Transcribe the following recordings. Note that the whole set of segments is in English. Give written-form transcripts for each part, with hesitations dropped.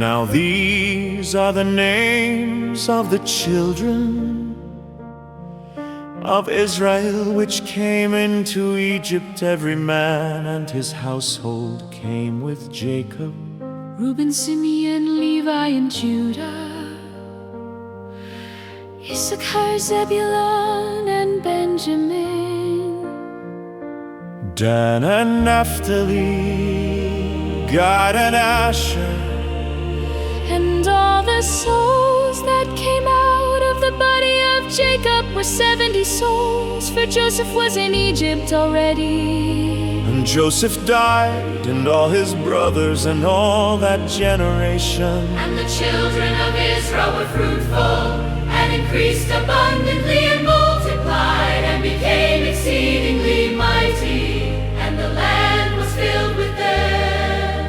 Now these are the names of the children of Israel which came into Egypt. Every man and his household came with Jacob. Reuben, Simeon, Levi, and Judah, Issachar, Zebulun, and Benjamin, Dan and Naphtali, Gad and Asher, and all the souls that came out of the body of Jacob were 70 souls, for Joseph was in Egypt already. And Joseph died, and all his brothers, and all that generation. And the children of Israel were fruitful, and increased abundantly, and multiplied, and became exceedingly mighty, and the land was filled with them.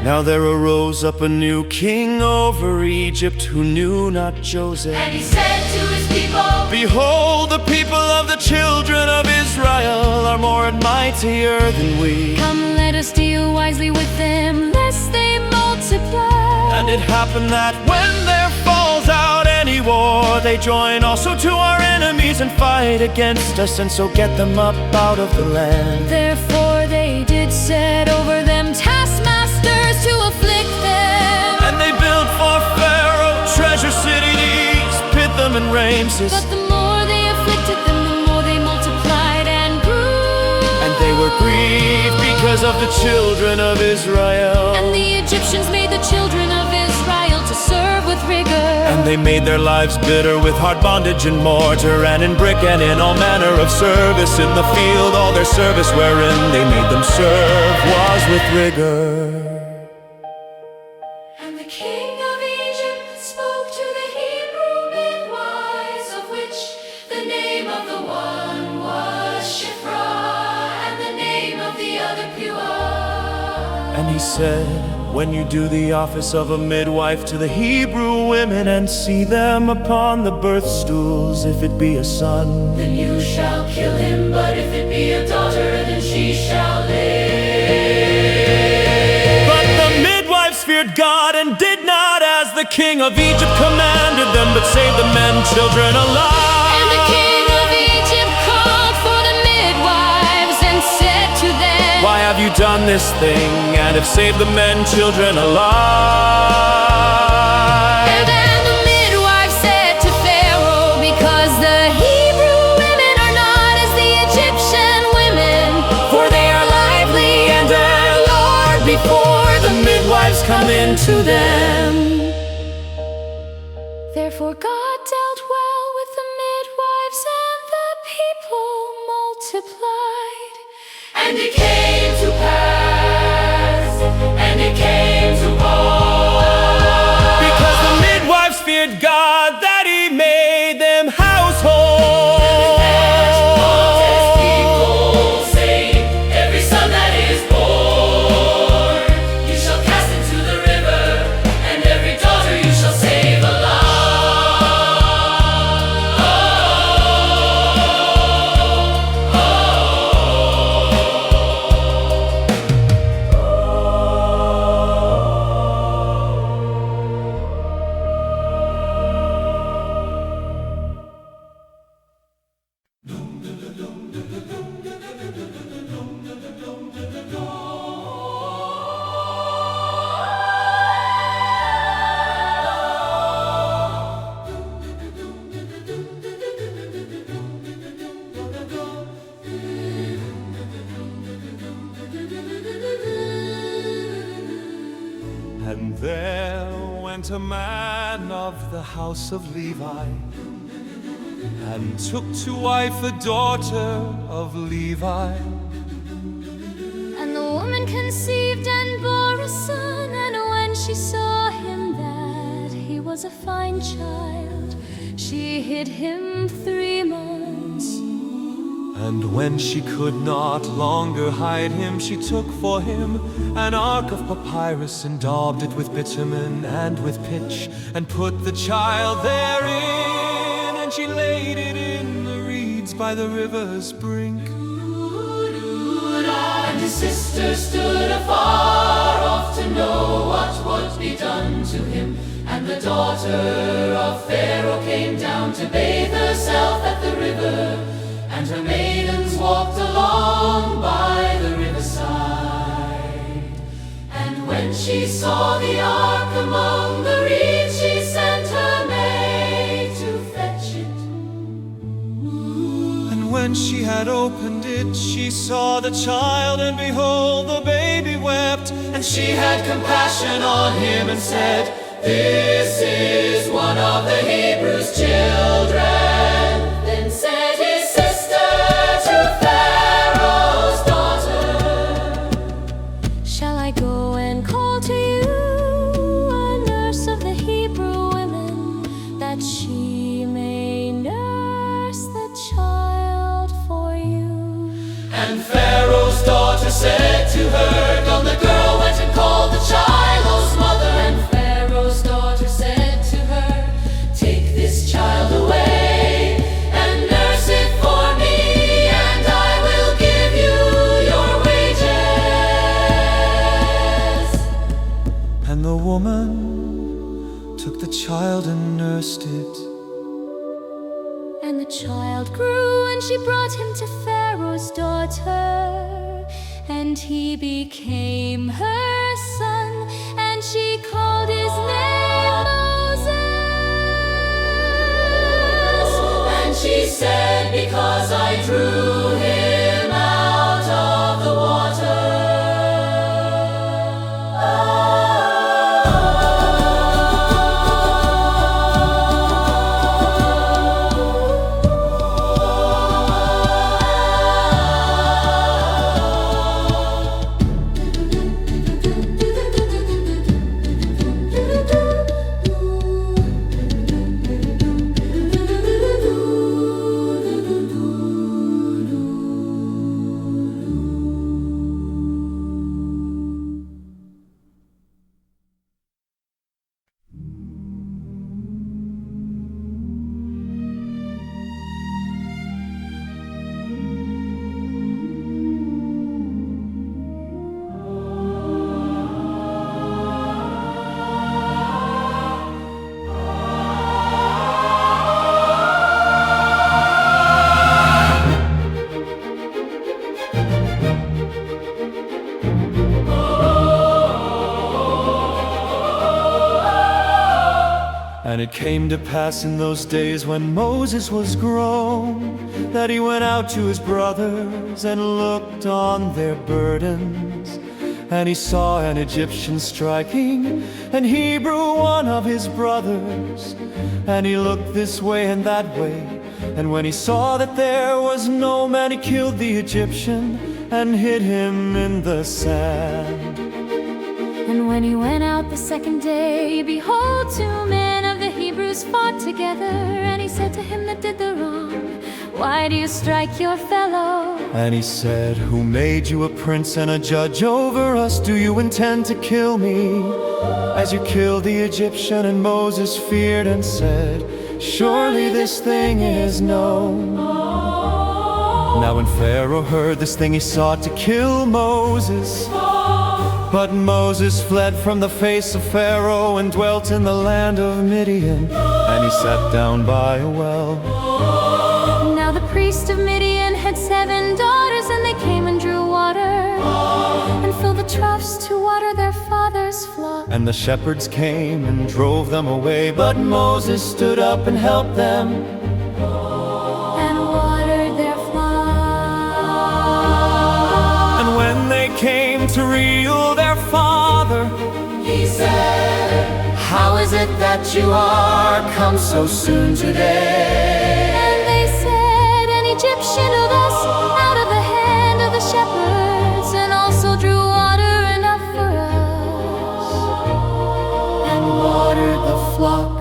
Now there arose up a new king over Egypt, who knew not Joseph. And he said to his people, Behold, the people of the children of Israel are more and mightier than we. Come, let us deal wisely with them, lest they multiply. And it happened that when there falls out any war, they join also to our enemies and fight against us, and so get them up out of the land. Therefore they did set over them taskmasters to afflict them. And they built for Pharaoh treasure cities, Pithom and Ramses. But the more they afflicted them, the more they multiplied and grew. And they were grieved because of the children of Israel. And the Egyptians made the children of Israel to serve with rigor. And they made their lives bitter with hard bondage and mortar, and in brick, and in all manner of service in the field. All their service wherein they made them serve was with rigor. and the king of Egypt spoke to the Hebrew midwives, of which the name of the one was Shiphrah, and the name of the other Puah. And he said, when you do the office of a midwife to the Hebrew women, and see them upon the birth stools, if it be a son, Then you shall kill him, but if it be a daughter, then she shall live. but the midwives feared God, and did not as the king of Egypt commanded them, but saved the men, children alive. And the king of Egypt called for the midwives and said to them, Why have you done this thing, and have saved the men, children alive? And then the midwife said to Pharaoh, because the Hebrew women are not as the Egyptian women, For they are lively and allured before the midwives come into them. therefore God dealt well with the midwives, and the people multiplied. And it came to pass, and it came to pass, Because the midwives feared God, that he made them household. people saying, every son that is born you shall cast into the river, and every daughter you shall save alive. And there went a man of the house of Levi, and took to wife a daughter of Levi. And the woman conceived and bore a son, and when she saw him that he was a fine child, she hid him 3 months. And when she could not longer hide him, she took for him an ark of papyrus, and daubed it with bitumen and with pitch, and put the child therein, and she laid it in the reeds by the river's brink. And his sister stood afar off to know what would be done to him. And the daughter of Pharaoh came down to bathe herself at the river, and her maidens walked along by the riverside. And when she saw the ark among the reeds, she sent her maid to fetch it. And when she had opened it, she saw the child, and behold, the baby wept. And she had compassion on him and said, "This is one of the Hebrews' children." Then said his sister to Pharaoh's daughter, "Shall I go and call to you a nurse of the Hebrew women, that she may nurse the child for you?" And Pharaoh's daughter said to her, "Go." The girl went and called the child's mother. And Pharaoh's daughter said to her, "Take this child away and nurse it for me, and I will give you your wages." And the woman took the child and nursed it. And the child grew, and she brought him to Pharaoh's daughter, and he became her son, and she called his name Moses. And she said, "Because I drew him out of the water." And it came to pass in those days when Moses was grown, that he went out to his brothers and looked on their burdens. And he saw an Egyptian striking an Hebrew, one of his brothers. And he looked this way and that way, and when he saw that there was no man, he killed the Egyptian and hid him in the sand. And when he went out the second day, behold, two men of the Hebrews fought together. And he said to him that did the wrong, "Why do you strike your fellow?" And he said, "Who made you a prince and a judge over us? Do you intend to kill me, as you killed the Egyptian?" And Moses feared and said, "Surely this thing is known." Now when Pharaoh heard this thing, he sought to kill Moses. But Moses fled from the face of Pharaoh and dwelt in the land of Midian. And he sat down by a well. Now the priest of Midian had 7 daughters, and they came and drew water and filled the troughs to water their father's flock. And the shepherds came and drove them away, but Moses stood up and helped them And watered their flock. And when they came to reel their father, He said, "How is it that you are come so soon today?" And they said, "An Egyptian of us out of the hand of the shepherds, and also drew water enough for us, and watered the flock."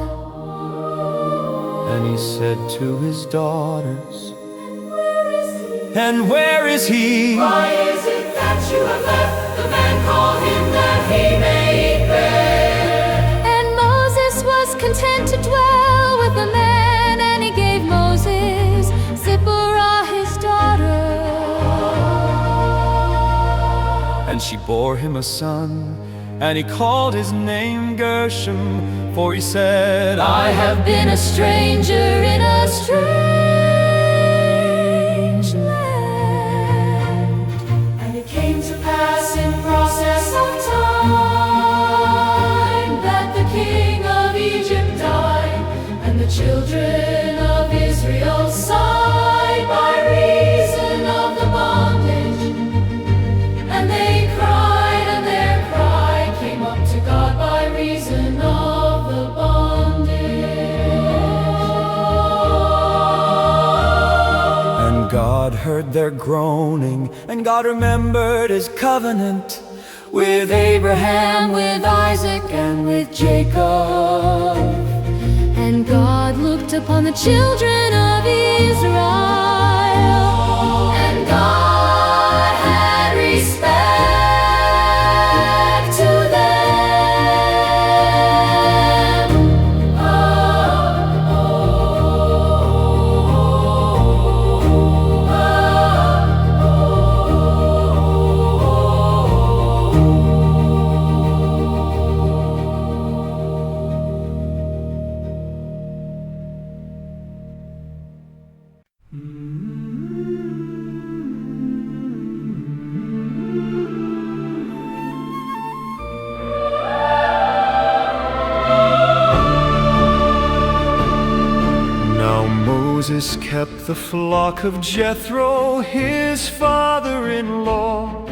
and he said to his daughters, "And where is he?" "Why is it that you have left the man? Call him that he may eat bread." And Moses was content to dwell with the man, and he gave Moses Zipporah his daughter. And she bore him a son, and he called his name Gershom, for he said, I have been a stranger in a strange land. And it came to pass in process of time that the king of Egypt died, and the children of Israel sighed by reason of the bondage. And they cried, and their cry came up to God by reason of the bondage. And God heard their groaning, and God remembered his covenant with Abraham, with Isaac, and with Jacob. And God looked upon the children of Israel, And God had respect to them. Now Moses kept the flock of Jethro, his father-in-law,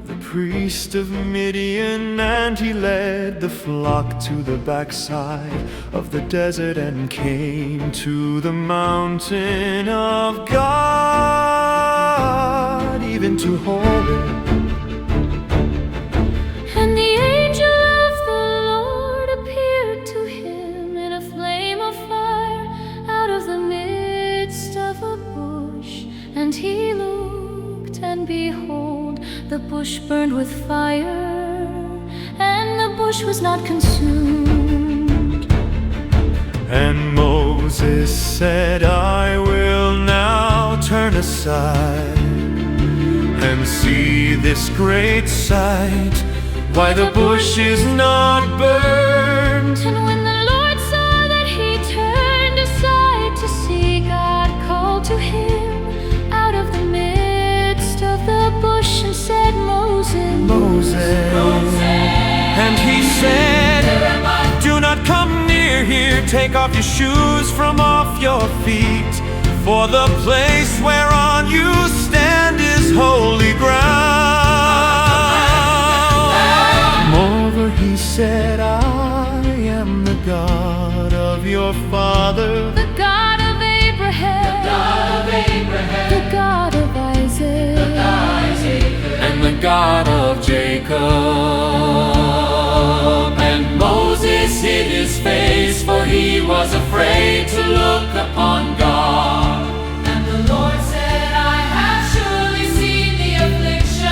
the priest of Midian, and he led the flock to the backside of the desert and came to the mountain of God, even to Horeb. and the angel of the Lord appeared to him in a flame of fire out of the midst of a bush. And he looked, and behold, the bush burned with fire, and the bush was not consumed. And Moses said, I will now turn aside and see this great sight, why the bush is not burned. And when the Lord saw that he turned aside to see, God called to him out of the midst of the bush and said, Moses, Moses. And he said, do not come near here, take off your shoes from off your feet, for the place whereon you stand is holy ground. Moreover, he said, I am the God of your father, the God of Abraham, the God of Isaac, and the God of Jacob. And Moses hid his face, for he was afraid to look upon God. And the Lord said, I have surely seen the affliction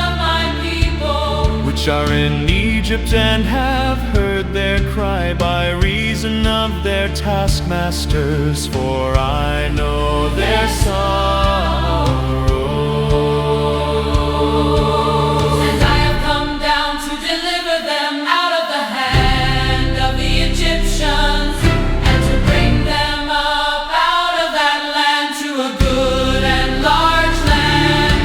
of my people, which are in Egypt, and have heard their cry by reason of their taskmasters, for I know their sorrow. and I have come down to deliver them out of the hand of the Egyptians, and to bring them up out of that land to a good and large land,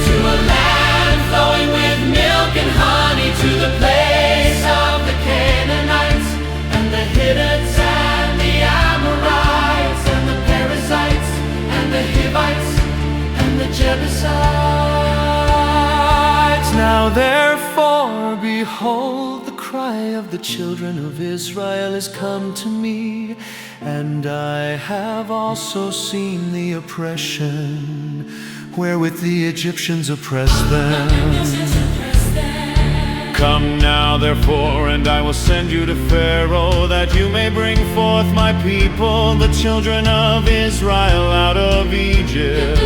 to a land flowing with milk and honey, to the place of the Canaanites, and the Hittites, and the Amorites, and the Perizzites, and the Hivites, and the Jebusites. Now therefore, behold, the cry of the children of Israel is come to me, and I have also seen the oppression wherewith the Egyptians oppress them. Come now, therefore, and I will send you to Pharaoh, that you may bring forth my people, the children of Israel, out of Egypt.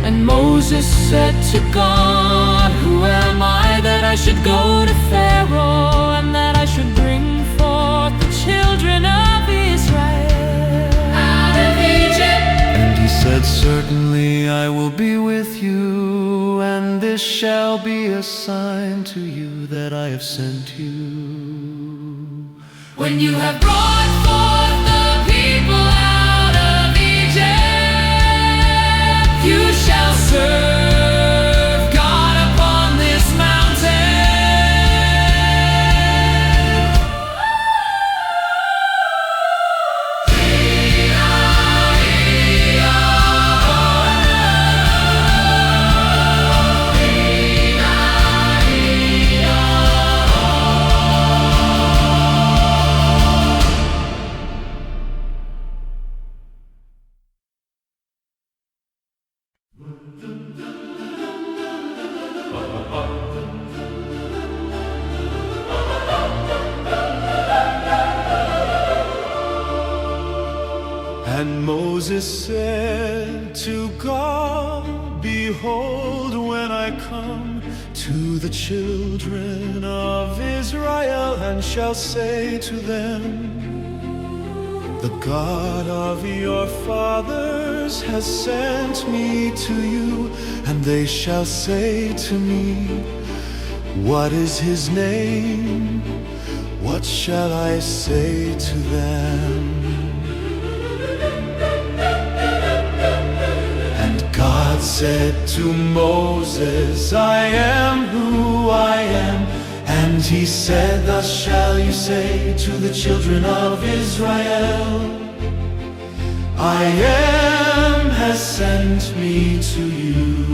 And Moses said to God, who am I that I should go to Pharaoh, and that I should bring forth the children of Israel Out of Egypt. And he said, certainly I will be with you, and this shall be a sign to you that I have sent you. When you have brought forth the people out of Egypt, you shall serve God upon this mountain. And Moses said to God, behold, when I come to the children of Israel and shall say to them, the God of your fathers has sent me to you, and they shall say to me, what is his name? What shall I say to them? God said to Moses, I am who I am. And he said, thus shall you say to the children of Israel, I am has sent me to you.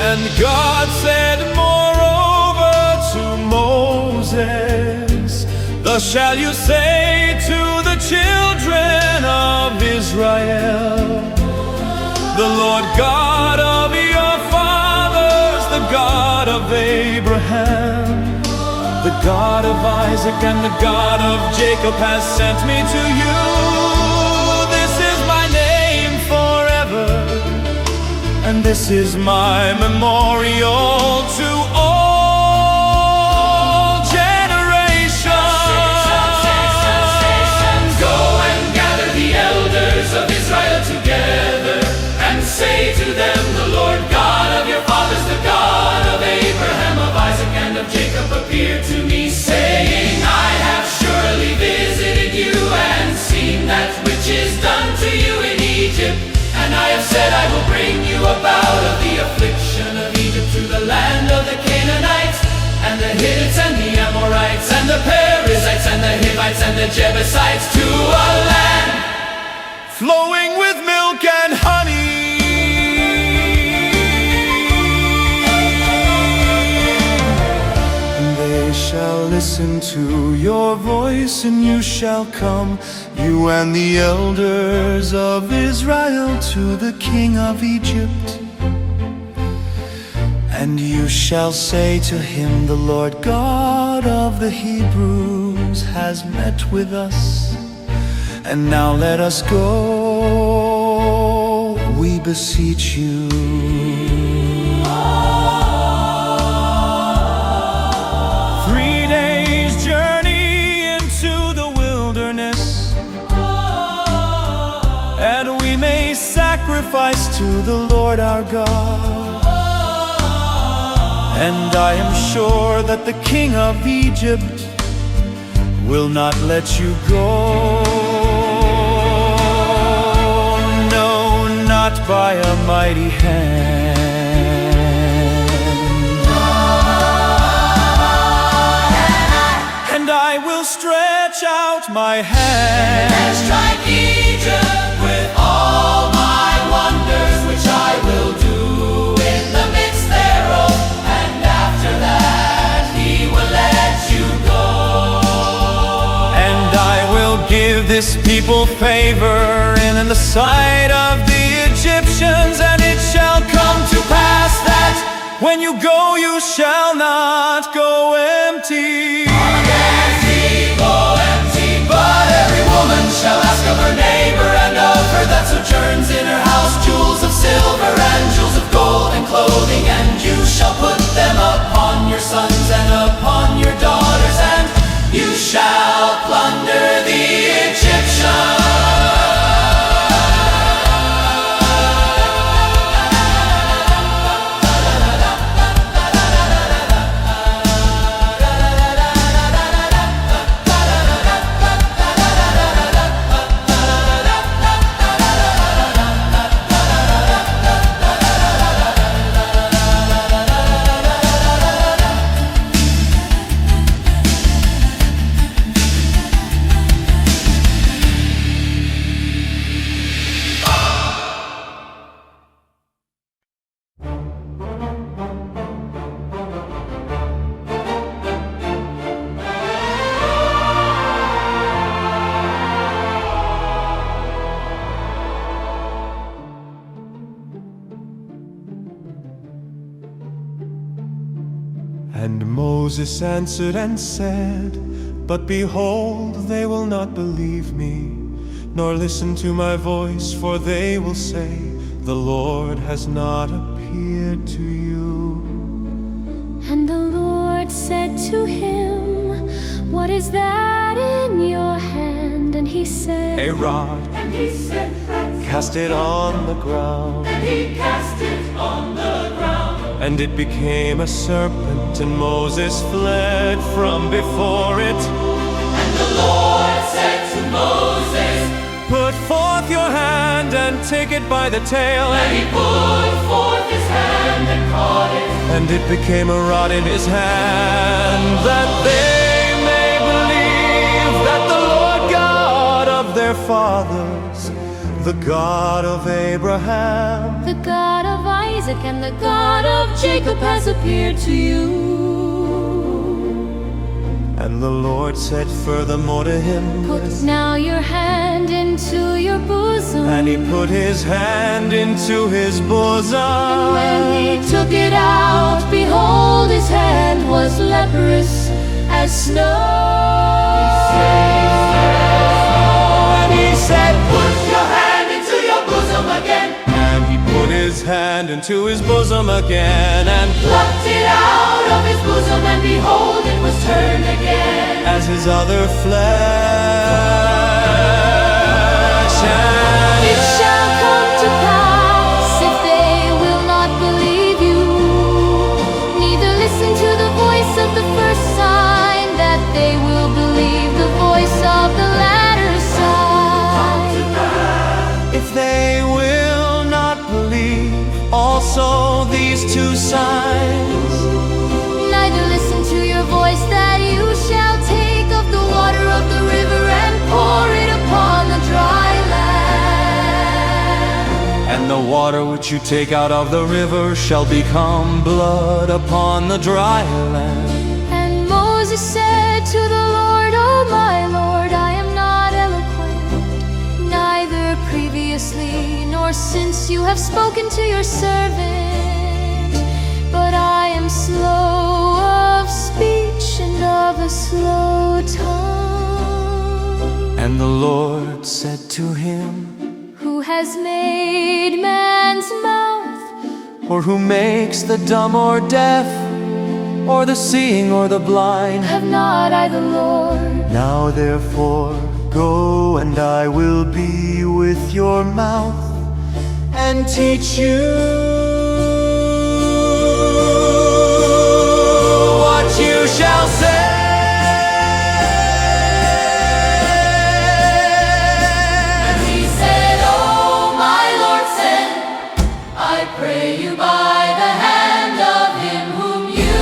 And God said moreover to Moses, thus shall you say to the children of Israel, the Lord God of your fathers, the God of Abraham, the God of Isaac, and the God of Jacob has sent me to you. This is my name forever, and this is my memorial to all generations. Go and gather the elders of Israel together, say to them, the Lord God of your fathers, the God of Abraham, of Isaac, and of Jacob, appeared to me, saying, I have surely visited you and seen that which is done to you in Egypt. And I have said, I will bring you up out of the affliction of Egypt to the land of the Canaanites, and the Hittites, and the Amorites, and the Perizzites, and the Hivites, and the Jebusites, to a land flowing with milk and honey. Shall listen to your voice, and you shall come, you and the elders of Israel, to the king of Egypt. And you shall say to him, the Lord God of the Hebrews has met with us, and now let us go, we beseech you. 3 days' journey into the wilderness, and we may sacrifice to the Lord our God. And I am sure that the king of Egypt will not let you go. No, not by a mighty hand. And I will stretch out my hand and strike Egypt with all my wonders, which I will do in the midst thereof. And after that he will let you go. And I will give this people favor in the sight of the Egyptians, and it shall come to pass that when you go, you shall not go empty. But every woman shall ask of her neighbor and of her that sojourns in her house jewels of silver and jewels of gold and clothing, and you shall put them upon your sons and upon your daughters, and you shall plunder the Egyptians. Moses answered and said, "But behold, they will not believe me, nor listen to my voice, for they will say, 'The Lord has not appeared to you.'" And the Lord said to him, "What is that in your hand?" And he said, "A rod." And he said, Cast it on the ground. and he cast it on the ground. And it became a serpent, and Moses fled from before it. And the Lord said to Moses, "Put forth your hand and take it by the tail." and he put forth his hand and caught it. And it became a rod in his hand, that they may believe that the Lord God of their fathers, the God of Abraham, "The God of Isaac and the God of Jacob has appeared to you." and the Lord said furthermore to him, "Put now your hand into your bosom." and he put his hand into his bosom. When he took it out, behold, his hand was leprous as snow. And he said, Put your hand into your bosom again. and he put his hand into his bosom again, and Plucked it out of his bosom, and behold, it was turned again. as his other flesh. And It shall come to pass, if they will not believe you, neither listen to the voice of the first sign, that they will believe the voice of the latter sign. if they will not believe also these two signs, Neither listen to your voice, that you shall take of the water of the river and pour it upon the dry land. and the water which you take out of the river shall become blood upon the dry land. And Moses said to the Lord, "Oh my Lord, I am not eloquent, neither previously nor since you have spoken to your servant, but I am slow of speech and of a slow tongue." And the Lord said to him, Who has made man's mouth? or who makes the dumb or deaf, or the seeing or the blind? Have not I the Lord? Now therefore go, and I will be with your mouth and teach you what you shall say. And he said, "Oh, my Lord, send, I pray you, by the hand of him whom you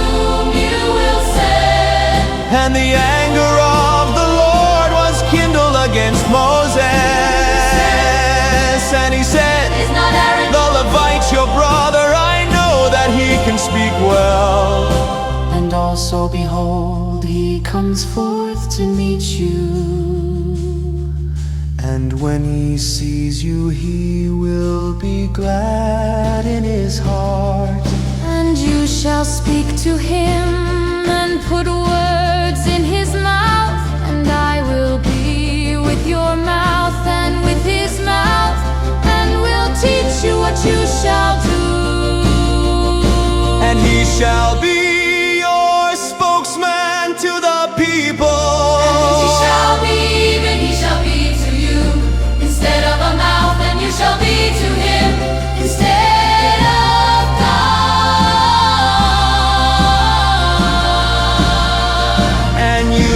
will send." And the anger of the Lord was kindled against Moses, and he said, Is not Aaron "The Levite, your brother, I know that he can speak well. And also, behold, he comes forth to meet you. And when he sees you, he will be glad in his heart. And you shall speak to him and put words in his mouth, and I will be with your mouth and with his mouth, and will teach you what you shall do. And he shall be your spokesman to the people." He shall be, even he shall be to you, instead of a mouth, and you shall be to him, instead of God. And you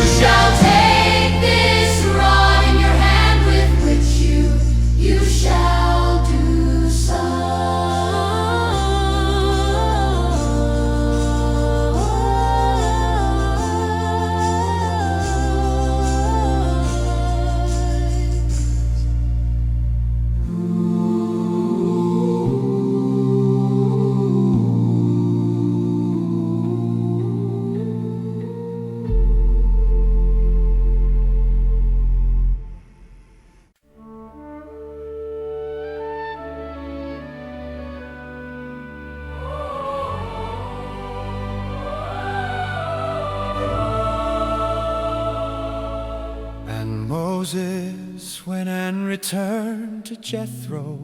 Moses went and returned to Jethro,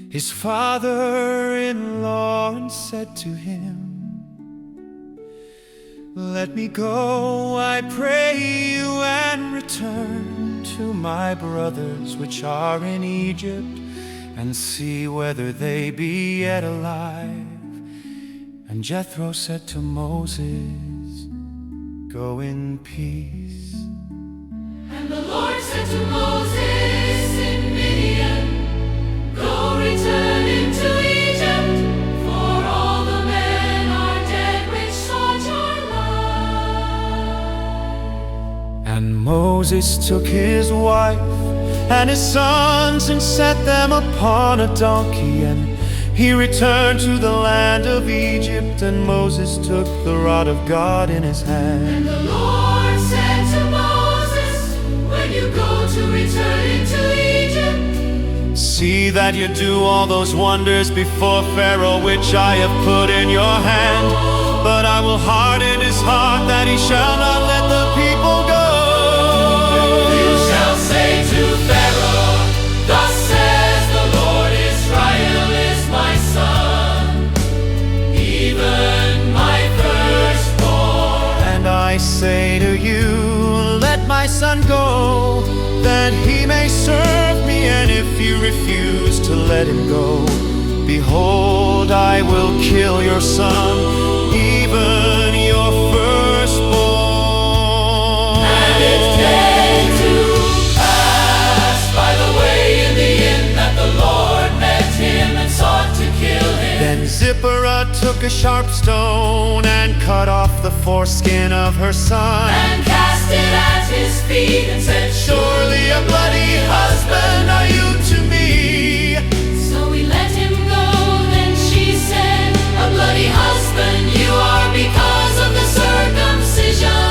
his father-in-law, and said to him, "Let me go, I pray you, and return to my brothers which are in Egypt, and see whether they be yet alive." And Jethro said to Moses, "Go in peace." And the Lord said to Moses in Midian, "Go, return into Egypt, for all the men are dead which sought your life." And Moses took his wife and his sons and set them upon a donkey, and he returned to the land of Egypt. And Moses took the rod of God in his hand. And the Lord said to Moses, "When you go to return into Egypt, see that you do all those wonders before Pharaoh which I have put in your hand. But I will harden his heart that he shall not let the people go." You shall say to Pharaoh, "Thus says the Lord, Israel is my son, even my firstborn." And I say to you, let my son go, that he may serve me. And if you refuse to let him go, behold, I will kill your son, even your firstborn. And it came to pass by the way in the inn that the Lord met him and sought to kill him. Then Zipporah took a sharp stone and cut off the foreskin of her son, And cast it at his feet and said, "Surely a bloody husband are you to me." So we let him go. Then she said, "A bloody husband you are because of the circumcision."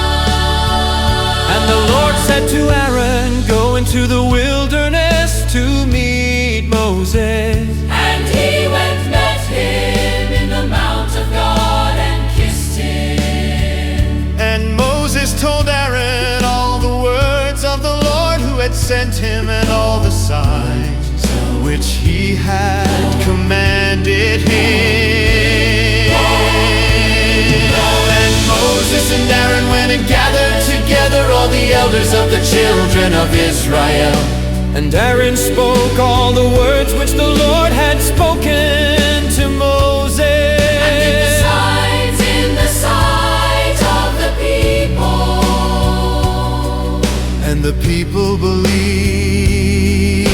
And the Lord said to Aaron, "Go into the wilderness to meet Moses." And he went, met him in the mount of God, and kissed him. And Moses told Aaron all the words of the Lord who had sent him, and all the signs which he had commanded him. And Moses and Aaron went and gathered together all the elders of the children of Israel. And Aaron spoke all the words which the Lord had spoken to Moses. And did the signs in the sight of the people. And the people believed.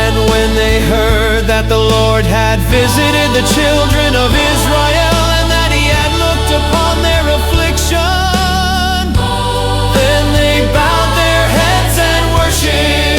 And when they heard that the Lord had visited the children of Israel, and that he had looked upon their affliction, then they bowed their heads and worshipped.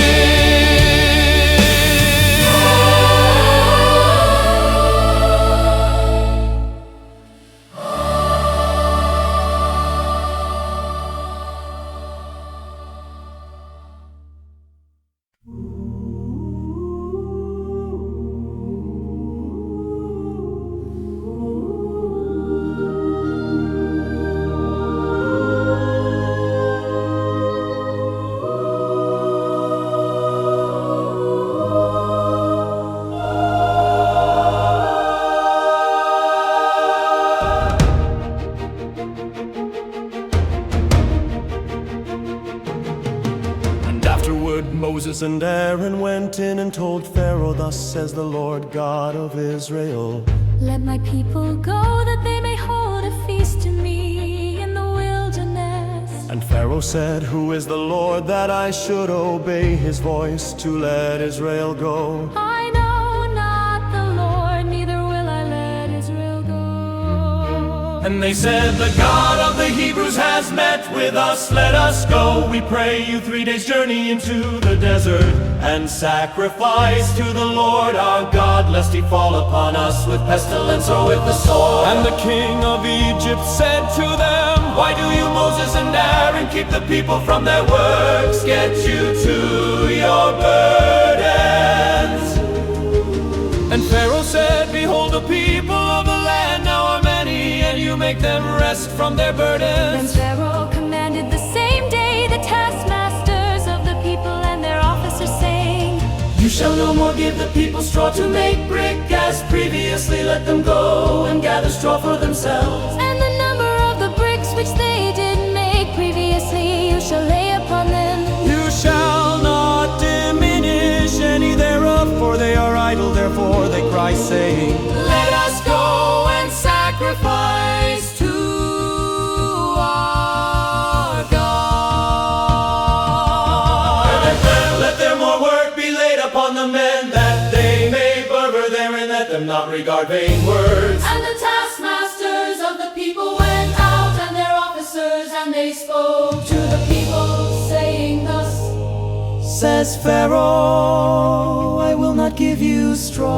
Moses and Aaron went in and told Pharaoh, "Thus says the Lord God of Israel, Let my people go, that they may hold a feast to me in the wilderness. And Pharaoh said, Who is the Lord that I should obey his voice to let Israel go? I know not the Lord, neither will I let Israel go." And they said, The God of the Hebrews has met with us. Let us go, we pray you, 3 days' journey into the desert, and sacrifice to the Lord our God, lest he fall upon us with pestilence or with the sword. And the king of Egypt said to them, Why do you, Moses and Aaron, keep the people from their works? Get you to your burdens. And Pharaoh said, Behold, the people of the land now are many, and you make them rest from their Then burdens. Pharaoh commanded the same day the people straw to make brick as previously. Let them go and gather straw for themselves. And the number of the bricks which they did make previously you shall lay upon them. You shall not diminish any thereof, for they are idle. Therefore they cry, saying, Let us go and sacrifice to our God. And let their more work be laid upon the men, that they may burber therein. Let them not regard vain words. And the taskmasters of the people went out, and their officers, and they spoke to the people, saying thus, Says Pharaoh, I will not give you straw.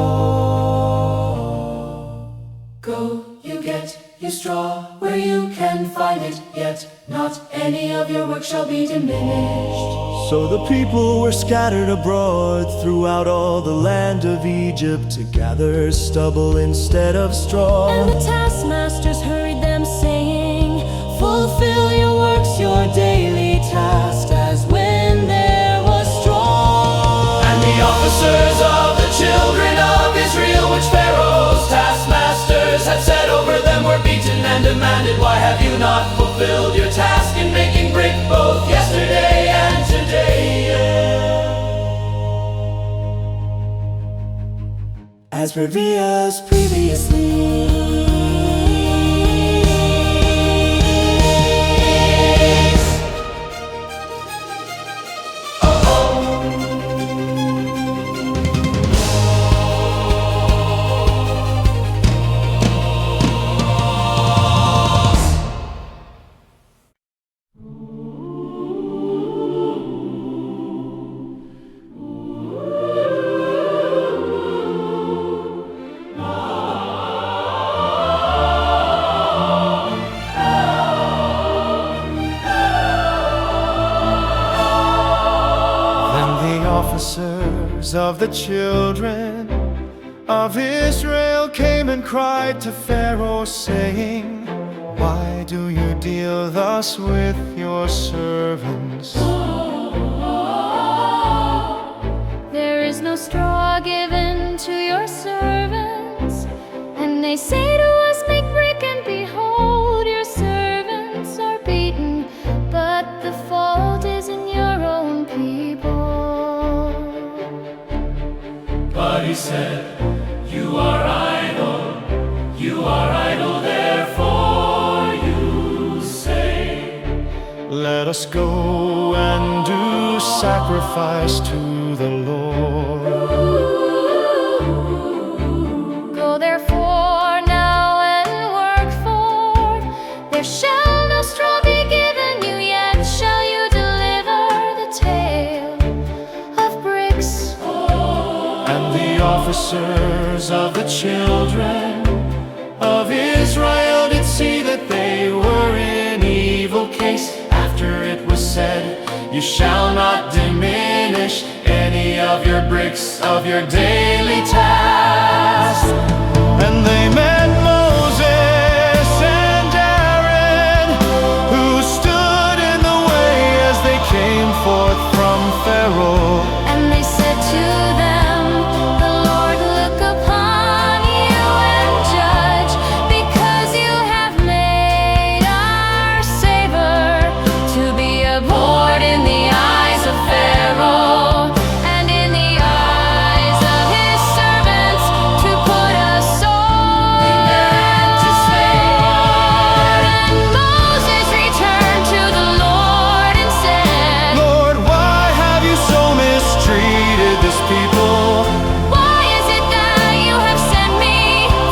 Go, you get you straw where you can find it, yet not any of your work shall be diminished. So the people were scattered abroad throughout all the land of Egypt to gather stubble instead of straw. And the taskmasters hurried them, saying, Fulfill your works, your daily task, as when there was straw. And the officers of the children of Israel, which Pharaoh's taskmasters had set over them, were beaten and demanded, Why have you not fulfilled your task in making brick both yesterday and today? As previous previously. Officers of the children of Israel came and cried to Pharaoh, saying, Why do you deal thus with your servants? There is no straw given to your servants. And they say to us, Make brick, and behold, your servants are beaten. But the fault is in your own people. But he said, You are idle, therefore you say, Let us go and do sacrifice to the Lord. Go therefore now and work, for there shall no straw be given you, yet shall you deliver the tale of bricks. And the officers of the children of Israel did see that they were in evil case, after it was said, You shall not diminish any of your bricks of your daily task. And they met Moses and Aaron, who stood in the way as they came forth from Pharaoh. And they said to them, The Lord look upon you and judge, because you have made our savor to be abhorred in the eyes of Pharaoh, and in the eyes of his servants, to put a sword to sword. And Moses returned to the Lord and said, Lord, why have you so mistreated this people? Why is it that you have sent me?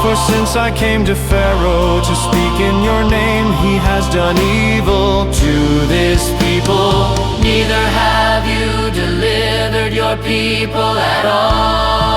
For since I came to Pharaoh to speak in your name, he has done evil to this people. Neither have you delivered your people at all.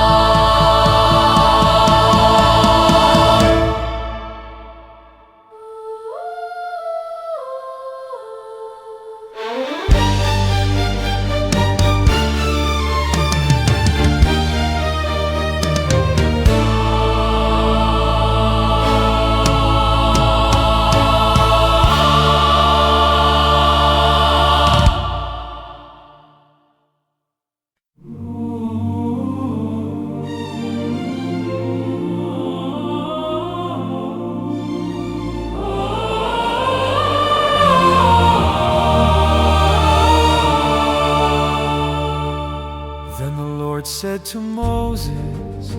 said to Moses,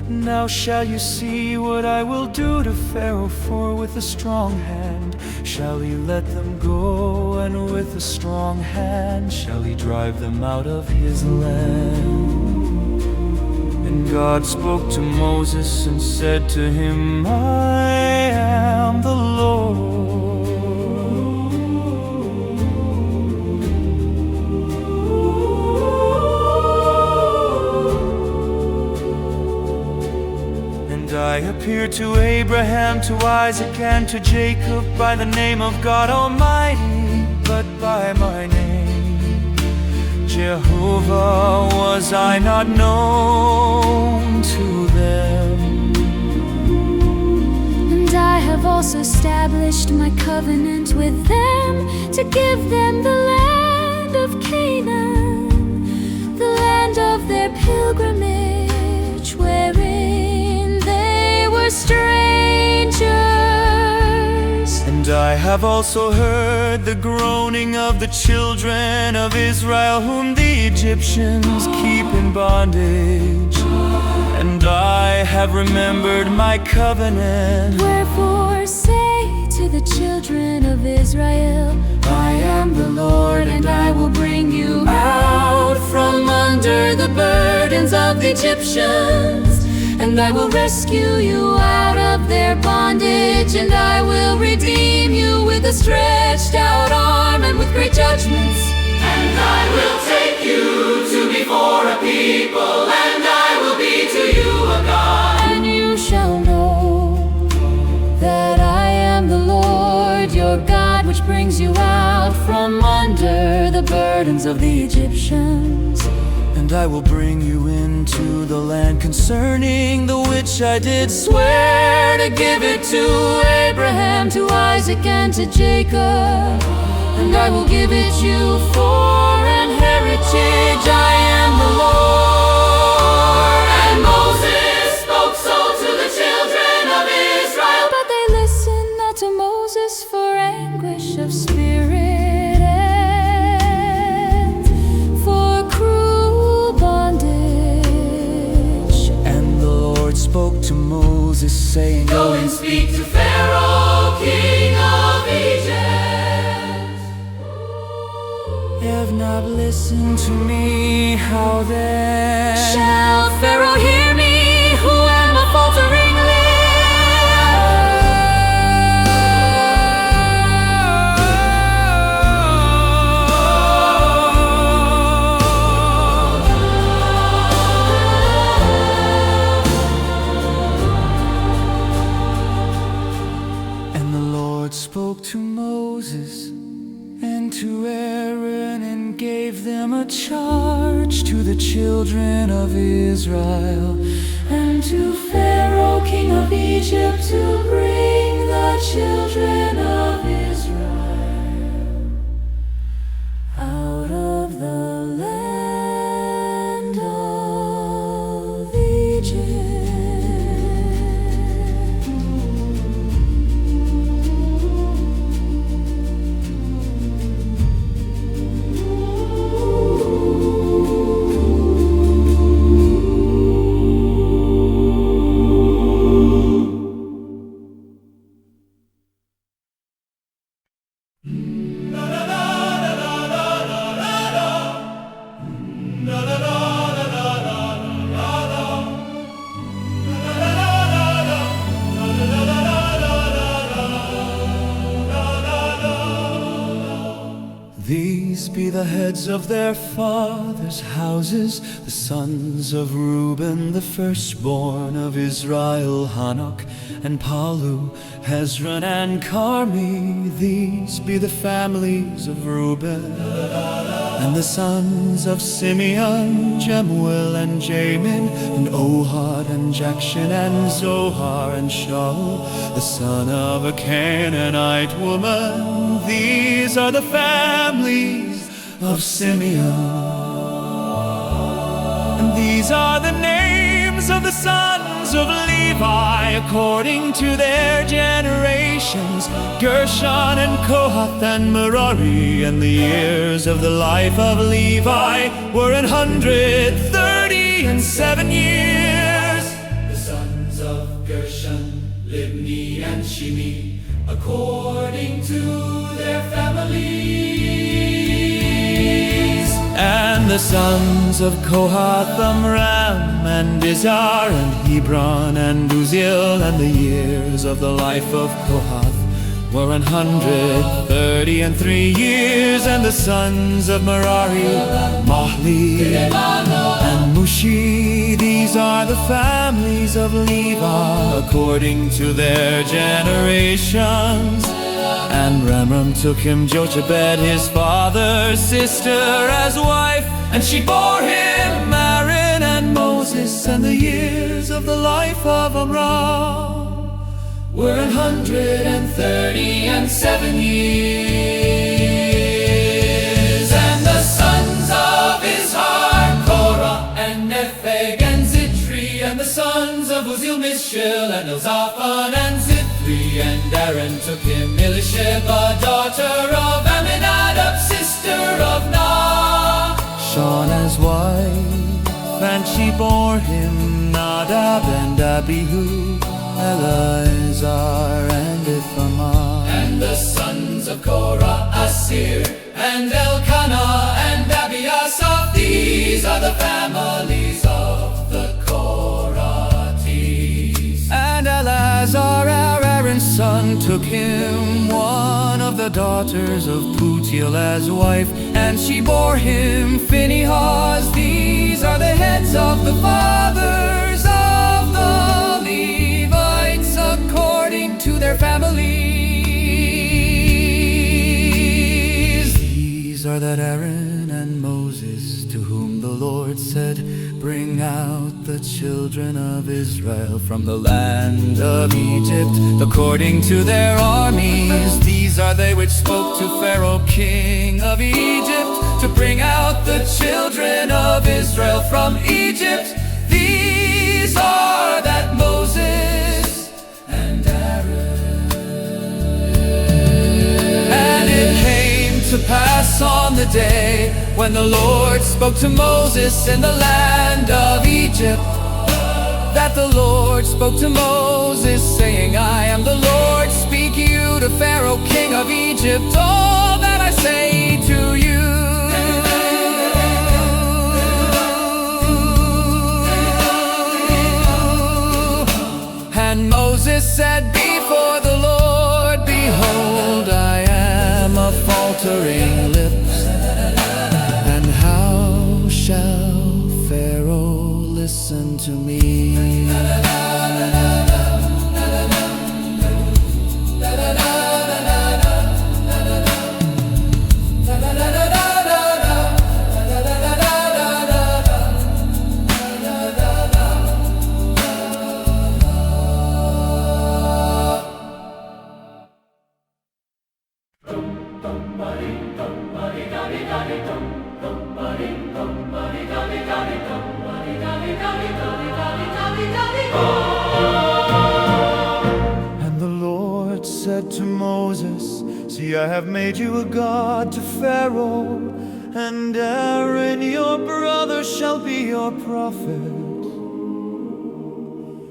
"Now shall you see what I will do to Pharaoh, for with a strong hand shall he let them go, and with a strong hand shall he drive them out of his land." And God spoke to Moses and said to him, "I am the Lord." I appeared to Abraham, to Isaac, and to Jacob by the name of God Almighty, but by my name, Jehovah, was I not known to them. And I have also established my covenant with them, to give them the land of Canaan, the land of their pilgrimage, wherein they were strangers. And I have also heard the groaning of the children of Israel, whom the Egyptians keep in bondage. And I have remembered my covenant. Wherefore say to the children of Israel, I am the Lord, and I will bring you out from under the burdens of the Egyptians. And I will rescue you out of their bondage, and I will redeem you with a stretched out arm and with great judgments. And I will take you to be for a people, and I will be to you a God. And you shall know that I am the Lord your God, which brings you out from under the burdens of the Egyptians. And I will bring you into the land concerning the which I did swear to give it to Abraham, to Isaac, and to Jacob. And I will give it you for an heritage. I am the Lord. And Moses spoke so to the children of Israel, but they listened not to Moses for anguish of spirit and for cruel bondage. And the Lord spoke to Moses, saying, Go and speak to Pharaoh, king of Egypt. "You have not listened to me, how then Shall Pharaoh hear me, who am a faltering And the Lord spoke to Moses and to Aaron, and gave them a charge to the children of Israel, and to Pharaoh, king of Egypt, to bring the children of Israel out of the land of Egypt. These be the heads of their fathers' houses, the sons of Reuben, the firstborn of Israel, Hanok and Palu, Hezron and Carmi. These be the families of Reuben. And the sons of Simeon, Jemuel and Jamin, and Ohad and Jakshin and Zohar and Shaul, the son of a Canaanite woman. These are the families of Simeon. And these are the names of the sons of Levi according to their generations, Gershon and Kohath and Merari. And the years of the life of Levi were 130 and 7 years. The sons of Gershon, Libni and Shimi, according to their families. And the sons of Kohath, Amram and Izhar and Hebron and Uzziel. And the years of the life of Kohath were 133 years. And the sons of Merari, Mahli and Mushi. These are the families of Levi according to their generations. And Ramram took him Jochebed, his father's sister, as wife, and she bore him Aaron and Moses. And the years of the life of Amram were 137 years. And the sons of Izhar, Korah and Nepheg and Zitri. And the sons of Uzziel, Mishael and Elzaphan and Zitri. And Aaron took him Elisheba, daughter of Amminadab, sister of Nahshon, as wife. And she bore him Nadab and Abihu, Eleazar and Ithamar. And the sons of Korah, Asir and Elkanah and Abiasaph. These are the families of the Korahites. And Eleazar, Aaron's son, took him one of the daughters of Putiel as wife, and she bore him Phinehas. These are the heads of the fathers of the Levites according to their families. These are that Aaron and Moses, to whom the Lord said, bring out the children of Israel from the land of Egypt according to their armies. These are they which spoke to Pharaoh king of Egypt, to bring out the children of Israel from Egypt. These are that Moses and Aaron. And it came to pass on the day when the Lord spoke to Moses in the land of Egypt, that the Lord spoke to Moses, saying, I am the Lord, speak you to Pharaoh king of Egypt all that I say to you. And Moses said before the Lord, behold, I am a faltering lips. And how shall Pharaoh listen to me? And the Lord said to Moses, see, I have made you a god to Pharaoh, and Aaron your brother shall be your prophet.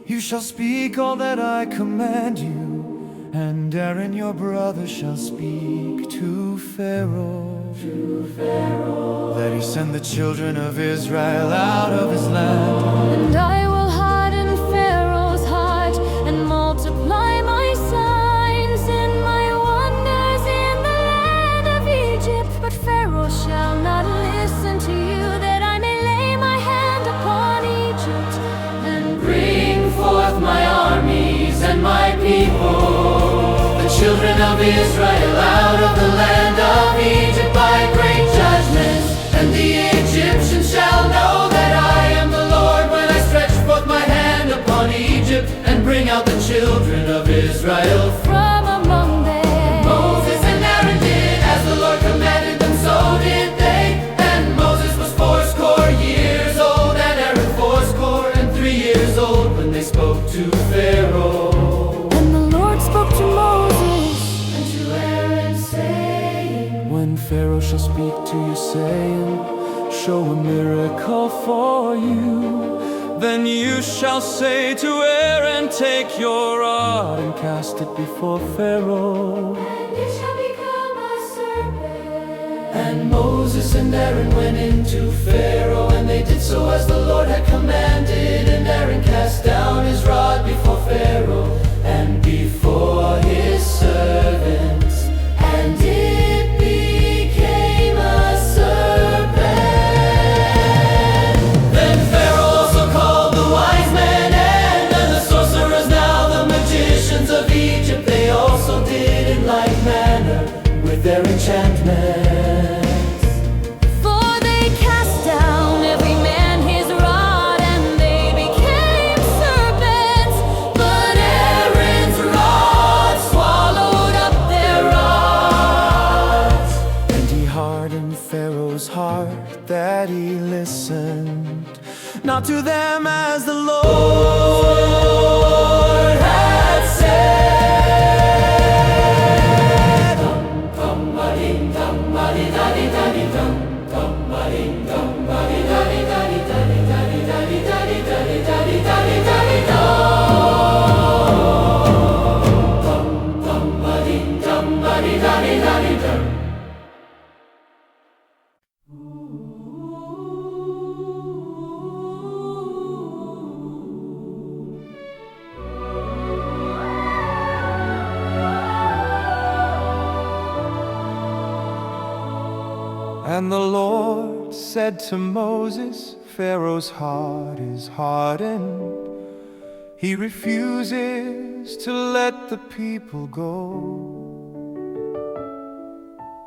You shall speak all that I command you, and Aaron your brother shall speak to Pharaoh, that he send the children of Israel out of his land. And I will harden Pharaoh's heart and multiply my signs and my wonders in the land of Egypt. But Pharaoh shall not listen to you, that I may lay my hand upon Egypt and Bring forth my armies and my people, the children of Israel out of the land of Egypt by great judgments. And the Egyptians shall know that I am the Lord when I stretch forth my hand upon Egypt and bring out the children of Israel from among them. Moses and Aaron did as the Lord commanded them, so did they. And Moses was 80 years old, and Aaron 80 years old, when they spoke to Pharaoh. And the Lord spoke to Moses And to Aaron saying, When Pharaoh shall speak to you, saying, show a miracle for you. Then you shall say to Aaron, take your rod and cast it before Pharaoh, and it shall become a serpent. And Moses and Aaron went into Pharaoh, and they did so as the Lord had commanded. And Aaron cast down his rod before Pharaoh and before his servants, and it became a serpent. Then Pharaoh also called the wise men and the sorcerers, now the magicians of Egypt. They also did in like manner with their enchantments. For they cast down every man his rod, and they became serpents. But Aaron's rod swallowed up their rods. and he hardened Pharaoh's heart, that he listened not to them as the Lord had said. Dum-ba-ding, dum-ba-di-da-di-da-di, dum-ba-ding, And the Lord said to Moses, Pharaoh's heart is hardened. He refuses to let the people go.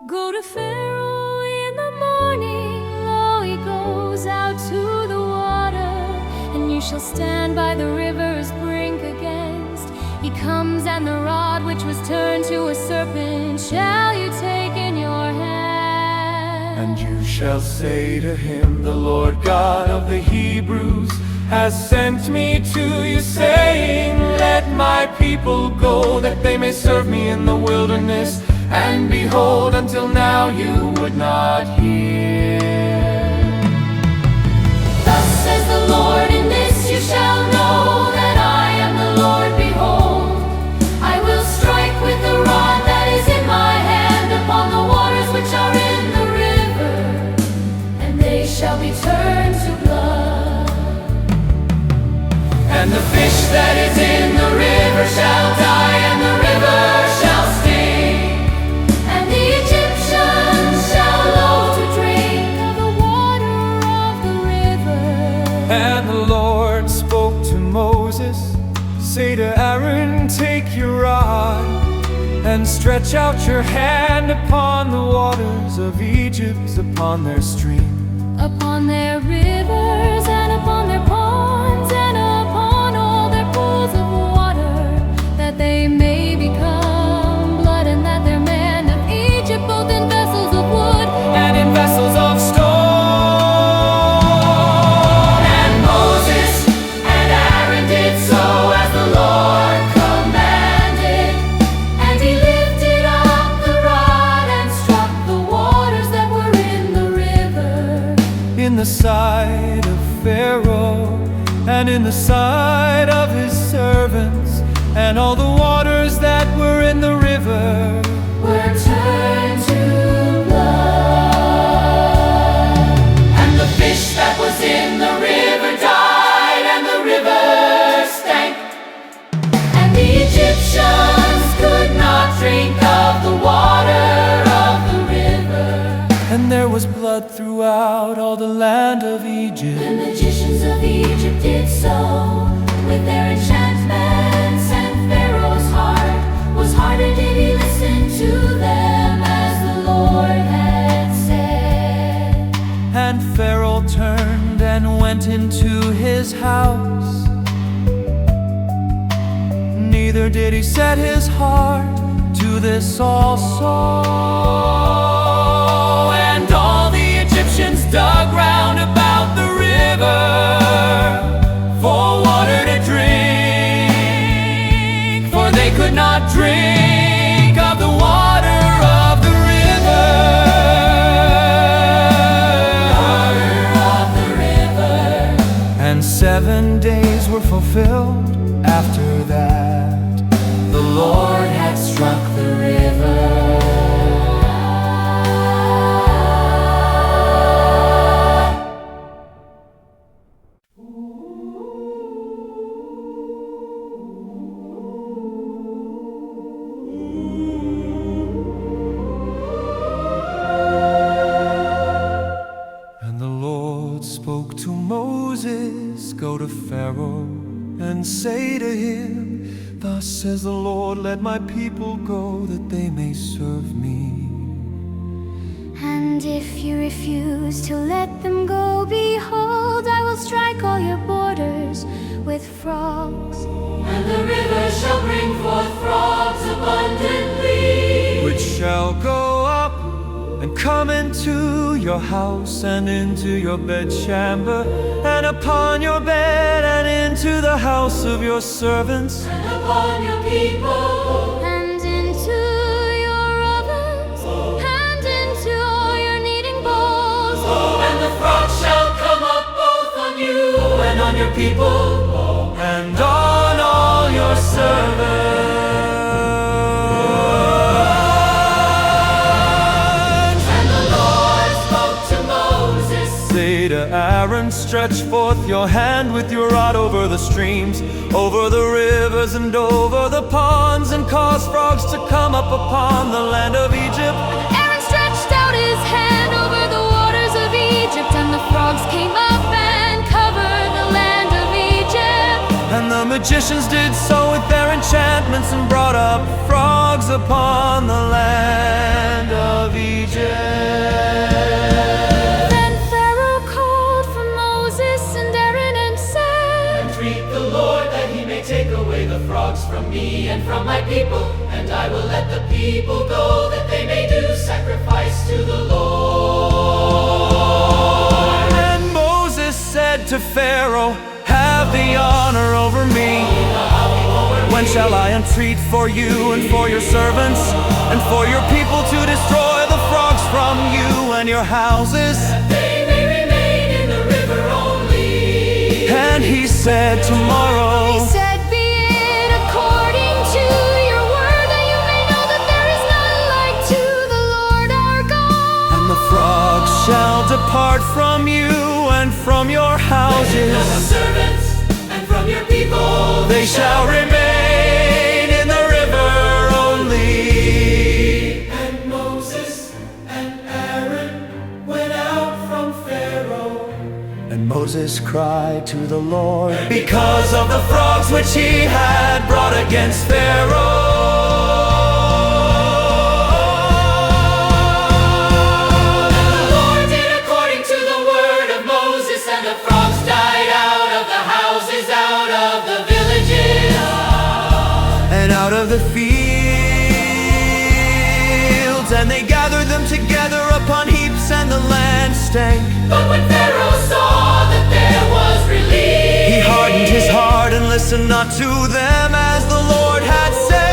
Go to Pharaoh in the morning, lo, he goes out to the water, and you shall stand by the river's brink against. He comes, and the rod which was turned to a serpent shall you take in your hand. And you shall say to him, the Lord God of the Hebrews has sent me to you, saying, let my people go, that they may serve me in the wilderness. And behold, until now you would not hear. Thus says the Lord, in this you shall know that I am the Lord. Behold, I will strike with the rod that is in my hand upon the waters which are in the river, and they shall be turned to blood. and the fish that is in the river shall die, and the river shall stink. And the Egyptians shall loathe to drink Of the water of the river. And the Lord spoke to Moses, say to Aaron, take your rod and stretch out your hand upon the waters of Egypt, upon their stream. Upon their rivers and upon their ponds and upon all their pools of water, that they may become blood, and that their man of Egypt, both in vessels of wood And in vessels of stone. And Moses and Aaron did so as the Lord commanded, and he lifted up the rod and struck the waters that were in the river. In the sight of Pharaoh, and in the sight of his servants, and all the waters that were in the river Were turned to blood. and the fish that was in the river died, and the river stank. And the Egyptians could not drink of the water of the river. and there was blood throughout all the land of Egypt. The magicians of Egypt did so with their enchantments, and Pharaoh's heart was hardened, and he listened to them as the Lord had said. And Pharaoh turned and went into his house. Neither did he set his heart to this also. And all the Egyptians dug round about the river for water to drink, for they could not drink of the water of the river. to Pharaoh and say to him, "Thus says the Lord, let my people go, that they may serve me." And if you refuse to let them go, behold, I will strike all your borders with frogs. And the river shall bring forth frogs abundantly, which shall go up and come into your house and into your bedchamber, and upon your bed, and into the house of your servants, and upon your people, and into your ovens, and into all your kneading bowls. and the frogs shall come up both on you and on your people, and on all your servants. And the Lord spoke to Moses, Say to Aaron, stretch forth your hand with your rod over the streams, over the rivers and over the ponds, and cause frogs to come up upon the land of Egypt. Aaron stretched out his hand over the waters of Egypt, and the frogs came up and covered the land of Egypt. And the magicians did so with their enchantments, and brought up frogs upon the land of Egypt. Then Pharaoh called for Moses and Aaron and said, "Entreat the Lord that he may take away the frogs from me and from my people, and I will let the people go, that they may do sacrifice to the Lord." And Moses said to Pharaoh, "Have the honor over me. When shall I entreat for you and for your servants and for your people to destroy the frogs from you and your houses?" They may remain in the river only. And he said, "Tomorrow." He said, "Be it according to your word, that you may know that there is none like to the Lord our God." And the frogs shall depart from you and from your From the houses. servants and from your people, They shall remain in the river only. And Moses and Aaron went out from Pharaoh, And Moses cried to the Lord because of the frogs which he had brought against Pharaoh. and the Lord did according to the word of Moses, and the frogs died out of the houses, out of the villages, And out of the fields, and they gathered them together upon heaps, and the land stank. But when Pharaoh saw that there was relief, He hardened his heart and listened not to them, as the Lord had said.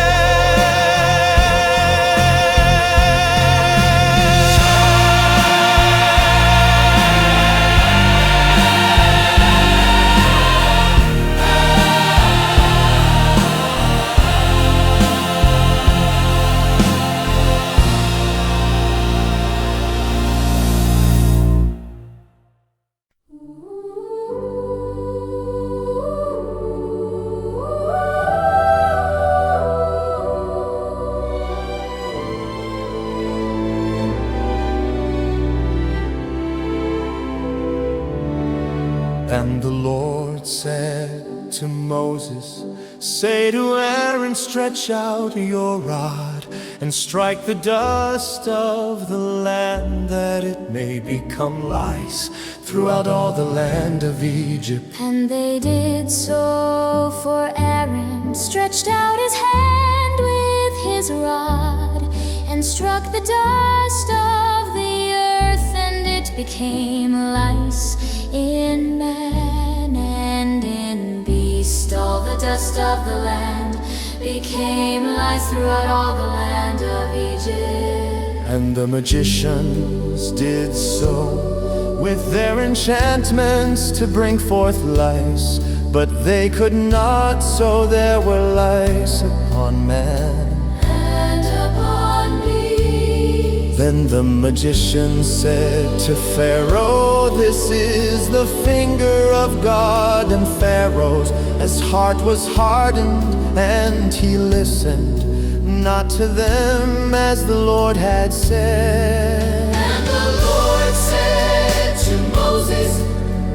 And the Lord said to Moses, say to Aaron, stretch out your rod and strike the dust of the land, that it may become lice throughout all the land of Egypt. And they did so, for Aaron stretched out his hand with his rod and struck the dust of the earth, and it became lice in man and in beast. All the dust of the land became lice throughout all the land of Egypt. And the magicians did so with their enchantments to bring forth lice, but they could not, so there were lice upon man And upon beast. Then the magician said to Pharaoh, this is the finger of God. And Pharaoh's heart was hardened, and he listened not to them, as the Lord had said. and the Lord said to Moses,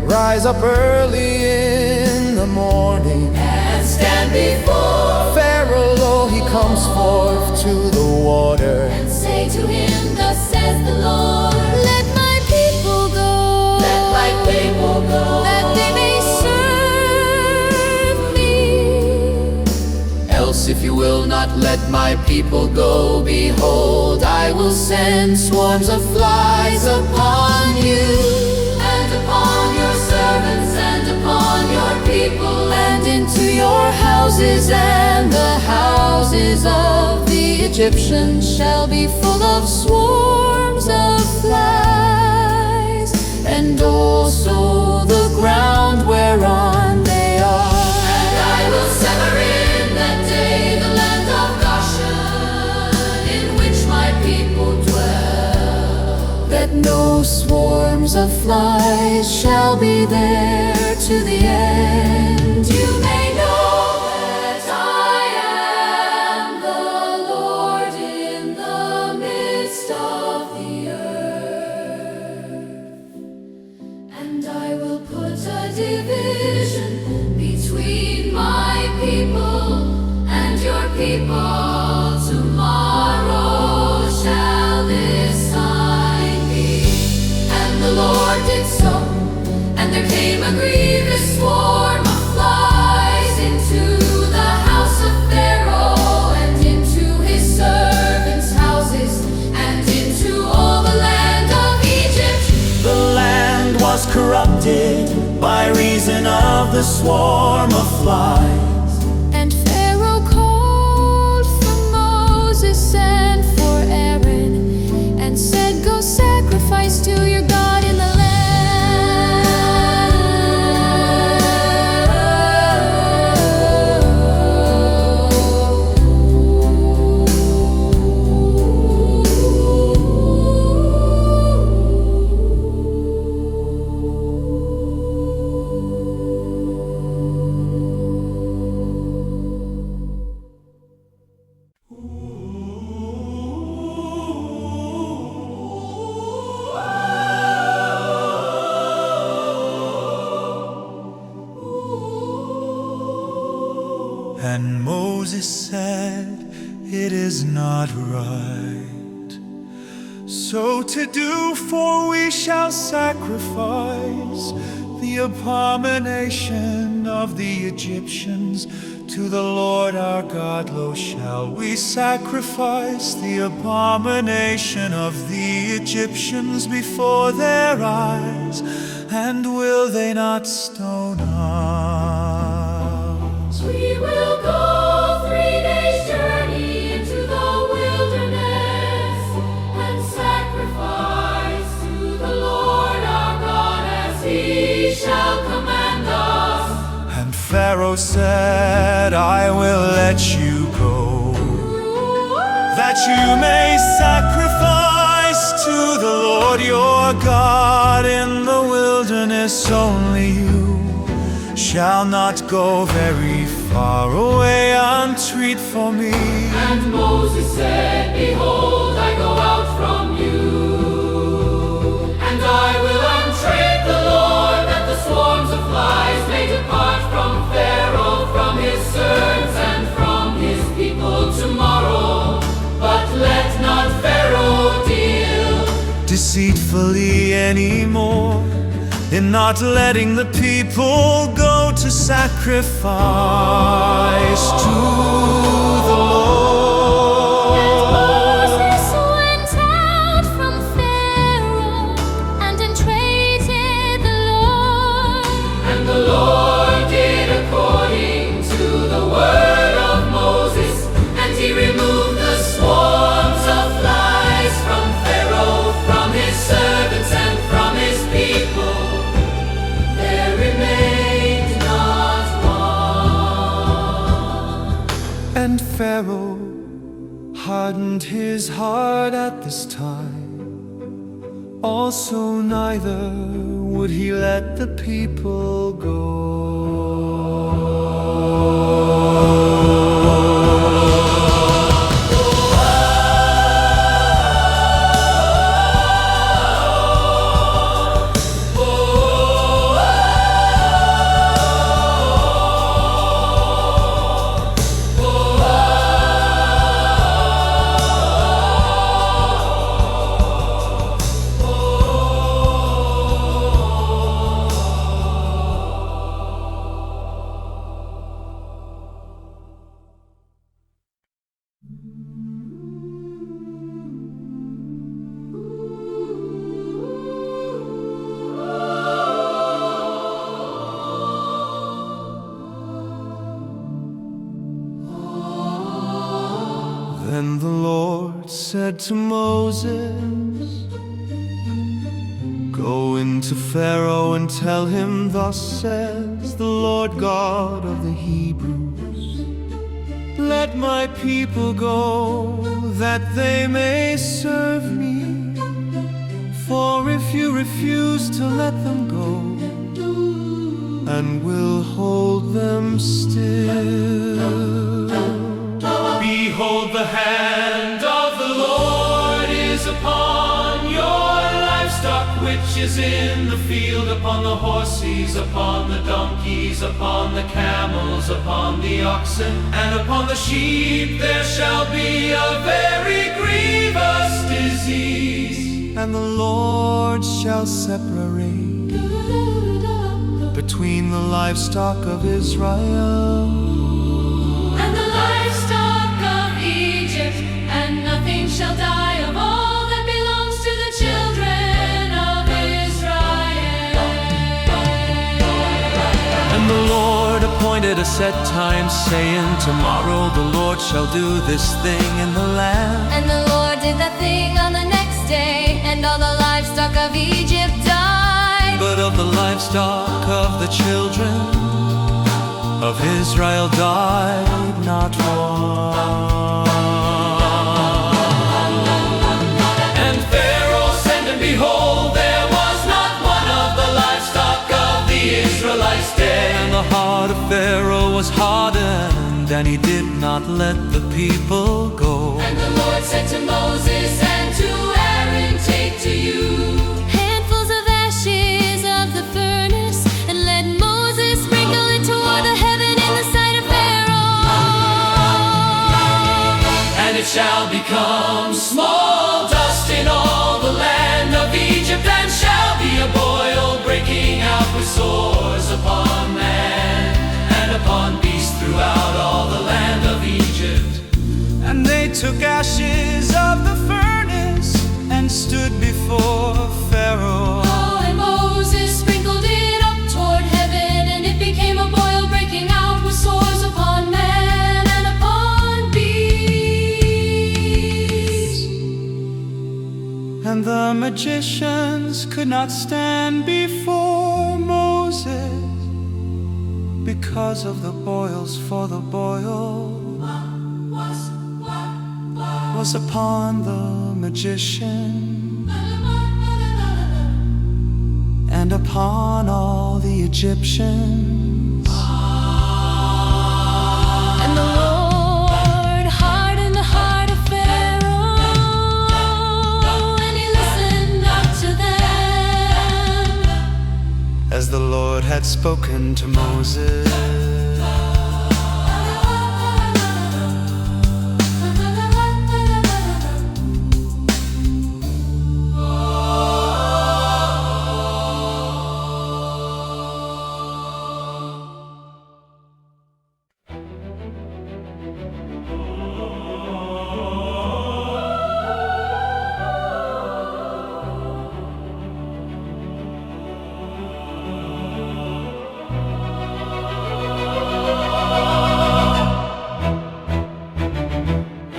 Rise up early to the water. and say to him, thus says the Lord, Let my people go, let my people go, that they may serve me. Else if you will not let my people go, behold, I will send swarms of flies upon you, and upon your servants, and upon your people, And into your houses, and the houses of the Egyptians shall be full of swarms of flies, and also the ground whereon they are. And I will sever in that day the land of Goshen, in which my people dwell, That no swarms of flies shall be there to the end. you may know that I am the Lord in the midst of the earth. And I will put a division between my people and your people. Tomorrow shall this sign be. And the Lord did so, and there came a grievous swarm of flies into the house of Pharaoh, and into his servants' houses, and into all the land of Egypt. The land was corrupted by reason of the swarm of flies. And Pharaoh called for Moses and for Aaron, and said, Go sacrifice to your God in the And Moses said, It is not right so to do, for we shall sacrifice the abomination of the Egyptians to the Lord our God. Lo, shall we sacrifice the abomination of the Egyptians before their eyes? And will they not stone us? We will go 3 days' journey into the wilderness, and sacrifice to the Lord our God as he shall command us. And Pharaoh said, I will let you go, that you may sacrifice to the Lord your God in the wilderness. Only you shall not go very far away, entreat for me. And Moses said, Behold, I go out from you, and I will entreat the Lord that the swarms of flies may depart from Pharaoh, from his servants, and from his people tomorrow. But let not Pharaoh deal deceitfully anymore, in not letting the people go to sacrifice to the Lord. Moses went out from Pharaoh and entreated the Lord. And the Lord did according to the word of Moses, and he removed the swarms of flies from Pharaoh, from his servants, and from his people. There remained not one. And Pharaoh hardened his heart at this time. Also neither would he let the people go. said to Moses, "Go into Pharaoh and tell him, thus says the Lord God of the Hebrews, let my people go, that they may serve me. For if you refuse to let them go, and will hold them still, behold, the hand of the Lord is upon your livestock, which is in the field, upon the horses, upon the donkeys, upon the camels, upon the oxen, and upon the sheep there shall be a very grievous disease. And the Lord shall separate between the livestock of Israel and the livestock of Egypt, and nothing shall die of all that belongs to the children of Israel." And the Lord appointed a set time, saying, "Tomorrow the Lord shall do this thing in the land." And the Lord did that thing on the next day, and all the livestock of Egypt died. But of the livestock of the children of Israel died not one. And Pharaoh sent, and behold, there was not one of the livestock of the Israelites dead. And the heart of Pharaoh was hardened, and he did not let the people go. And the Lord said to Moses and to Aaron, "Take to you Handfuls of ashes of the furnace, and let Moses sprinkle it toward the heaven in the sight of Pharaoh. And it shall become small dust in all the land of Egypt, and shall be a boil breaking out with sores upon man and upon beast throughout all the land of Egypt." And they took ashes of the furnace and stood before Pharaoh. Oh, and Moses sprinkled it up toward heaven, and it became a boil breaking out with sores upon man and upon beast. And the magicians could not stand before Moses because of the boils, for the boil was upon the magician and upon all the Egyptians. And the Lord hardened the heart of Pharaoh, and he listened not to them, As the Lord had spoken to Moses.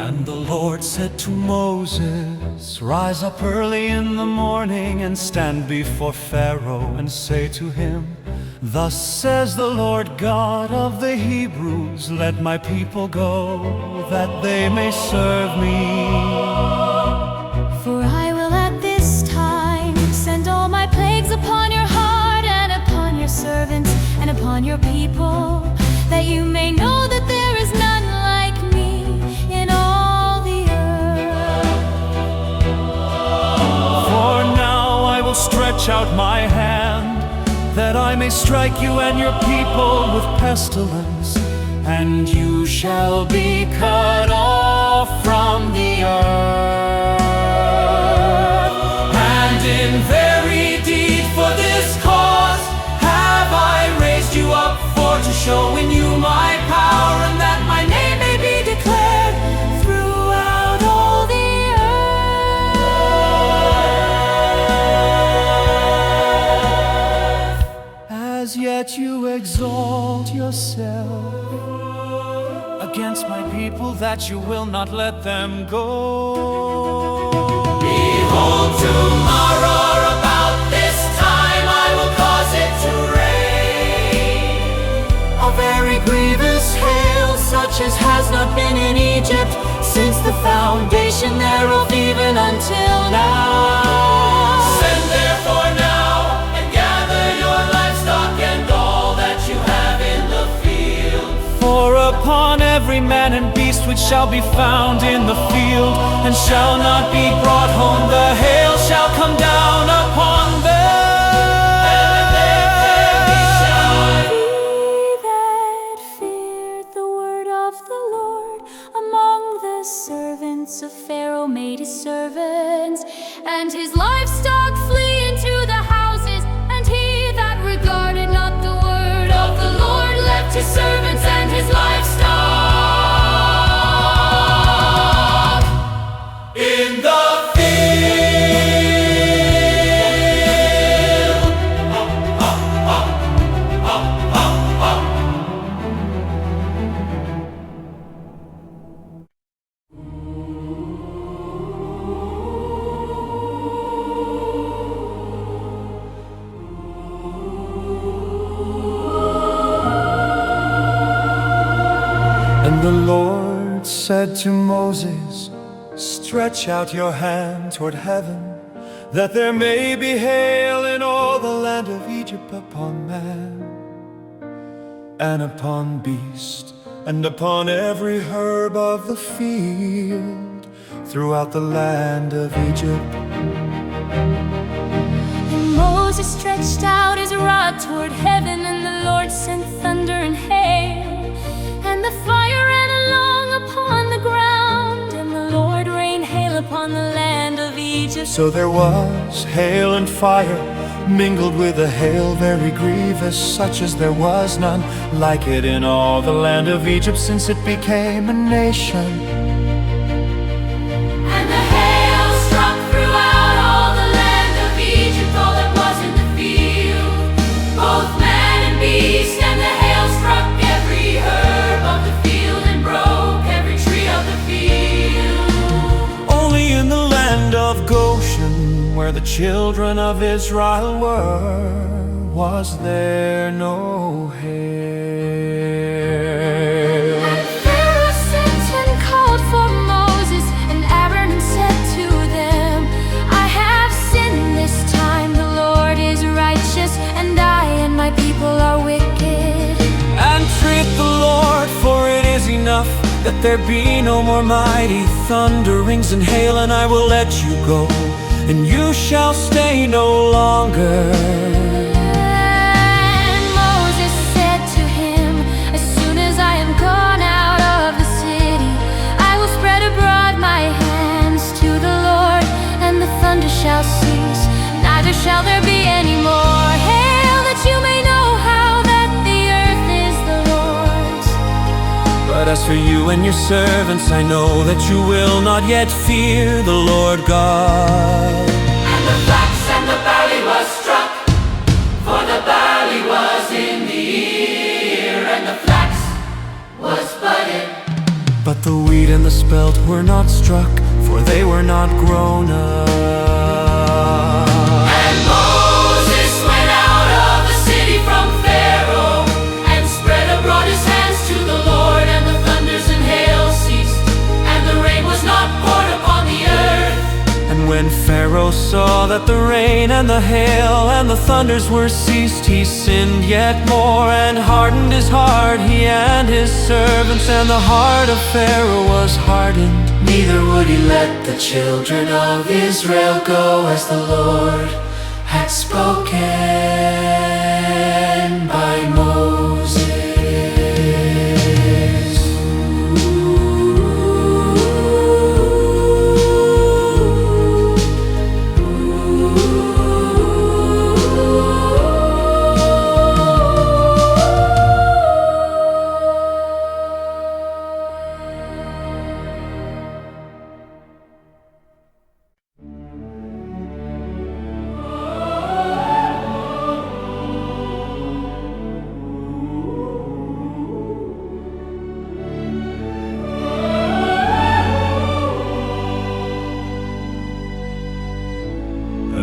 And the Lord said to Moses, "Rise up early in the morning and stand before Pharaoh and say to him, thus says the Lord God of the Hebrews, let my people go, that they may serve me. for I will at this time send all my plagues upon your heart and upon your servants and upon your people, that you may know that there is none like me in all the earth. For now I will stretch out my hand, that I may strike you and your people with pestilence, and you shall be cut off from the earth. And in very deed for this cause have I raised you up, for to show in you my power, and that my name may be declared Throughout all the earth. As yet you exalt yourself against my people, that you will not let them go. Behold, tomorrow about this time I will cause it to rain, a very grievous hail, such as has not been in Egypt since the foundation thereof, even until now. Send therefore now, and gather your livestock and all that you have in the field. For upon every man and beast which shall be found in the field, and shall not be brought home, the hail shall come down upon them. He that feared the word of the Lord among the servants of Pharaoh made his servants and his livestock flee into the houses, and he that regarded not the word of the Lord left his servants and his livestock In the field. And the Lord said to Moses, stretch out your hand toward heaven, that there may be hail in all the land of Egypt, upon man, and upon beast, and upon every herb of the field, throughout the land of Egypt. And Moses stretched out his rod toward heaven, and the Lord sent thunder and hail, and the fire ran along upon the ground, and the Lord rained hail upon the land of Egypt. So there was hail and fire mingled with a hail very grievous, such as there was none like it in all the land of Egypt since it became a nation. And the hail struck throughout all the land of Egypt, all that was in the field, both man and beast. And the hail struck every herb of the field, and broke every tree of the field. Only in the land of Goshen, where the children of Israel were, was there no hail. And Pharaoh sent and called for Moses and Aaron, and said to them, I have sinned this time, the Lord is righteous, and I and my people are wicked. Entreat the Lord, for it is enough that there be no more mighty thunderings and hail, and I will let you go, and you shall stay no longer. And Moses said to him, as soon as I am gone out of the city, I will spread abroad my hands to the Lord, and the thunder shall cease, neither shall there be any more hail, that you may know how that the earth is the Lord's. But as for you and your servants, I know that you will not yet fear the Lord God. And the flax and the barley was struck, for the barley was in the ear, and the flax was budded. But the wheat and the spelt were not struck, for they were not grown up. And Moses went out of the city from Pharaoh, and spread abroad his hands to the Lord, and the thunders and hail ceased, and the rain was not poured upon the earth. And when Pharaoh saw that the rain and the hail and the thunders were ceased, he sinned yet more and hardened his heart, he and his servants, and the heart of Pharaoh was hardened. Neither would he let the children of Israel go, as the Lord had spoken by Moses.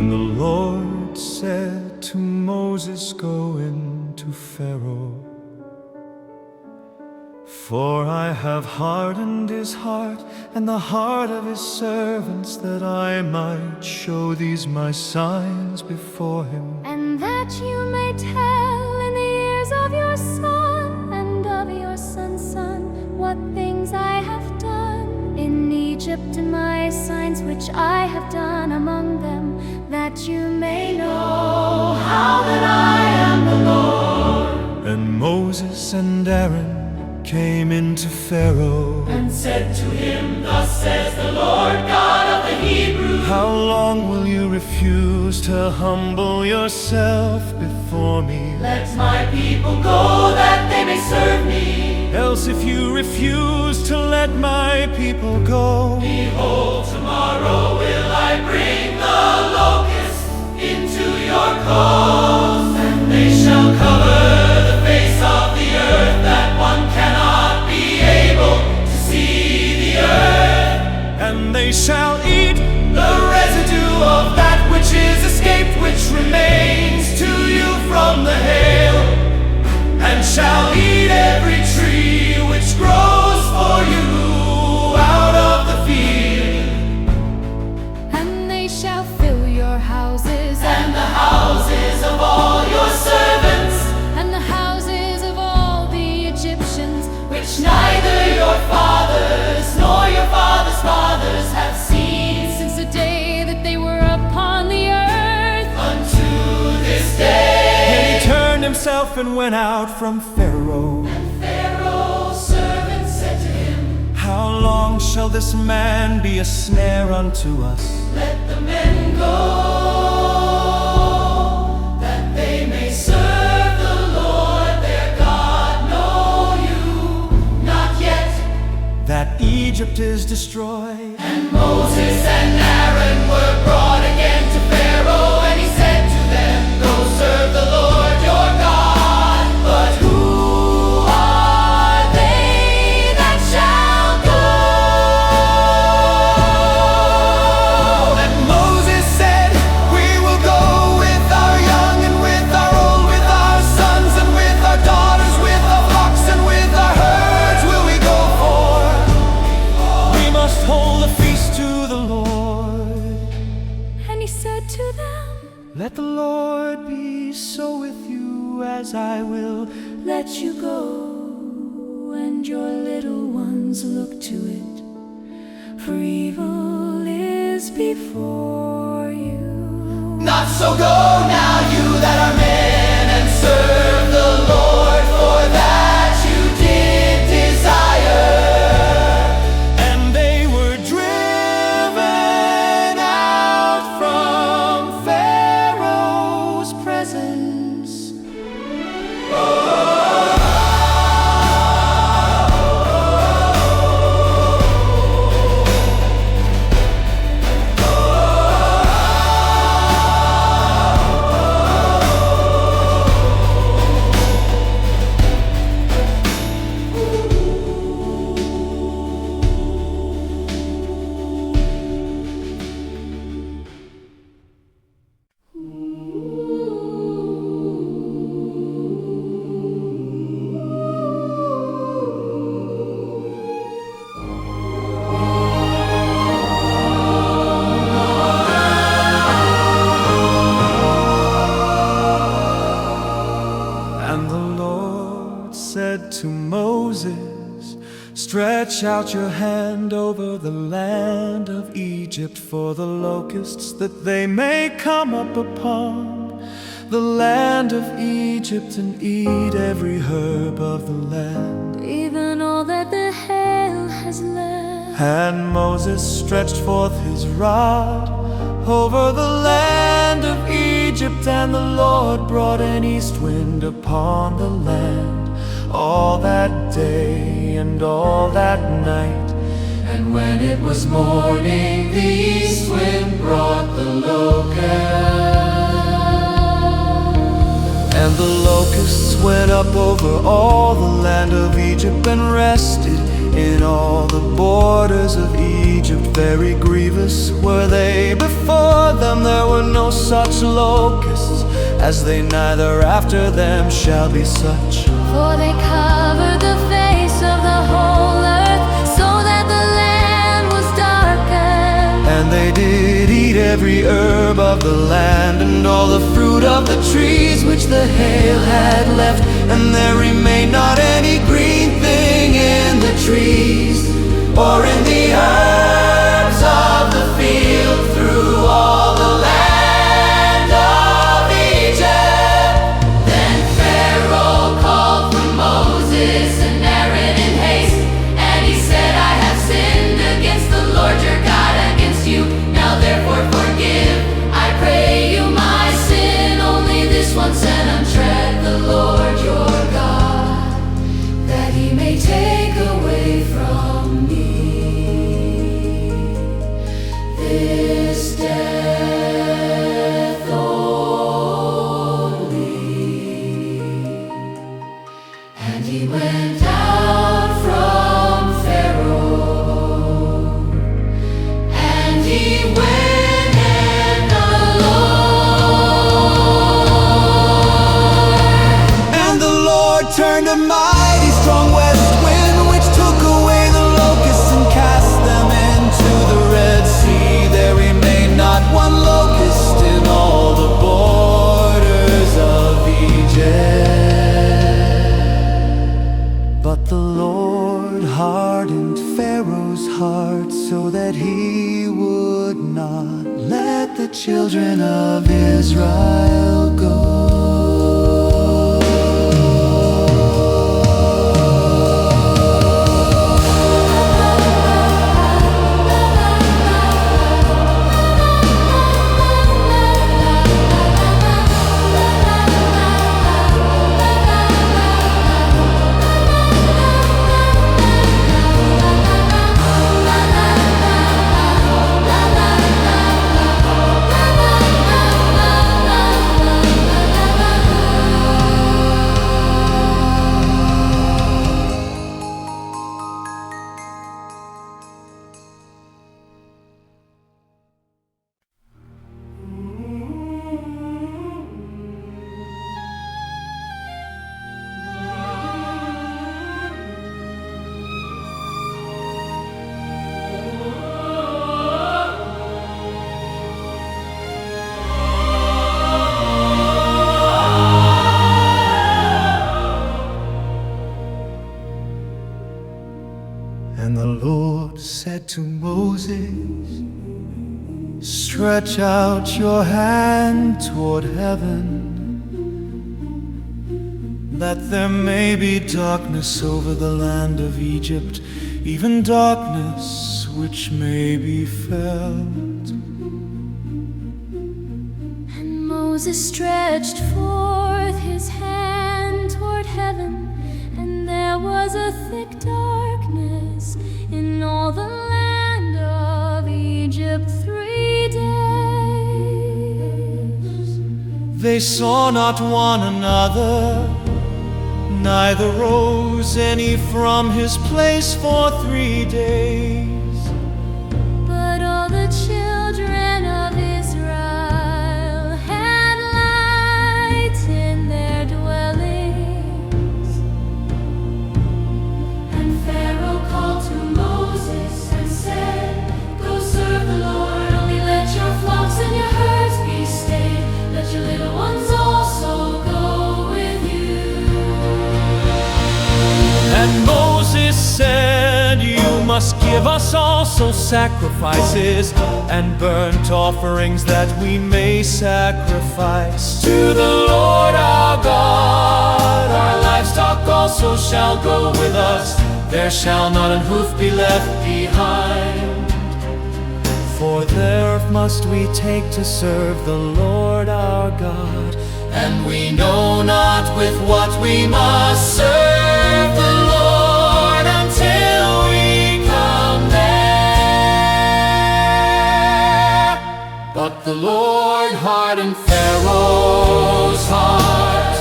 And the Lord said to Moses, go into Pharaoh, for I have hardened his heart and the heart of his servants, that I might show these my signs before him. And that you may tell in the ears of your son and of your son's son what things I have done in Egypt, and my signs which I have done among them, that you may know how that I am the Lord. And Moses and Aaron came into Pharaoh and said to him, thus says the Lord God of the Hebrews, how long will you refuse to humble yourself before me? let my people go that they may serve me. Else if you refuse to let my people go, Behold, tomorrow will I bring the locusts into your coasts, and they shall cover the face of the earth, that one cannot be able to see the earth. and they shall eat the residue of that which is escaped, which remains to you from the hail, and shall eat every tree which grows for you out of the field. And they shall fill your houses And the houses of all your servants, and the houses of all the Egyptians, which neither your fathers nor your fathers' fathers have seen, since the day that they were upon the earth. unto this And day. he turned himself and went out from Pharaoh. Pharaoh's servants said to him, How long shall this man be a snare unto us? let the men go, that they may serve the Lord their God. Know you not yet? That Egypt is destroyed. And Moses and Aaron were brought again to Pharaoh, and he said to them, go serve the Lord your God. But who are they that shall go? And Moses said, we will go with our young and with our old, with our sons and with our daughters, with our flocks and with our herds will we go for. We must hold a feast to the Lord. And he said to them, Let the Lord be so with you as I will let you go, and your little ones look to it, for evil is before you. Not so go now, you that are men, and serve the Lord, for that you did desire. And they were driven out from Pharaoh's presence. And the Lord said to Moses, stretch out your hand over the land of Egypt for the locusts, that they may come up upon the land of Egypt and eat every herb of the land. Even all that the hail has left. And Moses stretched forth his rod over the land of Egypt, and the Lord brought an east wind upon the land all that day and all that night. And when it was morning, the east wind brought the locusts. And the locusts went up over all the land of Egypt and rested in all the borders of Egypt. Very grievous were they before them, there were no no such locusts, as they neither after them shall be such. For they covered the face of the whole earth, so that the land was darkened. And they did eat every herb of the land, and all the fruit of the trees which the hail had left. And there remained not any green thing in the trees, or in the herbs of the field, through all the land of Egypt. Then Pharaoh called for Moses and Aaron in haste, and he said, I have sinned against the Lord your God, against you. Now therefore forgive, I pray you, my sin, only this once, and untread the Lord your God, that he may take away from me this death only. And he went out from Pharaoh, and he went and And the Lord turned a mighty strong west wind, which took away the locusts and cast them into the Red Sea. There remained not one locust in all the borders of Egypt. But the Lord hardened Pharaoh's heart, so that he would not let the children of Israel go. And the Lord said to Moses, stretch out your hand toward heaven, that there may be darkness over the land of Egypt, even darkness which may be felt. And Moses stretched forth his hand toward heaven, and there was a thick darkness in all the land of Egypt 3 days. They saw not one another, neither rose any from his place for 3 days. But all the children of Israel had light in their dwellings. And Pharaoh called to Moses and said, go serve the Lord, only let your flocks and your herds be stayed. Let your little ones also go with you. And Moses said, you must give us also sacrifices and burnt offerings, that we may sacrifice to the Lord our God. Our livestock also shall go with us, there shall not an hoof be left behind. For thereof must we take to serve the Lord our God, and we know not with what we must serve the Lord until we come there. But the Lord hardened Pharaoh's heart,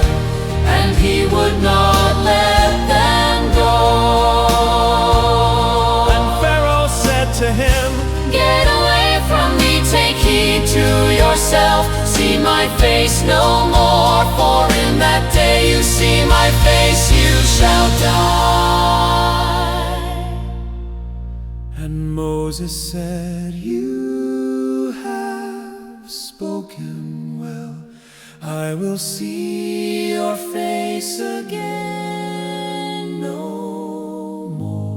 and he would not let them go. And Pharaoh said to him, Get away from me, take heed to yourself, my face no more, for in that day you see my face, you shall die. And Moses said, "You have spoken well. I will see your face again no more."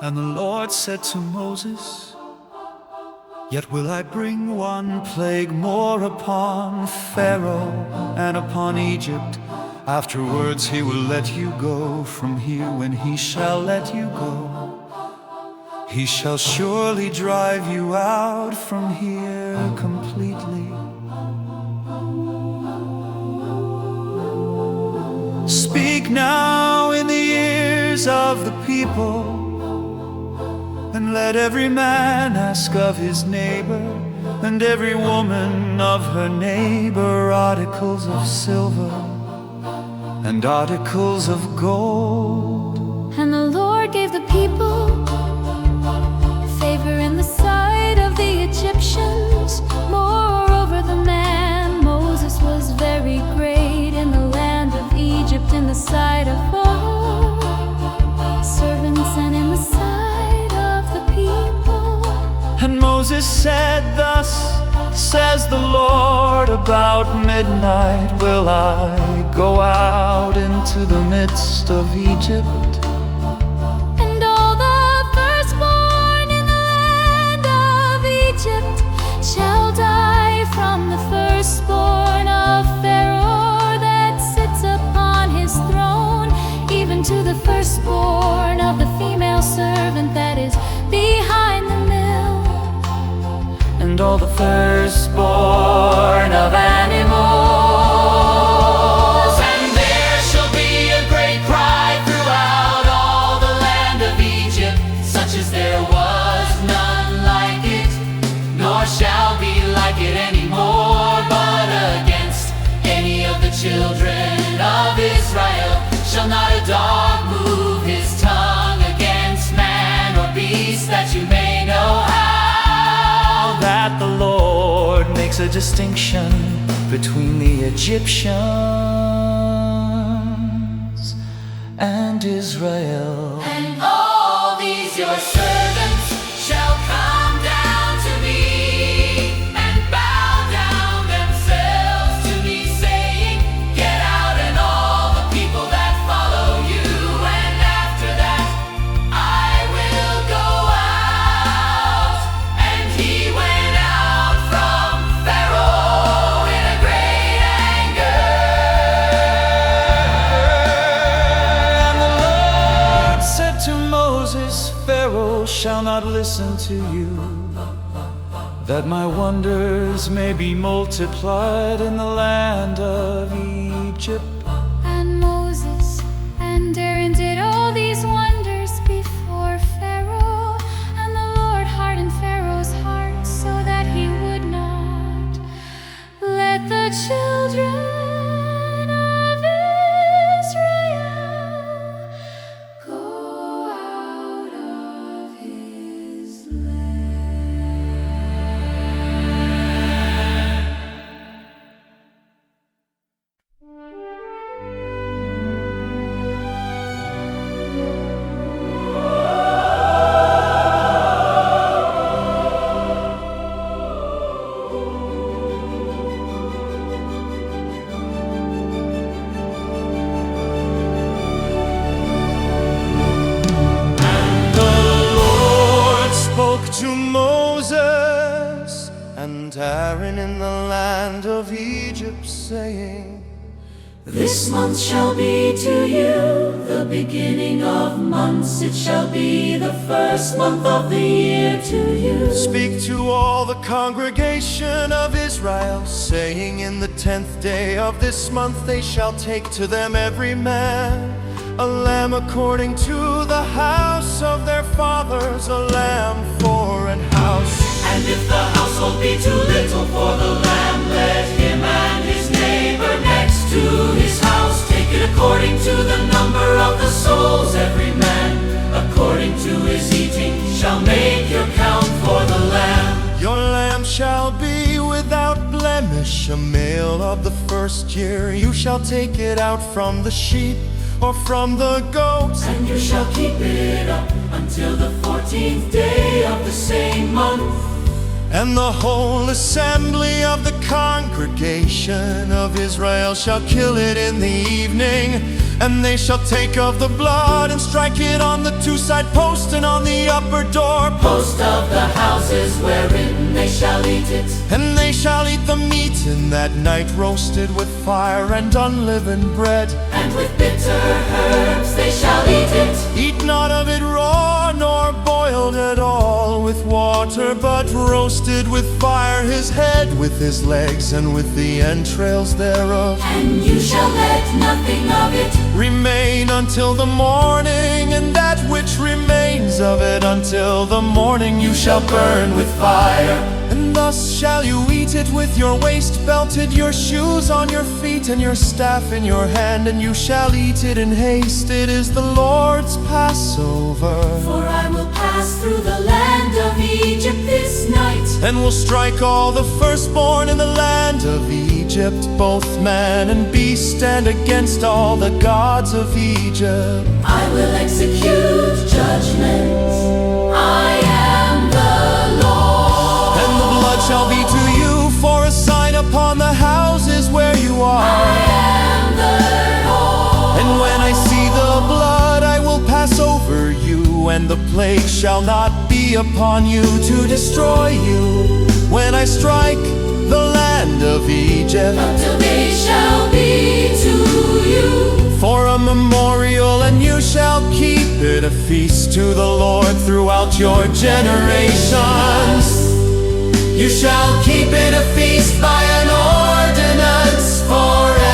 And the Lord said to Moses, "Yet will I bring one plague more upon Pharaoh and upon Egypt. Afterwards he will let you go from here. When he shall let you go, he shall surely drive you out from here completely. Speak now in the ears of the people, and let every man ask of his neighbor, and every woman of her neighbor, articles of silver and articles of gold." And the Lord gave the people favor in the sight of the Egyptians. Moreover, the man Moses was very great in the land of Egypt, in the sight of all servants and in the sight of the people. And Moses said, "Thus says the Lord, about midnight will I go out into the midst of Egypt, And all the firstborn in the land of Egypt shall die, from the firstborn of Pharaoh that sits upon his throne, even to the firstborn of the female servant that is behind the mill, and all the firstborn of animals." And there shall be a great cry throughout all the land of Egypt, such as there was none like it, nor shall be like it anymore. But against any of the children of Israel shall not a dog move his tongue against man or beast, that you may know how That the Lord makes a distinction between the Egyptians and Israel. And all these your servants shall come down to me, and bow down themselves to me, saying, "Get out, and all the people that follow you." And after that I will go out. And he went out from Pharaoh in a great anger. And the Lord said to Moses, "Pharaoh shall not listen to you, that my wonders may be multiplied in the land of Egypt." And Moses and Aaron did all these wonders before Pharaoh, and the Lord hardened Pharaoh's heart, so that he would not let the children of Israel go out of his land. to Moses and Aaron in the land of Egypt, saying, This month shall be to you the beginning of months. It shall be the first month of the year to you. Speak to all the congregation of Israel, saying, In the 10th day of this month they shall take to them every man a lamb according to the house of their fathers, a lamb for an house. And if the household be too little for the lamb, let him and his neighbor next to his house take it according to the number of the souls. Every man according to his eating shall make your count for the lamb. Your lamb shall be without blemish, a male of the first year. You shall take it out from the sheep or from the goats, and you shall keep it up until the 14th day of the same month. And the whole assembly of the congregation of Israel shall kill it in the evening. And they shall take of the blood and strike it on the two-side post and on the upper door Post of the houses wherein they shall eat it. And they shall eat the meat in that night, roasted with fire and unleavened bread. And with bitter herbs they shall eat it. Eat not of it raw, nor boiled at all with water, but roasted with fire, his head with his legs and with the entrails thereof. And you shall let nothing of it remain until the morning, and that which remains of it until the morning you shall burn with fire. And thus shall you eat it with your waist belted, your shoes on your feet, and your staff in your hand, and you shall eat it in haste. It is the Lord's Passover. For I will pass through the land of Egypt this night, and will strike all the firstborn in the land of Egypt, both man and beast, and against all the gods of Egypt I will execute judgment. I am the Lord. And the blood shall be to you for a sign upon the houses where you are. I am the Lord. And when I see the blood, I will pass over you, and the plague shall not be upon you to destroy you when I strike the land of Egypt, Until they shall be to you for a memorial, and you shall keep it a feast to the Lord throughout your generations. You shall keep it a feast by an ordinance forever.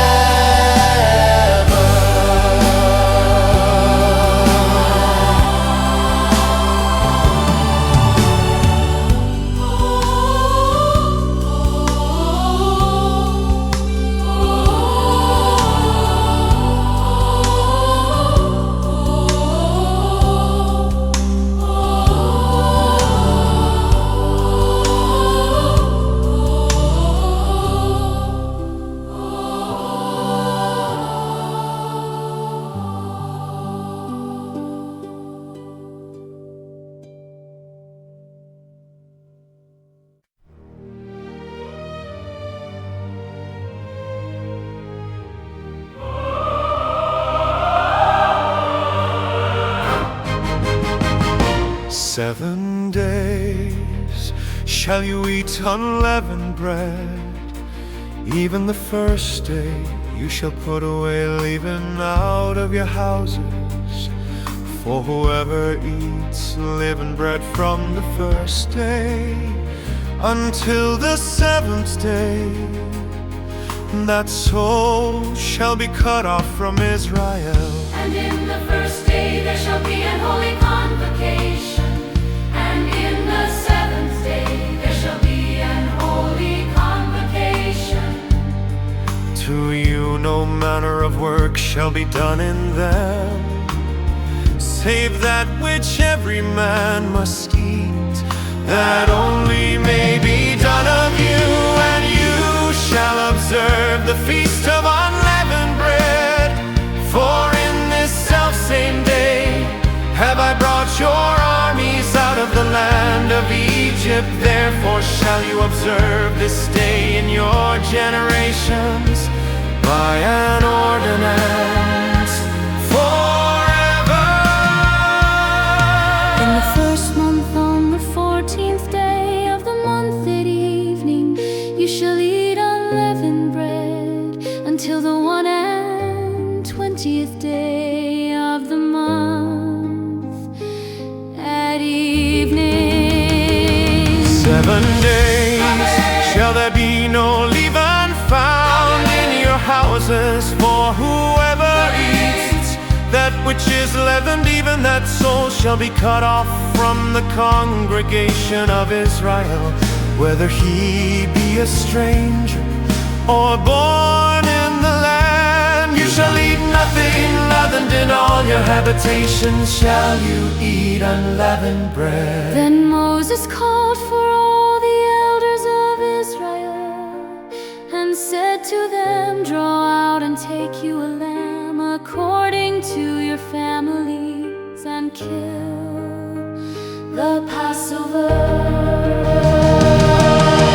"7 days shall you eat unleavened bread. Even the first day you shall put away leaven out of your houses. For whoever eats leavened bread from the first day until the 7th day, that soul shall be cut off from Israel. And in the first day there shall be an holy convocation, and in the 7th day there shall be an holy convocation. To you no manner of work shall be done in them, save that which every man must eat, that only may be done of you. And you shall observe the feast of unleavened bread, for in this selfsame day have I brought your armies out of the land of Egypt. Therefore shall you observe this day in your generations by an ordinance forever. In the first month, on the 14th that which is leavened, even that soul shall be cut off from the congregation of Israel, whether he be a stranger or born in the land. You shall eat nothing leavened, in all your habitations shall you eat unleavened bread. Then Moses called for all the elders of Israel and said to them, "Draw out and take you a lamb according to your families, and kill the Passover.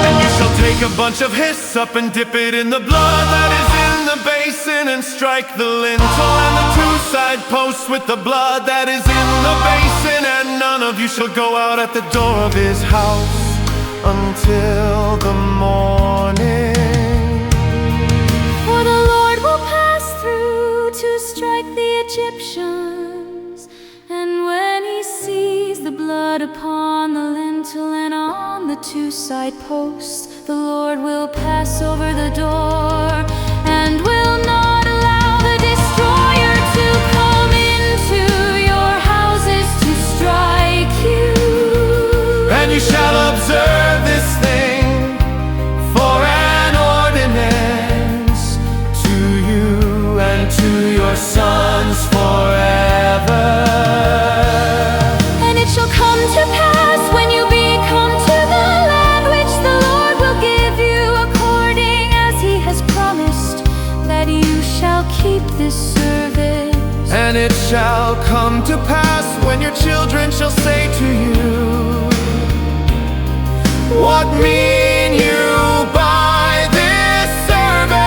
And you shall take a bunch of hyssop and dip it in the blood that is in the basin, and strike the lintel and the two side posts with the blood that is in the basin. And none of you shall go out at the door of his house until the morning. For the Lord will pass through to strike the Egyptians, and when he sees the blood upon the lintel and on the two side posts, the Lord will pass over the door and will not allow the destroyer to come into your houses to strike you. And you shall observe this thing for an ordinance to you and to your sons forever. And it shall come to pass when you become to the land which the Lord will give you, according as he has promised, that you shall keep this service. And it shall come to pass when your children shall say to you, "What mean you by this service?"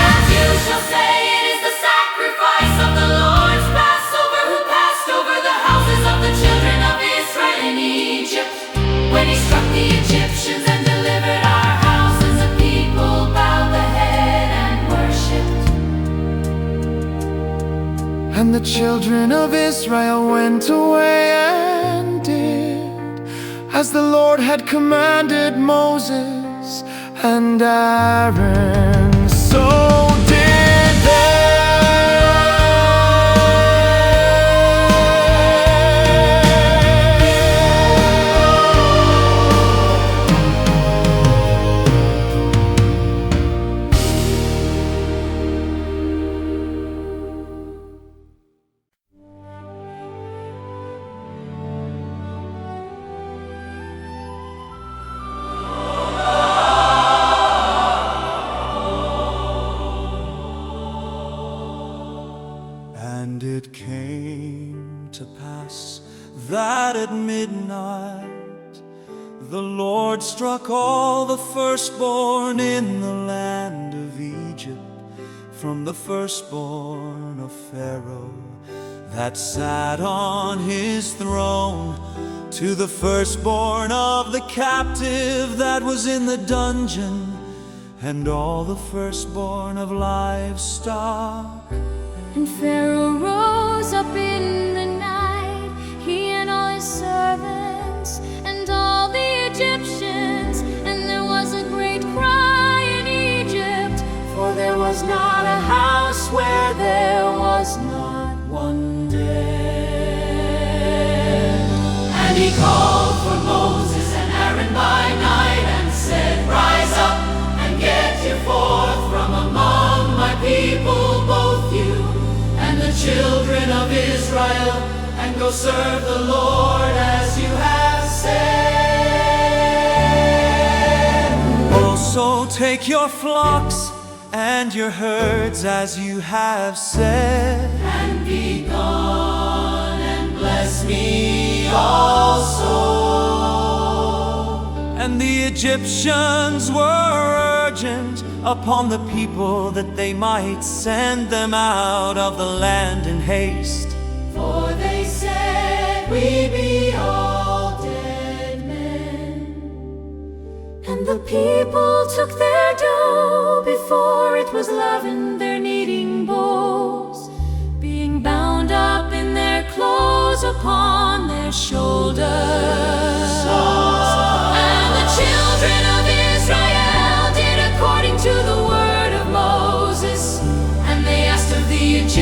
And you shall say, "It is the sacrifice of the Lord's Passover, who passed over the houses of the children of Israel in Egypt, when he struck the Egyptians and delivered our house." As the people bowed the head and worshipped. And the children of Israel went away and did as the Lord had commanded Moses and Aaron, so did they. And it came to pass that at midnight the Lord struck all the firstborn in the land of Egypt, from the firstborn of Pharaoh that sat on his throne, to the firstborn of the captive that was in the dungeon, and all the firstborn of livestock. And Pharaoh rose up in the night, he and all his servants and all the Egyptians, and there was a great cry in Egypt, for there was not a house where there was not one dead. And he called for Moses and Aaron by night and said, "Rise up and get you forth from among my people, both you and the children of Israel, and go serve the Lord as you have said." Also take your flocks and your herds as you have said, And be gone and bless me also. And the Egyptians were urgent upon the people that they might send them out of the land in haste. For they said, "We be all dead men." And the people took their dough before it was leavened, their kneading bowls, being bound up in their clothes upon their shoulders. And the children of Israel did according to the word of Moses, and they asked of the Egyptians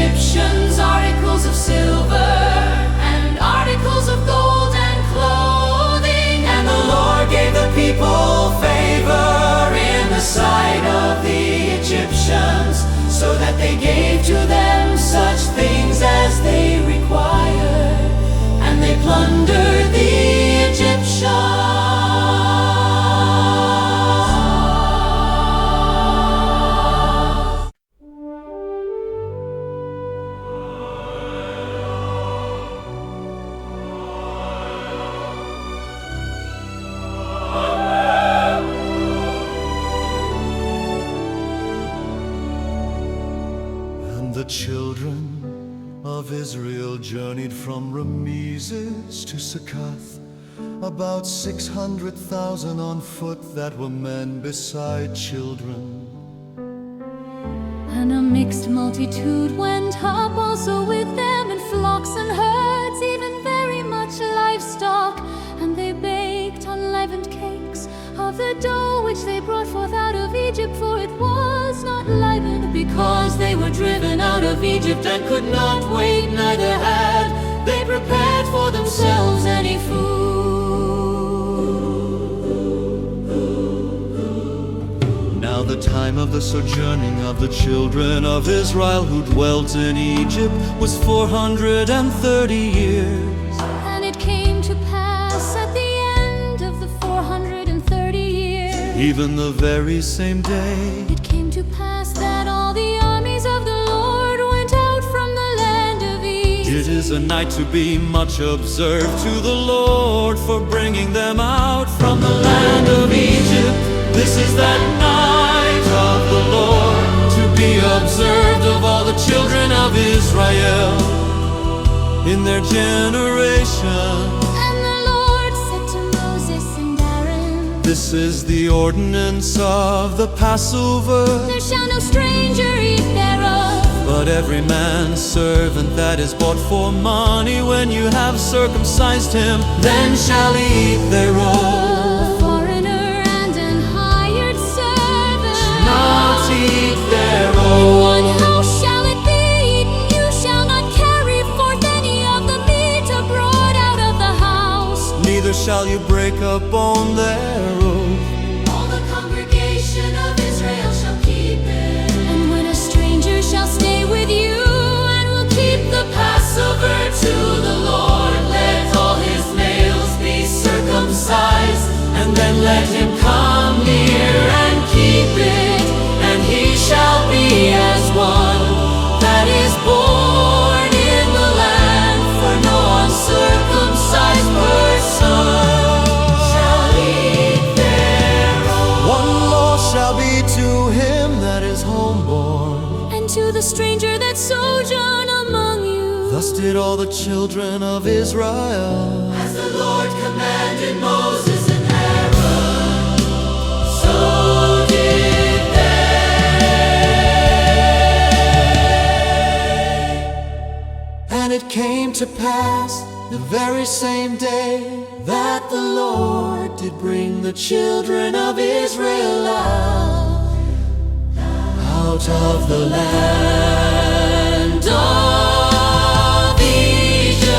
of Israel journeyed from Ramesses to Succoth, about 600,000 on foot that were men beside children. And a mixed multitude went up also with them, and flocks and herds, even very much livestock. And they baked unleavened cakes of the dough which they brought forth out of Egypt, for it was not leavened, because they were driven out of Egypt and could not wait, neither had they prepared for themselves any food. Now the time of the sojourning of the children of Israel who dwelt in Egypt was 430 years. And it came to pass at the end of the 430 years, Even the very same day, it came to pass that all the armies of the Lord went out from the land of Egypt. it is a night to be much observed to the Lord for bringing them out from the land of Egypt. This is that night of the Lord, to be observed of all the children of Israel in their generation. And the Lord said to Moses and Aaron, This is the ordinance of the Passover. there shall no stranger eat thereof. But every man's servant that is bought for money, when you have circumcised him, then shall he eat thereof. A foreigner and an hired servant, Not eat in thereof. one house shall it be eaten. You shall not carry forth any of the meat abroad out of the house. Neither shall you break a bone thereof. All the congregation of Israel shall keep it. And when a stranger shall stay with you and will keep the Passover to the Lord, let all his males be circumcised, And then let him come near and keep it, and he shall be as one that is born in the land, for no uncircumcised person shall eat thereof. one law shall be to him that is homeborn. and to the stranger that sojourn among you. Thus did all the children of Israel. As the Lord commanded Moses and Aaron, so did they. And it came to pass the very same day that the Lord did bring the children of Israel out of the land of Egypt.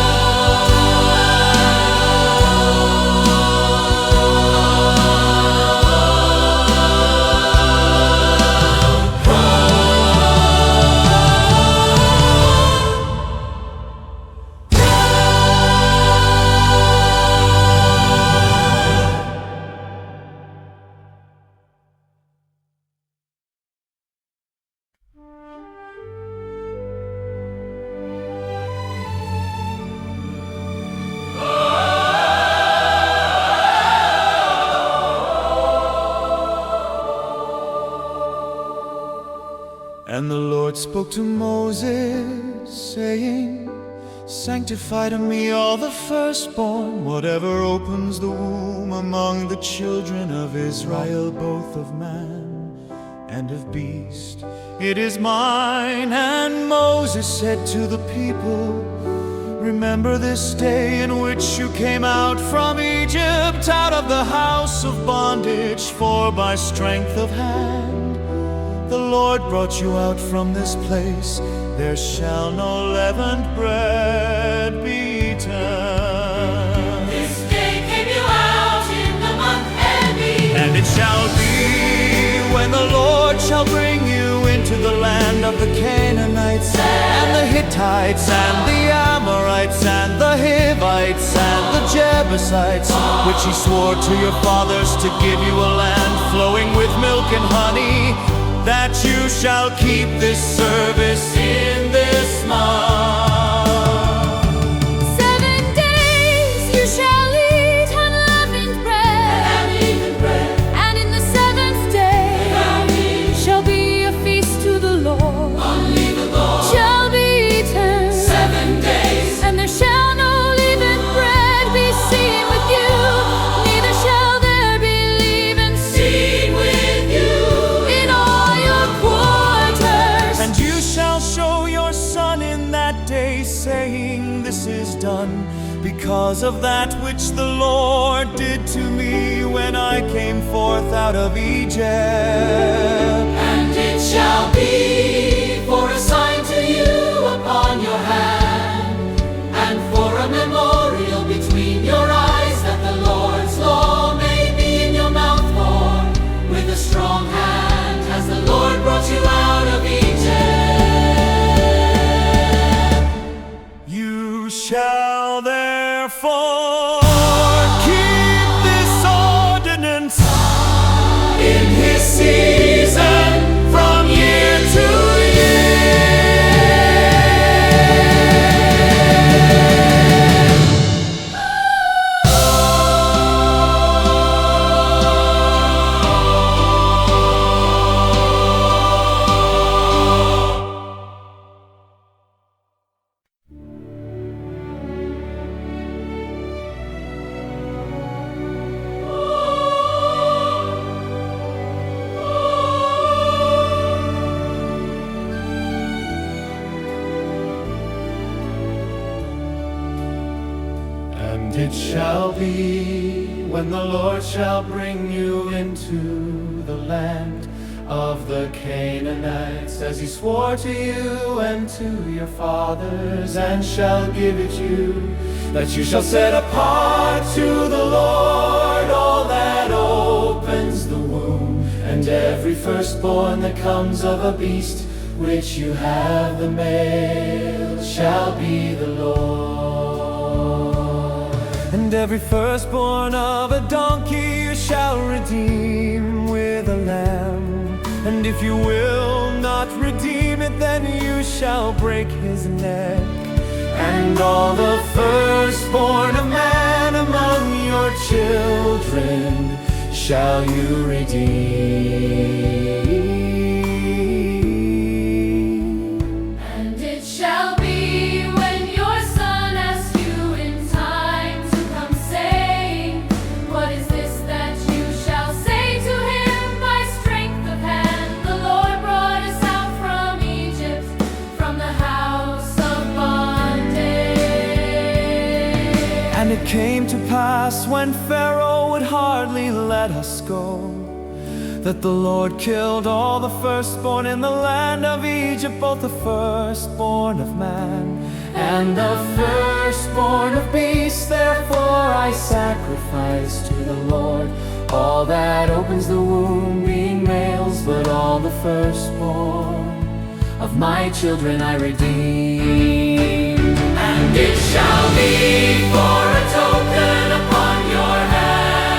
And the Lord spoke to Moses, saying, Sanctify to me all the firstborn, whatever opens the womb among the children of Israel, both of man and of beast. It is mine. And Moses said to the people, Remember this day in which you came out from Egypt, out of the house of bondage, for by strength of hand the Lord brought you out from this place. There shall no leavened bread be eaten. This day came you out in the month Emmy. And it shall be, when the Lord shall bring you into the land of the Canaanites, and the Hittites, and the Amorites, and the Hivites, and the Jebusites, which he swore to your fathers to give you a land flowing with milk and honey, that you shall keep this service in this month. 7 days you shall eat unleavened bread, and in the 7th day shall be a feast to the Lord. Shall be eaten 7 this is done because of that which the Lord did to me when I came forth out of Egypt. And it shall be for a sign to you upon your hand, and for a memorial between your eyes, that the Lord's law may be in your mouth. For with a strong hand has the Lord brought you out of Egypt. You shall therefore keep this ordinance In his season, from year to year. And it shall be, when the Lord shall bring you into the land of the Canaanites, as he swore to you and to your fathers, and shall give it you, that you shall set apart to the Lord all that opens the womb, and every firstborn that comes of a beast which you have the male shall be the Lord. And every firstborn of a donkey you shall redeem with a lamb. And if you will not redeem it, then you shall break his neck. And all the firstborn of man among your children shall you redeem. And it shall be when your son asks you in time to come, saying, what is this that you shall say to him? By strength of hand the Lord brought us out from Egypt, from the house of bondage. And it came to pass, when Pharaoh would hardly let us go, that the Lord killed all the firstborn in the land of Egypt, both the firstborn of man and the firstborn of beasts. Therefore I sacrifice to the Lord all that opens the womb, being males, but all the firstborn of my children I redeem. And it shall be for a token upon your hand,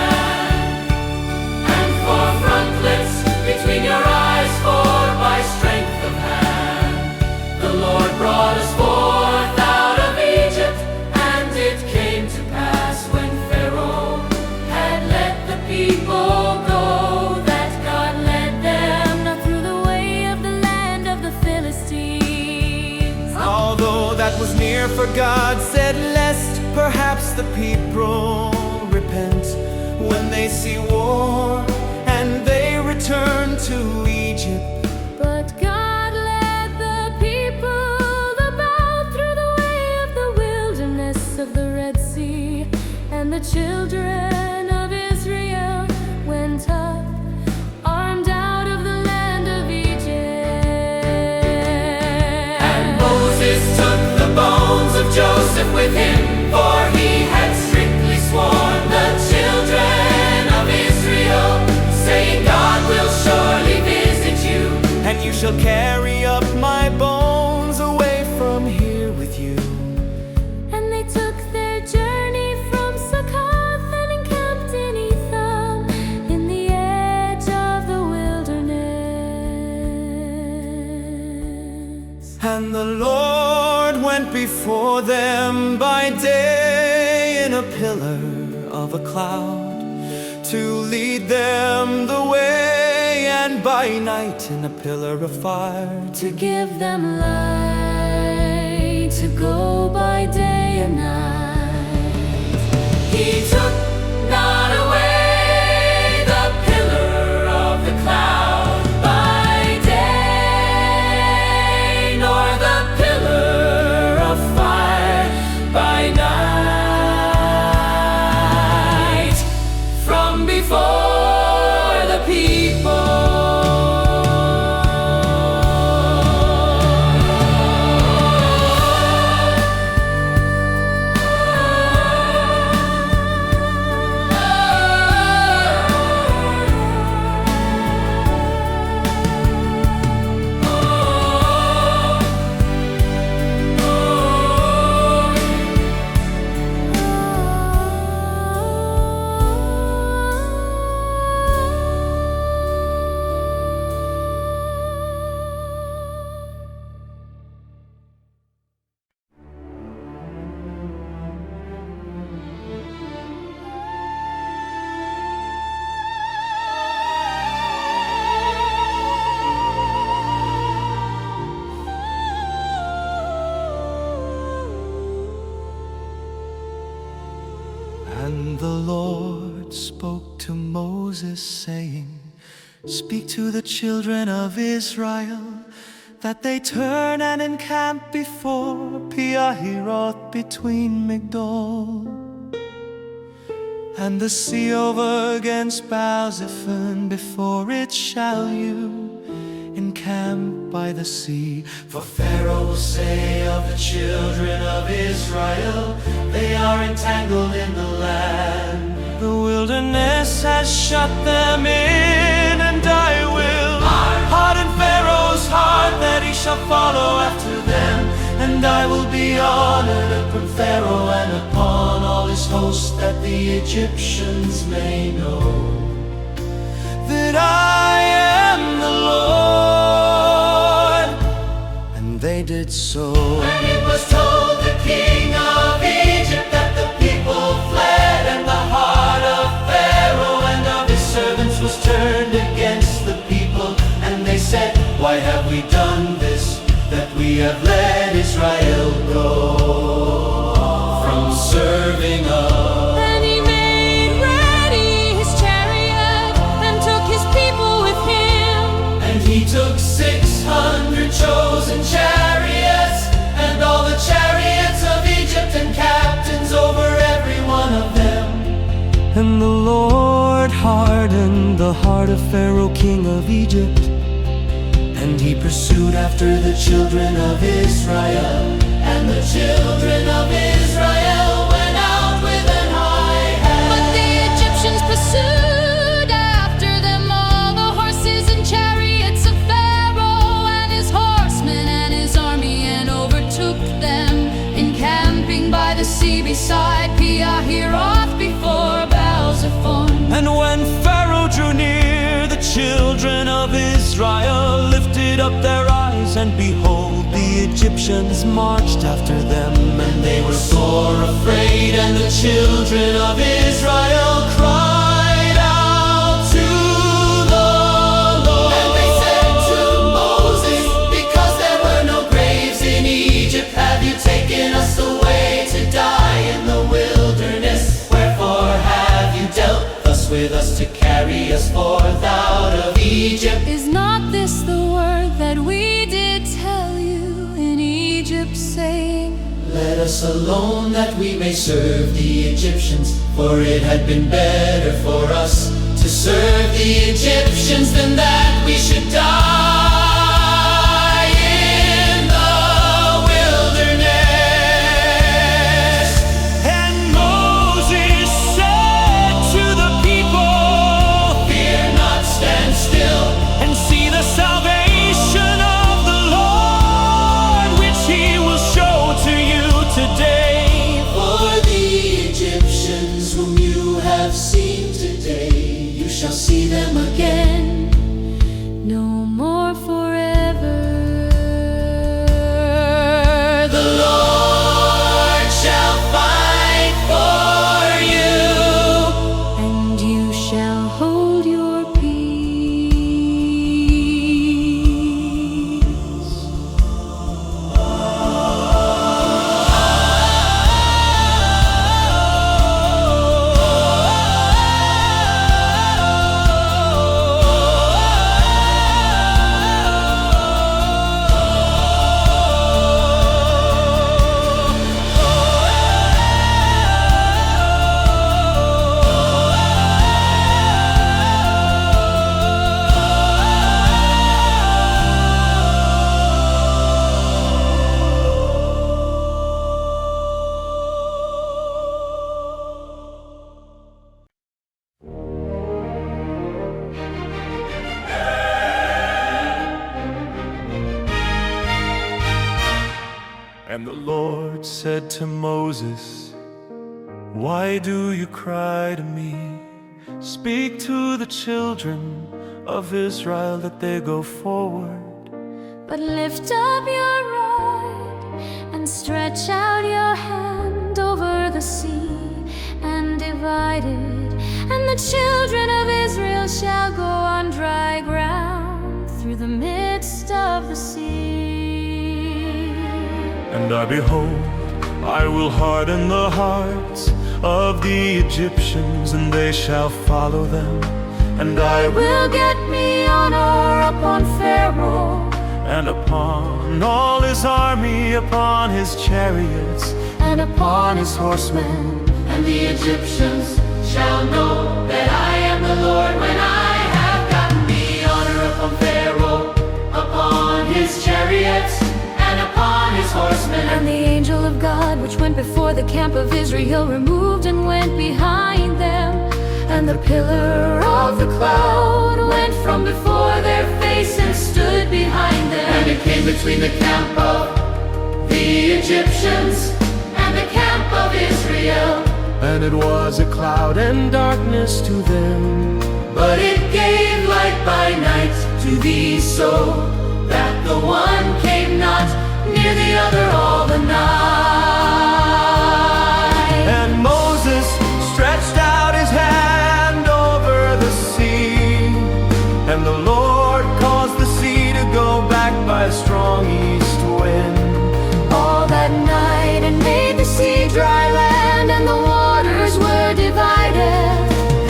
and for frontlets between your eyes, for by strength of hand the Lord brought us forth out of Egypt. And it came to pass, when Pharaoh had let the people go, that God led them Not through the way of the land of the Philistines. Although that was near, for God said, lest perhaps the people repent when they see war, and they return to Egypt. But God led the people about through the way of the wilderness of the Red Sea, and the children of Israel went up, armed out of the land of Egypt. And Moses took the bones of Joseph with him, for he had strictly sworn the children of Israel, saying, God will surely visit you. And you shall carry up my bones away from here with you. And they took their journey from Succoth and encamped in Etham, in the edge of the wilderness. And the Lord went before them by day in a pillar of a cloud, to lead them the way, and by night in a pillar of fire, To give them light, to go by day and night. He took not away the pillar of the cloud by day, nor the pillar of fire by the Lord spoke to Moses, saying, "Speak to the children of Israel, that they turn and encamp before Piahiroth between Migdol and the sea over against Baal-zephon. Before it shall you encamp by the sea. For Pharaoh will say of the children of Israel, they are entangled in the land. The wilderness has shut them in, and I will harden Pharaoh's heart, that he shall follow after them. And I will be honored upon Pharaoh and upon all his host, that the Egyptians may know that I am the Lord." And they did so. When it was told the king of Egypt that the people fled, and the heart of Pharaoh and of his servants was turned against the people, and they said, "Why have we done this, that we have let Israel go from serving us?" Then he made ready his chariot and took his people with him. And he took 600 chosen chariots, and all the chariots of Egypt, and captains over every one of them. And the Lord hardened the heart of Pharaoh, king of Egypt, and he pursued after the children of Israel. And the children of Israel went out with an high hand. But the Egyptians pursued after them, all the horses and chariots of Pharaoh and his horsemen and his army, and overtook them, encamping by the sea beside Piahiroth before Baal-zephon. And when Pharaoh drew near, the children of Israel lifted up their eyes, and behold, the Egyptians marched after them. And they were sore afraid, and the children of Israel cried out to the Lord. And they said to Moses, "Because there were no graves in Egypt, have you taken us away to die in the wilderness? Wherefore have you dealt thus with us, to carry us forth out of Egypt?" Is not this the word that we did tell you in Egypt, saying, "Let us alone, that we may serve the Egyptians, for it had been better for us to serve the Egyptians than that we should die in the wilderness?" And Moses said to the people, "Fear not, stand still, and see the salvation of the Lord, which he will show to you today." for the Egyptians whom you have seen today, you shall see them again, no more forever. the Lord shall fight for you. And you shall hold your peace. And the Lord said to Moses, "Why do you cry to me? Speak to the children of Israel, that they go forward. But lift up your rod and stretch out your hand over the sea and divide it, and the children of Israel shall go on dry ground through the midst of the sea." And behold, I will harden the hearts of the Egyptians, and they shall follow them. And I will get me honor upon Pharaoh, and upon all his army, upon his chariots, and upon his horsemen. And the Egyptians shall know that I am the Lord when I have gotten me honor upon Pharaoh, upon his chariots, and upon his horsemen. And the angel of God, which went before the camp of Israel, removed and went behind them. And the pillar of the cloud went from before their face and stood behind them. And it came between the camp of the Egyptians and the camp of Israel. And it was a cloud and darkness to them, but it gave light by night to thee, so that the one came not near the other all the night. and Moses stretched out his hand over the sea, and the Lord caused the sea to go back by a strong east wind All that night, and made the sea dry land, and the waters were divided.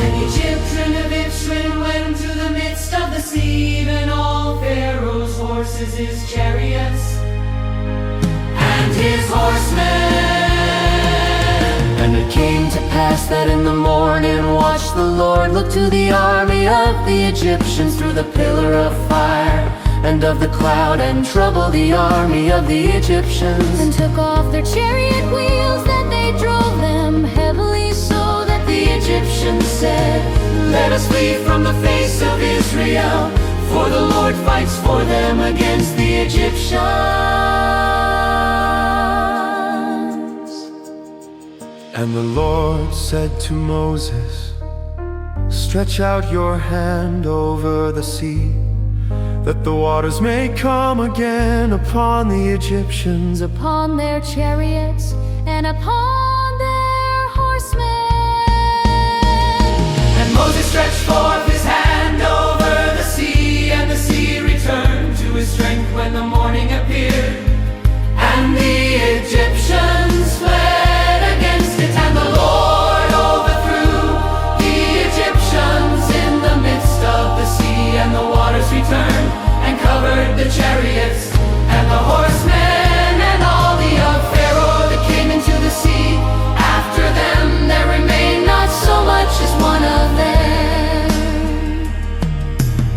And Egyptian of Israel went to the midst of the sea, even all Pharaoh's horses, his chariots, and his horsemen. And it came to pass that in the morning watch the Lord looked to the army of the Egyptians through the pillar of fire and of the cloud, and troubled the army of the Egyptians, and took off their chariot wheels, that they drove them heavily, so that the Egyptians said, Let us flee from the face of Israel, for the Lord fights for them against the Egyptians. And the Lord said to Moses, Stretch out your hand over the sea, that the waters may come again upon the Egyptians, upon their chariots and upon their horsemen. And Moses stretched forth his hand over the sea, and the sea returned to his strength when the morning appeared. And the Egyptians fled against it, and the Lord overthrew the Egyptians in the midst of the sea. And the waters returned and covered the chariots and the horsemen, and all the of Pharaoh that came into the sea. After them there remained not so much as one of them.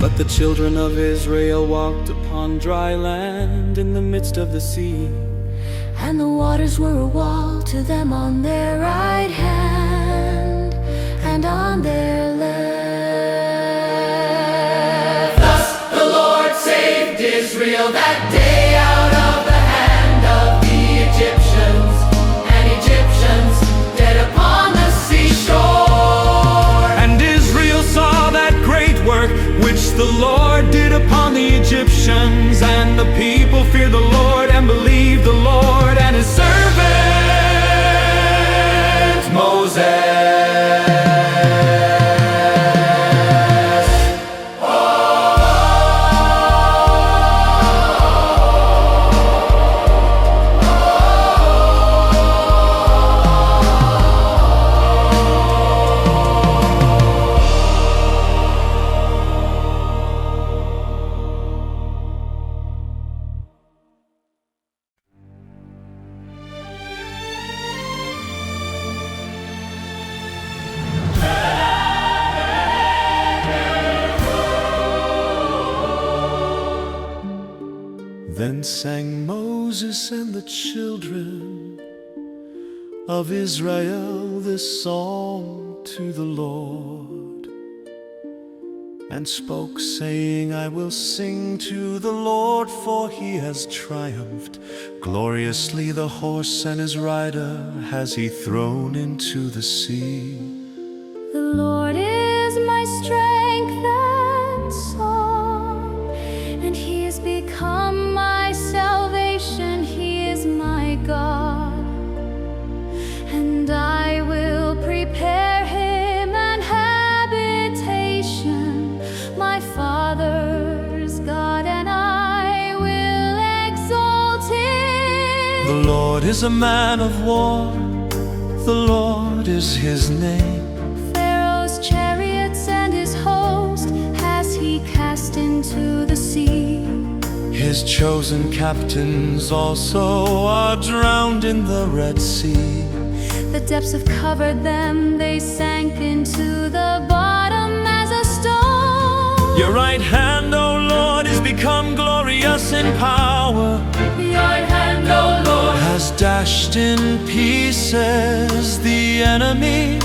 but the children of Israel walked upon dry land in the midst of the sea. And the waters were a wall to them on their right hand and on their left. Thus the Lord saved Israel that day out of the hand of the Egyptians, and Egyptians dead upon the seashore. and Israel saw that great work which the Lord did upon the Egyptians, and the people feared the Lord and believed the Lord and his servant Moses. Then sang Moses and the children of Israel this song to the Lord, and spoke, saying, I will sing to the Lord, for he has triumphed gloriously. The horse and his rider has he thrown into the sea. The Lord is my strength and song, and he has become my salvation. He is my God, and I will prepare him an habitation, my Father's God, and I will exalt him. The Lord is a man of war, the Lord is his name. Pharaoh's chariots and his host has he cast into the sea. His chosen captains also are drowned in the Red Sea. The depths have covered them, they sank into the bottom as a stone. Your right hand, O Lord, is become glorious in power. Your right hand, O Lord, Has dashed in pieces the enemy.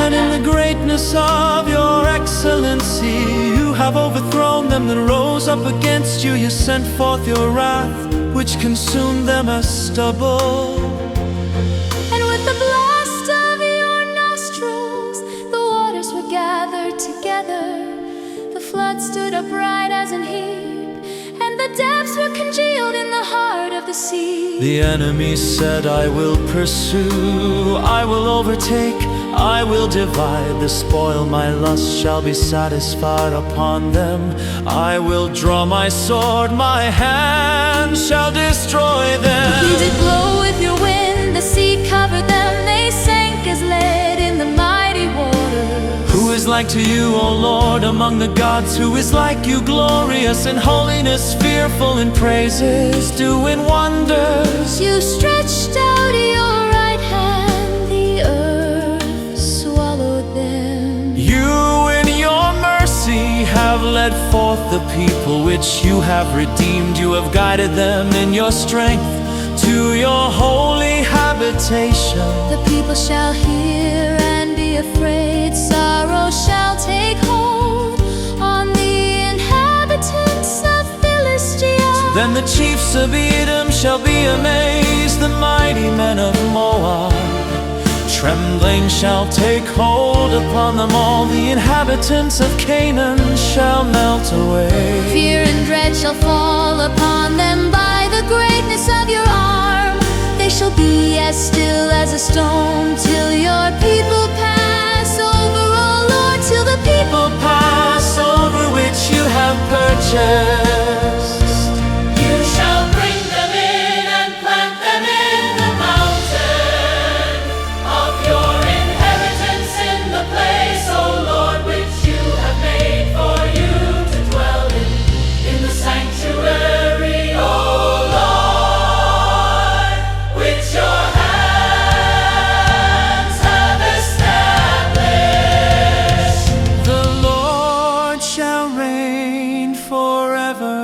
And in the greatness of your excellency, you have overthrown them that rose up against you. You sent forth your wrath, which consumed them as stubble. and with the blast of your nostrils, the waters were gathered together. The flood stood upright as an heap, and the depths were congealed in the heart of the sea. The enemy said, I will pursue, I will overtake, I will divide the spoil. My lust shall be satisfied upon them. I will draw my sword, my hand shall destroy them. You did blow with your wind, the sea covered them. They sank as lead in the mighty waters. Who is like to you, O Lord, among the gods? Who is like you, glorious in holiness, fearful in praises, doing wonders? You stretched out your right hand, the earth swallowed them. You in your mercy have led forth the people which you have redeemed. You have guided them in your strength to your holy habitation. The people shall hear and be afraid. Sorrow shall take hold on the inhabitants of Philistia. Then the chiefs of Edom shall be amazed, the mighty men of Moab. Trembling shall take hold upon them all. The inhabitants of Canaan shall melt away. Fear and dread shall fall upon them by the greatness of your arm. They shall be as still as a stone till your people pass over, O Lord, till the people Pass over which you have purchased. You shall bring them in and plant them in the mountain of your inheritance, in the place, O Lord, which you have made for you to dwell in the sanctuary, O Lord, which your hands have established. The Lord shall reign forever.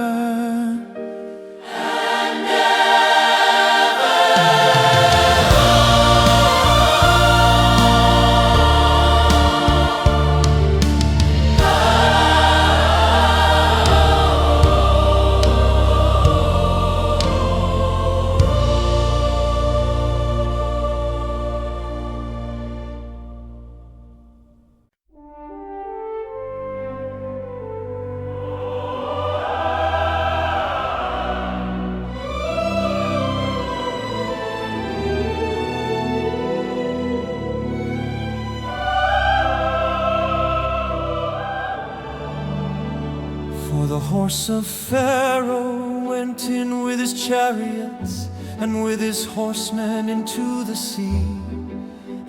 For the horse of Pharaoh went in with his chariots and with his horsemen into the sea.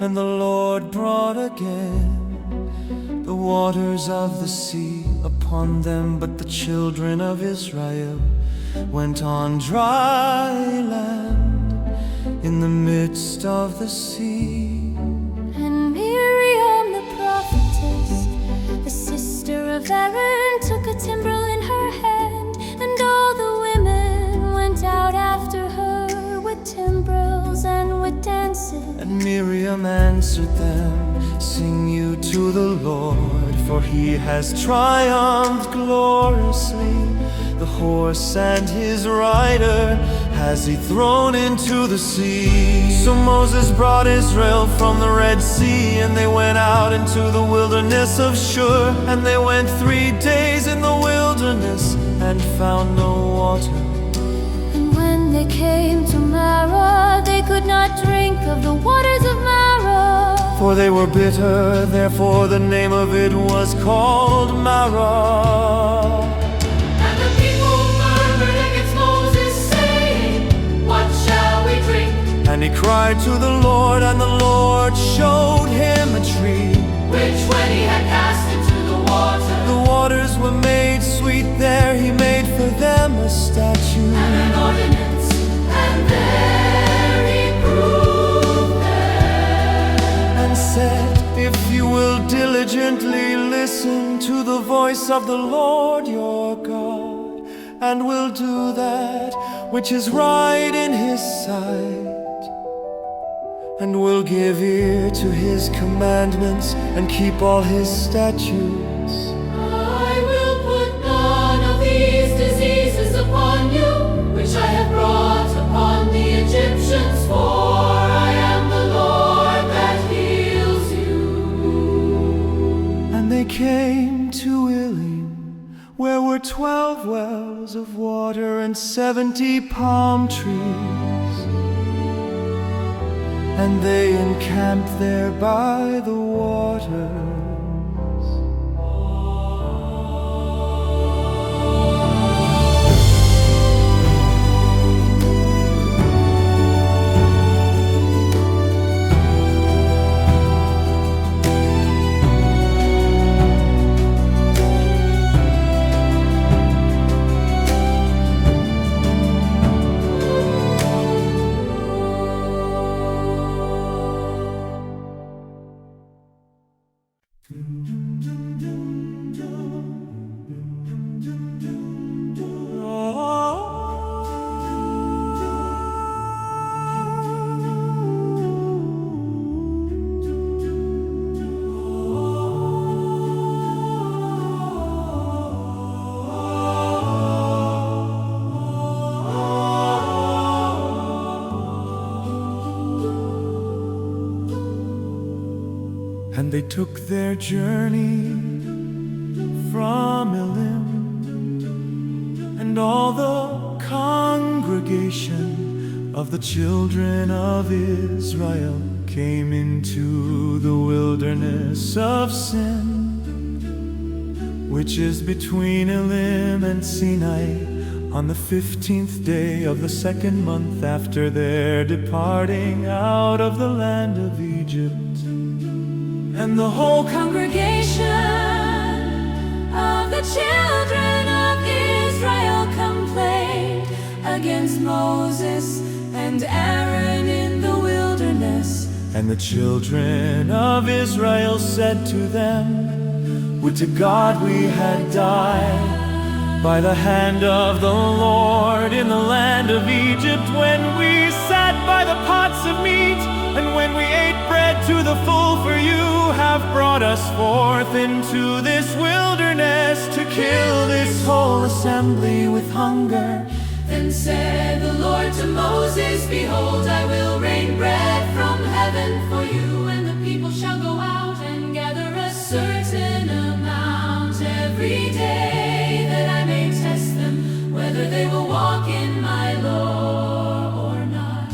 And the Lord brought again the waters of the sea upon them. But the children of Israel went on dry land in the midst of the sea. And Miriam the prophetess, the sister of Aaron, took a timbrel in her hand, and all the women went out after her with timbrels and with dances. And Miriam answered them, Sing you to the Lord, for he has triumphed gloriously. The horse and his rider has he thrown into the sea. So Moses brought Israel from the Red Sea, and they went out into the wilderness of Shur. And they went 3 days in the wilderness and found no water. And when they came to Marah, they could not drink of the waters of Marah. For they were bitter, therefore the name of it was called Marah. And the people murmured against Moses, saying, What shall we drink? And he cried to the Lord, and the Lord showed him a tree, which when he had cast into the water, the waters were made sweet. There he made for them a statue and an ordinance, and there he proved them, and said, if you will diligently listen to the voice of the Lord your God, and will do that which is right in his sight, and will give ear to his commandments, and keep all his statutes, I will put none of these diseases upon you, which I have brought upon the Egyptians, for I am the Lord that heals you. And they came to Elim, where were 12 wells of water and 70 palm trees, and they encamped there by the waters. And they took their journey from Elim, and all the congregation of the children of Israel came into the wilderness of Sin, which is between Elim and Sinai, on the 15th day of the second month after their departing out of the land of Egypt. And the whole Congregation of the children of Israel complained against Moses and Aaron in the wilderness. And the children of Israel said to them, would to God we had died by the hand of the Lord in the land of Egypt, when we sat by the pots of meat, and when we ate bread to the full, for you have brought us forth into this wilderness to kill this whole assembly with hunger. Then said the Lord to Moses, behold, I will rain bread from heaven for you, and the people shall go out and gather a certain amount every day, that I may test them whether they will walk in my law or not.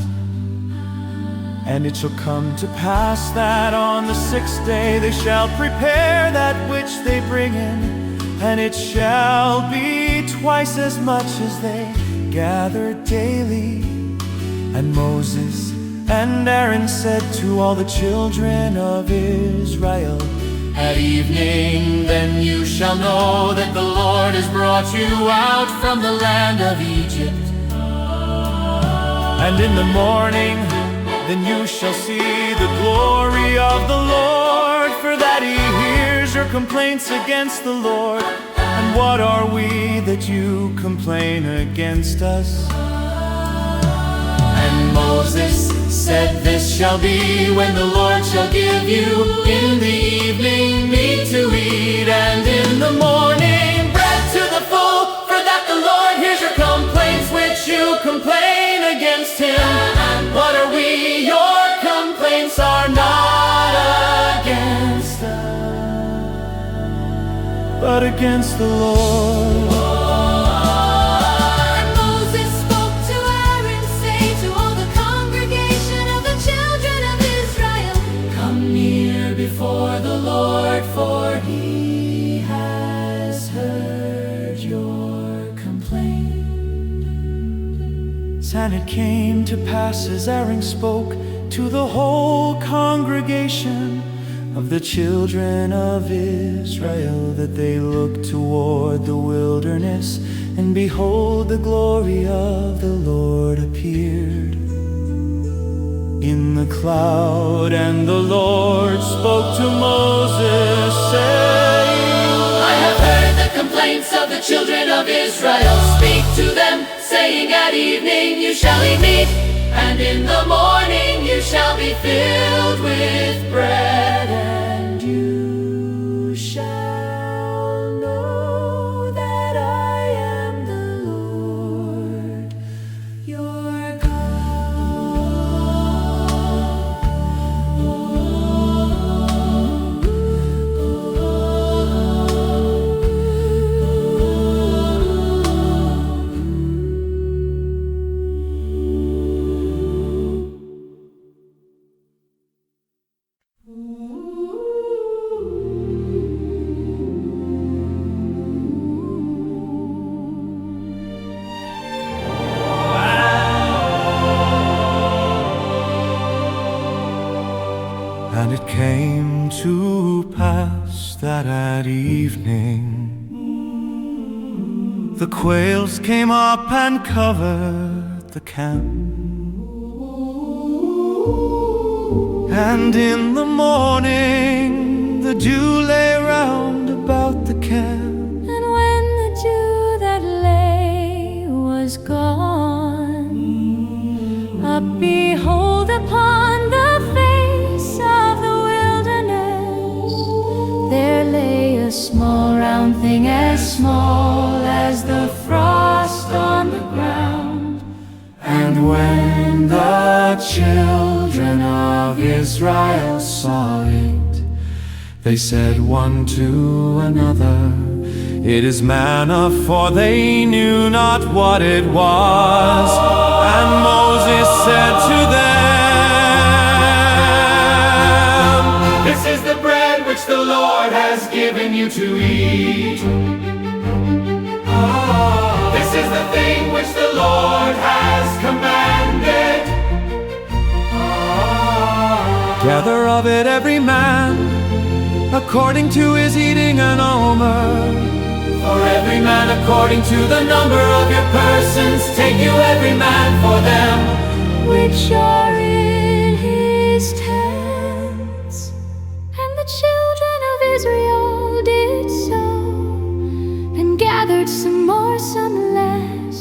And it shall come to pass that on the 6th day they shall prepare that which they bring in, and it shall be twice as much as they gather daily. And Moses and Aaron said to all the children of Israel, at evening then you shall know that the Lord has brought you out from the land of Egypt. And in the morning then you shall see the glory of the Lord, for that he hears your complaints against the Lord. And what are we that you complain against us? And Moses said, this shall be when the Lord shall give you in the evening meat to eat, and in the morning bread to the full, for that the Lord hears your complaints which you complain against him. And what are we? Your complaints are not against us, but against the Lord. And Moses spoke to Aaron, saying to all the congregation of the children of Israel, come near before the Lord, for he has heard your complaint. And it came to pass as Aaron spoke to the whole congregation of the children of Israel, that they looked toward the wilderness, and behold, the glory of the Lord appeared in the cloud. And the Lord spoke to Moses, saying, I have heard the complaints of the children of Israel. Speak to them, saying, at evening you shall eat meat, and in the morning you shall be filled with bread. And you shall know that I am the Lord your And it came to pass that at evening the quails came up and covered the camp. And in the morning the dew lay round about the camp. And when the dew that lay was gone, up behold upon the face of the wilderness there lay a small round thing, as small as the frost on the ground. And when the children of Israel saw it, they said one to another, it is manna, for they knew not what it was. And Moses said to them, This is the bread which the Lord has given you to eat. This is the thing which the Lord has commanded. gather of it every man according to his eating an omer. For every man according to the number of your persons, take you every man for them which are in his tents. And the children of Israel did so, and gathered some more, some less.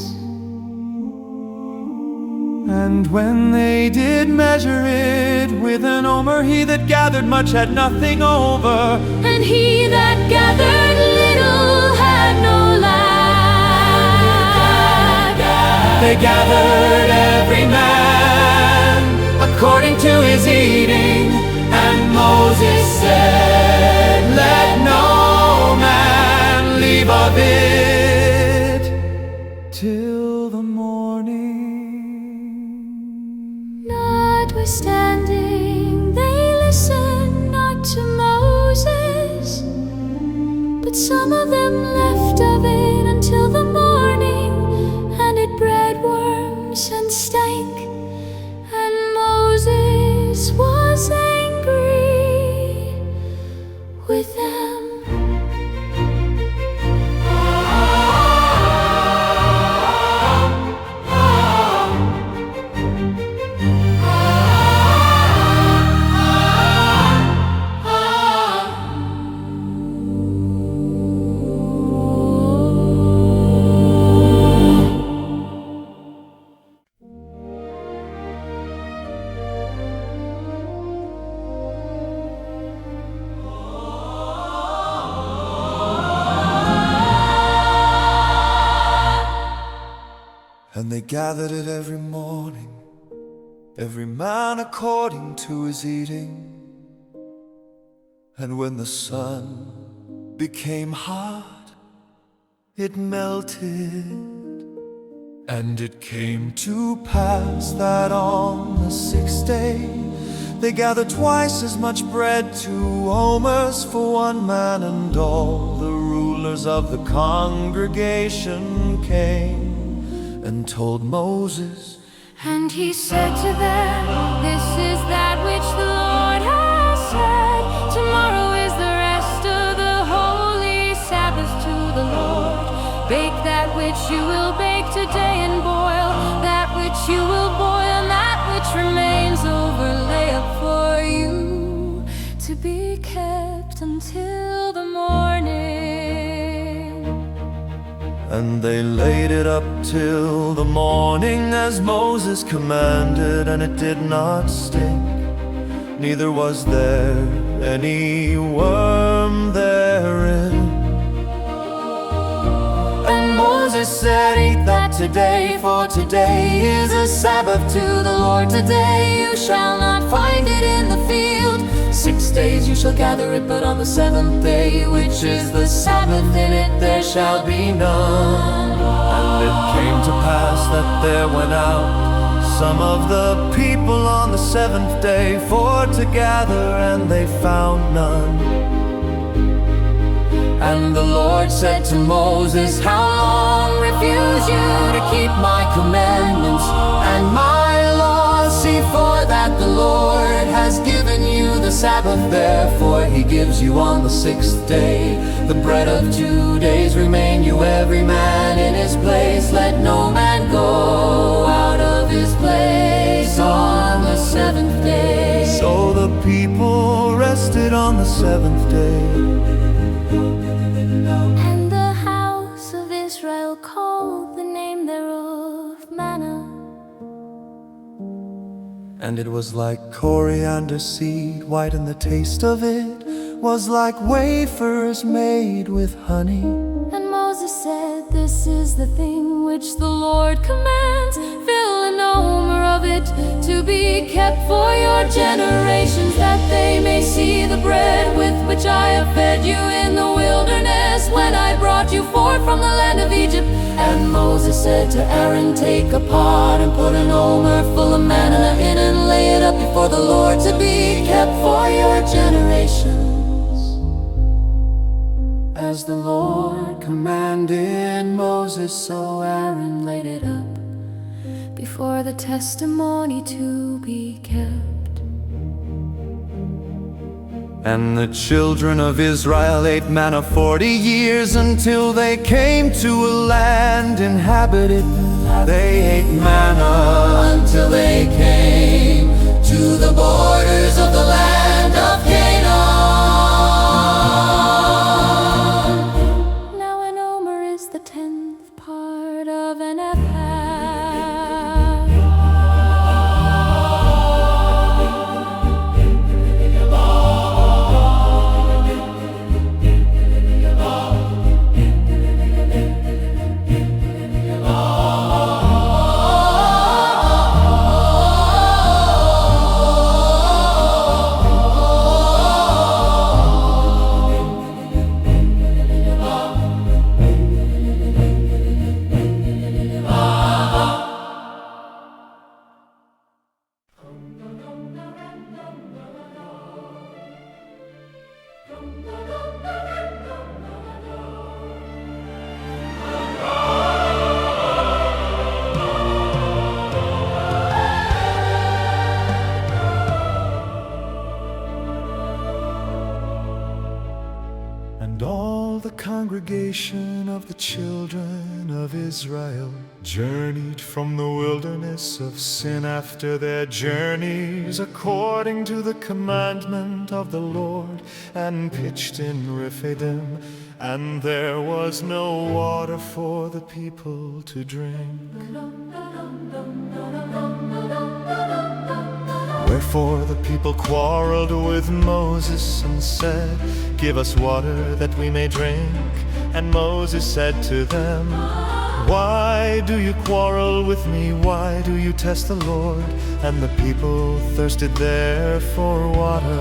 And when they did measure it with an omer, he that gathered much had nothing over, And he that gathered little had no lack. they gathered every man according to his eating. And Moses said, let no man leave of it till the morning. Notwithstanding, they listened not to Moses, but some of them left of it until the morning, and it bred worms and stank. And Moses was angry with them. And they gathered it every morning, every man according to his eating. And when the sun became hot, it melted. And it came to pass that on the sixth day they gathered twice as much bread, 2 omers for one man. And all the rulers of the congregation came and told Moses And he said to them, "This is that which the Lord has said. Tomorrow is the rest of the holy Sabbath to the Lord. Bake that which you will bake today, and boil that which you will boil, and that which remains over lay up for you to be kept until the morning." And they laid it up till the morning, as Moses commanded, and it did not stink, neither was there any worm therein. And Moses said, "Eat that today, for today is a Sabbath to the Lord. Today you shall not find it in the field. 6 days you shall gather it, but on the 7th day, which is the Sabbath, in it there shall be none." And it came to pass that there went out some of the people on the 7th day for to gather, and they found none. And the Lord said to Moses, "How long refuse you to keep my commandments and my laws? See, for that the Lord has given you the Sabbath, therefore he gives you on the 6th day the bread of 2 days. Remain you every man in his place. Let no man go out of his place on the 7th day." So the people rested on the 7th day. And the house of Israel called the name thereof manna. And it was like coriander seed, white, and the taste of it was like wafers made with honey. And Moses said, "This is the thing which the Lord commands. Fill an omer of it to be kept for your generations, that they may see the bread with which I have fed you in the wilderness, when I brought you forth from the land of Egypt." And Moses said to Aaron, "Take a pot and put an omer full of manna in, and lay it up before the Lord to be kept for your generations." As the Lord commanded Moses, so Aaron laid it up before the testimony to be kept. And the children of Israel ate manna 40 years, until they came to a land inhabited. They ate manna until they came to the borders of the land of Canaan. Now an omer is the 10th part of an ephah. And all the congregation of the children of Israel journeyed from the wilderness of Sin after their journeys, according to the commandment of the Lord, and pitched in Rephidim, and there was no water for the people to drink. Wherefore the people quarreled with Moses and said, "Give us water that we may drink." And Moses said to them, "Why do you quarrel with me? Why do you test the Lord?" And the people thirsted there for water.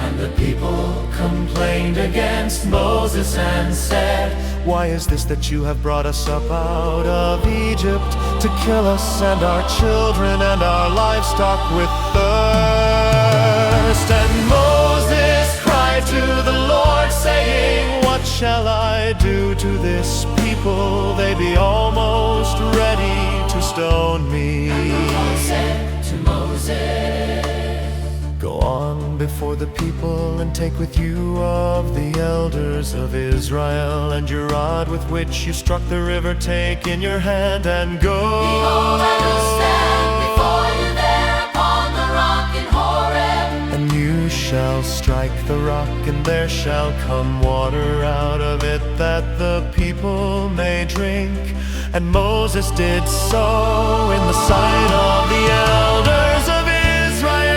And the people complained against Moses and said, "Why is this that you have brought us up out of Egypt to kill us and our children and our livestock with thirst?" And Moses cried to the Lord, saying, "What what shall I do to this people? They be almost ready to stone me. And the Lord said to Moses, Go on before the people and take with you of the elders of Israel, and your rod with which you struck the river take in your hand and go. Behold, I will stand before you there upon the rock in Horeb. And you shall strike the rock, and there shall come water out of it, that the people may drink. And Moses did so in the sight of the elders of Israel.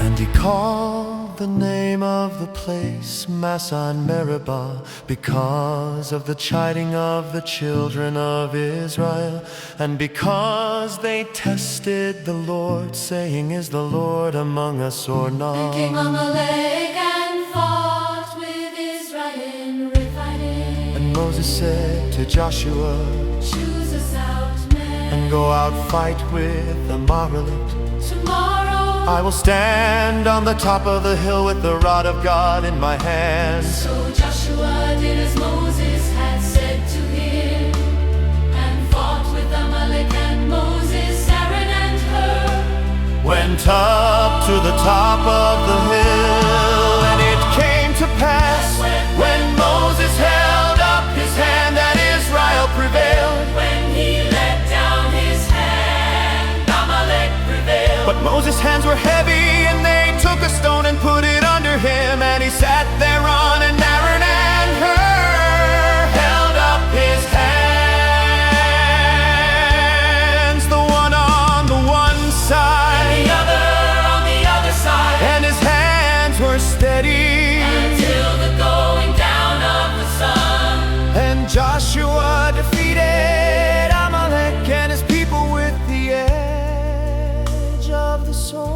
And he called the name of the place Masan Meribah, because of the chiding of the children of Israel, and because they tested the Lord, saying, Is the Lord among us or not? And King Amalek and fought with Israel in Rephidim. And Moses said to Joshua, Choose us out men. And go out fight with Amalek. Tomorrow I will stand on the top of the hill with the rod of God in my hand. So Joshua did as Moses had said to him, and fought with Amalek, and Moses, Aaron and Hur Went up to the top of the hill, and it came to pass, when Moses held up his hand, that Israel prevailed. when he let down his hand, Amalek prevailed. But Moses' hands were heavy, and they took a stone and put it under him, and he sat thereon, and Aaron and Hur held up his hands, the one on the one side, The other on the other side, and his hands were steady. until the going down of the sun. And Joshua defeated Amalek and his people with the edge of the sword.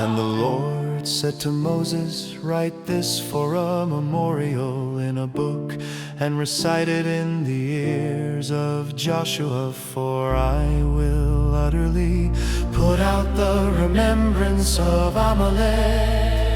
And the Lord said to Moses, Write this for a memorial in a book, and recite it in the ears of Joshua, for I will utterly put out the remembrance of Amalek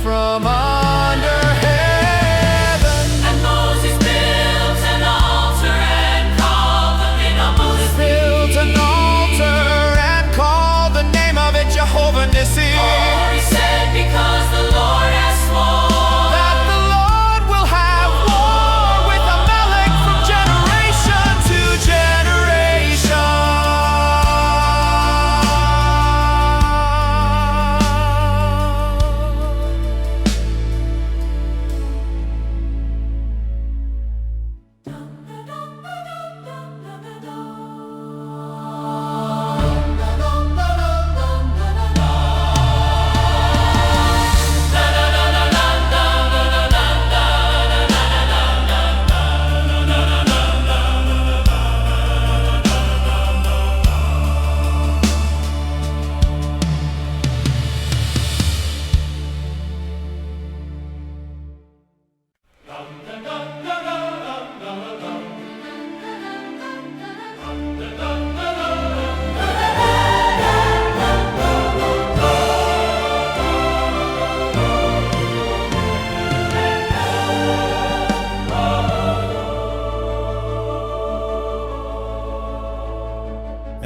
from under heaven. And Moses built an altar and called the name of Moses. Built an altar and called the name of it Jehovah Nissi. For he said, because the Lord has sworn That the Lord will have war with Amalek from generation to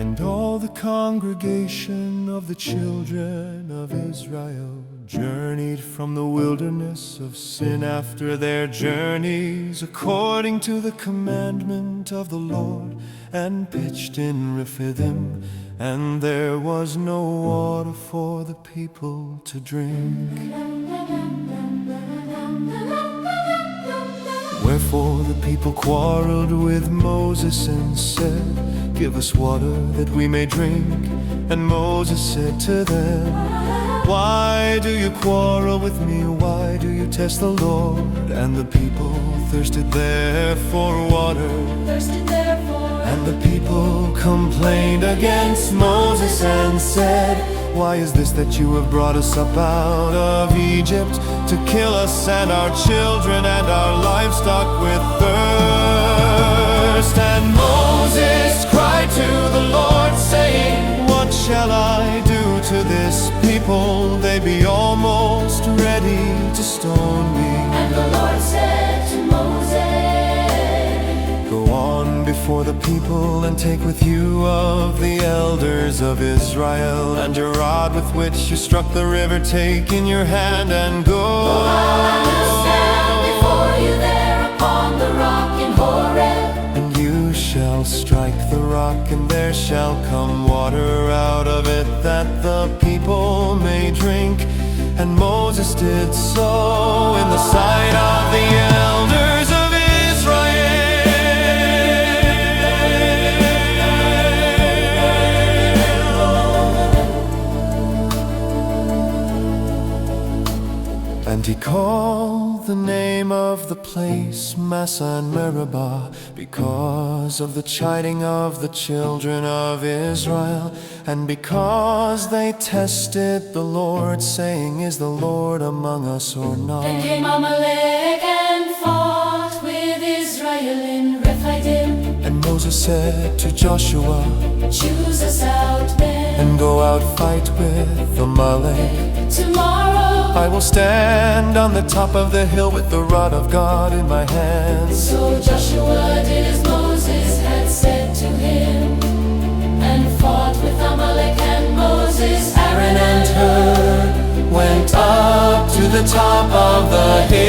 And all the congregation of the children of Israel journeyed from the wilderness of Sin after their journeys, according to the commandment of the Lord, and pitched in Rephidim, and there was no water for the people to drink. Wherefore the people quarreled with Moses and said, Give us water that we may drink. And Moses said to them, Why do you quarrel with me? Why do you test the Lord? And the people thirsted there for water. And the people complained against Moses and said, Why is this that you have brought us up out of Egypt to kill us and our children and our livestock with thirst? And Moses cried to the Lord, saying, what shall I do to this people? They be almost ready to stone me. And the Lord said to Moses, go on before the people and take with you of the elders of Israel, and your rod with which you struck the river take in your hand and go. I will stand before you there upon the rock in Horeb. And you shall strike the rock, and there shall come water out of it, that the people may drink. And Moses did so in the sight of the elders of Israel. And he called the name of the place Massa and Meribah, because of the chiding of the children of Israel, and because they tested the Lord, saying, is the Lord among us or not? Then came Amalek and fought with Israel in Rephidim. And Moses said to Joshua, choose us out men, and go out fight with Amalek. tomorrow. I will stand on the top of the hill with the rod of God in my hands. So Joshua did as Moses had said to him, and fought with Amalek. And Moses, Aaron and Hur Went up to the top of the hill.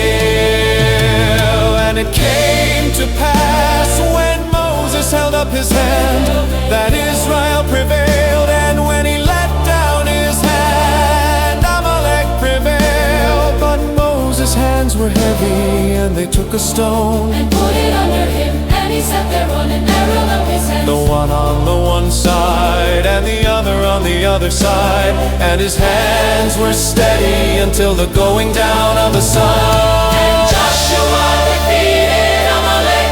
And it came to pass when Moses held up his hand that Israel prevailed, and when he let down his hand, Amalek prevailed. But Moses' hands were heavy, and they took a stone, and put it under him, and he sat there on an arrow of his hands. the one on the one side and the other on the other side, and his hands were steady until the going down of the sun. And Joshua defeated Amalek,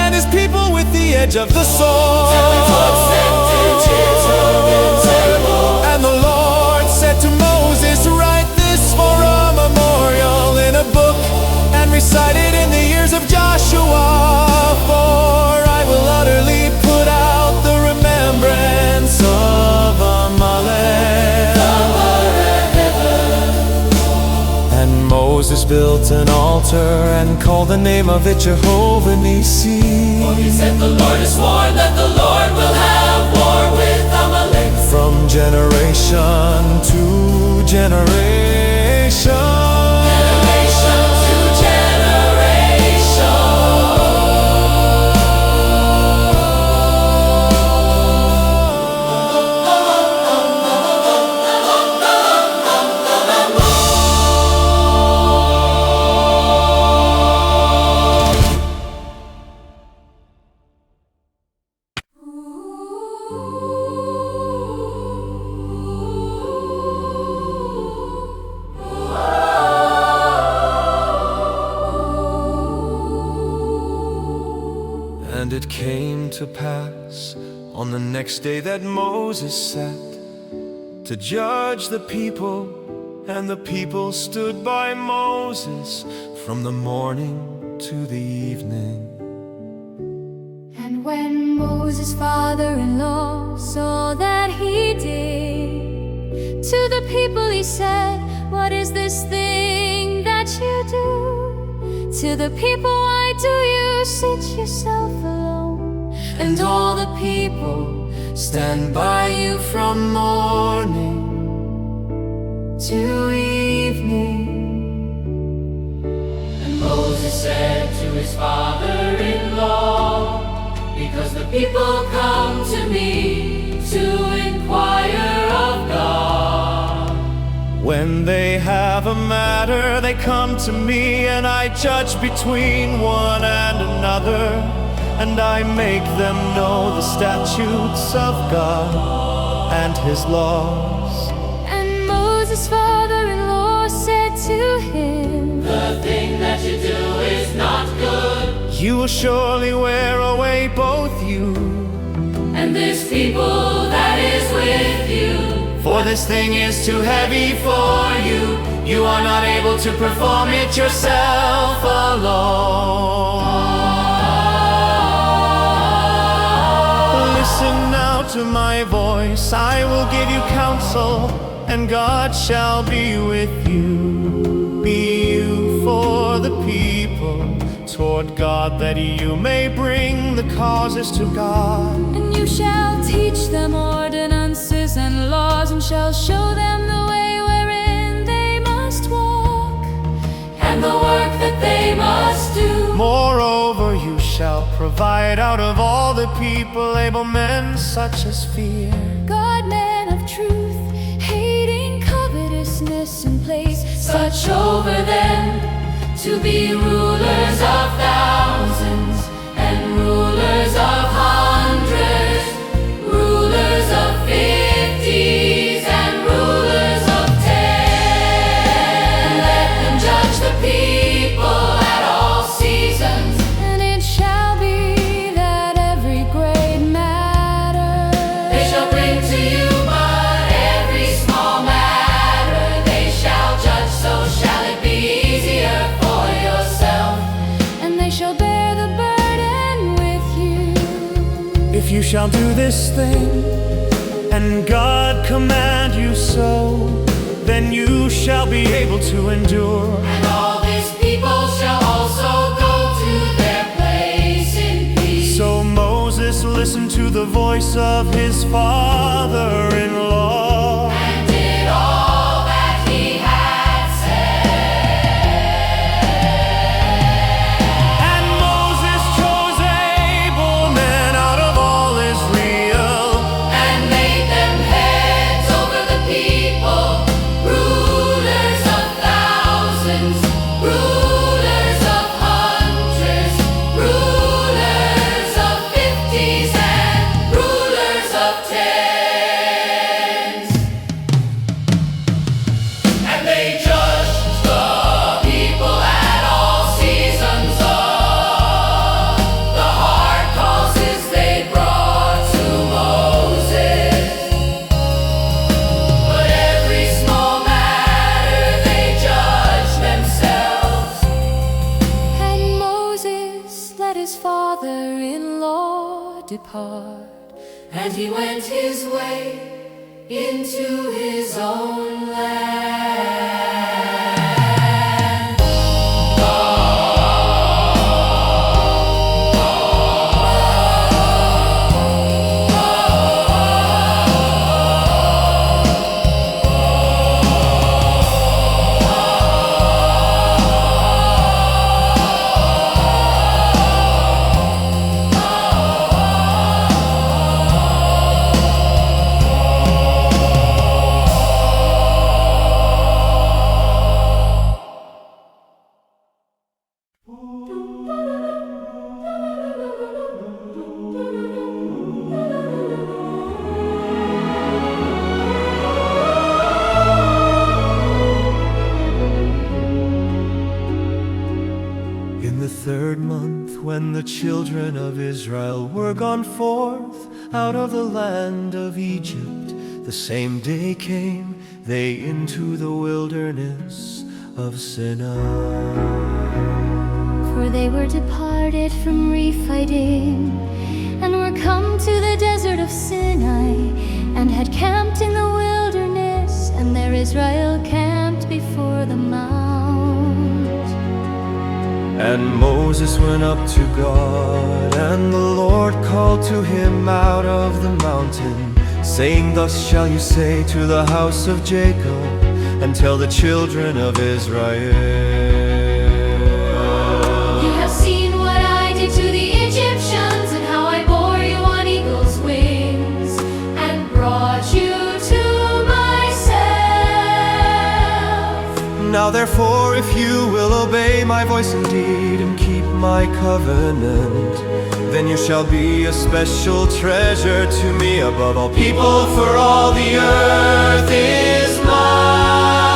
And his people with the edge of the sword. And the Lord said to Moses, write this for a memorial in a book, and recite it in the ears of Joshua, for I will utterly put out the remembrance of Amalek. And Moses built an altar and called the name of it Jehovah Nissi. for he said, the Lord has sworn that the Lord will have war with Amalek. From generation to generation. Generation to generation. And it came to pass on the next day that Moses sat to judge the people, and the people stood by Moses from the morning to the evening. And when Moses' father-in-law saw that he did, to the people he said, what is this thing that you do? To the people, why do you sit yourself alone? And all the people stand by you from morning to evening. And Moses said to his father-in-law, because the people come to me to inquire of God. When they have a matter, they come to me, and I judge between one and another, and I make them know the statutes of God and his laws. And Moses' father-in-law said to him, The thing that you do is not good, You will surely wear away both you and this people that is with you For this thing is too heavy for you. You are not able to perform it yourself alone. Listen now to my voice. I will give you counsel, and God shall be with you. Be you for the people toward God, that you may bring the causes to God. And you shall teach them ordinances and laws, and shall show them the way wherein they must walk, and the work that they must do. Moreover, you shall provide out of all the people able men such as fear God, men of truth, hating covetousness, and place Such over them to be rulers of thousands and rulers of hundreds, rulers of 50s and rulers of 10. Let them judge the people at all seasons. And it shall be that every great matter They shall bring to you, but every small matter they shall judge. So shall it be easier for yourself. and they shall bear the burden with you. if you shall do this thing, and God command you so, then you shall be able to endure. And all these people shall also go to their place in peace. So Moses listened to the voice of his father-in-law, And did all that he had said. and Moses chose able men out of all Israel, And made them heads over the people, rulers of thousands, rulers of hundreds, rulers of 50s and rulers of 10s. And they judged the people at all seasons of the hard causes they brought to Moses. But every small matter they judged themselves. And Moses let his father-in-law depart, And he went his way into his own land. In the third month, when the children of Israel were gone forth out of the land of Egypt, the same day came they into the wilderness of Sinai. for they were departed from Rephidim, and were come to the desert of Sinai, and had camped in the wilderness, and there Israel camped before the mount. And Moses went up to God, and the Lord called to him out of the mountain, saying, Thus shall you say to the house of Jacob, and tell the children of Israel. You have seen what I did to the Egyptians, and how I bore you on eagle's wings, and brought you to myself. Now therefore, if you will obey my voice indeed, and keep my covenant, then you shall be a special treasure to me above all people, for all the earth is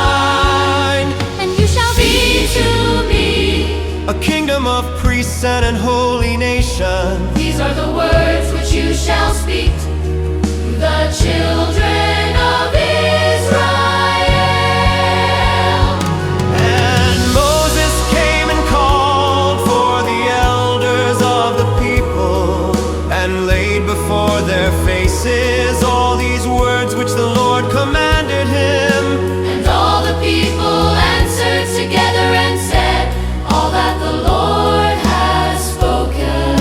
mine. And you shall be to me A kingdom of priests and an holy nation. These are the words which you shall speak to the children of of Israel. And Moses came and called for the elders of the people, and laid before their faces all these words which the Lord commanded him. And all the people answered together and said, all that the Lord has spoken,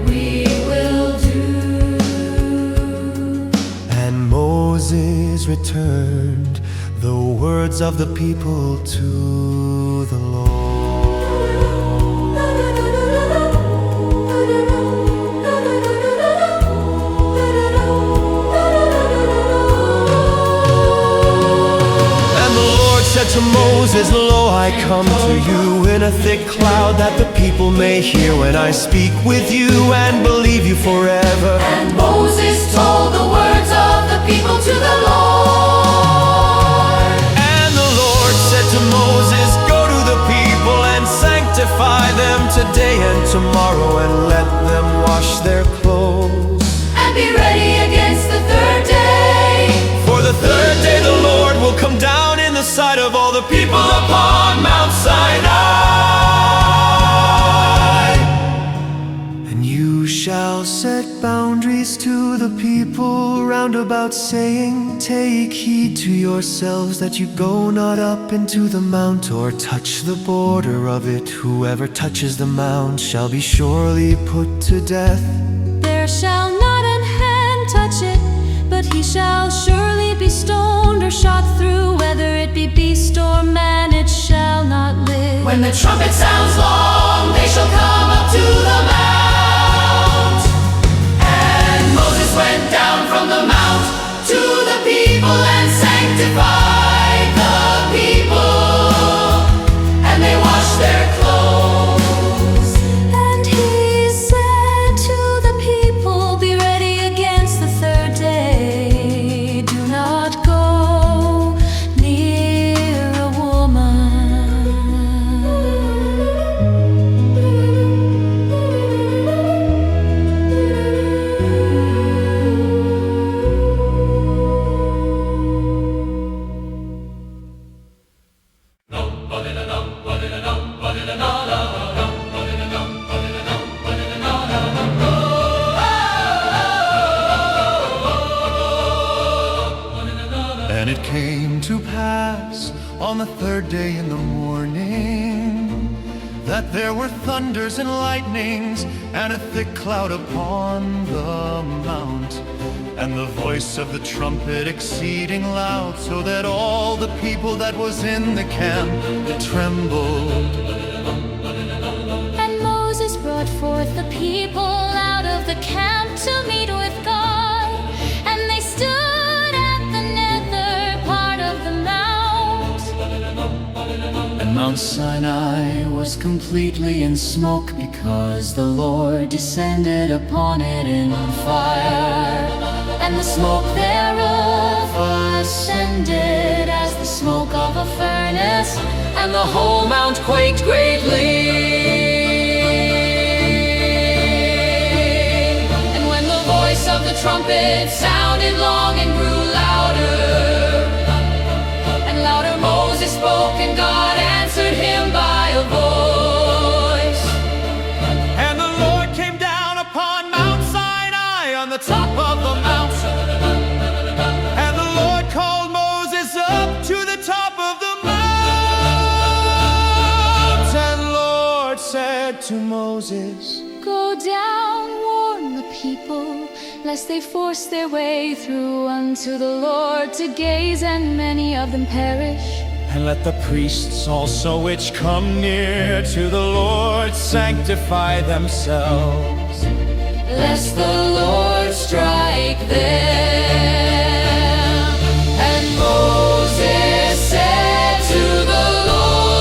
we will do. And Moses returned the words of the people to the Lord. Said to Moses, lo, I come to you in a thick cloud, that the people may hear when I speak with you and believe you forever. And Moses told the words of the people to the Lord. And the Lord said to Moses, go to the people and sanctify them today and tomorrow, and let them wash their clothes. And be ready against the third day. For the third day the Lord will come down in the sight of all the people upon Mount Sinai. And you shall set boundaries to the people round about, saying, take heed to yourselves that you go not up into the mount or touch the border of it. Whoever touches the mount shall be surely put to death. There shall not an hand touch it, but he shall surely be stoned or shot through. Whether it be beast or man, it shall not live. When the trumpet sounds long, they shall come up to the mount. And Moses went down from the mount to the people and sanctified the people, and they washed their clothes. And he said to the people, be ready against the third day. Do not go near a woman. And it came to pass on the third day in the morning that there were thunders and lightnings and a thick cloud upon the mount, and the voice of the trumpet exceeding loud, so that all the people that was in the camp trembled. And Moses brought forth the people out of the camp to meet with God, and they stood at the nether part of the mount. And Mount Sinai was completely in smoke, because the Lord descended upon it in fire. And the smoke thereof ascended as the smoke of a furnace, And the whole mount quaked greatly. And when the voice of the trumpet sounded long and grew louder, and louder Moses spoke, and God answered him by a voice. And the Lord came down upon Mount Sinai on the top of the mount. And the Lord called Moses up to the top of the mount. And the Lord said to Moses, go down, warn the people, lest they force their way through unto the Lord to gaze, and many of them perish. and let the priests also which come near to the Lord sanctify themselves. Lest the Lord strike them. And Moses said to the Lord,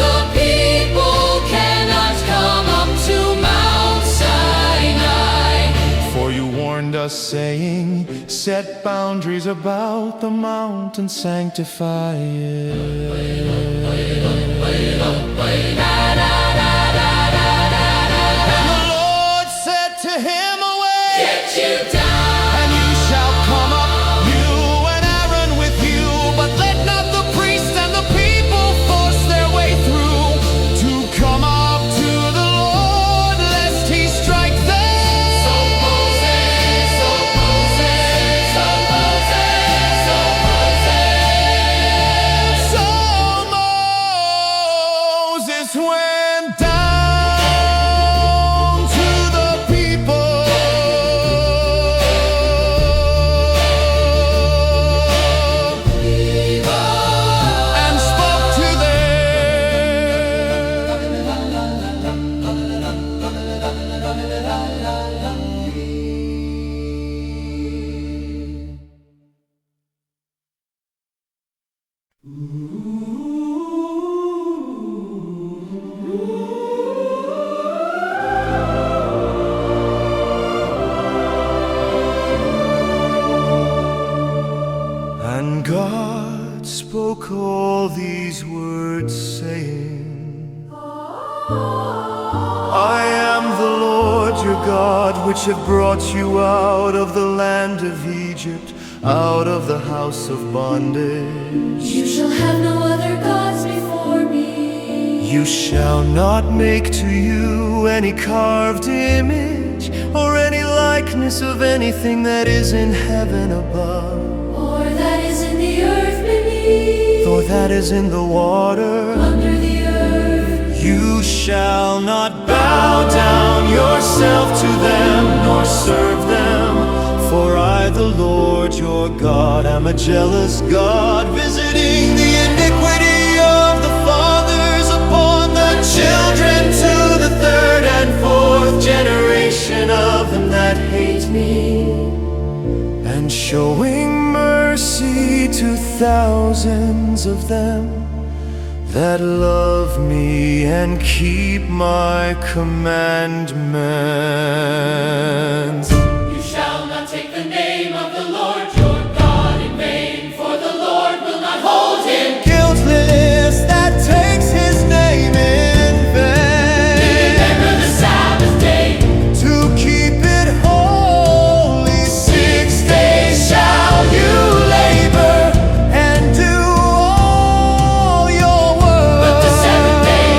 the people cannot come up to Mount Sinai. For you warned us, saying, set boundaries about the mount and sanctify it. And the Lord said to him, away, Get you down. and you shall And God spoke all these words, saying, I am the Lord your God, which have brought you out of the land of Egypt, out of the house of bondage. You shall have no other gods before me. You shall not make to you any carved image, or any likeness of anything that is in heaven above, Or that is in the earth beneath, or that is in the water under the earth. You shall not bow down yourself to them, nor serve them. For I, the Lord your God, am a jealous God, visiting the iniquity of the fathers upon the children to the third and fourth generation of them that hate me, and showing mercy to thousands of them that love me and keep my commandments. You shall not take the name of the Lord your God in vain, for the Lord will not hold him Guiltless that takes his name in vain. Remember the Sabbath day, To keep it holy, 6 days shall you labor and do all your work. but the seventh day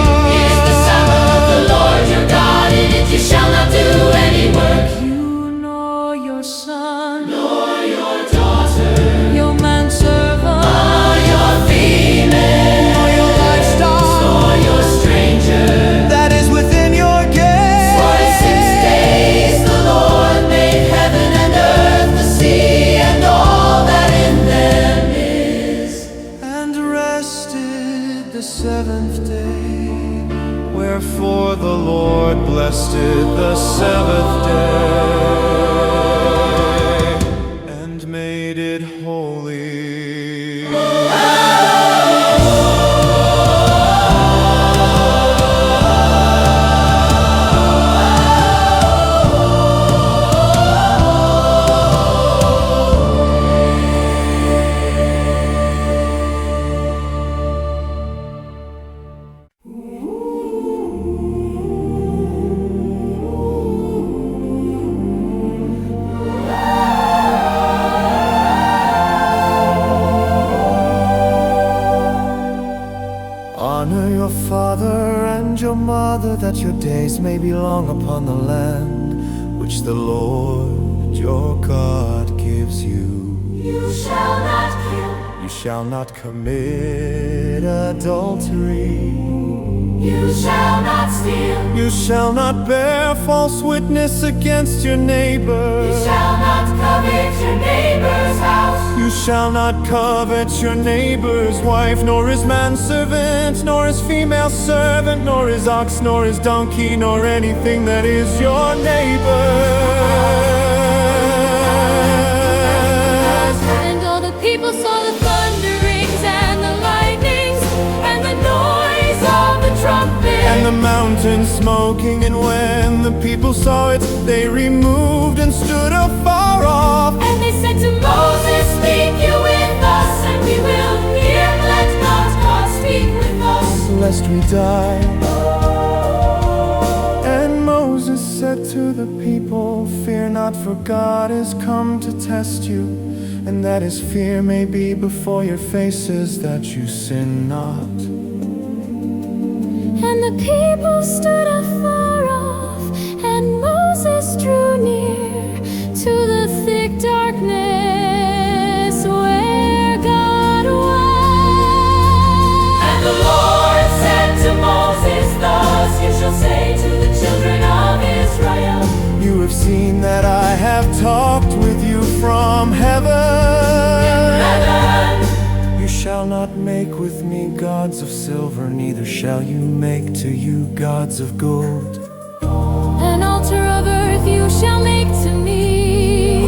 is the Sabbath of the Lord your God. In it you shall not do any work, You nor your son, nor your daughter, your manservant, nor your female, Nor your livestock nor your stranger. that is within your gates. For in 6 days the Lord made heaven and earth, the sea, and all that in them is. And rested the seventh day. Wherefore the Lord blessed the Sabbath day and made it holy. Honor your father and your mother, that your days may be long upon the land which the Lord your God gives you. You shall not kill. You shall not commit adultery. You shall not steal. You shall not bear false witness against your neighbor. You shall not covet your neighbor's house. You shall not covet your neighbor's wife, nor his manservant, nor his female servant, nor his ox, nor his donkey, nor anything that is your neighbor's. and all the people saw the thunderings and the lightnings and the noise of the trumpet. And the mountain smoking, and when the people saw it, they removed and stood afar off. And they said to Moses, "Speak you with us, and we will hear. Let not God speak with us, Lest we die. And Moses said to the people, Fear not, for God is come to test you, and that his fear may be before your faces, that you sin not. And the people stood afar off, and Moses drew near to the thick darkness where God was. And the Lord said to Moses, Thus you shall say to the children of Israel, You have seen that I have talked with you from heaven. You shall not make with me gods of silver, neither shall you make to you gods of gold. An altar of earth you shall make to me,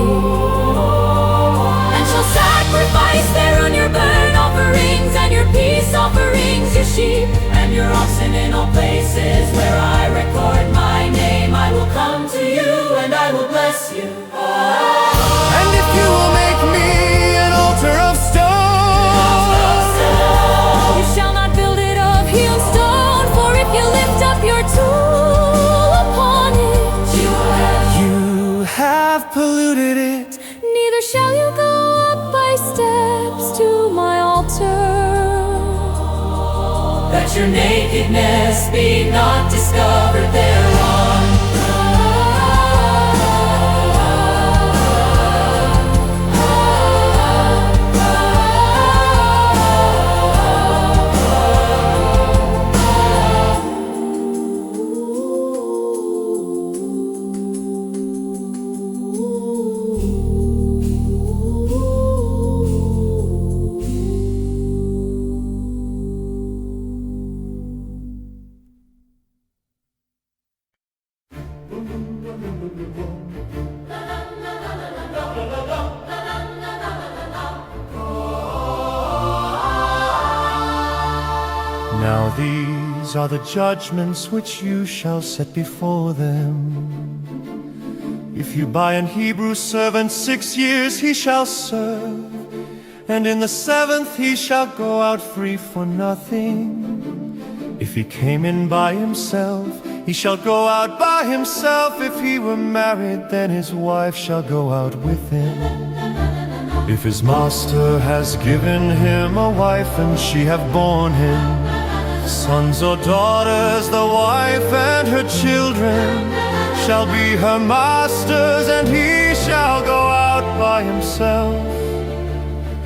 and shall sacrifice there on your burnt offerings and let your nakedness be not discovered thereon. Now these are the judgments which you shall set before them. If you buy an Hebrew servant 6 years, he shall serve, and in the 7th he shall go out free for nothing. If he came in by himself, he shall go out by himself. If he were married, then his wife shall go out with him. If his master has given him a wife, and she have borne him sons or daughters, the wife and her children shall be her master's, and he shall go out by himself.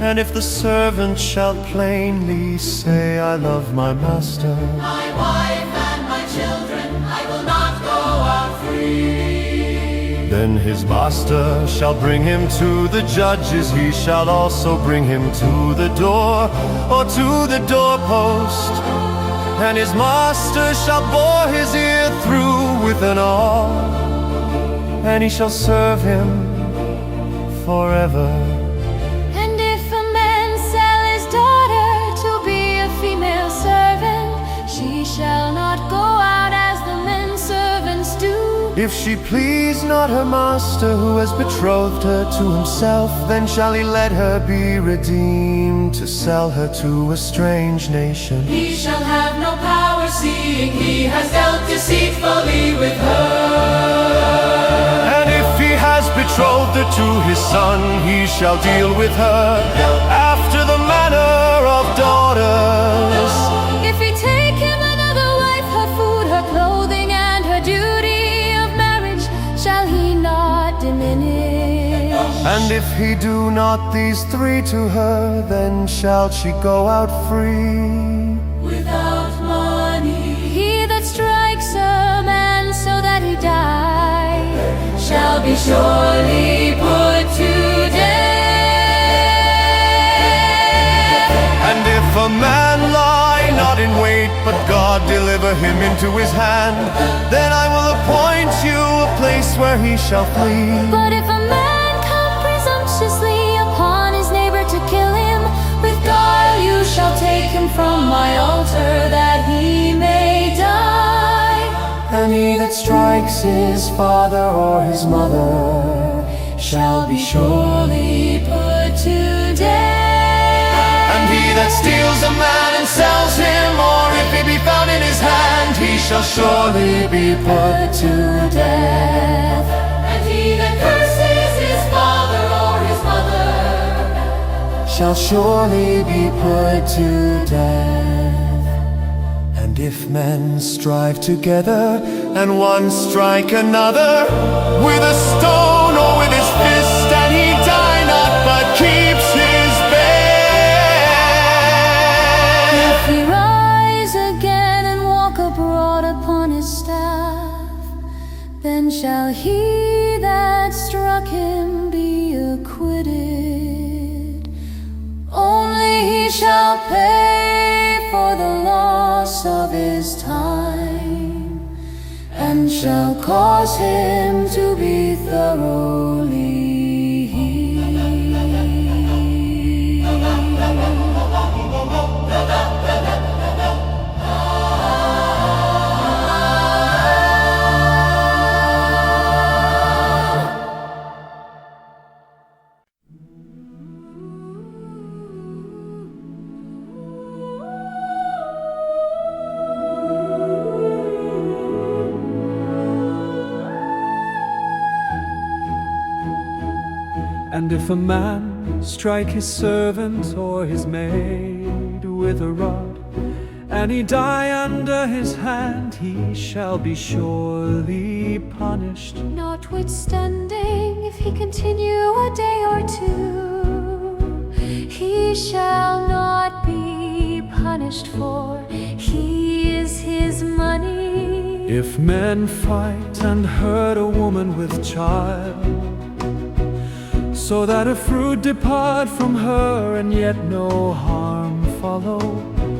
And if the servant shall plainly say, I love my master, My wife and my children, I will not go out free. then his master shall bring him to the judges. He shall also bring him to the door, or to the doorpost, and his master shall bore his ear through with an awl, and he shall serve him forever. And if a man sell his daughter to be a female servant, she shall not go out as the men servants do. If she please not her master who has betrothed her to himself, then shall he let her be redeemed to sell her to a strange nation. He shall have no power, seeing he has dealt deceitfully with her. And if he has betrothed her to his son, he shall deal with her after the manner of daughters. If he take him another wife, her food, her clothing, and her duty of marriage shall he not diminish. And if he do not these 3 to her, then shall she go out free Without money, He that strikes a man so that he die shall be surely put to death. And if a man lie not in wait, but God deliver him into his hand, then I will appoint you a place where he shall flee. But if a man come presumptuously upon his neighbor to kill him, with guile you shall take him from my altar, that he may die. And he that strikes his father or his mother Shall be surely put to death. And he that steals a man and sells him, or if he be found in his hand, he shall surely be put to death. And he that curses his father or his mother shall surely be put to death. And if men strive together, and one strike another with a stone or with his fist, and he die not but keeps his bed, If he rise again and walk abroad upon his staff, then shall he that struck him be acquitted. Only he shall pay for the loss of his time, and shall cause him to be thoroughly And if a man strike his servant or his maid with a rod, and he die under his hand, he shall be surely punished. Notwithstanding, if he continue a day or two, he shall not be punished, for he is his money. If men fight and hurt a woman with child, so that a fruit depart from her, and yet no harm follow,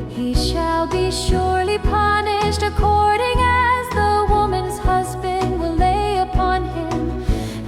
he shall be surely punished according as the woman's husband will lay upon him,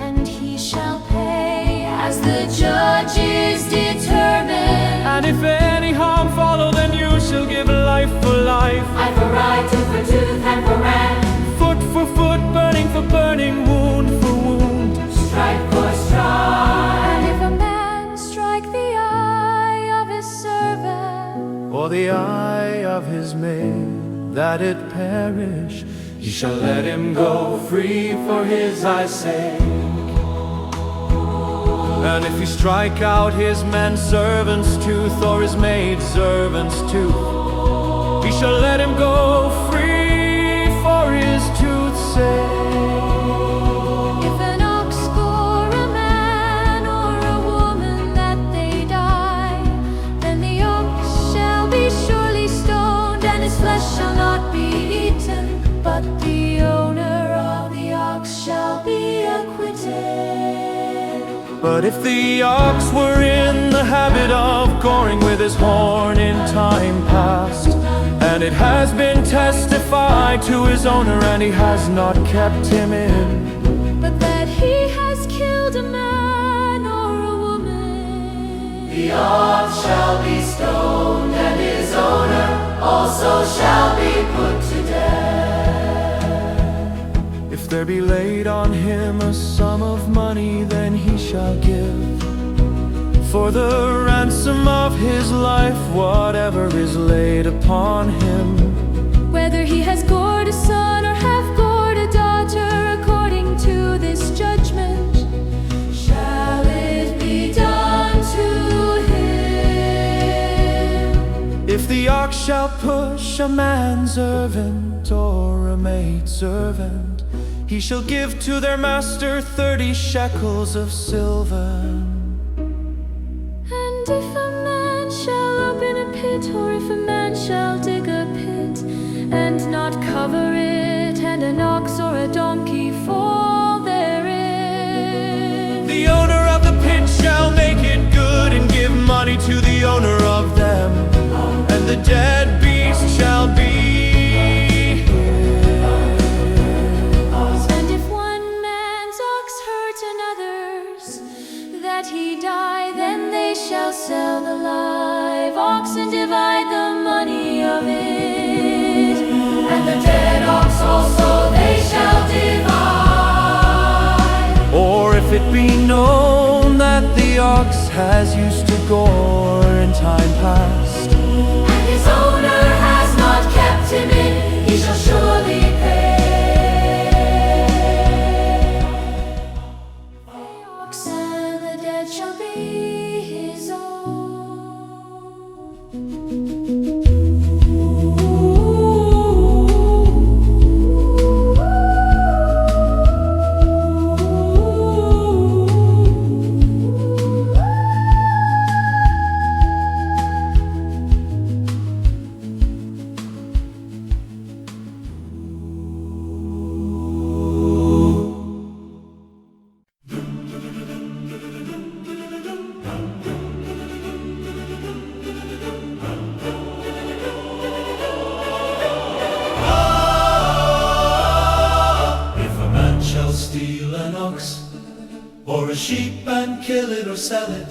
and he shall pay as the judges determine. and if any harm follow, then you shall give life for life, Eye for eye, tooth for tooth, hand for hand, foot for foot, burning for burning, wound for wound, strike for strike. And if a man strike the eye of his servant, or the eye of his maid, that it perish, he shall let him go free for his eye's sake. And if he strike out his manservant's tooth, or his maidservant's tooth, he shall let him go free for his tooth's sake. if an ox gore a man or a woman that they die, then the ox shall be surely stoned, and his flesh shall not be eaten, but the owner of the ox shall be acquitted. But if the ox were in the habit of goring with his horn in time past, and it has been testified to his owner, and he has not kept him in, But that he has killed a man or a woman, The ox shall be stoned, and his owner also shall be put to death. if there be laid on him a sum of money, then he shall give for the ransom of his life whatever is laid upon him. whether he has gored a son or have gored a daughter, according to this judgment shall it be done to him. If the ox shall push a manservant or a maidservant, he shall give to their master 30 shekels of silver. And if a man shall open a pit, or if a man shall dig a pit and not cover it, and an ox or a donkey fall therein, The owner of the pit shall make it good, and give money to the owner of them, and the dead beast shall be and if one man's ox hurt another's, that he die, then they shall sell the live ox and divide the money of it, And the dead ox also they shall divide. Or if it be known that the ox has used to gore in time past, And his owner has not kept him in, he shall surely pay. the ox and the dead shall be his If a man shall steal an ox or a sheep and kill it or sell it,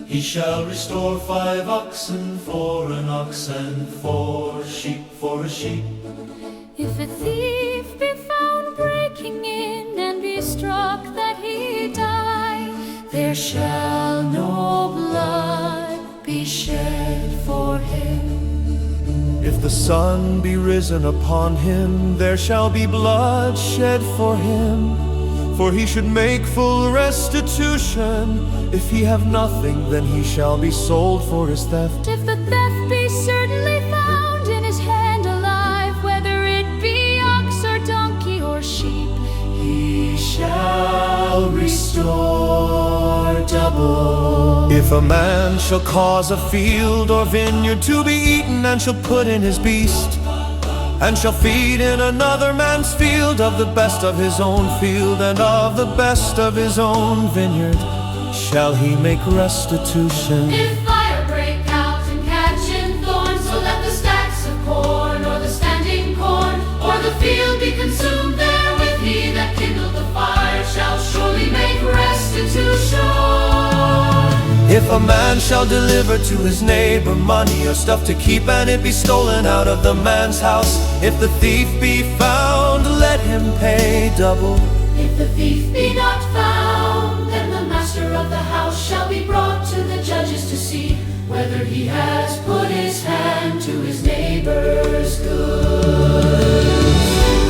he shall restore 5 oxen for an ox and 4 sheep for a sheep. If a thief be found breaking in and be struck that he die, there shall no blood be shed for him. if the sun be risen upon him, there shall be blood shed for him, for he should make full restitution. If he have nothing, then he shall be sold for his theft. If the theft be certainly found in his head, shall restore double. If a man shall cause a field or vineyard to be eaten, and shall put in his beast, and shall feed in another man's field, of the best of his own field and of the best of his own vineyard shall he make restitution. If fire break out and catch in thorns, so let the stacks of corn, or the standing corn, or the field be consumed therewith, he that kindled the fire shall surely make restitution. If a man shall deliver to his neighbor money or stuff to keep, and it be stolen out of the man's house, if the thief be found, let him pay double. If the thief be not found, then the master of the house shall be brought to the judges to see whether he has put his hand to his neighbor's goods.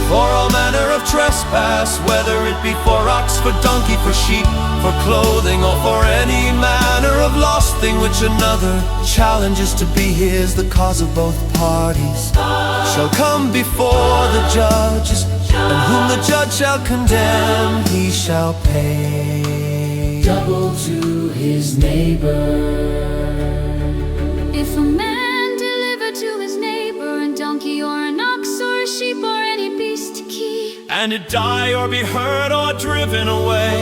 For all manner of trespass, whether it be for ox, for donkey, for sheep, for clothing, or for any manner of lost thing which another challenges to be his, the cause of both parties shall come before the judges, and whom the judge shall condemn, he shall pay double to his neighbor. If a man deliver to his neighbor a donkey or an ox or a sheep or any beast to keep, and it die or be hurt or driven away,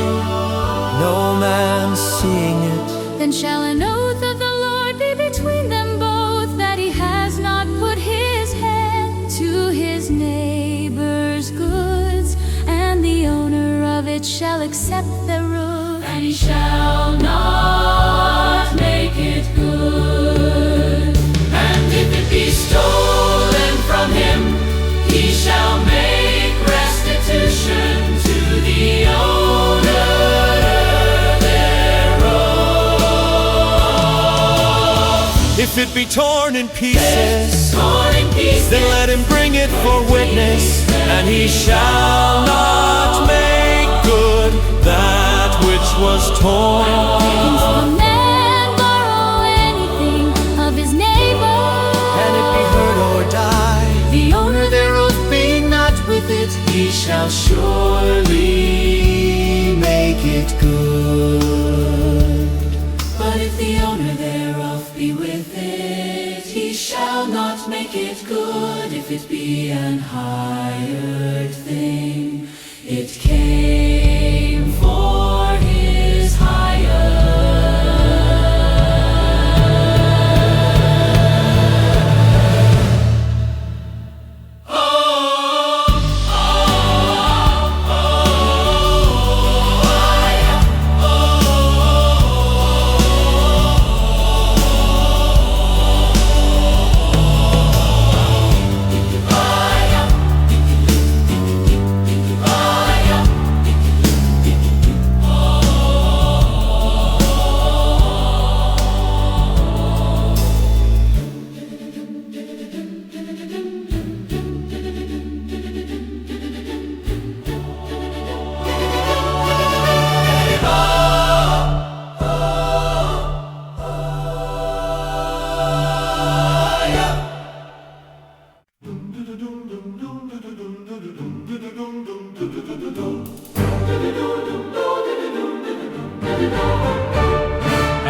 no man seeing it, then shall an oath of the Lord be between them both, that he has not put his hand to his neighbor's goods, and the owner of it shall accept the roof, And he shall not make it good. And if it be stolen from him, he shall make restitution to the owner thereof. if it be torn in pieces, Torn in pieces, then let him bring it for witness, and he shall not make good that which was torn. If a man borrow anything of his neighbor, And it be hurt or die, the owner thereof being not with it, he shall surely make it good. But if the owner thereof be with it, he shall not make it good. If it be an hired thing, it came for his hire.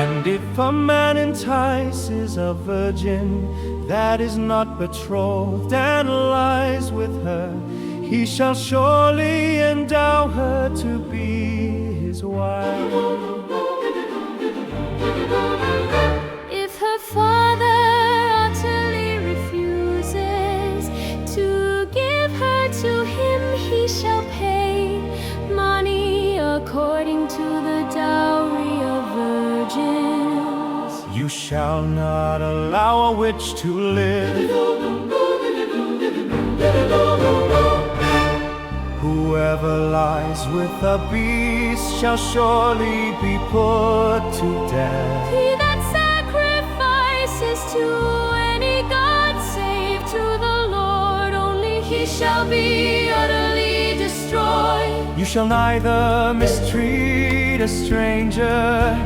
and if a man entices a virgin that is not betrothed, and lies with her, he shall surely endow her to be his wife. if her father utterly refuses to give her to him, he shall pay money according to the dowry of virgins. You shall not allow a witch to live. Whoever lies with a beast shall surely be put to death. He that sacrifices to any god save to the Lord only, he shall be utterly destroyed. You shall neither mistreat a stranger,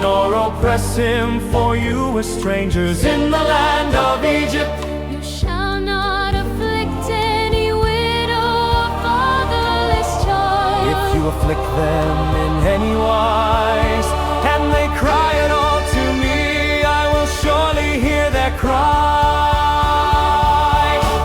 nor oppress him, for you were strangers in the land of Egypt. You shall not afflict any widow or fatherless child. If you you afflict them in any wise, and they cry it all to me, I will surely hear their cry.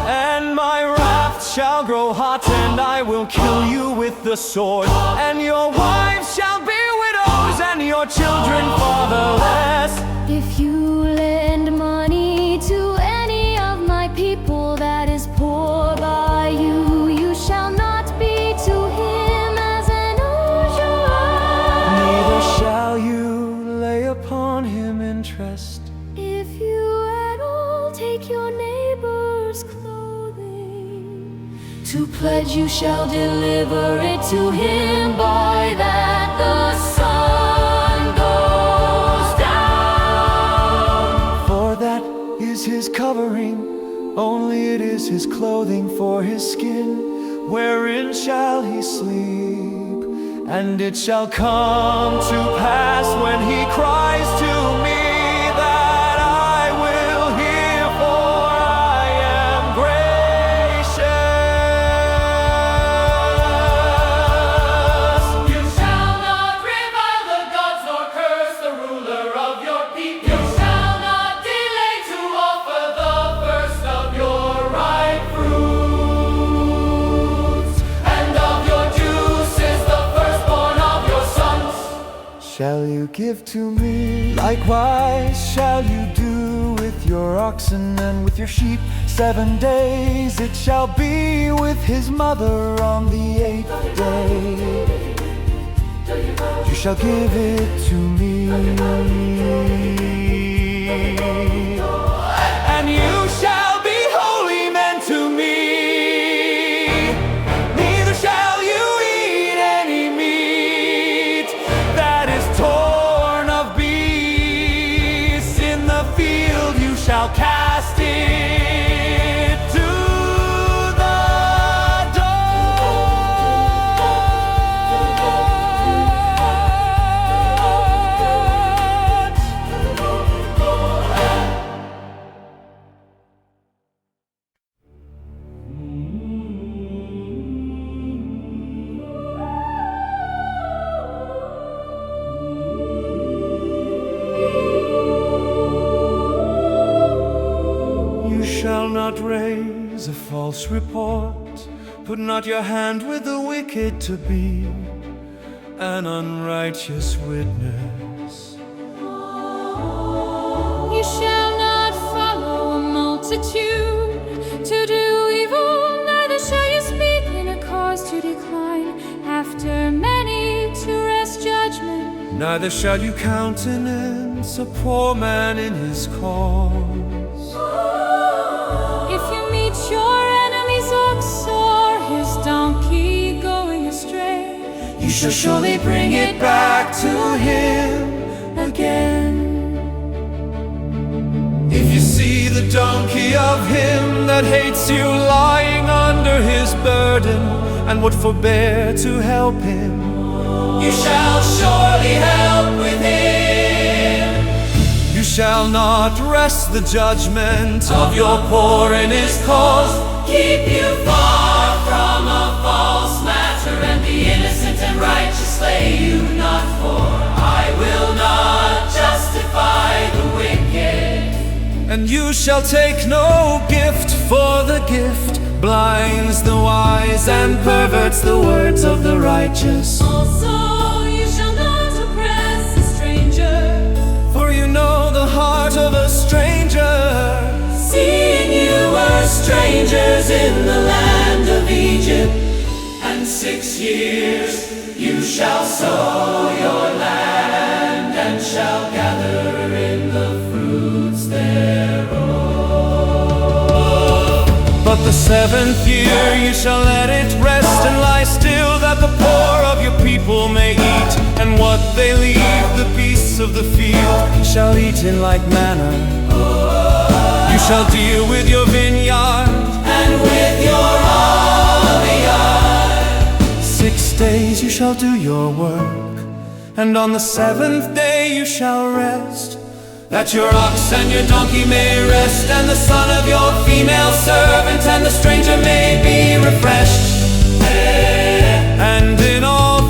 And my wrath shall grow hot, and I will kill you with the sword, and your wives shall be widows, and your children fatherless. If you lend money to any of my people that is poor by you, you shall not be to him as an usurer. Neither shall you lay upon him interest. If you at all take your neighbor's clothing, to pledge you shall deliver it to him by that the sun goes down. For that is his covering, only it is his clothing for his skin. Wherein shall he sleep? And it shall come to pass when he cries to me that I will hear, for I am gracious. You shall not revile the gods nor curse the ruler of your people. You shall not delay to offer the first of your ripe fruits, and of your juices the firstborn of your sons. Shall you give to me? Likewise shall you do with your oxen and with your sheep. 7 days it shall be with his mother. On the 8th day you shall give it to me. And you shall be holy men to me. Neither shall you eat any meat that is torn of beasts. In the field you shall cast it to the You shall not raise a false report. Put not your hand with the wicked to be an unrighteous witness. You shall not follow a multitude to do evil, neither shall you speak in a cause to decline after many to wrest judgment. Neither shall you countenance a poor man in his cause. If you meet your enemy's ox or his donkey going astray, You shall surely bring it back to him again. If you see the donkey of him that hates you lying under his burden, and would forbear to help him, You shall surely help with him. you shall not rest the judgment of your poor in his cause. Keep you far from a false matter, and the innocent and righteous slay you not, for I will not justify the wicked. And you shall take no gift, for the gift blinds the wise and perverts the words of the righteous. also you shall not oppress a stranger. For you know the heart of a stranger. Seeing you were strangers in the land of Egypt, and 6 years you shall sow your land, and shall gather in the fruits thereof. But the 7th year you shall let it rest and lie still, that the poor of your people may eat, and what they leave the beasts of the field shall eat in like manner. You shall deal with your vineyard And with your olive, 6 days you shall do your work, and on the 7th day you shall rest, that your ox and your donkey may rest, and the son of your female servant and the stranger may be refreshed. And in all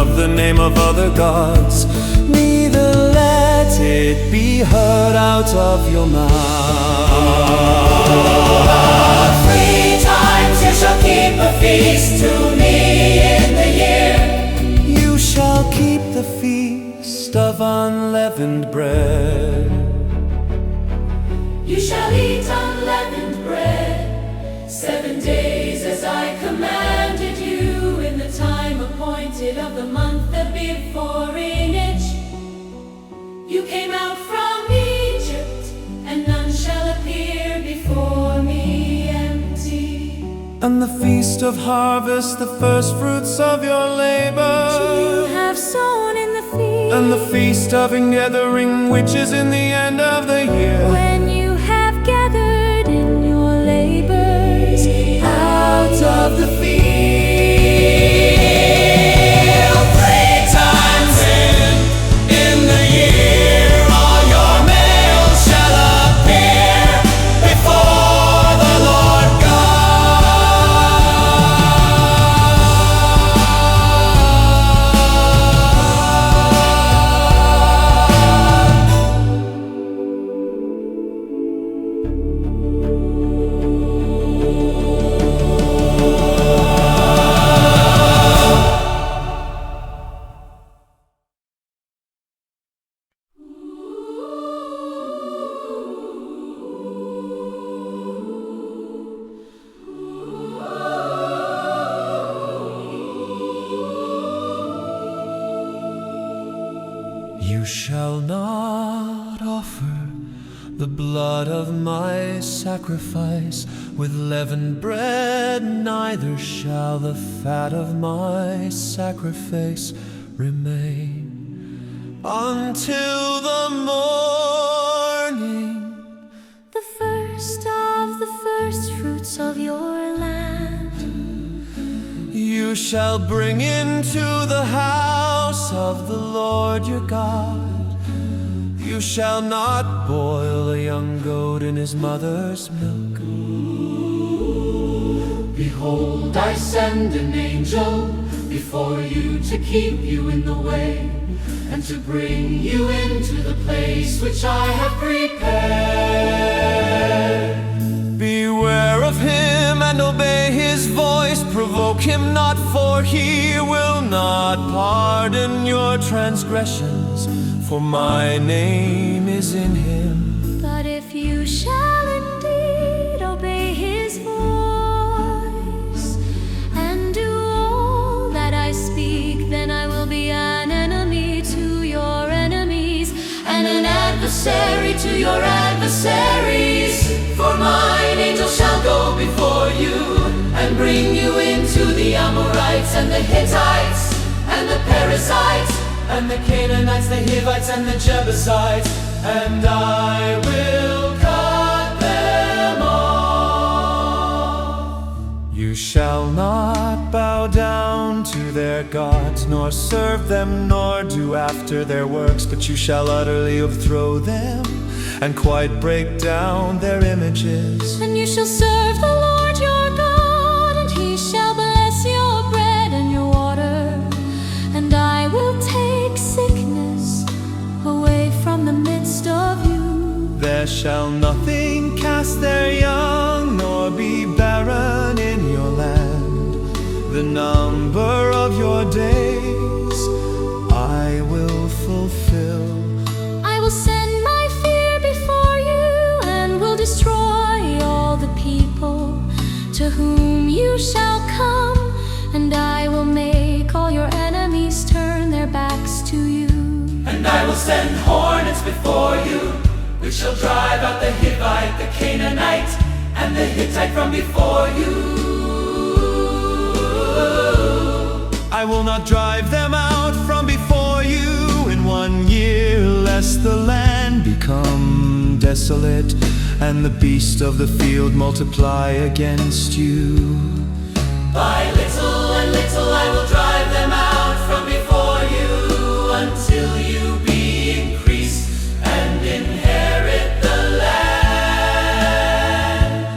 of the name of other gods, neither let it be heard out of your mouth. 3 times you shall keep a feast to me in the year. You shall keep the feast of unleavened bread. You shall eat unleavened bread 7 days as I commanded you, in the time appointed of the month that before in it you came out from Egypt, and none shall appear before me empty. And the feast of harvest, the first fruits of your labor, You have sown in the field. and the feast of ingathering, which is in the end of the year. When you have gathered in your labors out of the field. 3 times in the year, all your males shall appear before the Lord You shall not offer the blood of my sacrifice with leavened bread, neither shall the fat of my sacrifice remain until the morning. The first of the first fruits of your land You shall bring into the house of the Lord your God. You shall not boil a young goat in his mother's milk. Behold, I send an angel before you to keep you in the way, and to bring you into the place which I have prepared. Beware of him and obey his voice. Provoke him not, for he will not pardon your transgressions, for my name is in him. But if you shall indeed obey his voice and do all that I speak, then I will be an enemy to your enemies and an adversary to your adversaries. For mine angel shall go before you, and bring you into the Amorites, and the Hittites, and the Perizzites, And the Canaanites, the Hivites, and the Jebusites, and I will cut them off. You shall not bow down to their gods, nor serve them, nor do after their works, but you shall utterly overthrow them, and quite break down their images. And you shall serve the Lord your God, and he shall bless your bread and your water. And I will take sickness away from the midst of you. There shall nothing cast their young, nor be barren in your land. The number of your days I will fulfill. I will send my fear before you, and will destroy all the people to whom you shall come. And I will make all your enemies turn their backs to you. and I will send hornets before you, which shall drive out the Hivite, the Canaanite, and the Hittite from before you. I will not drive them out from before you in 1 year, lest the land become desolate and the beasts of the field multiply against you. By little and little I will drive them out from before you, until you be increased and inherit the land.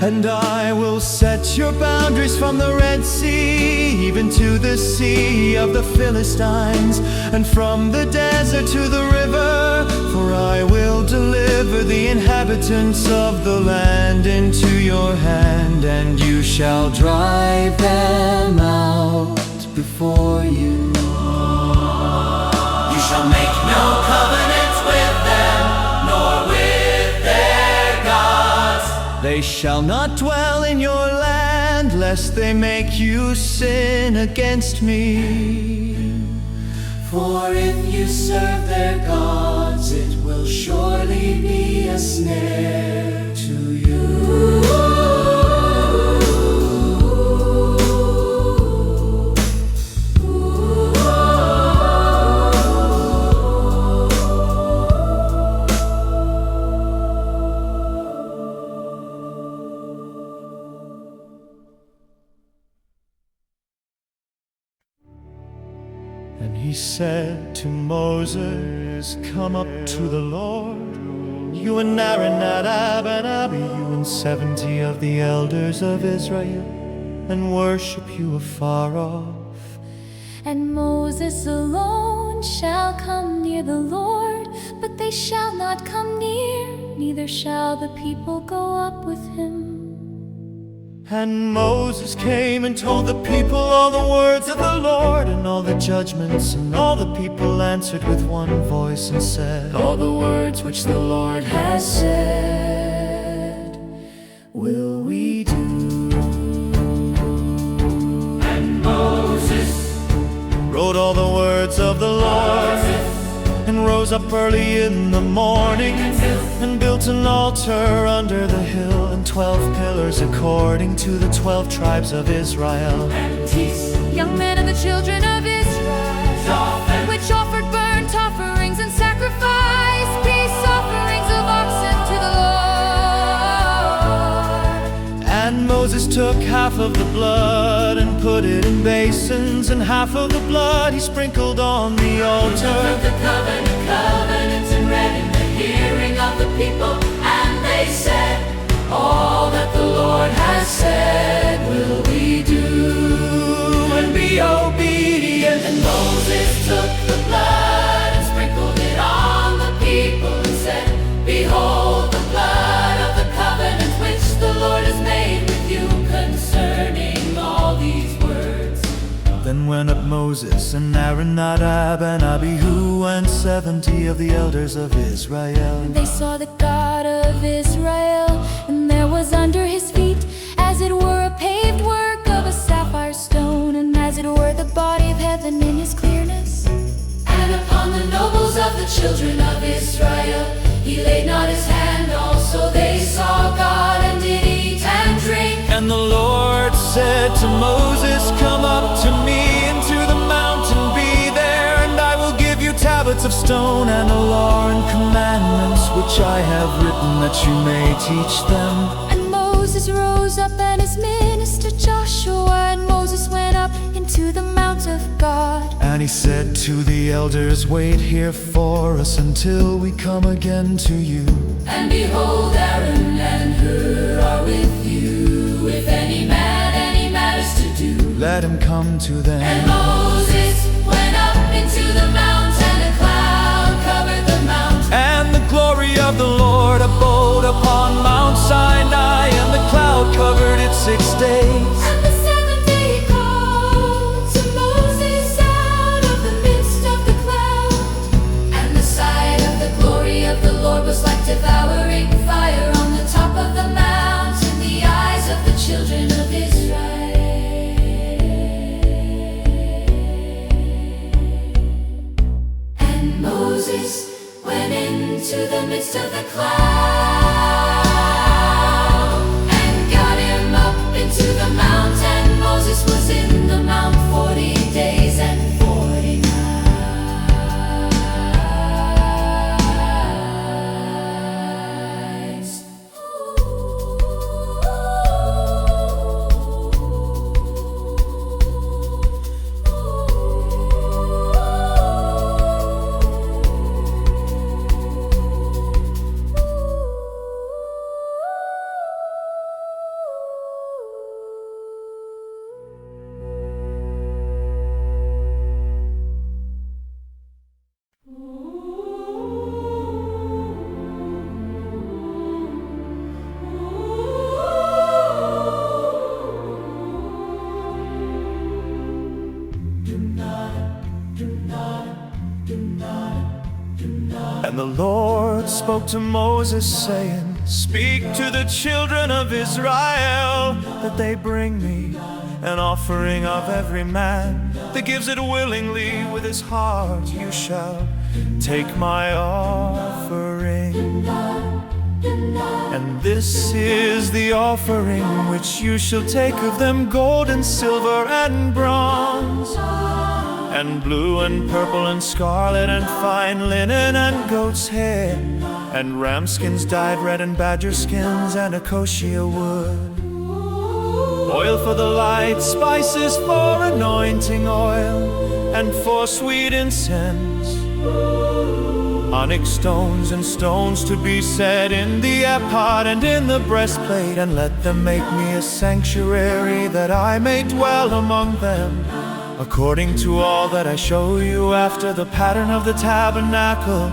And I will set your boundaries from the Red Sea, even even to the sea of the Philistines, and from the desert to the river. For I will deliver the inhabitants of the land into your hand, and you shall drive them out before you. You shall make no covenant with them, nor with their gods. They shall not dwell in your land, lest they make you sin against me. For if you serve their gods, it will surely be a snare to you. And he said to Moses, come up to the Lord, you and Aaron, Nadab and Abihu, and 70 of the elders of Israel, and worship you afar off. And Moses alone shall come near the Lord, but they shall not come near, neither shall the people go up with him. And Moses came and told the people all the words of the Lord, and all the judgments, and all the people answered with one voice and said, All the words which the Lord has said will we do. And Moses wrote all the words of the Lord, and rose up early in the morning, and built an altar under the hill, and 12 pillars according to the 12 tribes of Israel. Young men of the children of Israel, which offered burnt offerings and sacrificed peace offerings of oxen to the Lord. And Moses took half of the blood and put it in basins, and half of the blood he sprinkled on the altar. The covenant and read in the hearing of the people, and they said, all that the Lord has said will we do, and be obedient. And Moses took the blood and sprinkled it on the people, and said, behold the blood of the covenant which the Lord has made with you concerning all these words. Then went up Moses and Aaron, Nadab and Abihu, and 70 of the elders of Israel. They saw the God of Israel, and there was under his feet, as it were a paved work of a sapphire stone, and as it were the body of heaven in his clearness. And upon the nobles of the children of Israel he laid not his hand, also they saw God and did eat and drink. And the Lord said to Moses, come up to me into the mountain, be there, and I will give you tablets of stone, and a law and commandments which I have written, that you may teach them. And Moses rose up, and his minister Joshua, and Moses went up into the mount of God. And he said to the elders, wait here for us until we come again to you. And behold, Aaron and Hur are with you. If any man any matters to do, let him come to them. And Moses went up into the mount, and a cloud covered the mount. And the glory of the Lord abode upon Mount Sinai, and the cloud covered it 6 days. And the seventh day he called to Moses out of the midst of the cloud. And the sight of the glory of the Lord was like devouring fire on the top of the mount in the eyes of the children of Israel. And Moses went into the midst of the cloud and got him up into the mount, and Moses was in the mount 40 days and 40 nights. And the Lord spoke to Moses, saying, Speak to the children of Israel, that they bring me an offering of every man that gives it willingly with his heart. You shall take my offering. And this is the offering which you shall take of them: gold and silver and bronze, and blue and purple and scarlet, and fine linen and goat's hair, and ram skins dyed red, and badger skins, and acacia wood. Oil for the light, spices for anointing oil, and for sweet incense, onyx stones and stones to be set in the ephod and in the breastplate. And let them make me a sanctuary, that I may dwell among them, according to all that I show you, after the pattern of the tabernacle,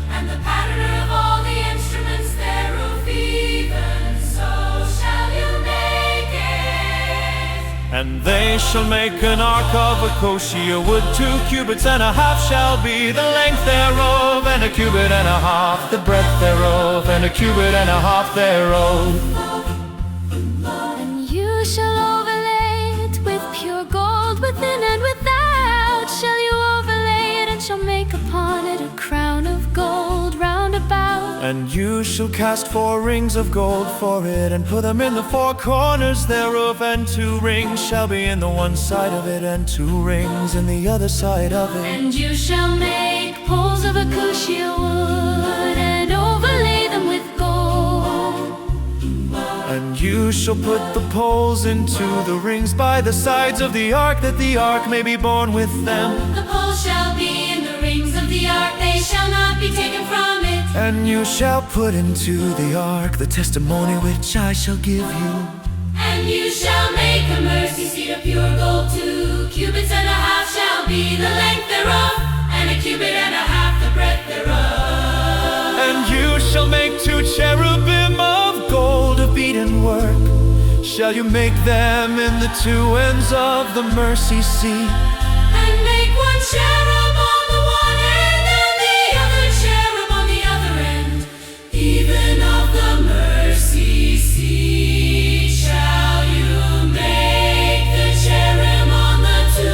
And the pattern of all the instruments thereof, even so shall you make it. And they shall make an ark of acacia wood. 2 cubits and a half shall be the length thereof, and 1 cubit and a half the breadth thereof, and 1 cubit and a half thereof. And you shall overlay it with pure gold, within and without shall you overlay it, and shall make upon it a crown of gold round about. And you shall cast 4 rings of gold for it, and put them in the 4 corners thereof, and 2 rings shall be in the one side of it, and 2 rings in the other side of it. And you shall make poles of acacia wood, and overlay them with gold. And you shall put the poles into the rings by the sides of the ark, that the ark may be borne with them. The poles shall be in the rings of the ark, they shall not be taken from it. And you shall put into the ark the testimony which I shall give you. And you shall make a mercy seat of pure gold. 2 cubits and a half shall be the length thereof, and 1 cubit and a half the breadth thereof. And you shall make 2 cherubim of gold of beaten work. Shall you make them in the 2 ends of the mercy seat? And make 1 cherub on the one end, and the other cherub on the other end. Even of the mercy seat shall you make the cherub on the 2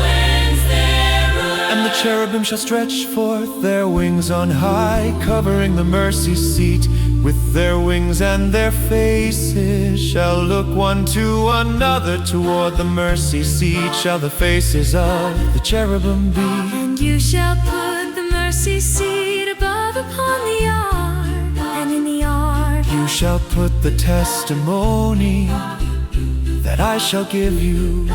ends thereof. And the cherubim shall stretch forth their wings on high, covering the mercy seat with their wings, and their faces shall look one to another toward the mercy seat. Shall the faces of the cherubim be. And you shall put the mercy seat above upon the ark, and in the ark You shall put the testimony that I shall give you.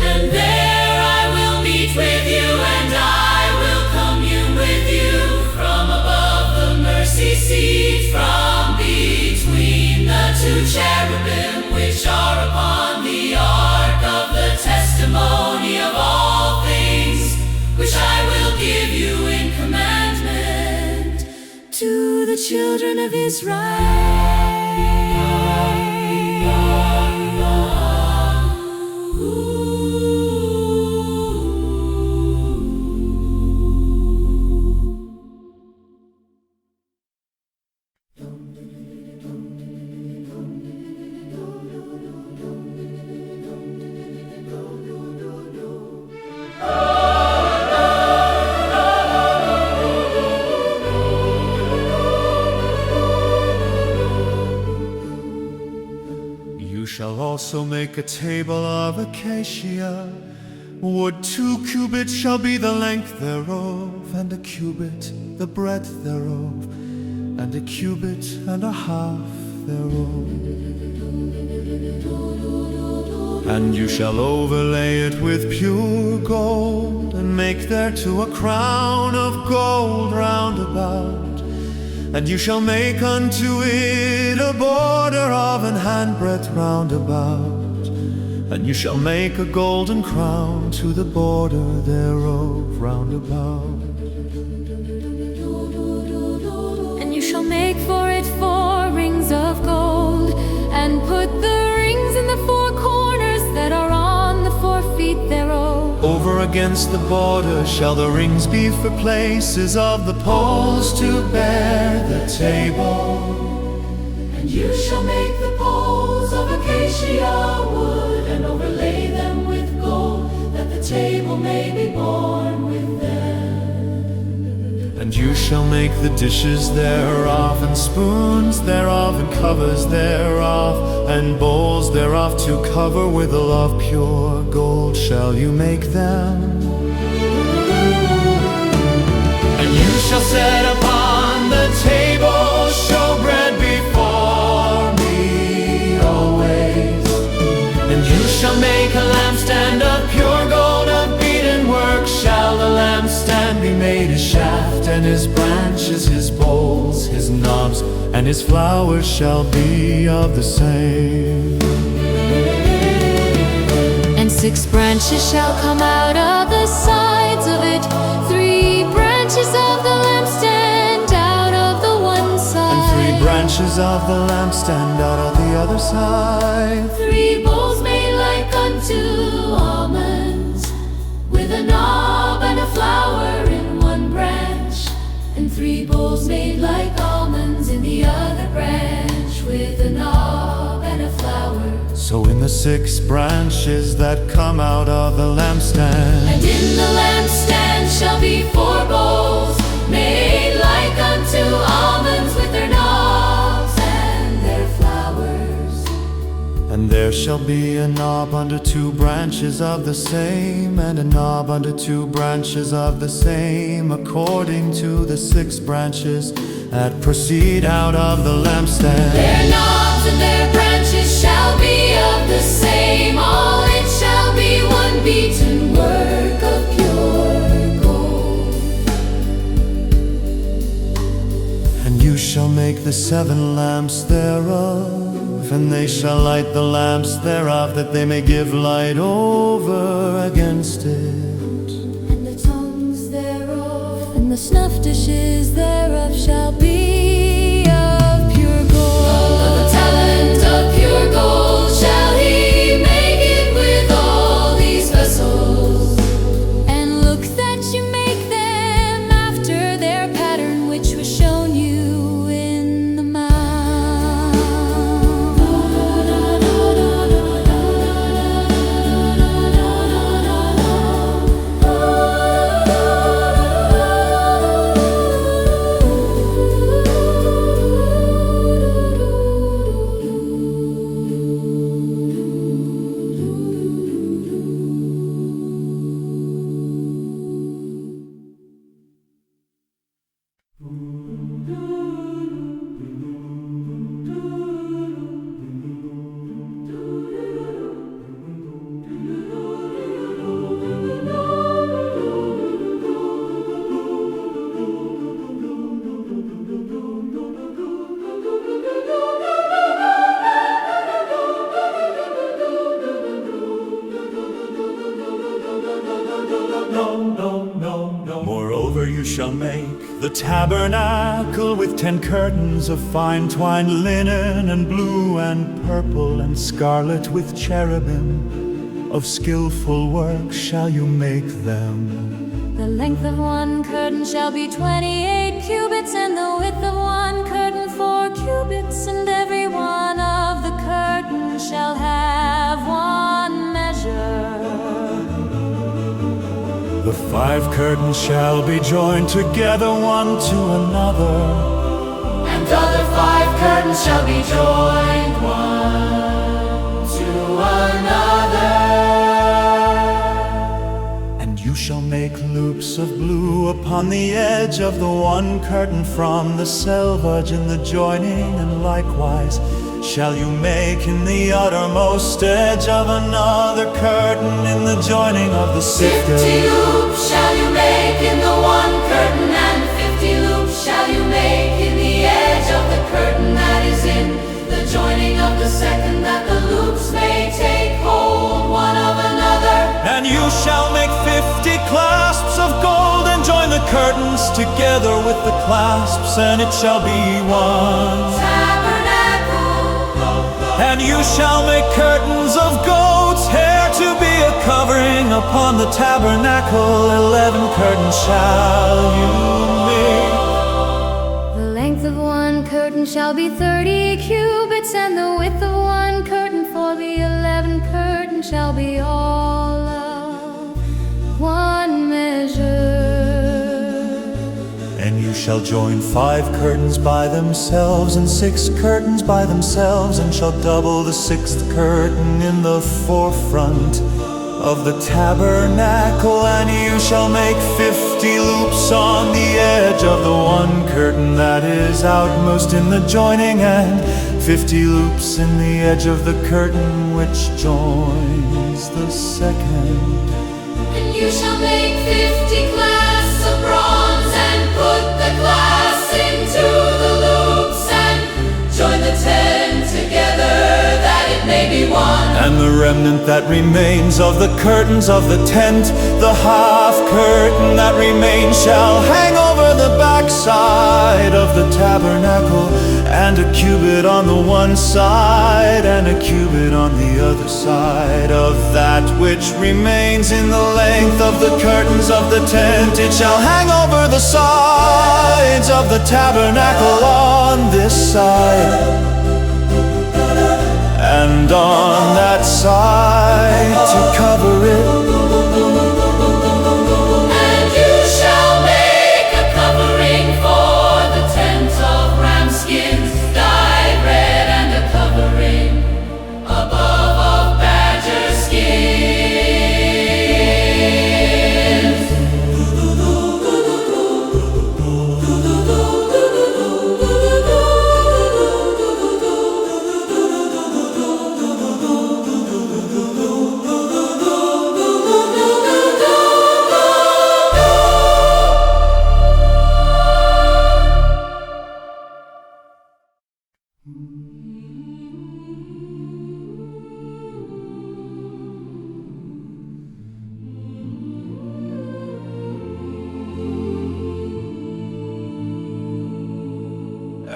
And there I will meet with you, and I will commune with you from above the mercy seat, from between the 2 cherubim which are upon the ark of the testimony of all things, which I will give you in commandment to the children of Israel. You shall also make a table of acacia wood. 2 cubits shall be the length thereof, and 1 cubit the breadth thereof, and 1 cubit and a half thereof. And you shall overlay it with pure gold, and make thereto a crown of gold round about. And you shall make unto it a border of an handbreadth round about. And you shall make a golden crown to the border thereof round about. And you shall make for it 4 rings of gold, and put the rings in the 4 corners that are on the 4 feet thereof. over against the border shall the rings be for places of the poles to bear the table. And you shall make the poles of acacia wood, and overlay them with gold, that the table may be borne with them. And you shall make the dishes thereof, and spoons thereof, and covers thereof, and bowls thereof to cover withal of pure gold shall you make them. And you shall set upon the table showbread before me always. And you shall make a lampstand of pure gold, of beaten work shall the lampstand be made. His shaft and his branches, his bowls, his knobs, and his flowers shall be of the same. And 6 branches shall come out of the sides of it, 3 branches of the lampstand out of the one side, And 3 branches of the lampstand out of the other side. 3 bowls made like unto almonds, with a knob and a flower in one branch, and 3 bowls made like almonds in the other branch, with a knob and a flower. So in the 6 branches that come out of the lampstand, And in the lampstand shall be 4 bowls, made like unto almonds, with their knobs and their flowers. and there shall be a knob under 2 branches of the same, and a knob under 2 branches of the same, according to the 6 branches that proceed out of the lampstand. Their knobs and their branches shall be of the same, all it shall be one beaten work of pure gold. And you shall make the 7 lamps thereof, and they shall light the lamps thereof, that they may give light over against it. And the tongues thereof, and the snuff dishes thereof shall be of pure gold. of the talent of pure gold shall he make it with all these vessels. And look that you make them after their pattern, which was shown you in the mount. Moreover, you shall make the tabernacle with 10 curtains of fine twined linen, and blue and purple and scarlet, with cherubim. Of skillful work shall you make them. The length of one curtain shall be 28 cubits, and the width of one curtain 4 cubits, and every one of the curtains shall have one measure. The 5 curtains shall be joined together one to another, And other 5 curtains shall be joined one to another. and you shall make loops of blue upon the edge of the one curtain from the selvage in the joining, and likewise shall you make in the uttermost edge of another curtain in the joining of the 50 sifter. loops shall you make in the one curtain, and 50 loops shall you make in the edge of the curtain that is in the joining of the second, that the loops may take hold one of another. And you shall make 50 clasps of gold, and join the curtains together with the clasps, and it shall be one. Tabernacle, And you shall make curtains of goat's hair to be a covering upon the tabernacle, 11 curtains shall you make. The length of one curtain shall be 30 cubits, and the width of one curtain for the 11 curtains shall be all of one measure. And you shall join 5 curtains by themselves and 6 curtains by themselves, and shall double the 6th curtain in the forefront of the tabernacle. And you shall make 50 loops on the edge of the one curtain that is outmost in the joining, and 50 loops in the edge of the curtain which joins the second. And you shall make 50 clasps of bronze, and put the clasps into the loops, and join the 10 together, that it may be one. And the remnant that remains of the curtains of the tent, the half curtain that remains, shall hang over the backside of the tabernacle, and a cubit on the one side, and a cubit on the other side of that which remains in the length of the curtains of the tent. It shall hang over the sides of the tabernacle on this side, and on that side to cover it. And you shall make a covering for the tent of ram skins, dyed red, and a covering above of badger skins.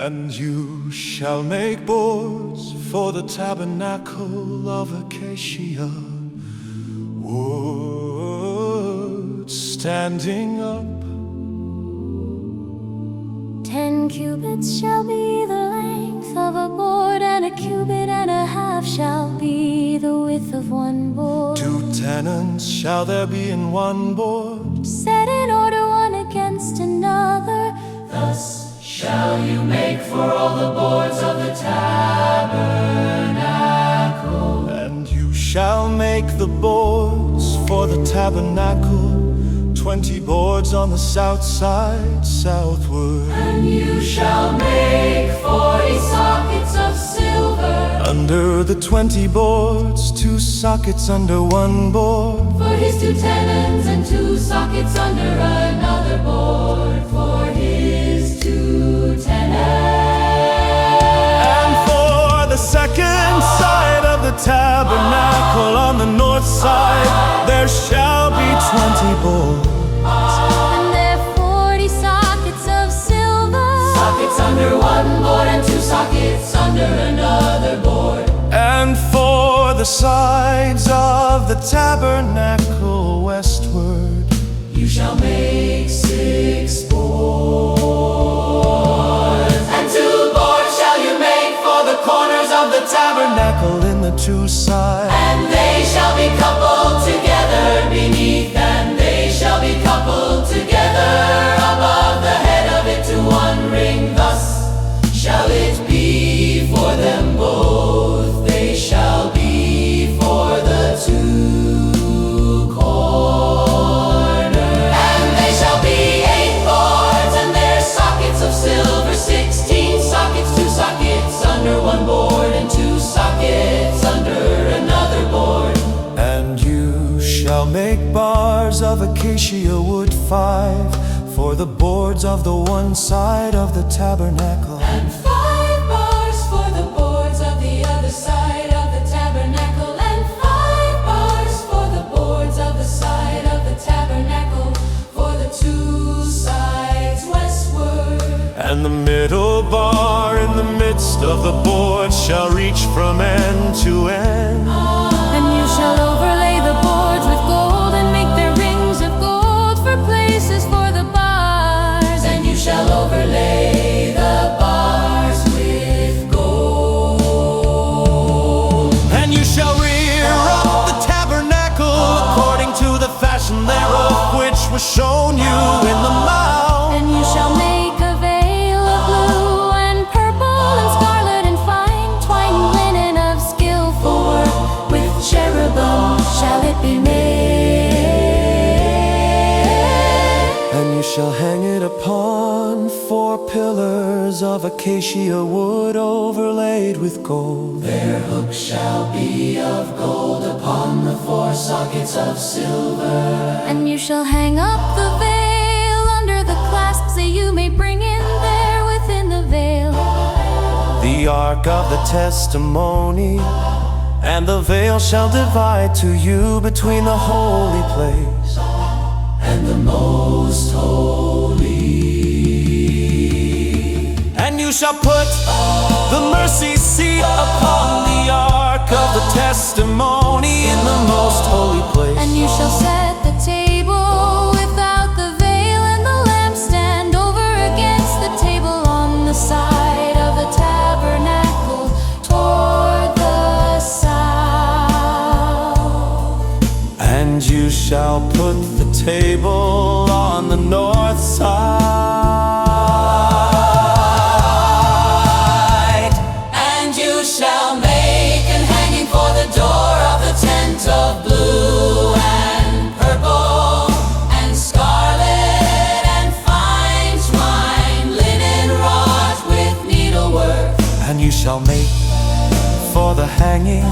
And you shall make boards for the tabernacle of acacia wood, standing up. 10 cubits shall be the length of a board, and a cubit and a half shall be the width of one board. 2 tenons shall there be in one board, Set in order one against another. Thus shall you make for all the boards of the tabernacle. and you shall make the boards for the tabernacle, 20 boards on the south side, southward. And you shall make 40 sockets of silver Under the 20 boards, 2 sockets under one board, for his 2 tenons, and 2 sockets under another board for his 2 tenons. and for the second side of the tabernacle on the north side, there shall be 20 boards. And there 40 sockets of silver. Sockets under one board, and 2 sockets under another board. And for the sides of the tabernacle westward, You shall make 6 boards, and 2 boards shall you make for the corners of the tabernacle, tabernacle in the 2 sides. and they shall be coupled together beneath, and they shall be coupled together above the head of it to one ring. Thus shall it be for them both. They shall be for the 2 corners. And they shall be 8 boards, and their sockets of silver, 16 sockets, 2 sockets under one board, and 2 sockets under another board. And you shall make bars of acacia wood 5 for the boards of the one side of the tabernacle. And 5 bars for the boards of the other side of the tabernacle, and 5 bars for the boards of the side of the tabernacle for the 2 sides westward. And the middle bar in the midst of the board shall reach from end to end. And you shall overlay the boards shown you in the mount. And you shall make a veil of blue and purple and scarlet and fine twined linen of skillful work. With cherubim shall it be made. And you shall hang it upon 4 pillars of acacia wood overlaid with gold. Their hooks shall be of gold upon the 4 sockets of silver. And you shall hang up the veil under the clasps that you may bring in there within the veil The ark of the testimony, and the veil shall divide to you between the holy place and the most holy. And you shall put the mercy seat upon the ark of the testimony in the most holy place. And you shall set the table without the veil and the lampstand over against the table on the side of the tabernacle toward the south. And you shall put the table on the north side. And you shall make an hanging for the door of the tent of blue and purple and scarlet and fine twined linen wrought with needlework. And you shall make for the hanging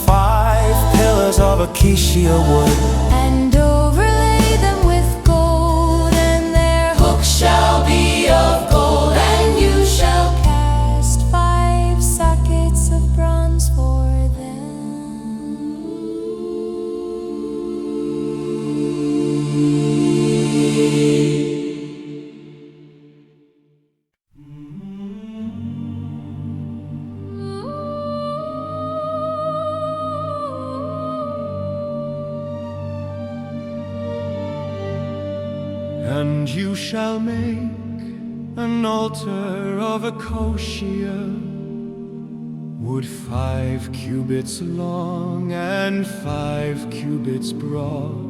5 pillars of acacia wood. And overlay them with gold, and their Hooks shall be of gold, and you shall cast 5 sockets of bronze for them. And you shall make an altar of acacia wood, 5 cubits long and 5 cubits broad.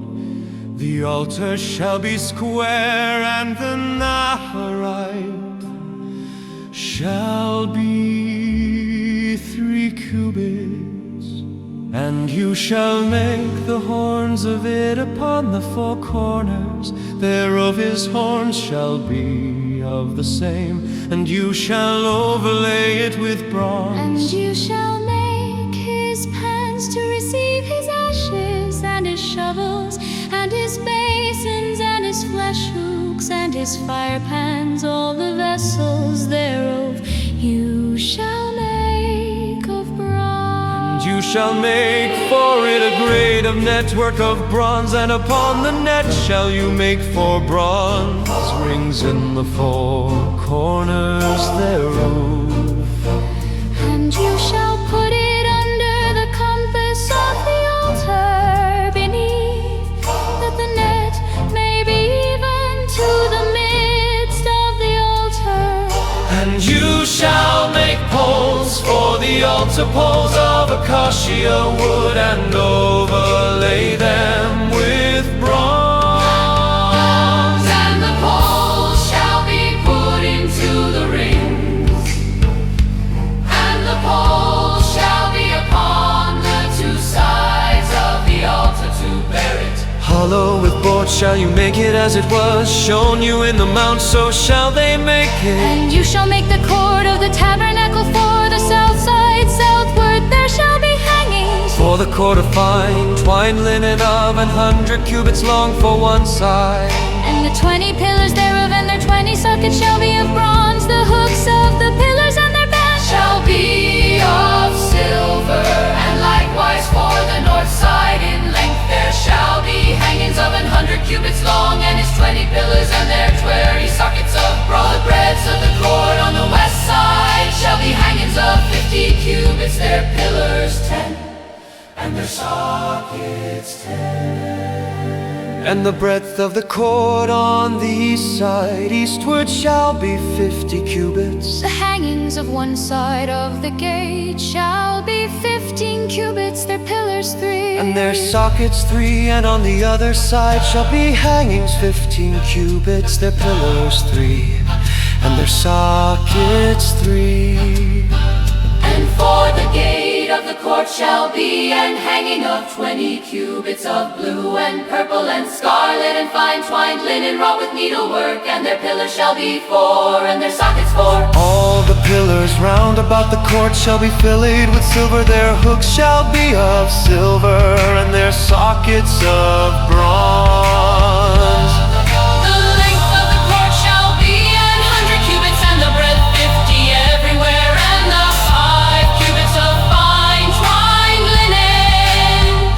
The altar shall be square, and the naharite shall be 3 cubits. And you shall make the horns of it upon the 4 corners thereof. His horns shall be of the same, and you shall overlay it with And bronze. you shall make his pans to receive his ashes, and his shovels, and his basins, and his flesh hooks, and his fire pans, all the vessels thereof you shall make of bronze. You shall make for it a grate of network of bronze, and upon the net shall you make 4 bronze rings in the 4 corners thereof. And you shall put it under the compass of the altar beneath, that the net may be even to the midst of the altar. And you shall make poles for the altar, poles of acacia wood, and overlay them with bronze. and the poles shall be put into the rings, and the poles shall be upon the 2 sides of the altar to bear it. Hollow with boards shall you make it, as it was shown you in the mount, so shall they make it. And you shall make the cord of the tabernacle for the south side southward. There shall be hangings For the cord of fine twined linen of 100 cubits long for 1 side. and the 20 pillars thereof, and their 20 sockets shall be of bronze. The hooks of the pillars and their bands Shall be of silver, and likewise for the north side in length there shall be hangings of 100 cubits long, and his 20 pillars and their 20 sockets of broad breadths of the cord. On the west side shall be hangings of 50 cubits, their pillars 10, and their sockets 10. And the breadth of the court on the east side eastward shall be 50 cubits. The hangings of one side of the gate shall be 15 cubits, their pillars 3. And their sockets 3, and on the other side shall be hangings 15 cubits, their pillars 3, and their sockets 3. And for the gate of the court shall be an hanging of 20 cubits of blue and purple and scarlet and fine twined linen wrought with needlework, and their pillars shall be 4, and their sockets 4. All the pillars round about the court shall be filleted with silver, their hooks shall be of silver, and their sockets of bronze. The length of the court shall be 100 cubits, and the breadth 50 everywhere, and the 5 cubits of fine twined linen.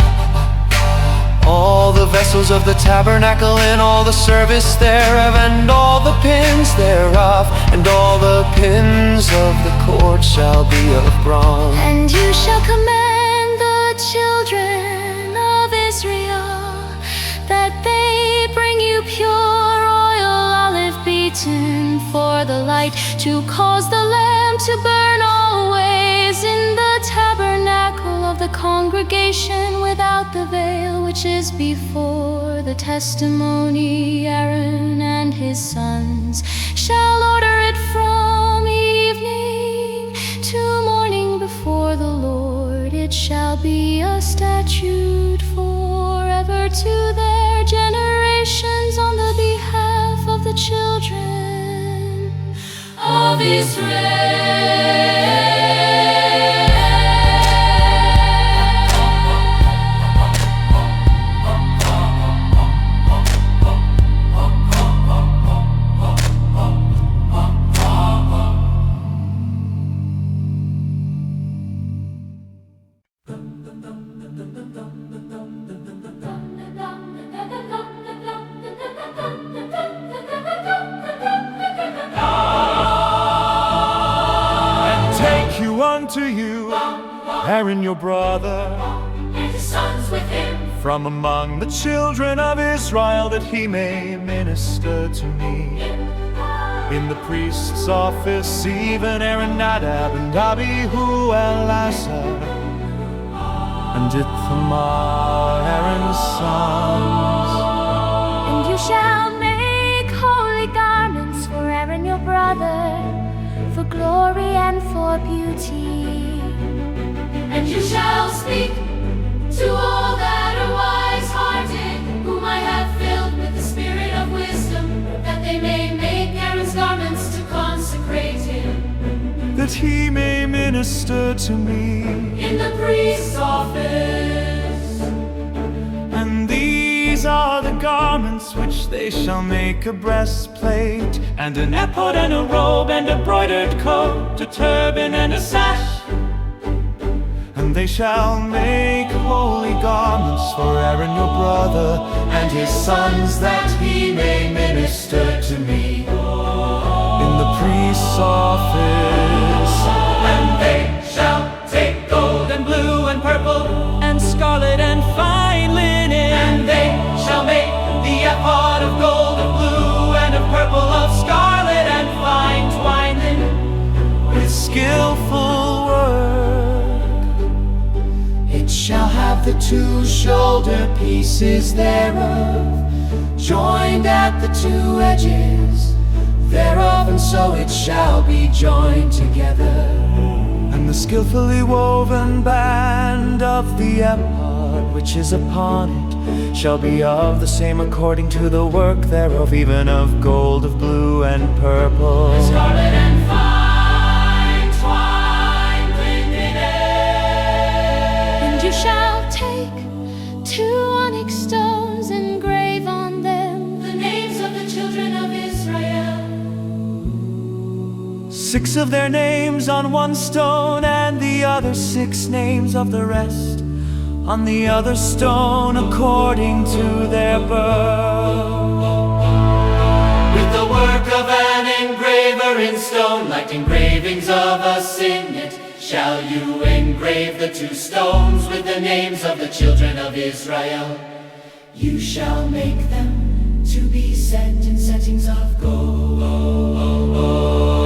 All the vessels of the tabernacle and all the service thereof, and all the pins thereof, and all the pins of the court shall be of bronze. And you shall command the children of Israel that they bring you pure oil, olive beaten for the light, to cause the lamp to burn always in the tabernacle of the congregation without the veil, which is before the testimony. Aaron and his sons shall order it from evening to morning before the Lord. It shall be a statute forever to their generations on the behalf of the children Of Israel. Unto you, Aaron your brother, And his sons with him, from among the children of Israel, that he may minister to me in the priest's office, even Aaron, Nadab, and Abihu, Eleazar, and Ithamar, Aaron's sons. And you shall make holy garments for Aaron your brother, for glory and for beauty. and you shall speak to all that are wise-hearted, whom I have filled with the spirit of wisdom, that they may make Aaron's garments to consecrate him that he may minister to me. in the priest's office. And these are the garments which they shall make: a breastplate, and an ephod, and a robe, and a broidered coat, a turban, and a sash. And they shall make holy garments for Aaron your brother and his sons, that he may minister to me in the priest's office. And they shall take gold and blue and purple and scarlet and fine linen, and they shall make the ephod of gold, of blue, and of purple, of scarlet and fine twined linen, with skillful work. It shall have the 2 shoulder pieces thereof, joined at the 2 edges thereof, and so it shall be joined together. And the skillfully woven band of the ephod which is upon it shall be of the same according to the work thereof, even of gold, of blue, and purple, Scarlet and fine twined linen. And you shall take 2 onyx stones and engrave on them The names of the children of Israel, 6 of their names on one stone, and the other 6 names of the rest on the other stone, according to their birth. with the work of an engraver in stone, like engravings of a signet, shall you engrave the 2 stones with the names of the children of Israel. You shall make them to be set in settings of gold.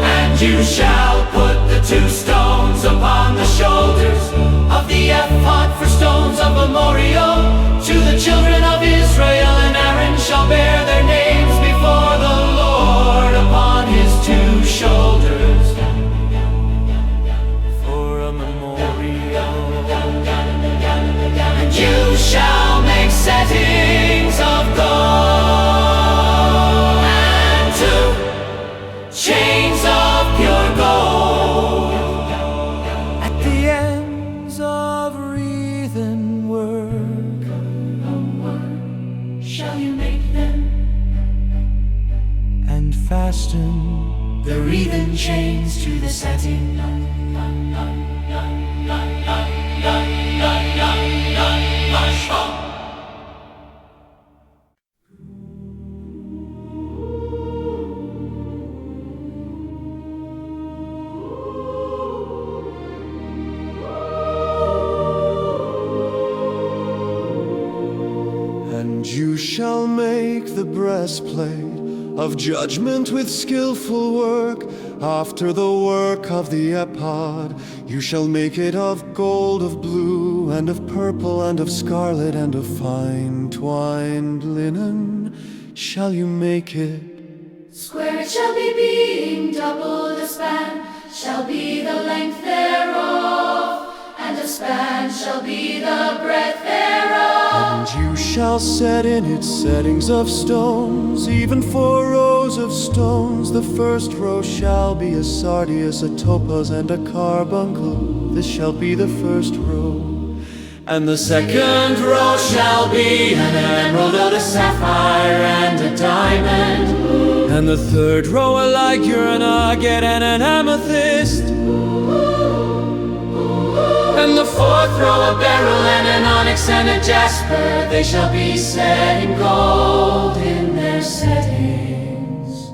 And you shall put the 2 stones upon the shoulders of the ephod for stones of memorial to the children of Israel, and Aaron shall bear their names before the Lord upon his 2 shoulders for a memorial. And you shall make settings of gold and 2 chains of pure gold at the ends of wreathen work. Shall you make them and fasten the wreathen chains to the setting? And you shall make the breastplate of judgment with skillful work. After the work of the ephod, you shall make it of gold, of blue, and of purple, and of scarlet, and of fine twined linen shall you make it. Square it shall be, being doubled a span, shall be the length thereof, and a span shall be the breadth thereof. And you shall set in its settings of stones, even 4 rows of stones. The first row shall be a sardius, a topaz, and a carbuncle. This shall be the first row. And the second row shall be an emerald, a sapphire, and a diamond. And the third row a ligure, an agate, and an amethyst. And the 4th row a beryl, and an onyx, and a jasper. They shall be set in gold in their settings.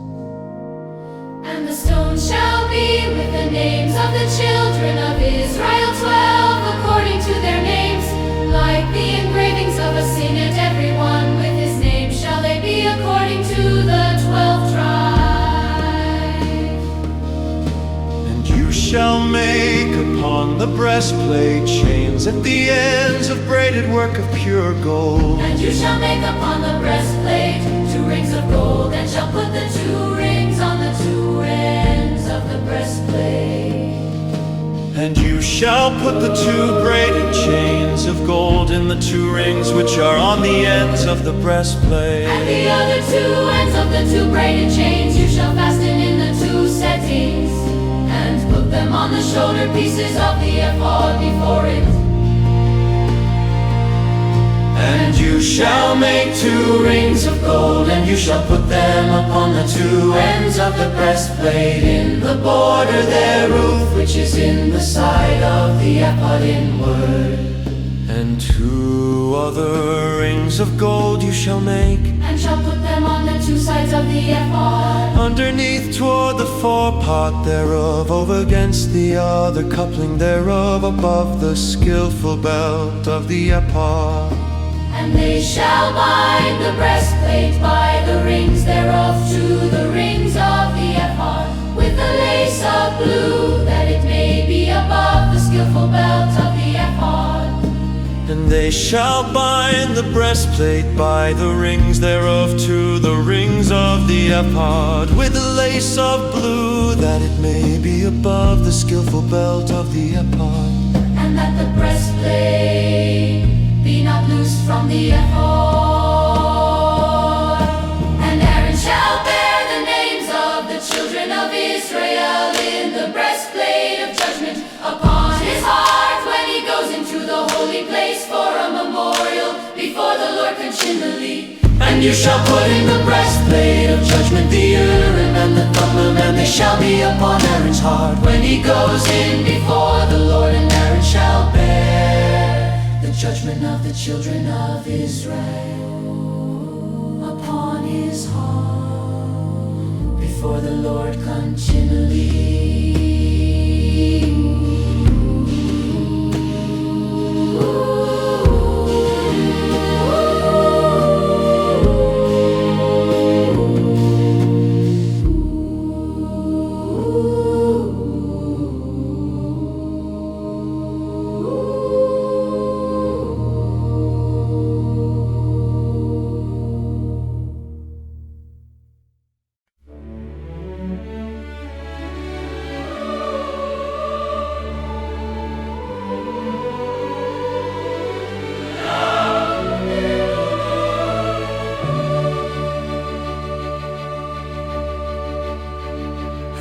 And the stones shall be with the names of the children of Israel, 12 according to their names, like the engravings of a signet. Everyone with his name shall they be according to the 12 tribes. And you shall make upon the breastplate chains at the ends of braided work of pure gold. And you shall make upon the breastplate 2 rings of gold, and shall put the 2 rings on the 2 ends of the breastplate. And you shall put the 2 braided chains of gold in the 2 rings which are on the ends of the breastplate. And the other 2 ends of the 2 braided chains you shall fasten in the 2 settings, and put them on the shoulder pieces of the ephod before it. And you shall make 2 rings of gold, and you shall put them upon the 2 ends of the breastplate, in the border thereof, which is in the side of the ephod inward. And 2 other rings of gold you shall make, and shall put them on the 2 sides of the ephod, underneath toward the forepart thereof, over against the other coupling thereof, above the skillful belt of the ephod. And they shall bind the breastplate by the rings thereof to the rings of the ephod, with the lace of blue, that it may be above the skillful belt of the ephod. And they shall bind the breastplate by the rings thereof to the rings of the ephod, with the lace of blue, that it may be above the skillful belt of the ephod. And that the breastplate be not loosed from the ephod. And Aaron shall bear the names of the children of Israel in the breastplate of judgment upon his heart, when he goes into the holy place for a memorial before the Lord continually. And you shall put in the breastplate of judgment the Urim and the Thummim, and they shall be upon Aaron's heart when he goes in before the Lord. And Aaron shall bear the judgment of the children of Israel upon his heart before the Lord continually.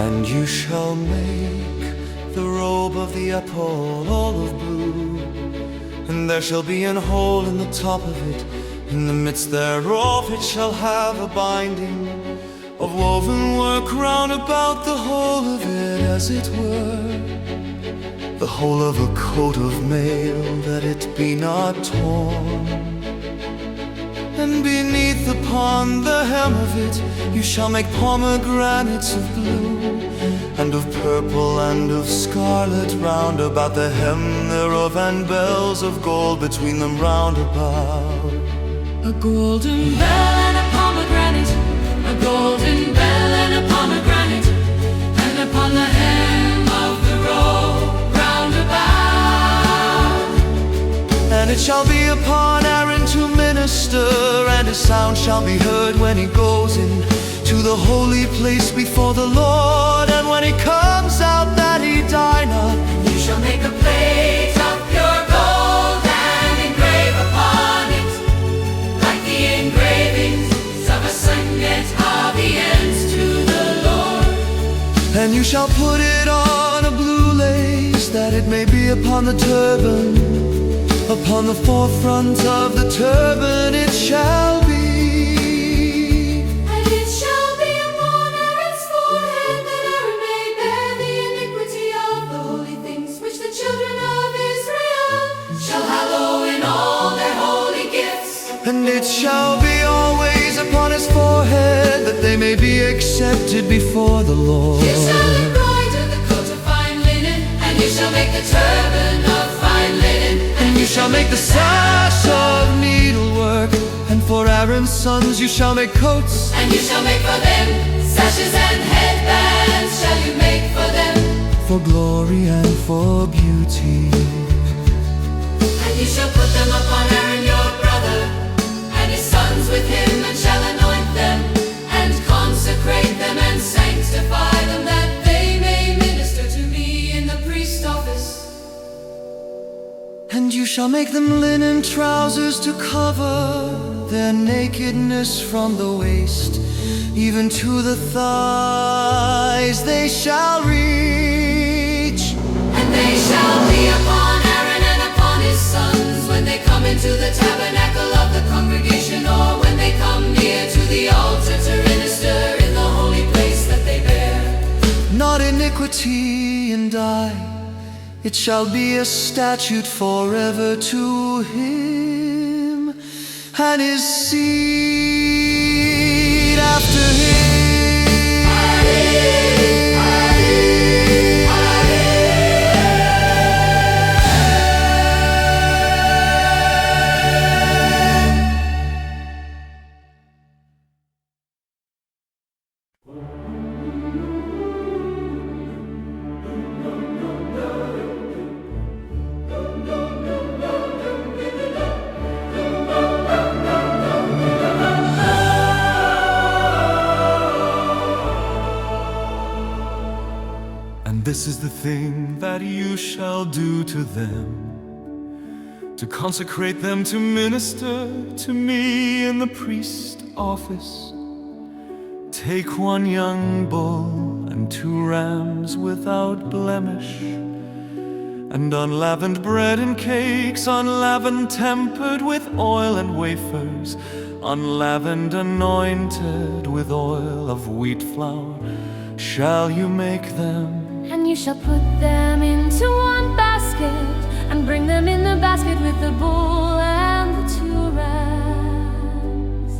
And you shall make the robe of the apple olive blue, and there shall be an hole in the top of it. In the midst thereof it shall have a binding of woven work round about the whole of it, as it were the whole of a coat of mail, that it be not torn. And beneath upon the hem of it you shall make pomegranates of blue, and of purple and of scarlet round about the hem thereof, and bells of gold between them round about. A golden bell and a pomegranate, a golden bell and a pomegranate, and upon the hem of the robe round about. And it shall be upon Aaron to minister, and his sound shall be heard when he goes in to the holy place before the Lord, and when he comes out that he die not. You shall make a plate of pure gold and engrave upon it, like the engravings of a signet of the ends to the Lord. And you shall put it on a blue lace, that it may be upon the turban. Upon the forefront of the turban it shall be. And it shall be upon Aaron's forehead, that Aaron may bear the iniquity of the holy things which the children of Israel shall hallow in all their holy gifts. And it shall be always upon his forehead, that they may be accepted before the Lord. You shall embroider the coat of fine linen, and you shall make the turban of fine linen. You shall make the sash of needlework, and for Aaron's sons you shall make coats. And you shall make for them sashes and headbands shall you make for them, for glory and for beauty. And you shall put them upon Aaron your brother, and his sons with him, and shall anoint them, and consecrate them, and sanctify them, that they may minister to me in the priest office. And you shall make them linen trousers to cover their nakedness from the waist even to the thighs they shall reach. And they shall be upon Aaron and upon his sons when they come into the tabernacle of the congregation, or when they come near to the altar to minister in the holy place that they bear. Not iniquity and die. It shall be a statute forever to him and his seed after him. This is the thing that you shall do to them, to consecrate them to minister to me in the priest office. Take one young bull and 2 rams without blemish, and unleavened bread and cakes, unleavened tempered with oil, and wafers, unleavened anointed with oil of wheat flour, shall you make them. And you shall put them into one basket, and bring them in the basket with the bull and the 2 rams.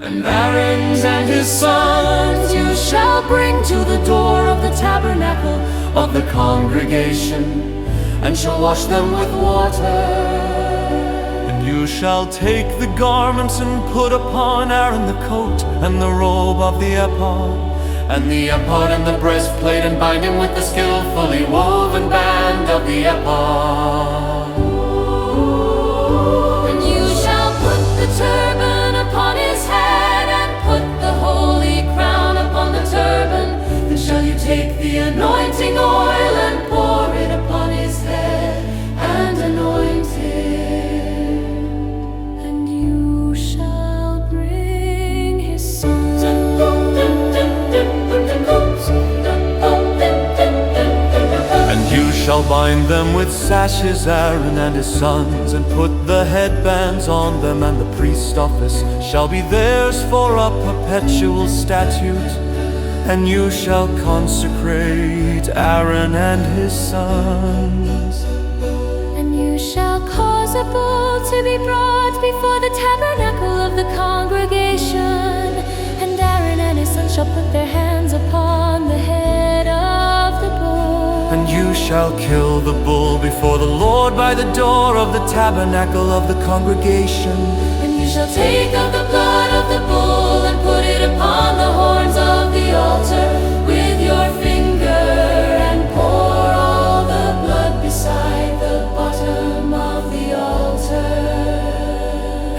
And Aaron's and his sons You shall bring to the door of the tabernacle of the congregation, and shall wash them with water. And you shall take the garments and put upon Aaron the coat and the robe of the ephod, and the ephod and the breastplate, and bind him with the skillfully woven band of the ephod. And you shall put the turban upon his head, and put the holy crown upon the turban. Then shall you take the anointing oil and pour it upon his head and anoint him. And you shall bring his sons. shall bind them with sashes, Aaron and his sons, and put the headbands on them, and the priest office shall be theirs for a perpetual statute. And you shall consecrate Aaron and his sons. And you shall cause a bull to be brought before the tabernacle of the congregation, and Aaron and his sons shall put their hands upon the head of the bull. And you shall kill the bull before the Lord by the door of the tabernacle of the congregation. And you shall take of the blood of the bull and put it upon the horns of the altar with your finger, and pour all the blood beside the bottom of the altar.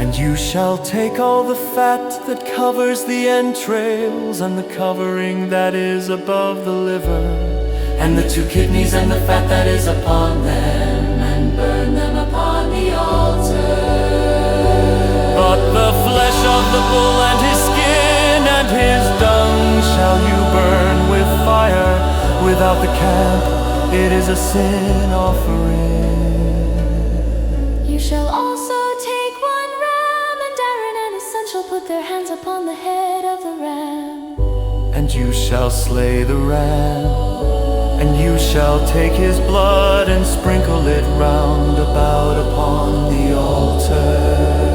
And you shall take all the fat that covers the entrails, and the covering that is above the liver, and the 2 kidneys and the fat that is upon them, and burn them upon the altar. but the flesh of the bull and his skin and his dung shall you burn with fire without the camp. It is a sin offering. You shall also take one ram, and Aaron and his son shall put their hands upon the head of the ram. And you shall slay the ram, and you shall take his blood and sprinkle it round about upon the altar.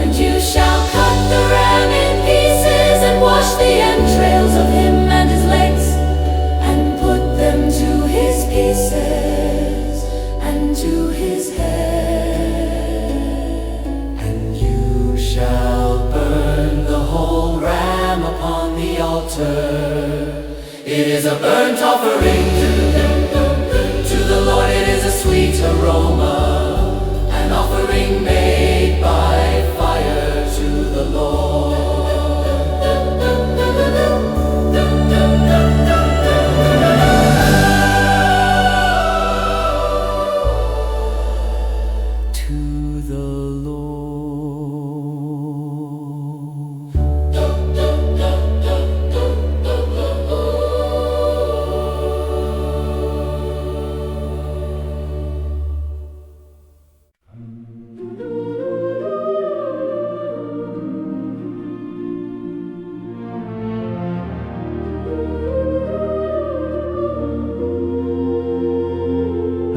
And you shall cut the ram in pieces, and wash the entrails of him and his legs, and put them to his pieces and to his head. And you shall burn the whole ram upon the altar. It is a burnt offering to the Lord. It is a sweet aroma, an offering made by fire to the Lord. To the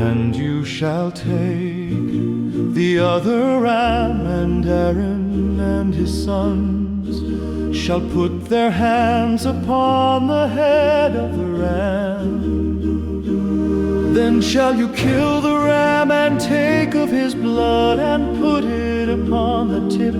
And you shall take the other ram, and Aaron and his sons shall put their hands upon the head of the ram. Then shall you kill the ram and take of his blood and put it upon the tip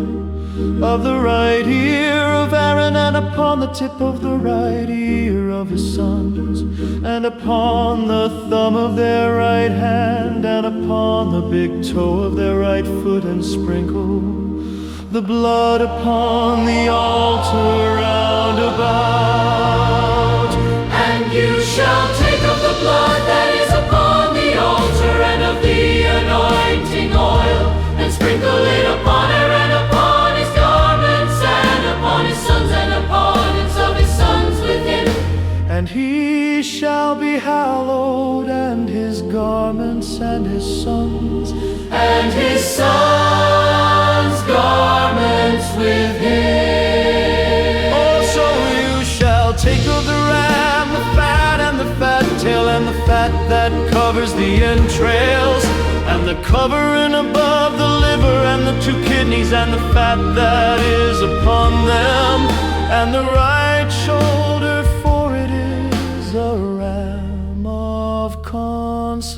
of the right ear of Aaron, and upon the tip of the right ear of his sons, and upon the thumb of their right hand, and upon the big toe of their right foot, and sprinkle the blood upon the altar round about. And you shall take of the blood that is upon the altar, and of the anointing oil, and sprinkle it upon Aaron, upon his garments, and upon his sons, and upon his of his sons with him. And he shall be hallowed, and his garments and his sons, And his sons' garments with him. also you shall take of the ram the fat and the fat tail, and the fat that covers the entrails, and the covering above the liver, and the 2 kidneys, and the fat that is upon them, and the right shoulder, for it is a ram of consecration.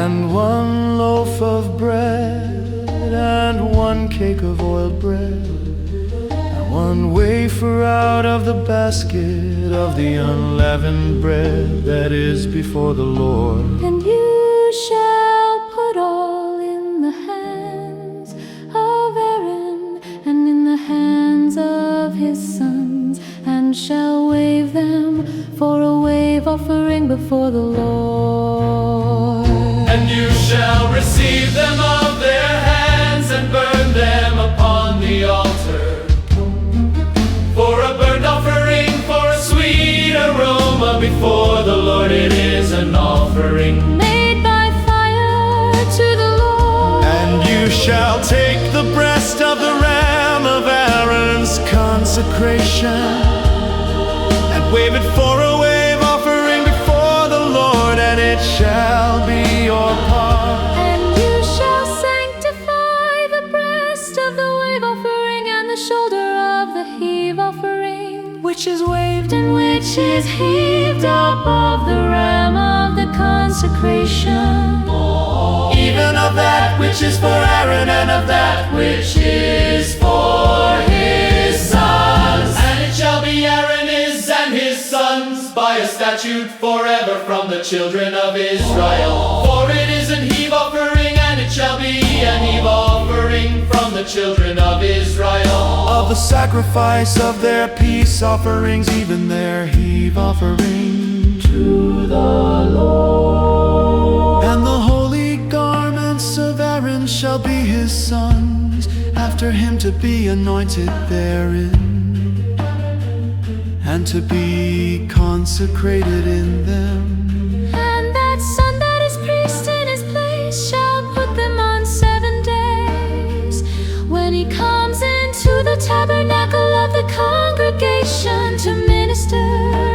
And 1 loaf of bread, and 1 cake of oiled bread, and 1 wafer out of the basket of the unleavened bread that is before the Lord. And you shall put all in the hands of Aaron, and in the hands of his sons, and shall wave them for a wave offering before the Lord. And you shall receive them of their hands, and burn them upon the altar. shall take the breast of the ram of Aaron's consecration and wave it for a wave offering before the Lord, and it shall be your part. And you shall sanctify the breast of the wave offering and the shoulder of the heave offering, which is waved and which is heaved above the ram of the consecration. Even of that which is for Aaron, and of that which is for his sons. And it shall be Aaron and his sons by a statute forever from the children of Israel. For it is an heave offering, and it shall be an heave offering from the children of Israel. Of the sacrifice of their peace offerings, even their heave offering to the Lord. And the holy garments of Aaron shall be his sons, after him to be anointed therein, and to be consecrated in them. And that son that is priest in his place shall put them on 7 days, when he comes into the tabernacle of the congregation to minister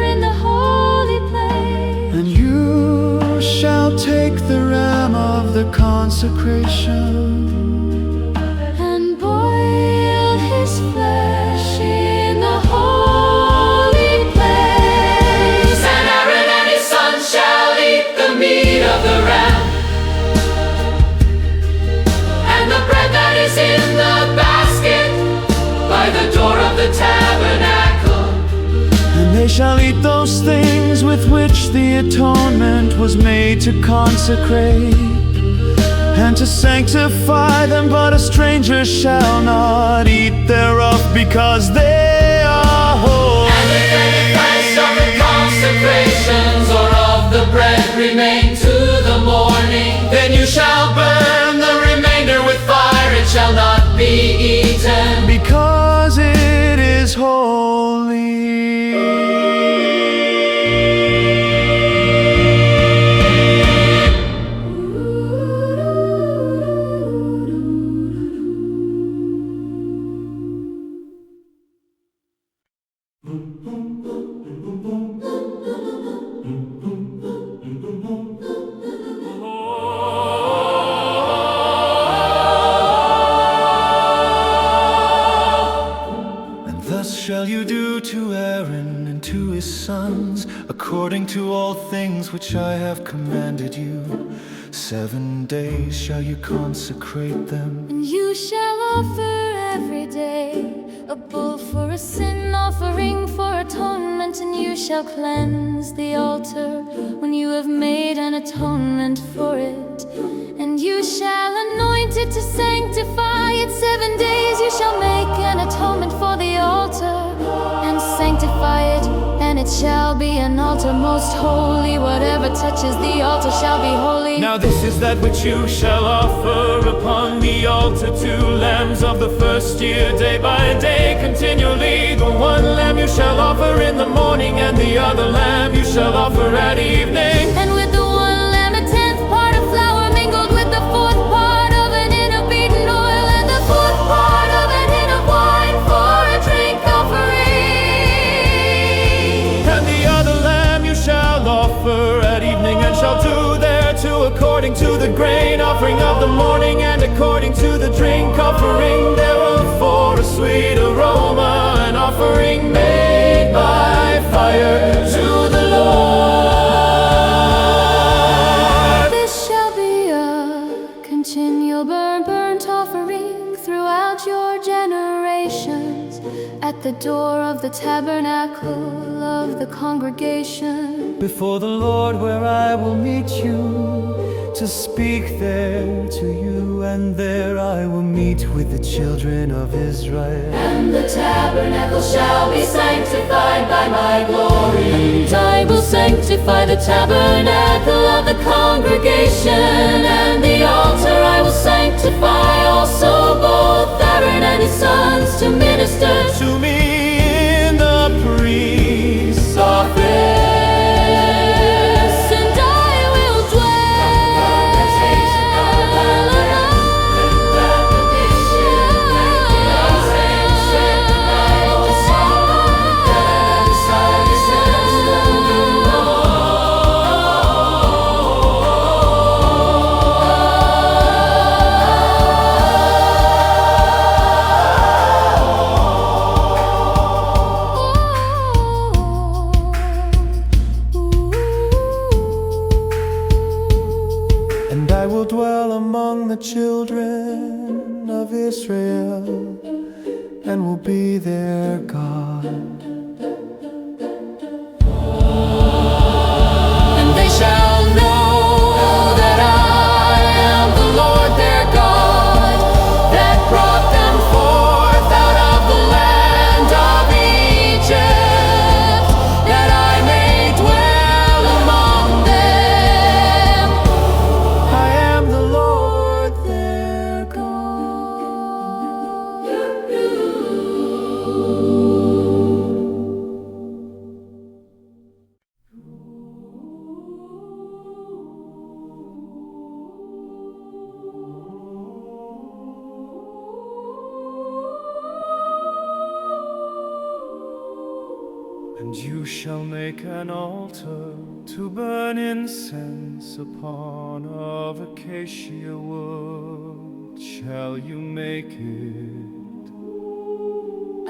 in the holy place. And you shall take the ram of the consecration And boil his flesh in the holy place. And Aaron and his sons shall eat the meat of the ram, and the bread that is in the basket by the door of the tabernacle. And they shall eat those things with which the atonement was made to consecrate and to sanctify them, but a stranger shall not eat thereof, because they are holy. And if any flesh of the consecrations or of the bread remain to the morning, then you shall burn the remainder with fire, it shall not be eaten. Because it is holy. Shall you do to Aaron and to his sons, according to all things which I have commanded you. 7 days shall you consecrate them. And you shall offer every day a bull for a sin offering for atonement, and you shall cleanse the altar when you have made an atonement for it. And you shall anoint it to sanctify it. 7 days you shall make an atonement for the altar and sanctify it, and it shall be an altar most holy. Whatever touches the altar shall be holy. Now this is that which you shall offer upon the altar: 2 lambs of the first year, day by day, continually. The one lamb you shall offer in the morning, and the other lamb you shall offer at evening. And with the one lamb a 10th part of flour mingled with the 4th part of an hin of beaten oil, and the 4th part of an hin of wine for a drink offering. And the other lamb you shall offer at evening, and shall do thereto according to the grain offering of the morning, and according to the drink offering thereof for a sweet aroma, an offering made by fire to the Lord. This shall be a continual burnt offering throughout your generations, at the door of the tabernacle of the congregation, Before the Lord, where I will meet you, to speak there to you, and there I will meet with the children of Israel. And the tabernacle shall be sanctified by my glory. and I will sanctify the tabernacle of the congregation, and the altar I will sanctify also, both Aaron and his sons to minister To me in the priest's office. and I will dwell alone. children of Israel, and will be their God. And they shall know that I am the Lord their God, that brought them forth out of the land of Egypt, that I may dwell among them. I am the Lord their And you shall make an altar to burn incense upon of acacia wood. Shall you make it?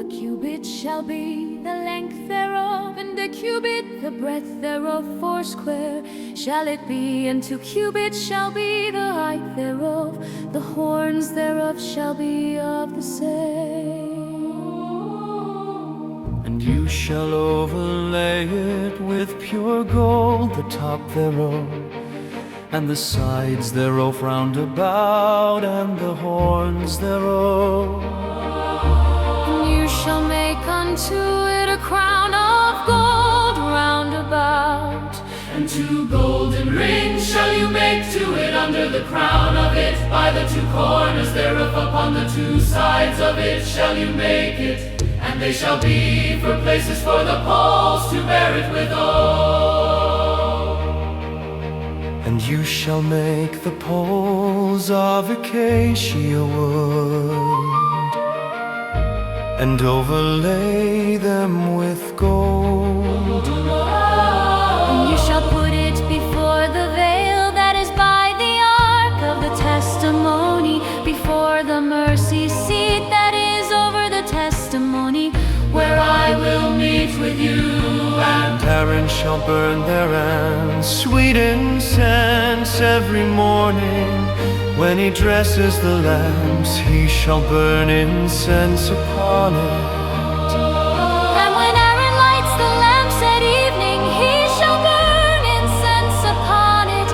A cubit shall be the length thereof, and a cubit the breadth thereof, foursquare shall it be, and 2 cubits shall be the height thereof. The horns thereof shall be of the same. And you shall overlay it with pure gold, the top thereof, and the sides thereof round about, and the horns thereof. And you shall make unto it a crown of gold round about. And 2 golden rings shall you make to it under the crown of it, by the 2 corners thereof, upon the 2 sides of it shall you make it. And they shall be for places for the poles to bear it withal. And you shall make the poles of acacia wood, and overlay them with gold. And you shall put it before the veil that is by the ark of the testimony, before the mercy seat that is over the testimony, where I will meet with you. And Aaron shall burn therein sweet incense every morning. When he dresses the lamps, he shall burn incense upon it. And when Aaron lights the lamps at evening, he shall burn incense upon it,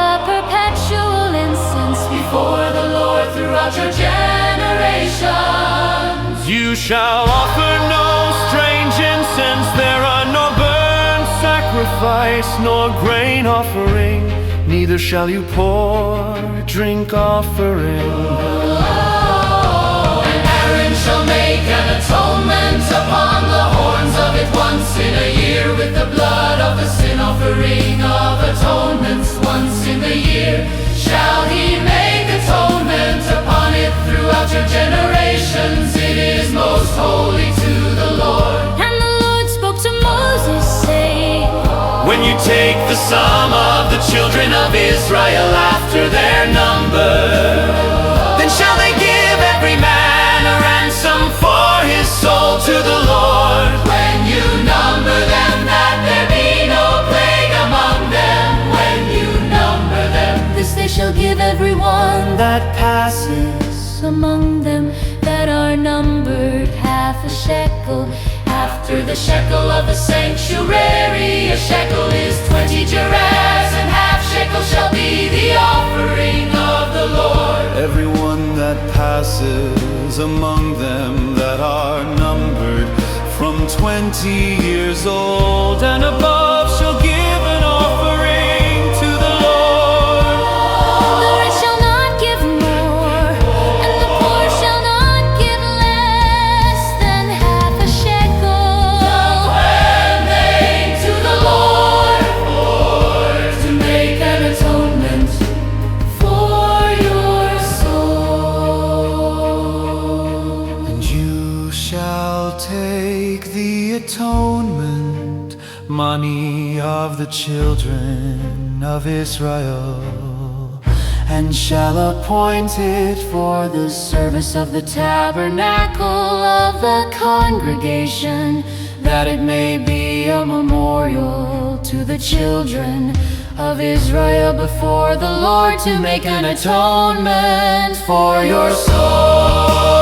a perpetual incense Before the Lord throughout your generations. You shall offer no strange incense, there are no burnt sacrifice, nor grain offering, neither shall you pour drink offering. And Aaron shall make an atonement upon the horns of it once in a year, with the blood of the sin offering of atonements once in the year. Shall he make atonement upon it throughout your generations? It is most holy to the Lord. And the Lord spoke to Moses, saying, When you take the sum of the children of Israel after their number, then shall they give every man a ransom for his soul to the Lord. When you number them, that there be no plague among them. When you number them, this they shall give every one That passes among them that are numbered, half a shekel. after the shekel of the sanctuary, a shekel is 20 gerahs, and half shekel shall be the offering of the Lord. everyone that passes among them that are numbered from 20 years old and above shall give an offering to the Lord. The rich shall not give more, and the poor shall not give less than half a shekel. When they to the Lord for to make an atonement for your soul. And you shall take the atonement money of the children of Israel, and shall appoint it for the service of the tabernacle of the congregation, that it may be a memorial to the children of Israel before the Lord to make an atonement for your soul.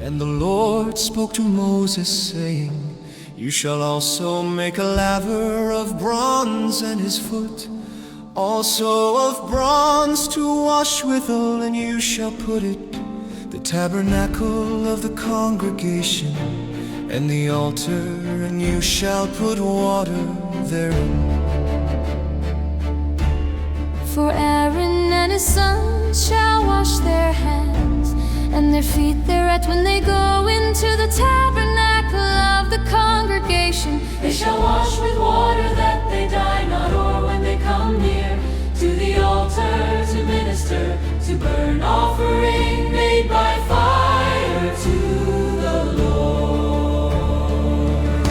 And the Lord spoke to Moses, saying, You shall also make a laver of bronze, and his foot also of bronze to wash withal, and you shall put it, the tabernacle of the congregation, and the altar, and you shall put water therein. For Aaron and his sons shall wash their hands and their feet thereat when they go into the tabernacle of the congregation. They shall wash with water that they die not, or when they come near to the altar to minister, to burn offering made by fire to the Lord.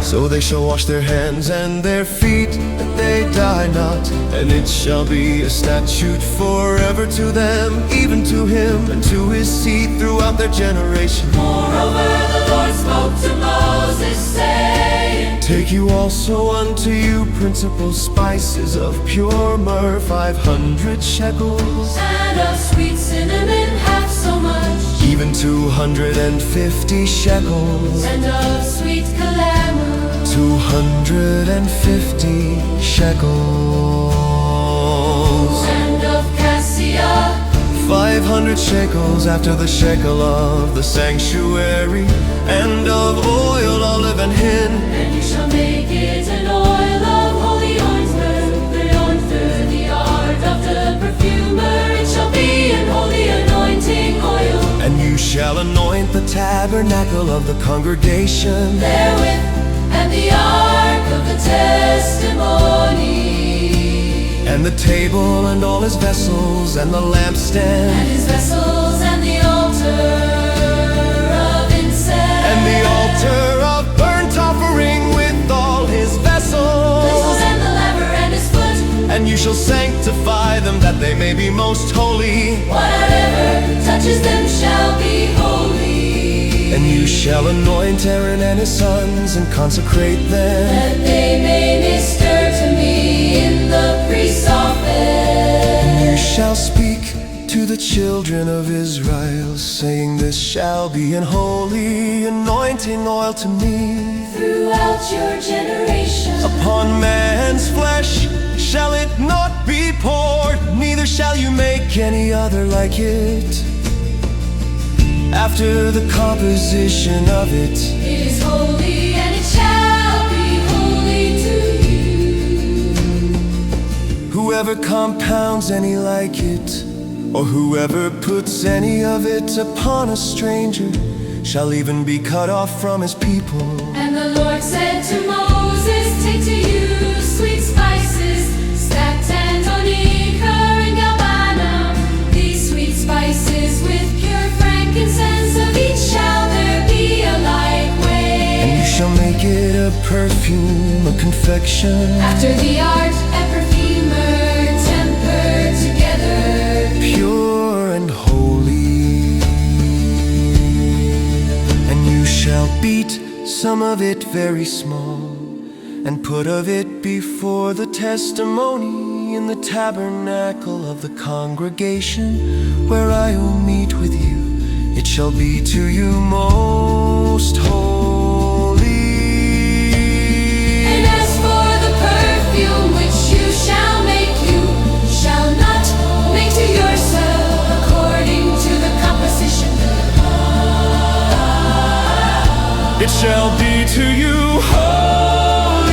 So they shall wash their hands and their feet, that they die not, and it shall be a statute forever to them, even to him and to his seed throughout their generation. Moreover, the Lord spoke to Moses, saying, Take you also unto you principal spices of pure myrrh, 500 shekels, and of sweet cinnamon half so much, even 250 shekels, and of sweet calamus 250 shekels, and of cassia 500 shekels after the shekel of the sanctuary, and of oil, olive and hin. And you shall make it an oil of holy ointment, the art of the perfumer. It shall be an holy anointing oil. And you shall anoint the tabernacle of the congregation Therewith, and the ark of the testimony, and the table and all his vessels, and the lampstand, and his vessels, and the altar of incense, and the altar of burnt offering with all his vessels. and the laver and his foot. And you shall sanctify them, that they may be most holy. Whatever touches them shall be holy. And you shall anoint Aaron and his sons, and consecrate them, that they may minister to me in the priest's office. and you shall speak to the children of Israel, saying, This shall be an holy anointing oil to me. Throughout your generations, Upon man's flesh shall it not be poured, neither shall you make any other like it, after the composition of it. it is holy, and it shall be holy to you. Whoever compounds any like it, or whoever puts any of it upon a stranger, shall even be cut off from his people. And the Lord said to Moses, Take to you sweet spices, stacks and onycha and galbanum, these sweet spices with pure frankincense, of each shall there be a like And you weight. shall make it a perfume, a confection, After the art and perfumer tempered together, pure and holy. And you shall beat some of it very small, and put of it before the testimony in the tabernacle of the congregation, where I will meet with you. It shall be to you most holy. and as for the perfume which you shall make, you shall not make to yourself according to the composition. It shall be to you holy.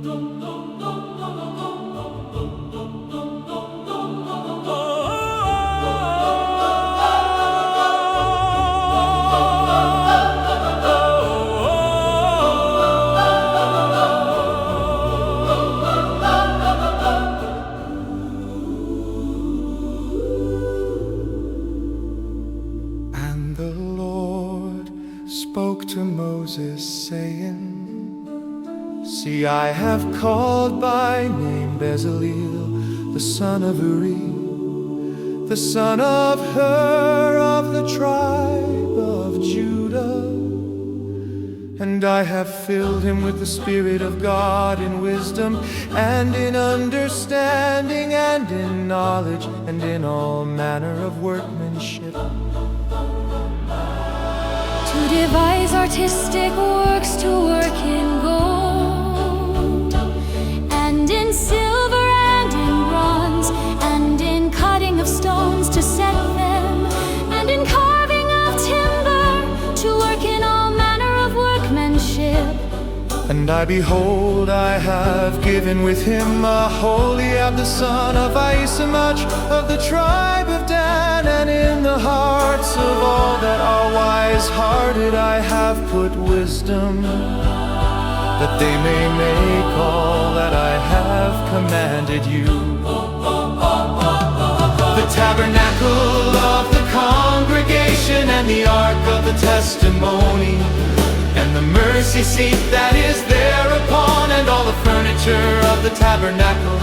And the Lord spoke to Moses, saying, See, I have called by name Bezaleel, the son of Uri, the son of Hur of the tribe of Judah. And I have filled him with the Spirit of God in wisdom and in understanding and in knowledge and in all manner of workmanship, to devise artistic works, to work in gold and in silver and in bronze and in cutting of stones, to set them, and in carving of timber, to work in all manner of workmanship. And behold, I have given with him Aholiab the son of Ahisamach of the tribe of Dan, and in the hearts of all that are wise-hearted I have put wisdom, that they may make all that I have commanded you. The tabernacle of the congregation and the ark of the testimony, and the mercy seat that is thereupon, and all the furniture of the tabernacle,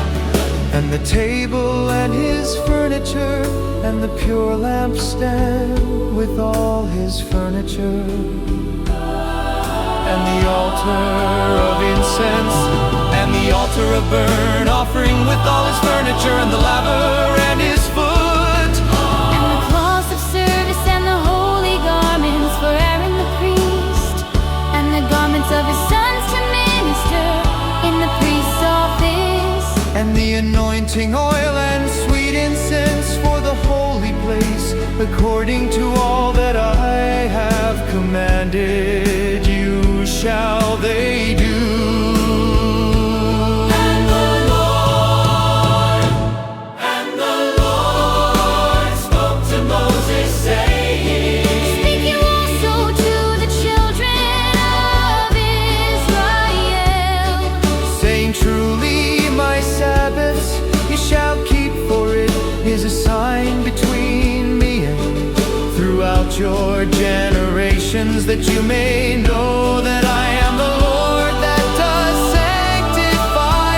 and the table and his furniture, and the pure lampstand with all his furniture, and the altar of incense, and the altar of burnt offering with all his furniture, and the laver and his foot, And the cloths of service and the holy garments for Aaron the priest, and the garments of his sons to minister in the priest's office, and the anointing oil and sweet incense for the holy place, according to all that I have commanded you shall they do. And the Lord spoke to Moses, saying, Speak you also to the children of Israel, Saying, Truly my Sabbaths you shall keep, for it is a sign between me and you throughout your generations, that you may know that I am the Lord that does sanctify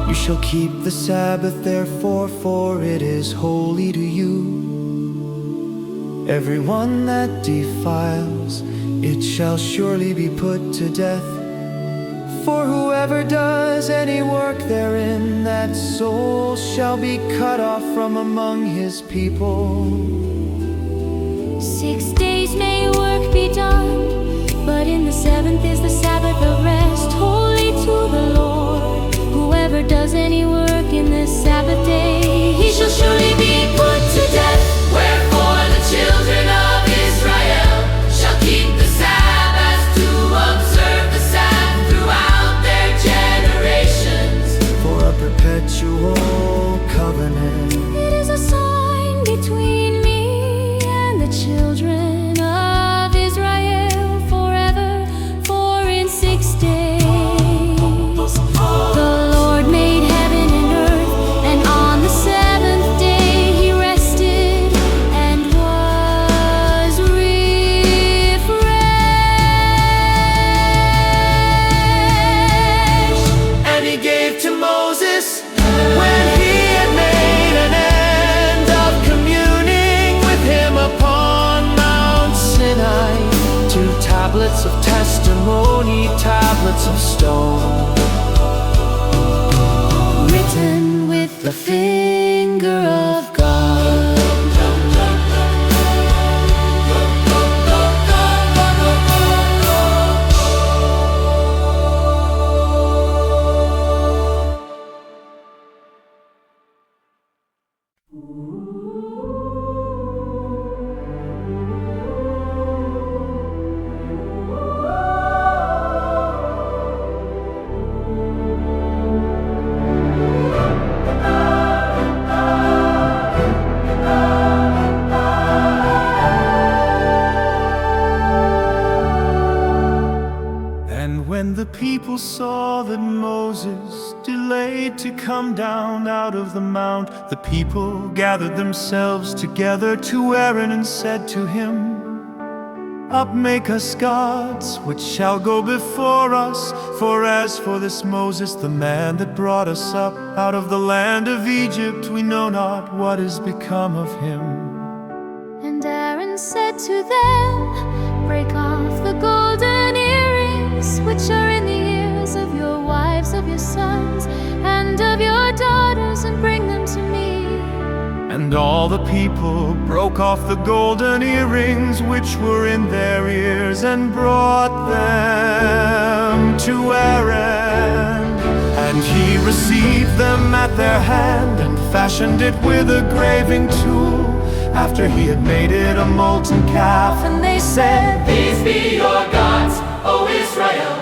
you. You shall keep the Sabbath therefore, for it is holy to you. Everyone that defiles it shall surely be put to death. For whoever does any work therein, that soul shall be cut off from among his people. 6 days may work be done, but in the seventh is the Sabbath of rest, holy to the Lord. Whoever does any work in this Sabbath day, he shall surely be put to death. Wherefore the children of Israel shall keep the Sabbath to observe the Sabbath throughout their generations, For a perpetual covenant. It is a sign between me and the children of Israel forever, for in 6 days the Lord made heaven and earth, and on the seventh day he rested and was refreshed. And he gave to Moses, when he had made an end of communing with him upon Mount Sinai, 2 tablets of testimony, tablets of stone, Written with the finger of God. the people saw that Moses delayed to come down out of the mount, the people gathered themselves together to Aaron and said to him, "Up, make us gods, which shall go before us. For as for this Moses, the man that brought us up out of the land of Egypt, we know not what is become of him." And Aaron said to them, "Break off the golden earrings which are in the ears of your wives, of your sons, and of your daughters, and bring them to me." And all the people broke off the golden earrings which were in their ears, and brought them to Aaron. And he received them at their hand, and fashioned it with a graving tool, after he had made it a molten calf. And they said, These be your gods, O Israel,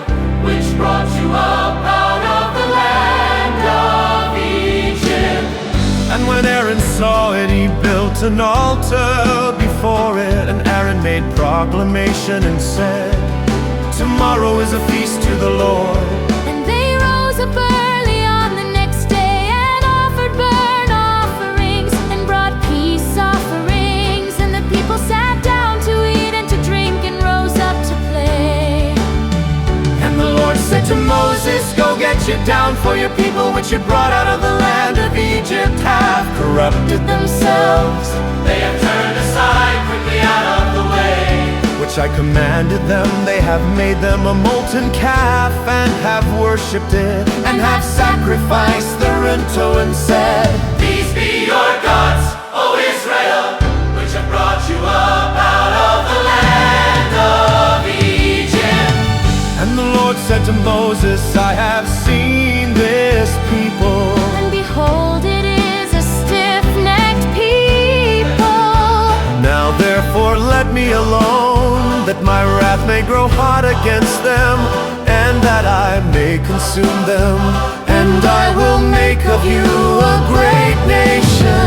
which brought you up out of the land of Egypt. and when Aaron saw it, he built an altar before it. And Aaron made proclamation and said, "Tomorrow is a feast to the Lord." And they rose up early on the next day and offered burnt offerings and brought peace offerings. And the people sat down to eat and to drink and rose up to play. And the Lord said to Moses, "Go get you down, for your people which you brought out of the land of Egypt have corrupted themselves. They have turned aside quickly out of the way, Which I commanded them, they have made them a molten calf, and have worshipped it, and have sacrificed the rento, and said, These be your gods, O Israel, which have brought you up out of the land of Egypt. And the Lord said to Moses, "I have seen this people, And behold, it is a stiff-necked people. now therefore let me alone, that my wrath may grow hot against them, and that I may consume them, and I will make of you a great nation."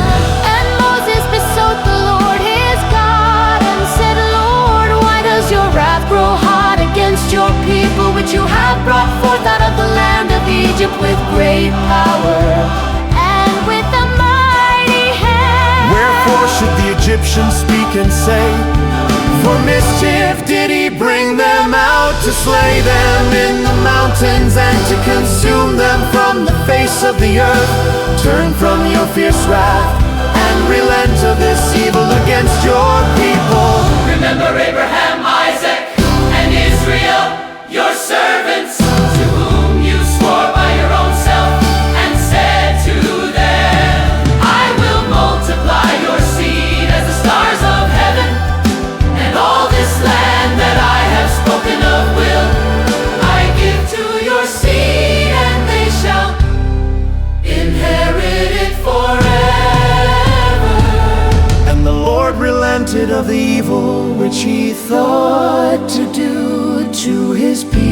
And Moses besought the Lord his God and said, "Lord, why does your wrath grow hot against your people, which you have brought forth out of the land of Egypt with great power and with a mighty hand? Wherefore should the Egyptians speak and say, For mischief did he bring them out, to slay them in the mountains, and to consume them from the face of the earth? Turn from your fierce wrath, and relent of this evil against your people." Remember Abraham, Isaac, and Israel, your servants, to whom you swore by your own self, and said to them, "I will multiply your seed as the stars of heaven, and all this land that I have spoken of will I give to your seed, and they shall inherit it forever." And the Lord relented of the evil which he thought to do to his people.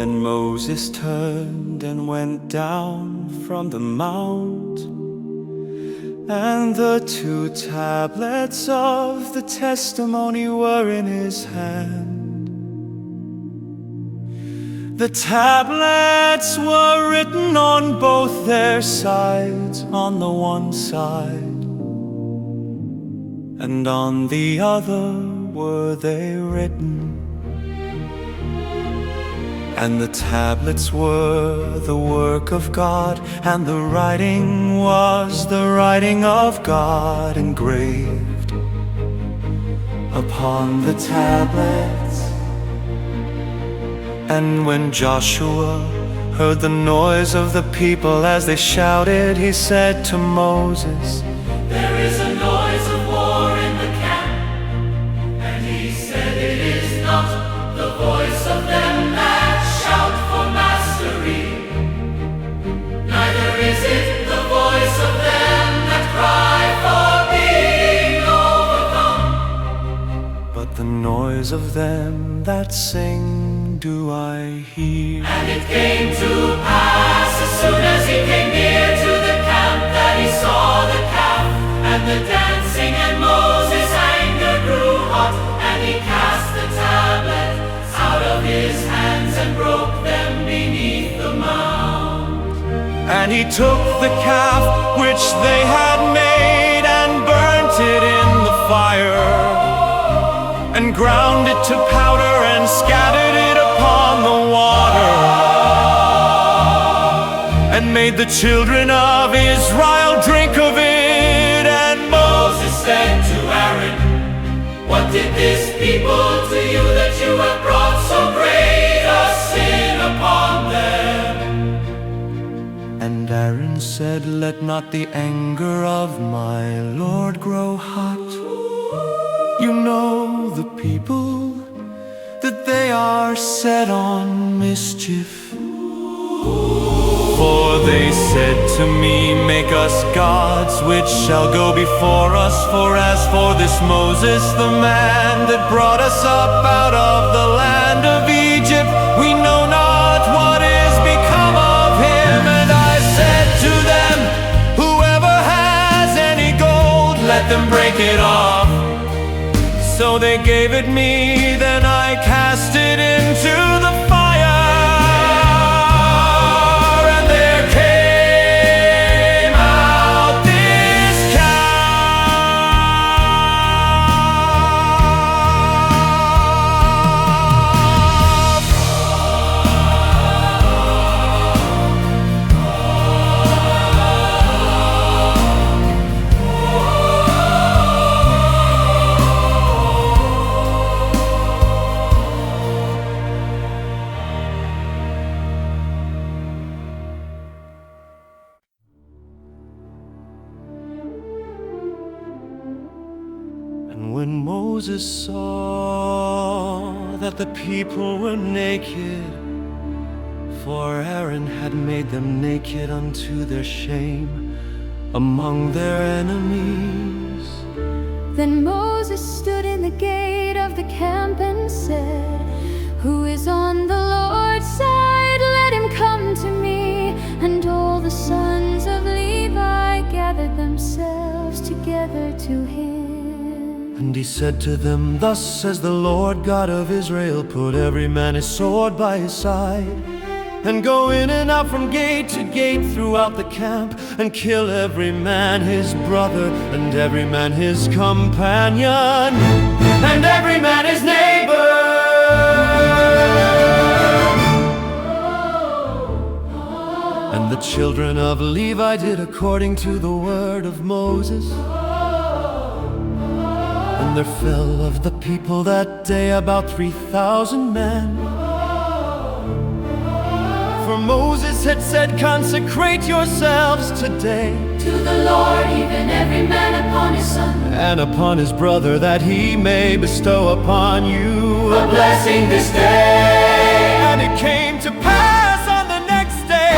And Moses turned and went down from the mount, and the 2 tablets of the testimony were in his hand. The tablets were written on both their sides, on the one side, and on the other were they written. And the tablets were the work of God, and the writing was the writing of God engraved upon the tablets. And when Joshua heard the noise of the people as they shouted, he said to Moses, "There is a noise of war in the camp." And he said, "It is not the voice of them that shout for mastery, neither is it the voice of them that cry for being overcome, but the noise of them that sing do I hear." And it came to pass, as soon as he came near to the camp, that he saw the calf and the dancing, and Moses' anger grew hot, and he cast the tablet out of his hands and broke them beneath the mound. And he took the calf which they had made and burnt it in the fire, and ground it to powder and scattered it upon the water, and made the children of Israel drink of it. And Moses said to Aaron, "What did this people to you, that you have brought so great a sin upon them?" And Aaron said, "Let not the anger of my Lord grow hot. You know the people, that they are set on mischief. For they said to me, make us gods which shall go before us. For as for this Moses, the man that brought us up out of the land of Egypt, we know not what is become of him." And I said to them, "Whoever has any gold, let them break it off." So they gave it me, then I cast it into the fire, and there came out this calf. And when Moses saw that the people were naked, for Aaron had made them naked unto their shame among their enemies, Then Moses stood in the gate of the camp and said, "Who is on the Lord's side? Let him come to me." And all the sons of Levi gathered themselves together to him. and he said to them, "Thus says the Lord God of Israel, put every man his sword by his side, and go in and out from gate to gate throughout the camp, and kill every man his brother, and every man his companion, and every man his neighbor." And the children of Levi did according to the word of Moses. And there fell of the people that day about 3,000 men. For Moses had said, "Consecrate yourselves today To the Lord, even every man upon his son, and upon his brother, that he may bestow upon you A blessing this day. And it came to pass on the next day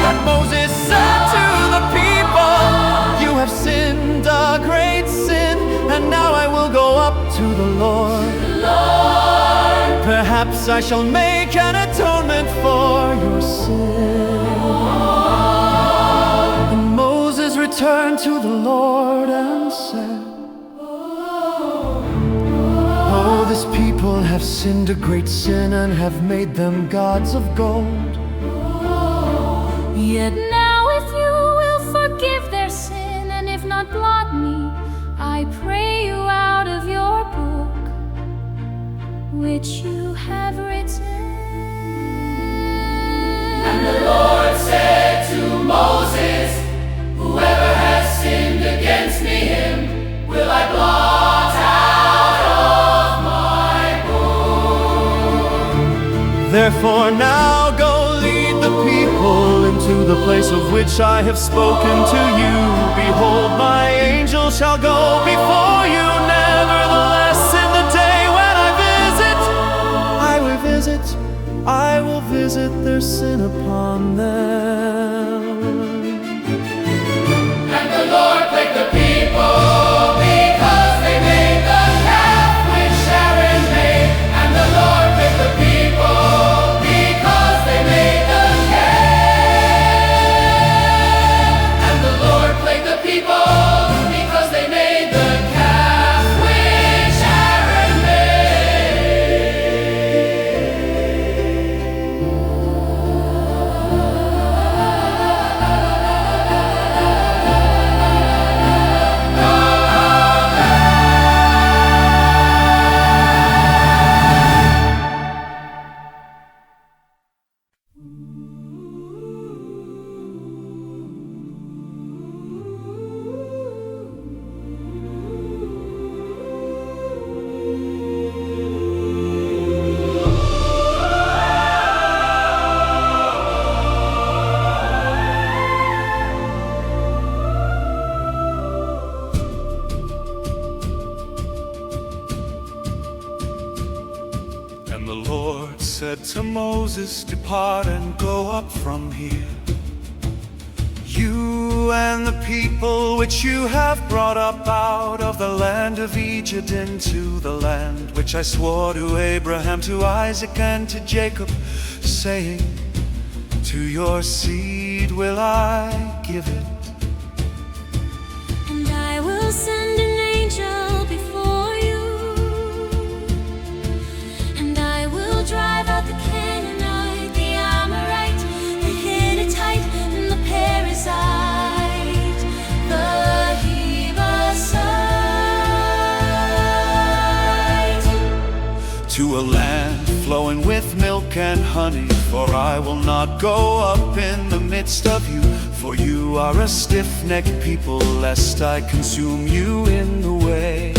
that Moses said to the people, "You have sinned a great sin, and now I will go up to the Lord. Perhaps I shall make an atonement for your sin." And Moses returned to the Lord and said, "Oh, this people have sinned a great sin and have made them gods of gold. Yet now if you will forgive their sin, and if not blot me, I pray you out of your book, which you have written." And the Lord said to Moses, "Whoever has sinned against me, him will I blot out of my book." Therefore now go lead the people into the place of which I have spoken to you. Behold, my angel shall go before you. Nevertheless, in the day when I will visit their sin upon them. And the Lord plagued the people because they made the calf which Sharon made. And the Lord plagued the people because they made the calf. And the Lord plagued the people because they made the calf which Sharon And the Lord said to Moses, depart and go up from here, you and the people which you have brought up out of the land of Egypt into the land which I swore to Abraham, to Isaac, and to Jacob, saying, to your seed will I give it. And I will send an angel before you, and I will drive out the Canaanite, the Amorite, the Hittite, and the Perizzite, the Hebusite. To a land flowing with milk and honey, for I will not go up in the midst of you, for you are a stiff-necked people, lest I consume you in the way.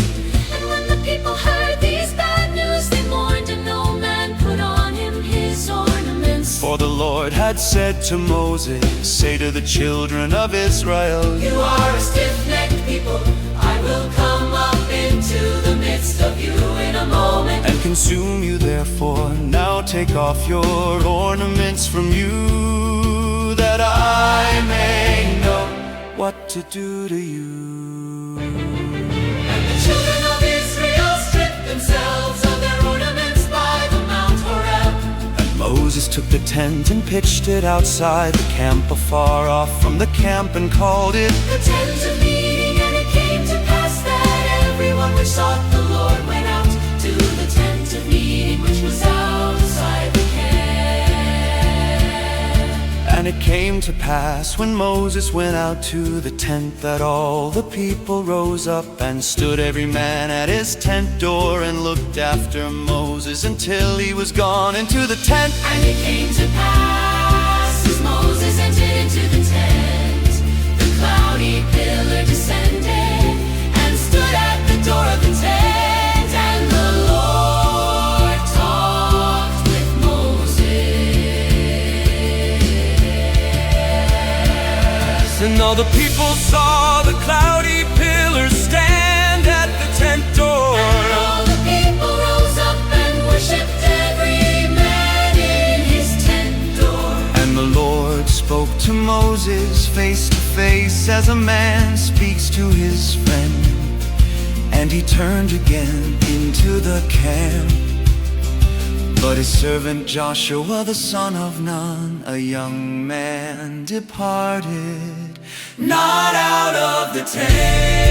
And when the people heard these bad news, they mourned, and no man put on him his ornaments. For the Lord had said to Moses, say to the children of Israel, You are a stiff-necked people. I will come up into the midst of you in a moment. and consume you. Therefore now take off your ornaments from you, that I may know what to do to you. And the children of Israel stripped themselves of their ornaments by the Mount Horeb. And Moses took the tent and pitched it outside the camp, afar off from the camp, and called it The tent of meeting. And it came to pass that everyone which sought the Lord went out to the tent of meeting, which was outside the camp. And it came to pass, when Moses went out to the tent, that all the people rose up and stood every man at his tent door, and looked after Moses until he was gone into the tent. And it came to pass, as Moses entered into the tent, the cloudy pillar descended and stood at the door of the tent. And the Lord talked with Moses. And all the people saw the cloudy pillar stand at the tent door. And all the people rose up and worshipped, every man in his tent door. And the Lord spoke to Moses face to face, as a man speaks to his friend. And he turned again into the camp. But his servant Joshua, the son of Nun, a young man, departed not out of the tent.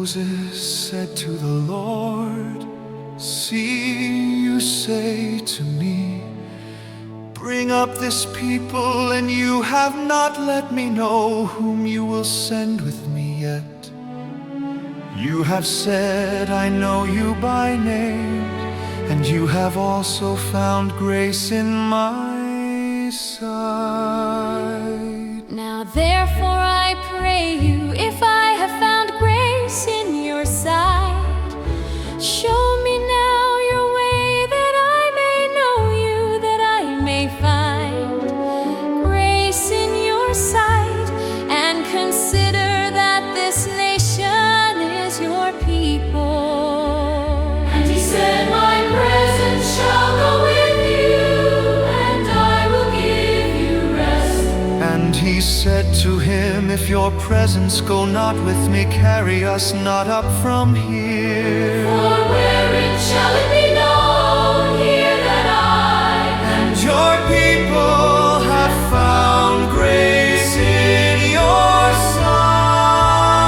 Moses said to the Lord, "See, you say to me, bring up this people, and you have not let me know whom you will send with me yet. You have said, I know you by name, and you have also found grace in my sight. Now therefore I pray you, if I have found grace in your sight, show me now your way, that I may know you, that I may find grace in your sight, and consider that this nation is your people." And he said, "My presence shall go with you, and I will give you rest." And he said to him, "If your presence go not with me, carry us not up from here. For wherein shall it be known here that I And your people have found grace in your sight.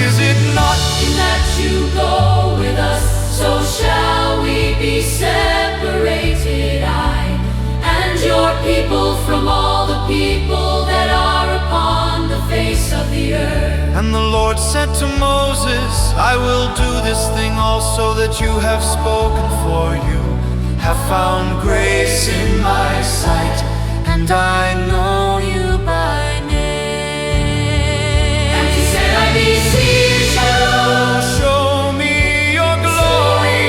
Is it not in that you go with us, so shall we be separated, I and your people, from all the people that are upon the face of the earth?" And the Lord said to Moses, "I will do this thing also that you have spoken, for you have found grace in my sight, and I know you by name." And he said, "I beseech you, Show me your glory.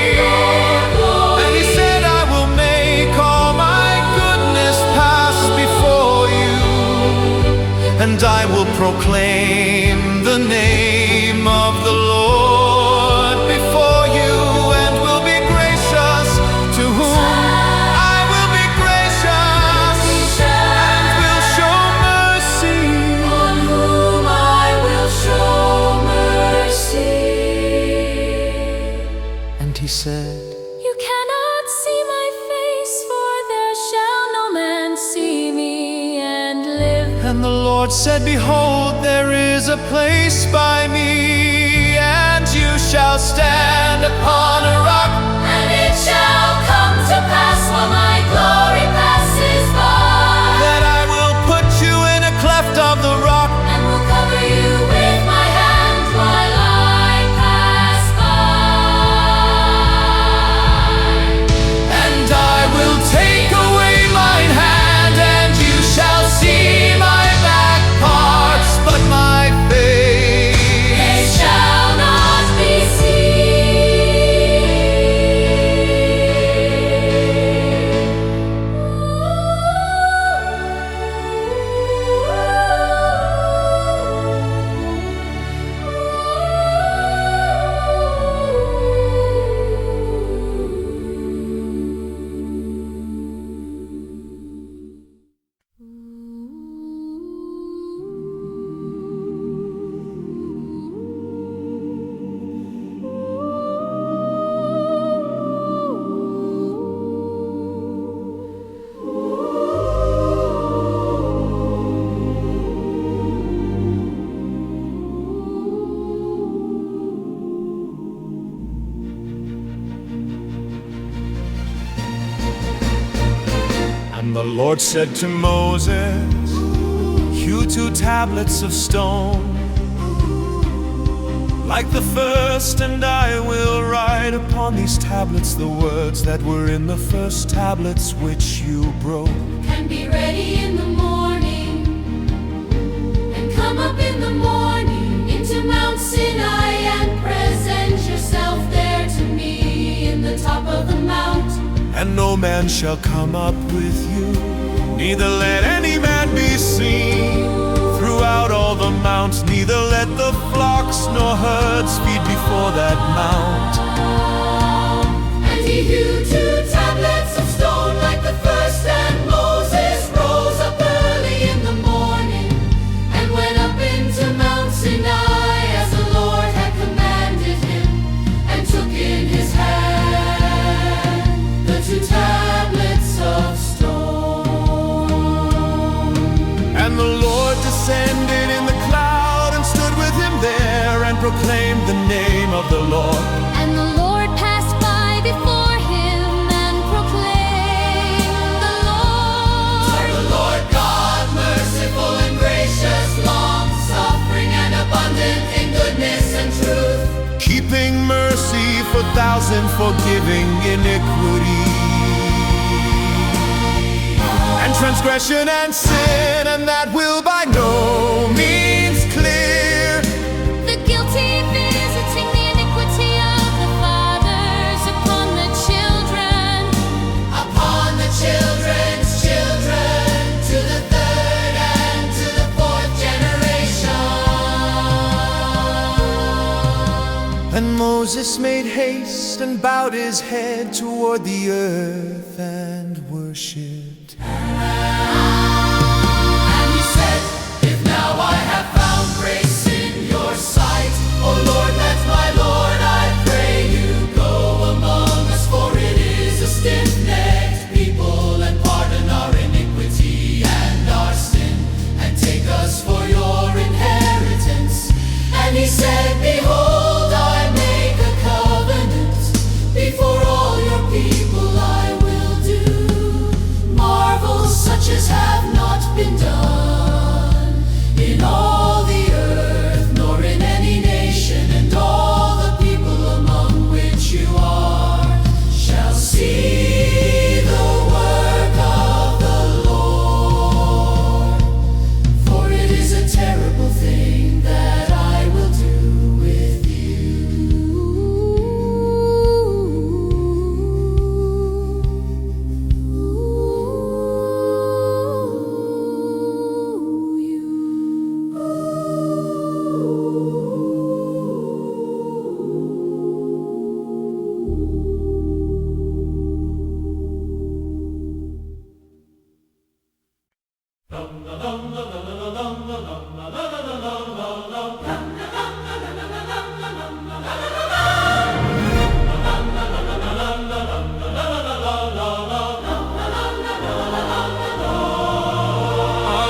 And he said, "I will make all my goodness pass before you, and I will proclaim the name of the Lord before you, and will be gracious to whom I will be gracious, and will show mercy." on whom I will show mercy." And he said, "You cannot see my face, for there shall no man see me and live." and the Lord said, "Behold, there is a place by me, and you shall stand upon a rock." And it shall come to pass, while my glory passes by, That I will put you in a cleft of the rock, and will cover you with my hand while I pass by. and I will take away mine hand, and you shall see my back parts, but my face It shall not be And the Lord said to Moses, "Hew 2 tablets of stone, like the first, and I will write upon these tablets the words that were in the first tablets which you broke." And be ready in the morning, and come up in the morning into Mount Sinai, and present yourself there to me in the top of the mount. And no man shall come up with you, neither let any man be seen throughout all the mount, neither let the flocks nor herds feed before that mount. And he hewed 2 tablets of stone like the first, and Moses rose up early in the morning, and went up into Mount Sinai as the Lord had commanded him, and took in his hand the 2 tablets of stone. And the Lord descended in the cloud, and stood with him there, and proclaimed the name of the Lord. And the Lord passed by before him and proclaimed, the Lord God, merciful and gracious, long-suffering and abundant in goodness and truth, keeping mercy for thousands, forgiving iniquity and transgression and sin, and that will by no means clear. the guilty visiting the iniquity of the fathers upon the children, upon the children's children, to the third and to the fourth generation. And Moses made haste and bowed his head toward the earth and worshipped. And he said, if now I have found grace in your sight, O Lord, let my Lord, I pray you, go among us, for it is a stiff-necked people, and pardon our iniquity and our sin, and take us for your inheritance. And he said, behold, I make a covenant before all your people, I will do marvels such as have not been done in all the earth, nor in any nation, and all the people among which you are shall see the work of the Lord. For it is a terrible thing that I will do with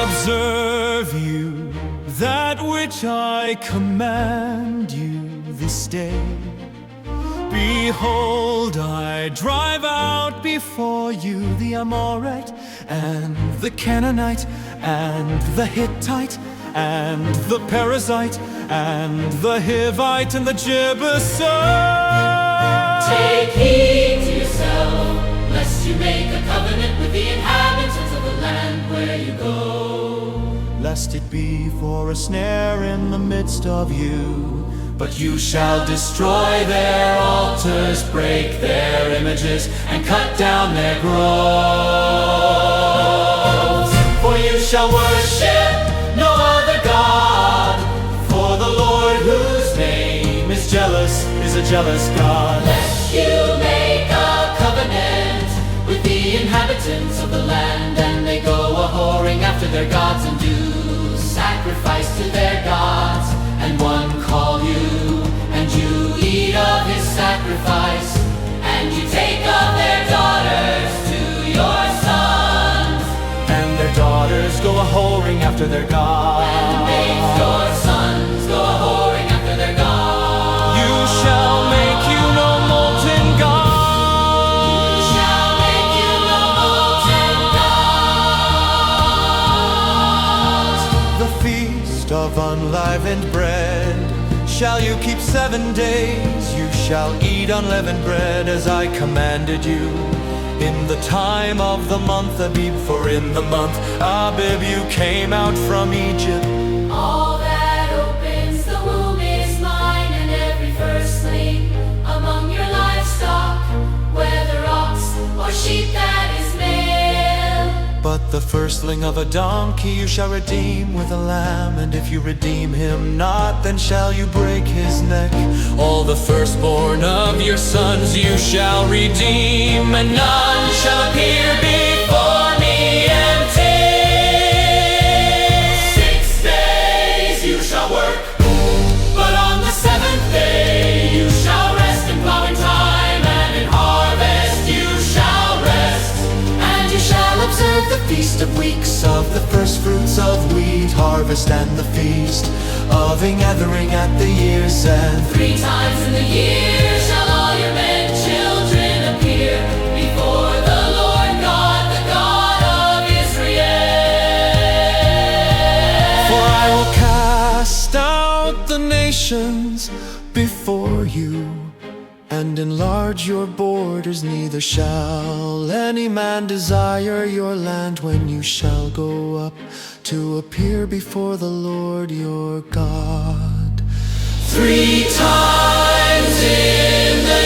Observe you that which I command you this day. Behold, I drive out before you the Amorite and the Canaanite and the Hittite and the Perizzite and the Hivite and the Jebusite. Take heed to yourself, lest you make a covenant with the inhabitants of the land where you go. Lest it be for a snare in the midst of you. But you shall destroy their altars, break their images, and cut down their groves. For you shall worship no other God, for the Lord whose name is jealous is a jealous God. Lest you make a covenant with the inhabitants of the land, and they go a-whoring after their gods, and do sacrifice to their gods, and one call you, and you eat of his sacrifice, and you take of their daughters to your sons, And their daughters go a-whoring after their gods. and make your sons go a-whoring after their gods. You shall make you no molten God. Shall make you no molten gods. The feast of unleavened bread shall you keep 7 days. You shall eat unleavened bread as I commanded you. In the time of the month Abib, for in the month Abib you came out from Egypt. all that opens the womb is mine, and every firstling among your livestock, whether ox or sheep, that is male. But the firstling of a donkey you shall redeem with a lamb, and if you redeem him not, then shall you break his neck. All the firstborn of your sons you shall redeem, and none shall appear before me empty. 6 days you shall work, but on the 7th day you shall rest in plowing time, and in harvest you shall rest. And you shall observe the feast of weeks, of the first fruits of wheat, harvest harvest and the feast of a gathering at the year's end. 3 times in the year shall all your men children appear before the Lord God, the God of Israel. For I will cast out the nations before you, and enlarge your borders. Neither shall any man desire your land when you shall go up to appear before the Lord your God. 3 times in the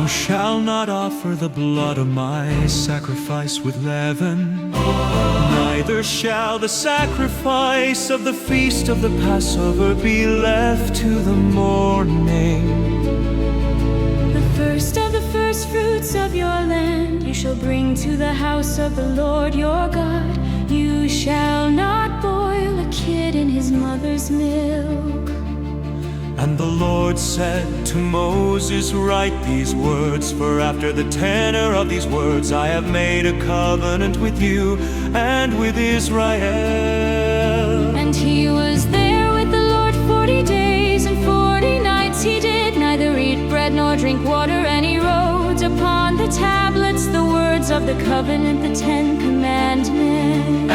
Shall not offer the blood of my sacrifice with leaven, neither shall the sacrifice of the feast of the Passover be left to the morning. The first of the first fruits of your land you shall bring to the house of the Lord your God. You shall not boil a kid in his mother's milk. And the Lord said to Moses, write these words, for after the tenor of these words I have made a covenant with you and with Israel. And he was there with the Lord 40 days and 40 nights. He did neither eat bread nor drink water, and he wrote upon the tablets the words of the covenant, the 10 commandments.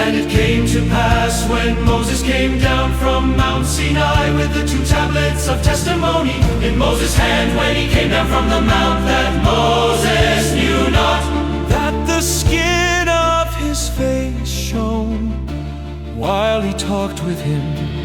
And it came to pass when Moses came down from Mount Sinai with the 2 tablets of testimony in Moses' hand, when he came down from the mount, that Moses knew not that the skin of his face shone while he talked with him.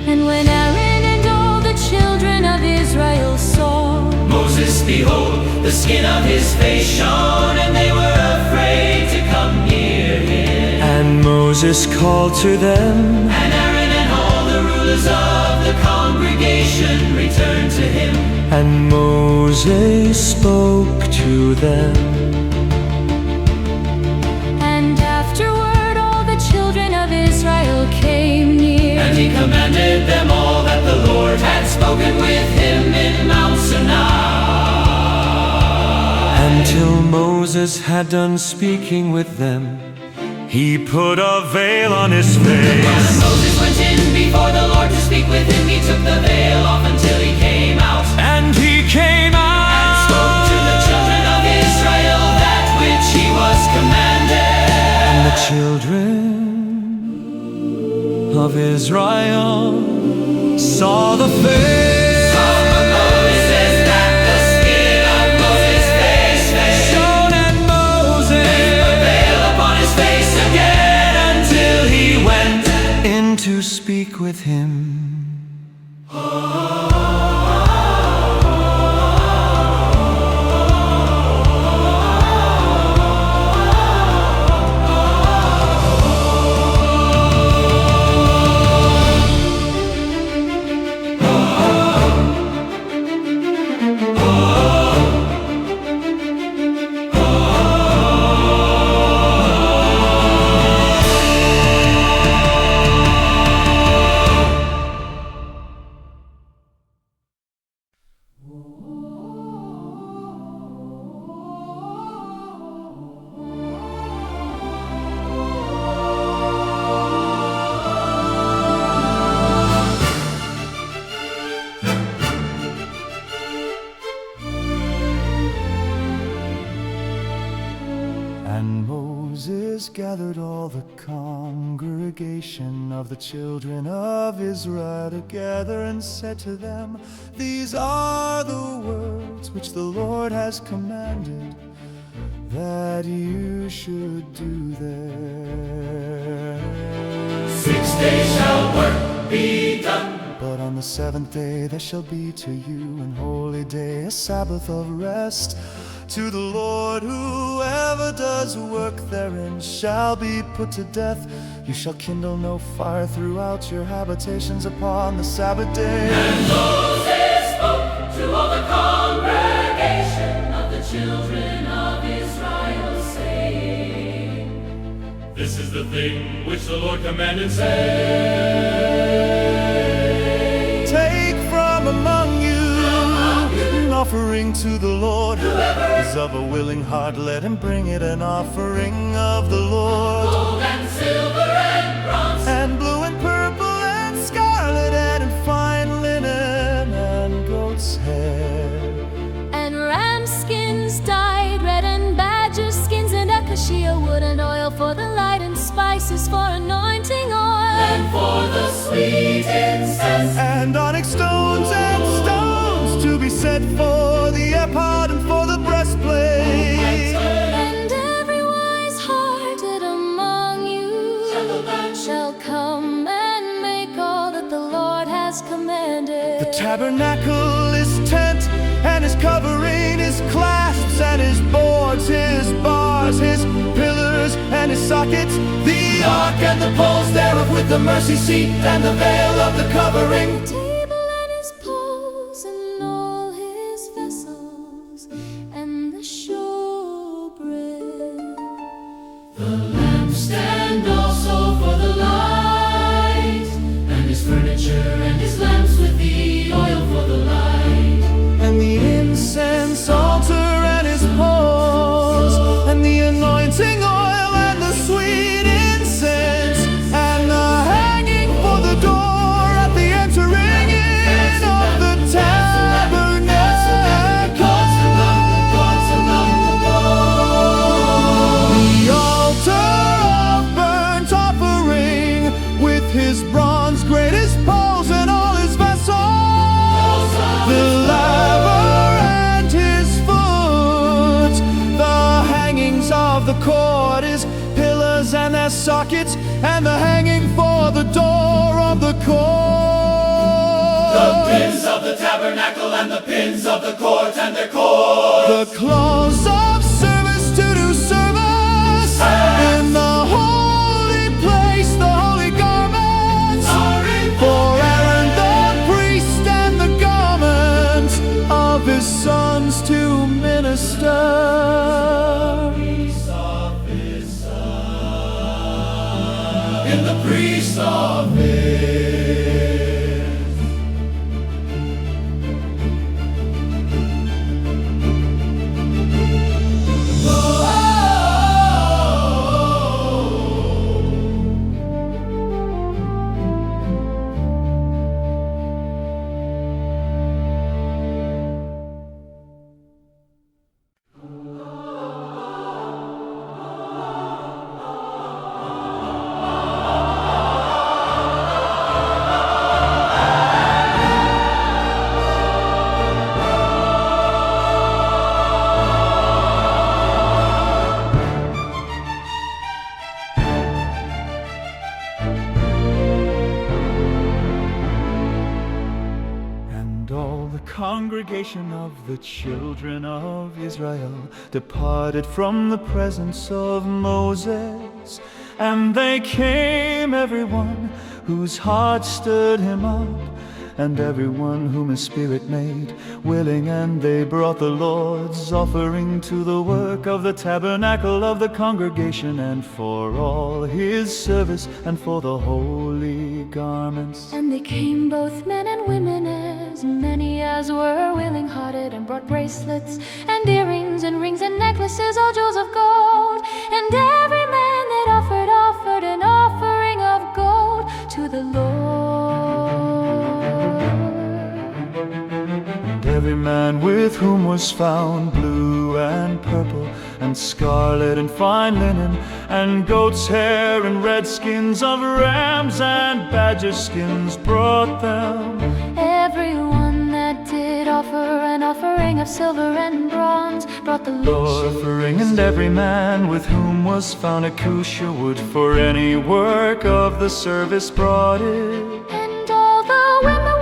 And when Aaron and all the children of Israel saw Moses, behold, the skin of his face shone, and they were afraid to come near him. And Moses called to them, And Aaron and all the rulers of the congregation returned to him. and Moses spoke to them. And afterward all the children of Israel came near. And he commanded them all that the Lord had spoken with him in Mount Sinai. Until Moses had done speaking with them, he put a veil on his face. When Moses went in before the Lord to speak with him, he took the veil off until he came out. And he came out And spoke to the children of Israel that which he was commanded. and the children of Israel saw the face shone, and Moses Put veil upon his face again until he went. in to speak with him. And Moses gathered all the congregation of the children of Israel together and said to them, these are the words which the Lord has commanded that you should do there. 6 days shall work be done, But on the seventh day there shall be to you an holy day, a Sabbath of rest to the Lord. Whoever does work therein shall be put to death. You shall kindle no fire throughout your habitations upon the Sabbath day. And Moses spoke to all the congregation of the children of Israel, saying, This is the thing which the Lord commanded, saying, Take from among you an offering to the Lord. Whoever is of a willing heart, let him bring it, an offering of the Lord. gold and silver and bronze, And blue and purple and scarlet and fine linen and goat's hair. And ram skins dyed red, and badger skins, and acacia wood, and oil for the light, and spices for anointing oil, and for the sweet incense, And onyx stones and stones to be set for the ephod and for the breastplate. and every wise-hearted among you shall come and make all that the Lord has commanded. The tabernacle, his tent, and his covering, his clasps, and his boards, his bars, his pillars, and his sockets, the ark and the poles thereof, with the mercy seat and the veil of the covering. The table and his poles, and all his vessels, and the showbread. the lampstand also for the light, and his furniture and his lamps with the oil for the light, And the incense altar and his poles, and the anointing oil and the sweet incense, and the hanging for the door at the entering in of the tabernacle. The altar of burnt offering with his bronze greatest poles and all his vessels, the laver and his foot, the hangings of the court, his pillars and their sockets, and the hanging for the door of the court. the pins of the tabernacle and the pins of the court and their cords, The clothes of service to do service in the holy place, the holy garments for Aaron the priest, and the garments of his sons to minister. in the priest's office. And all the congregation of the children of Israel departed from the presence of Moses, and they came, everyone whose heart stirred him up, and everyone whom his spirit made willing, and they brought the Lord's offering to the work of the tabernacle of the congregation, and for all his service, and for the holy garments. And they came, both men and women, as many as were willing-hearted, and brought bracelets and earrings and rings and necklaces, all jewels of gold. And every man that offered an offering of gold to the Lord. And every man with whom was found blue and purple and scarlet and fine linen, and goat's hair and red skins of rams and badger skins brought them. Everyone that did offer an offering of silver and bronze brought the Lord. Offering, and every man with whom was found acacia wood for any work of the service brought it. And all the women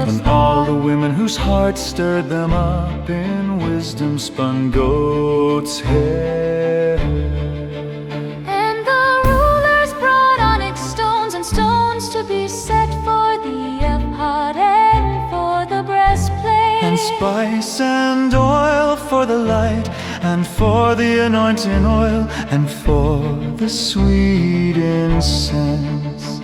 And all the women whose hearts stirred them up in wisdom spun goat's hair. And the rulers brought onyx stones and stones to be set for the ephod and for the breastplate. And spice and oil for the light, and for the anointing oil, and for the sweet incense.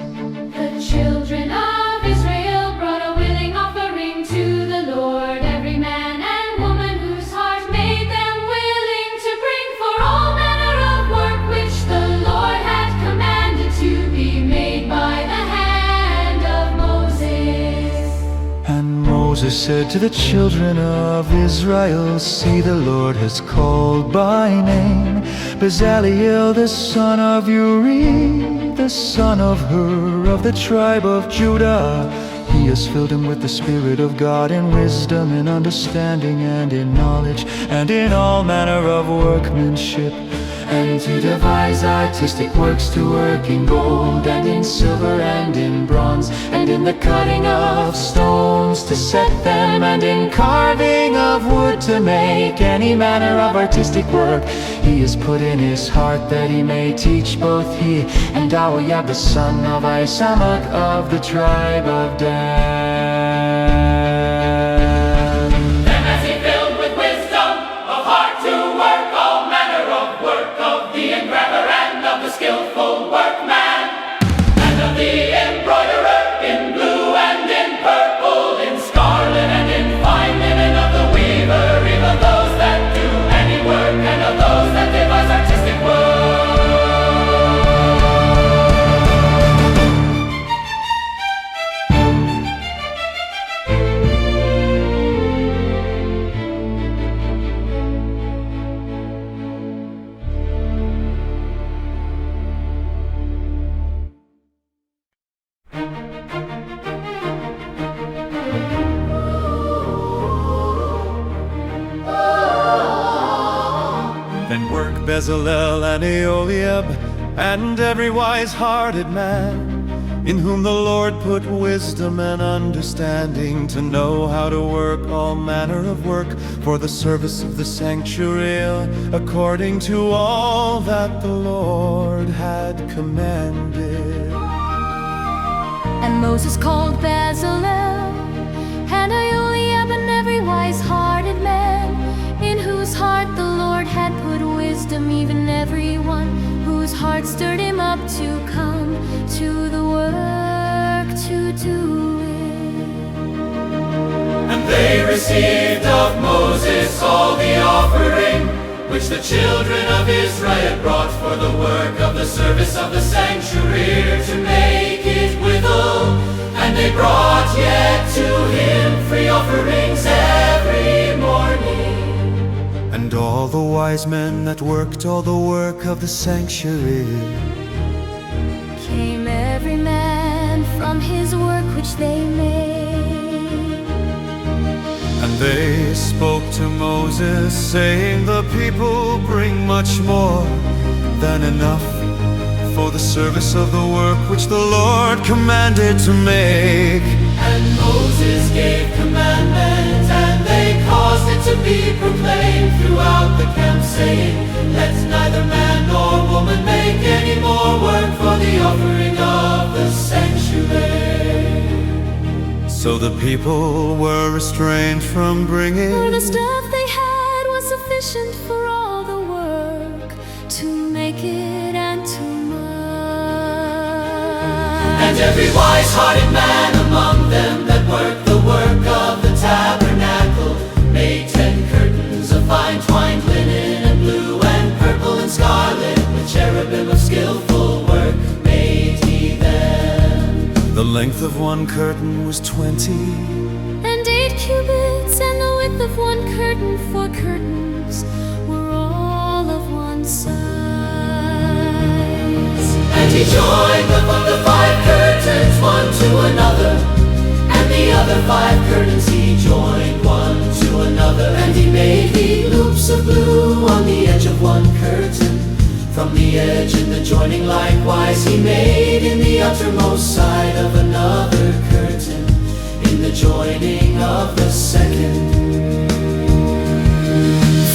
The children of Israel brought a willing offering to the Lord, every man and woman whose heart made them willing to bring for all manner of work which the Lord had commanded to be made by the hand of Moses. And Moses said to the children of Israel, see, the Lord has called by name Bezaleel the son of Uri, the son of Hur, of the tribe of Judah. He has filled him with the Spirit of God in wisdom, in understanding, and in knowledge, and in all manner of workmanship, and to devise artistic works, to work in gold and in silver and in bronze, and in the cutting of stones to set them, and in carving of wood to make any manner of artistic work. He has put in his heart that he may teach both he and Aholiab the son of Ahisamach of the tribe of Dan. Then as he filled with wisdom of heart to work all manner of work, of the engraver and of the skillful workman, and of the embroiderer in blue and in purple, in scarlet and in fine linen, of the weaver, even those that do any work, and of those that devise artistic work. Then work Bezalel and Aholiab, and every wise-hearted man, in whom the Lord put wisdom and understanding, to know how to work all manner of work for the service of the sanctuary, according to all that the Lord had commanded. And Moses called Bezalel and Aholiab and every wise-hearted man, in whose heart the Lord had put wisdom, even every one whose heart stirred him up to come to the work to do it. And they received of Moses all the offering which the children of Israel brought for the work of the service of the sanctuary, to make it withal. And they brought yet to him free offerings every morning. And all the wise men that worked all the work of the sanctuary Came every man from his work which they made. and they spoke to Moses, saying, the people bring much more than enough for the service of the work which the Lord commanded to make. And Moses gave commandment, and they caused it to be proclaimed throughout the camp, saying, let neither man nor woman make any more work for the offering of the sanctuary. So the people were restrained from bringing, For the stuff they had was sufficient for all the work, to make it and to much. And every wise-hearted man among them that worked the work of the tabernacle made 10 curtains of fine twined linen, and blue and purple and scarlet, with cherubim of skillful work made he them. the length of one curtain was 20, And 8 cubits, and the width of one curtain, 4 curtains were all of one size. And he joined them of the 5 curtains one to another, and the other 5 curtains he joined one to another. And he made the loops of blue on the edge of one curtain, from the edge in the joining likewise he made in the uttermost side of another curtain. In the joining of the second.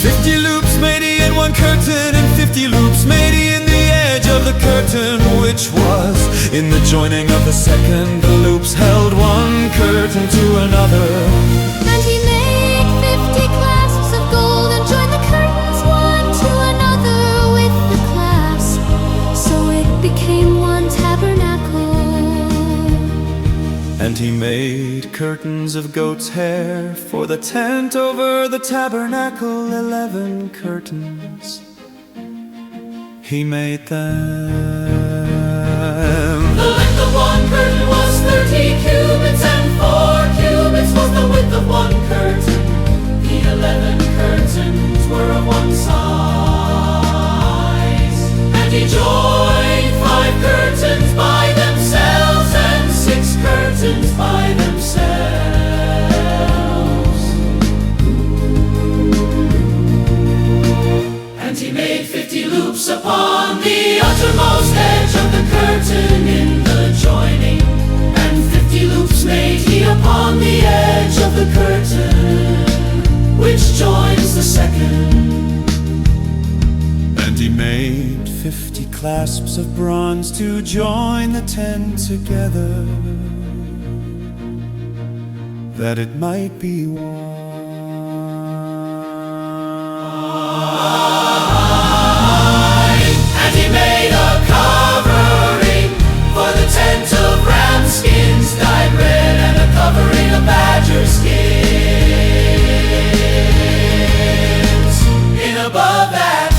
50 loops made he in one curtain, and 50 loops made he in the edge of the curtain, which was in the joining of the second. The loops held one curtain to another. And he made 50 clasps of gold and joined the curtains one to another with the clasp, so it became one tabernacle. And he made curtains of goat's hair for the tent over the tabernacle, 11 curtains he made them. The length of one curtain was 30 cubits, and 4 cubits was the width of one curtain. The 11 curtains were of one size. And he joined 5 curtains by themselves, and 6 curtains by themselves. And he made 50 loops upon the uttermost edge of the curtain in the joining, and 50 loops made he upon the edge of the curtain, which joins the second. And he made 50 clasps of bronze to join the tent together, that it might be one. And he made a covering for the tent of ram skins dyed red, and a covering of badger skins in above that.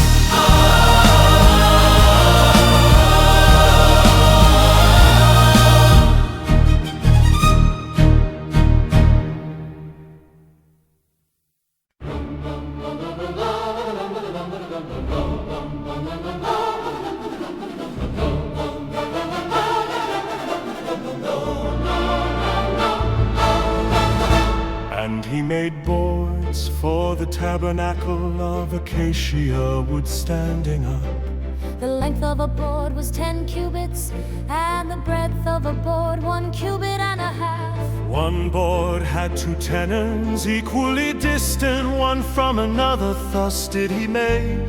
And he made boards for the tabernacle of acacia wood standing up. The length of a board was 10 cubits, and the breadth of a board 1 cubit and a half. One board had 2 tenons, equally distant one from another. Thus did he make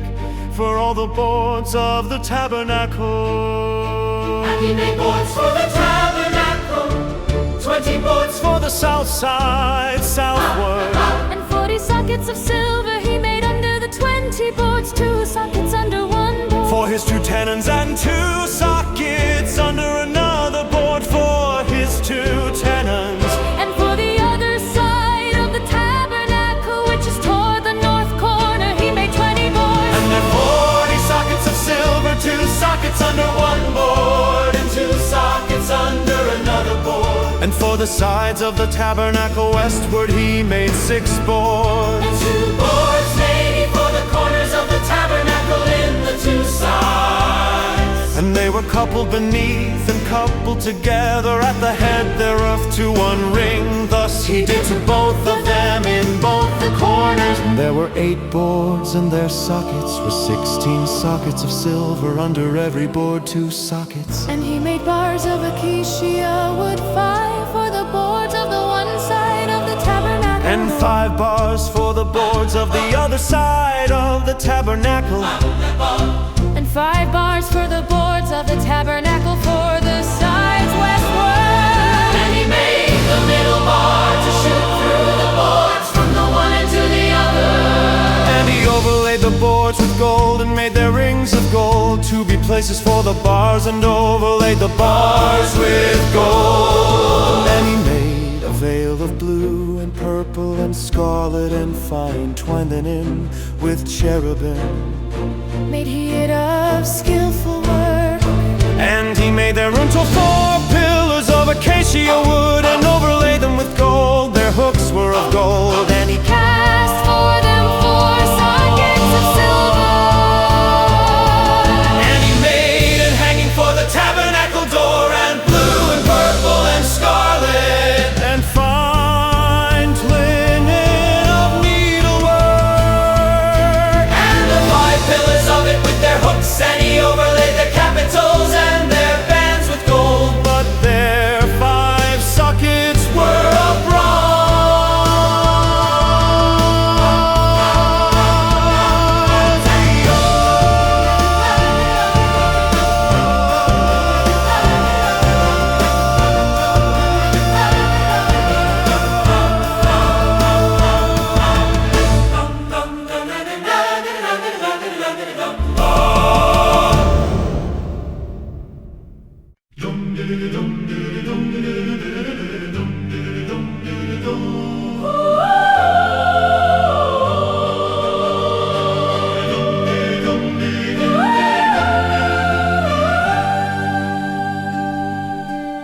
for all the boards of the tabernacle. And he made boards for the tabernacle, 20 boards For the south side, southward, And 40 sockets of silver he made under the 20 boards, 2 sockets under one board. for his 2 tenons, and 2 sockets under another board for his 2 tenons. And for the other side of the tabernacle, which is toward the north corner, he made 20 boards. And then 40 sockets of silver, 2 sockets under one board, and 2 sockets under another board. And for the sides of the tabernacle westward he made 6 boards. and 2 boards made he for the corners of the tabernacle in the 2 sides. And they were coupled beneath and coupled together at the head thereof to one ring. Thus he did to both of them in both the corners. There were 8 boards, and their sockets were 16 sockets of silver, under every board 2 sockets. And he made bars of acacia wood, 5 for the boards of the one side of the tabernacle, And 5 bars for the boards of the other side of the tabernacle. and 5 bars for the boards of the tabernacle for the sides westward. And he made the middle bar to shoot through the boards from the one end to the other. And he overlaid the boards with gold, and made their rings of gold to be places for the bars, and overlaid the bars with gold. And he made a veil of blue and purple and scarlet and fine twined linen with cherubim. Made he it of skillful work. And he made their room to 4 pillars of acacia wood, and overlaid them with gold. Their hooks were of gold. And he Cast for them 4 sockets of silver. And he made it hanging for the tabernacle door, and blue and purple and scarlet, and fine linen of needlework. And the 5 pillars of it with their hooks, and he overlaid their capitals and their bands with gold. But their 5 sockets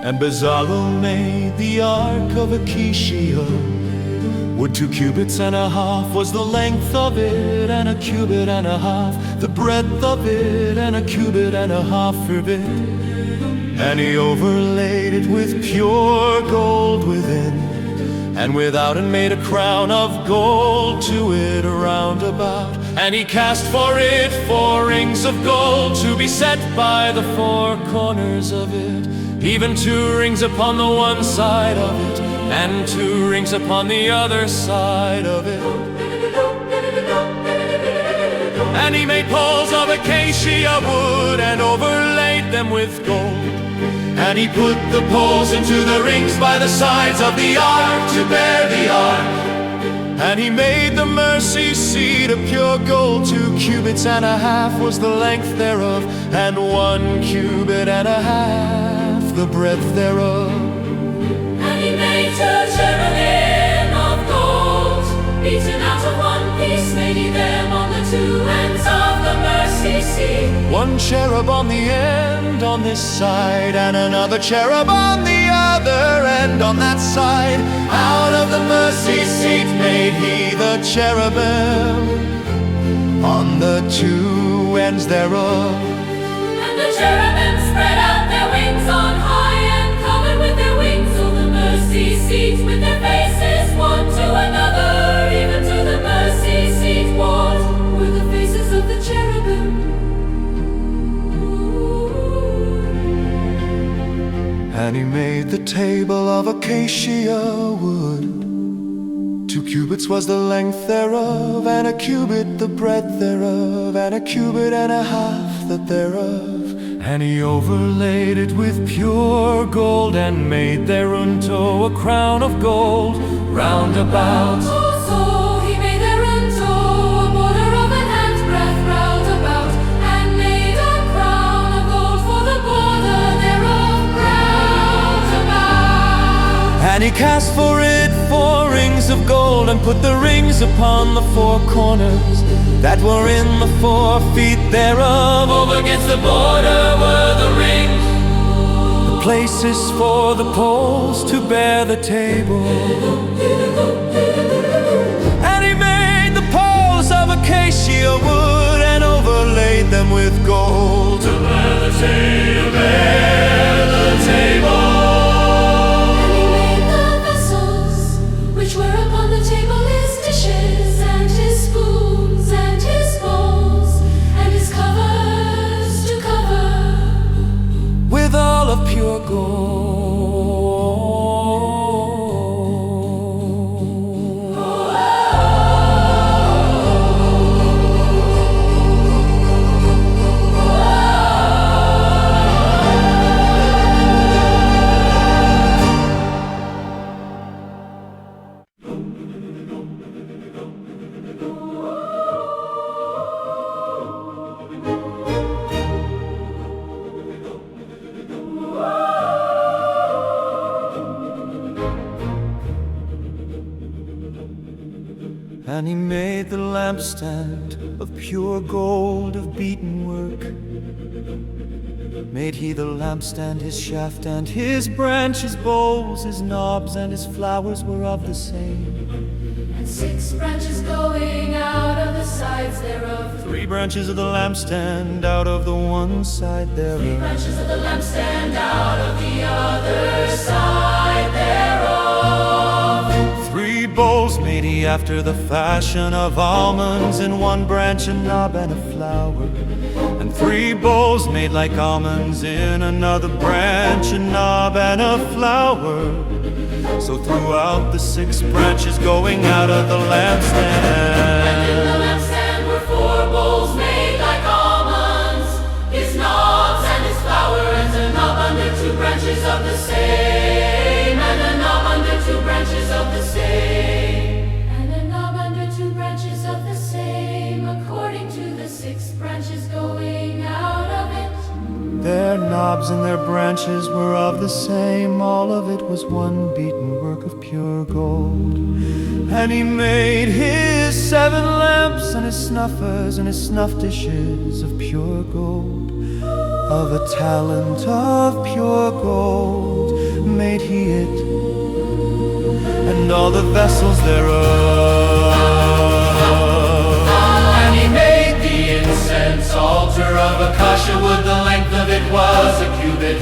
And Bezalel made the ark of acacia wood. 2 cubits and a half was the length of it, and a cubit and a half the breadth of it, and a cubit and a half of it. And he overlaid it with pure gold within and without, and made a crown of gold to it round about. And he cast for it 4 rings of gold to be set by the 4 corners of it, even 2 rings upon the one side of it, and 2 rings upon the other side of it. And he made poles of acacia wood and overlaid them with gold. And he put the poles into the rings by the sides of the ark to bear the ark. And he made the mercy seat of pure gold. 2 cubits and a half was the length thereof, and 1 cubit and a half the breadth thereof. And he made 2 cherubim of gold, beaten out of 1 piece, made he them on the 2 ends of the mercy seat. 1 cherub on the end on this side, and another cherub on the other end on that side. Out of the mercy seat made he the cherubim on the 2 ends thereof. And the cherubim spread out their wings on high, and covered with their wings all the mercy seat, with their faces one to another, even to the mercy seat ward were the faces of the cherubim. And he made the table of acacia wood. 2 cubits was the length thereof, and a cubit the breadth thereof, and a cubit and a half the thereof. And he overlaid it with pure gold, and made thereunto a crown of gold round about. Also he made thereunto a border of an handbreadth round about, and made a crown of gold for the border thereof round about. And he cast for it 4 rings of gold, and put the rings upon the 4 corners that were in the 4 feet thereof. Over against the border were the rings, the places for the poles to bear the table. And he made the poles of acacia wood, and overlaid them with gold to bear the table. Bear the table. Of pure gold. And he made the lampstand of pure gold of beaten work. Made he the lampstand his shaft, and his branch, his bowls, his knobs, and his flowers were of the same. And 6 branches going out of the sides thereof. 3 branches of the lampstand out of the one side thereof. 3 branches of the lampstand out of the other side thereof. 3 bowls made he after the fashion of almonds, in 1 branch a knob and a flower. And 3 bowls made like almonds, in another branch a knob and a flower. So throughout the 6 branches going out of the lampstand. And in the lampstand were 4 bowls made like almonds, his knobs and his flower, and a knob under 2 branches of the same, and a knob under 2 branches of the same, and a knob under 2 branches of the same, according to the 6 branches going out of it. Their knobs and their branches were of the same, all of it was one beaten work of pure gold. And he made his 7 lamps, and his snuffers, and his snuff dishes of pure gold, of a talent of pure gold. made he it, and all the vessels thereof. And he made the incense altar of acacia wood. The length of it was a cubit,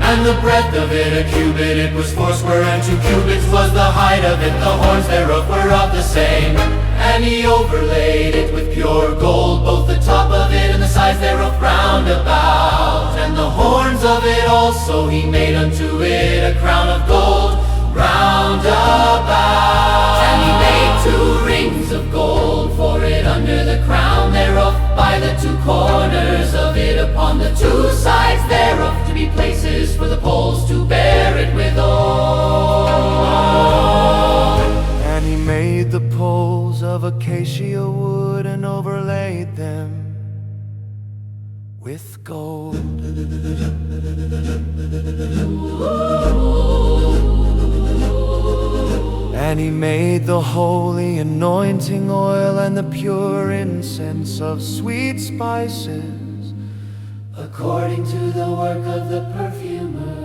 and the breadth of it a cubit. It was foursquare, and 2 cubits was the height of it. The horns thereof were of the same. And he overlaid it with pure gold, both the top of it and the sides thereof round about. And the horns of it also he made unto it a crown of gold round about. And he made 2 rings of gold for it under the crown thereof, by the 2 corners of it, upon the 2 sides thereof, to be places for the poles to bear it withal. And he made the poles of acacia wood, and overlaid them with gold. And he made the holy anointing oil, and the pure incense of sweet spices, According to the work of the perfumer.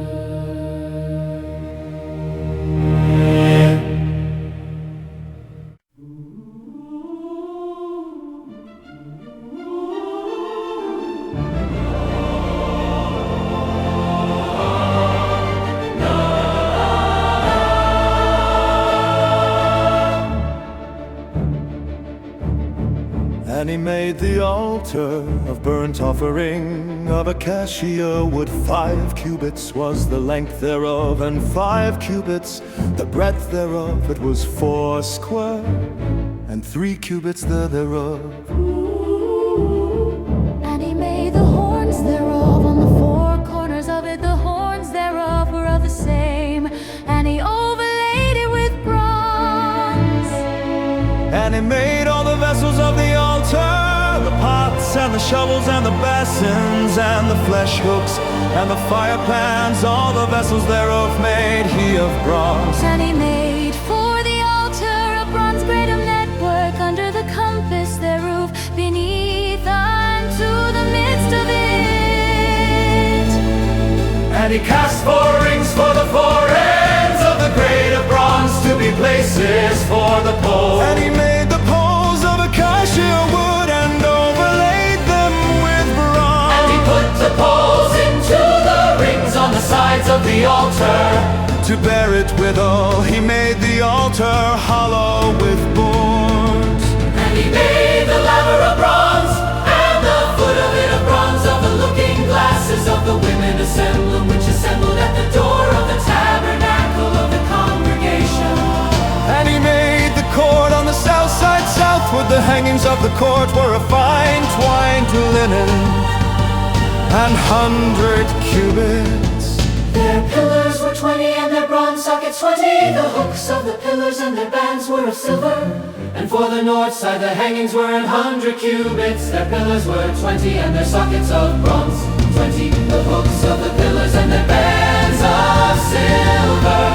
And he made the altar of burnt offering of acacia wood. 5 cubits was the length thereof, and 5 cubits the breadth thereof. It was foursquare, and 3 cubits the thereof. And he made the horns thereof on the 4 corners of it. The horns thereof were of the same. And he overlaid it with bronze. And he made all the vessels of the altar, the pots and the shovels and the basins and the flesh hooks and the fire pans. All the vessels thereof made he of bronze. And he made for the altar a bronze gradum network under the compass thereof, beneath unto the midst of it. And he cast 4 rings for the 4 ends of the grate of bronze, to be places for the poles. And he made the poles of acacia wood, and overlaid them with bronze. And he put the poles into the rings on the sides of the altar, to bear it withal. He made the altar hollow with boards. and he made the laver of bronze, and the foot of it of bronze, of the looking glasses of the women assembled, which assembled at the door of the tabernacle of the congregation. And he made the court on the south side southward. The hangings of the court were of fine twined linen, an 100 cubits. Their pillars were 20, and their bronze sockets 20. The hooks of the pillars and their bands were of silver. And for the north side the hangings were 100 cubits. Their pillars were 20, and their sockets of bronze 20. The hooks of the pillars and their bands of silver.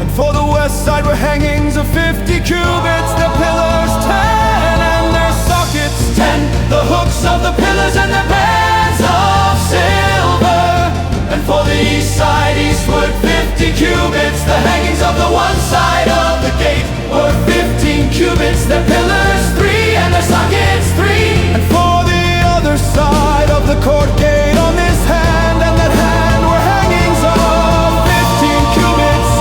And for the west side were hangings of 50 cubits. Their pillars 10, and their sockets 10. The hooks of the pillars and their bands of silver. And for the east side eastward 50 cubits. The hangings of the one side of the gate were 15 cubits. Their pillars 3, and their sockets 3. And for the other side of the court gate, on this hand and that hand, were hangings of 15 cubits.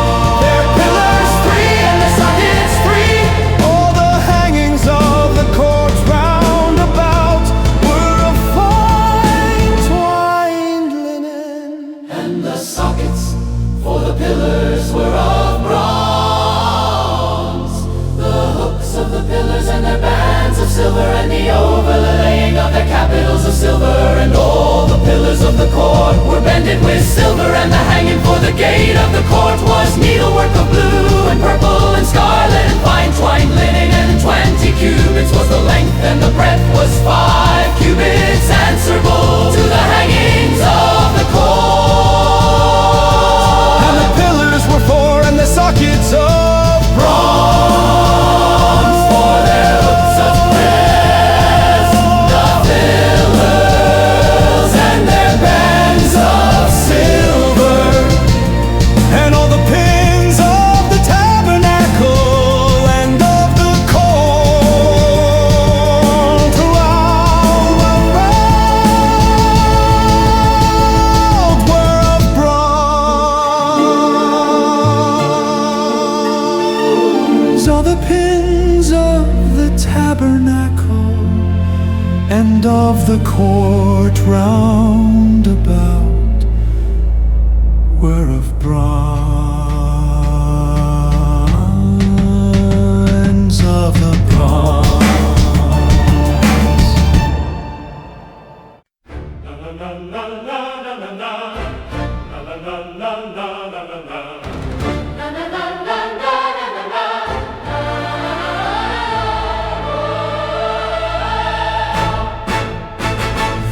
Their pillars 3, and their sockets 3. All the hangings of the court round about were of fine twined linen. And the sockets for the pillars were of bronze. The hooks of the pillars and court round about were of bronze, of the bronze.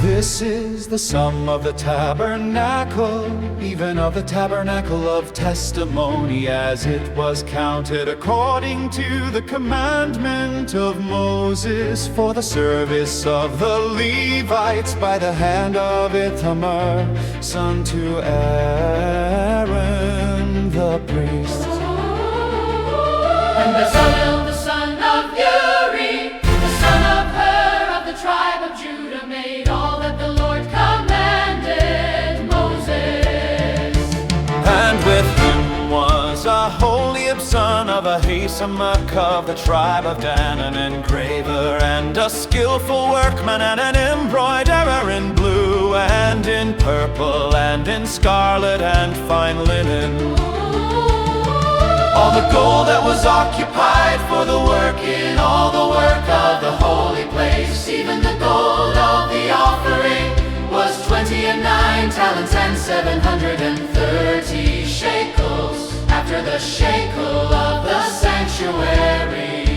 This is the sum of the tabernacle, even of the tabernacle of testimony, as it was counted according to the commandment of Moses, for the service of the Levites by the hand of Ithamar, son to Aaron the priest. And Bezalel, the son of Uri, the son of Hur, of the tribe of Judah, made all that the Lord commanded Moses. And with him was Aholiab, son of Ahisamach, of the tribe of Dan, an engraver and a skillful workman, and an embroiderer in blue and in purple and in scarlet and fine linen. All the gold that was occupied for the work in all the work of the holy place, even the gold of the offering, was 29 talents and 730 shekels, after the shekel of the sanctuary.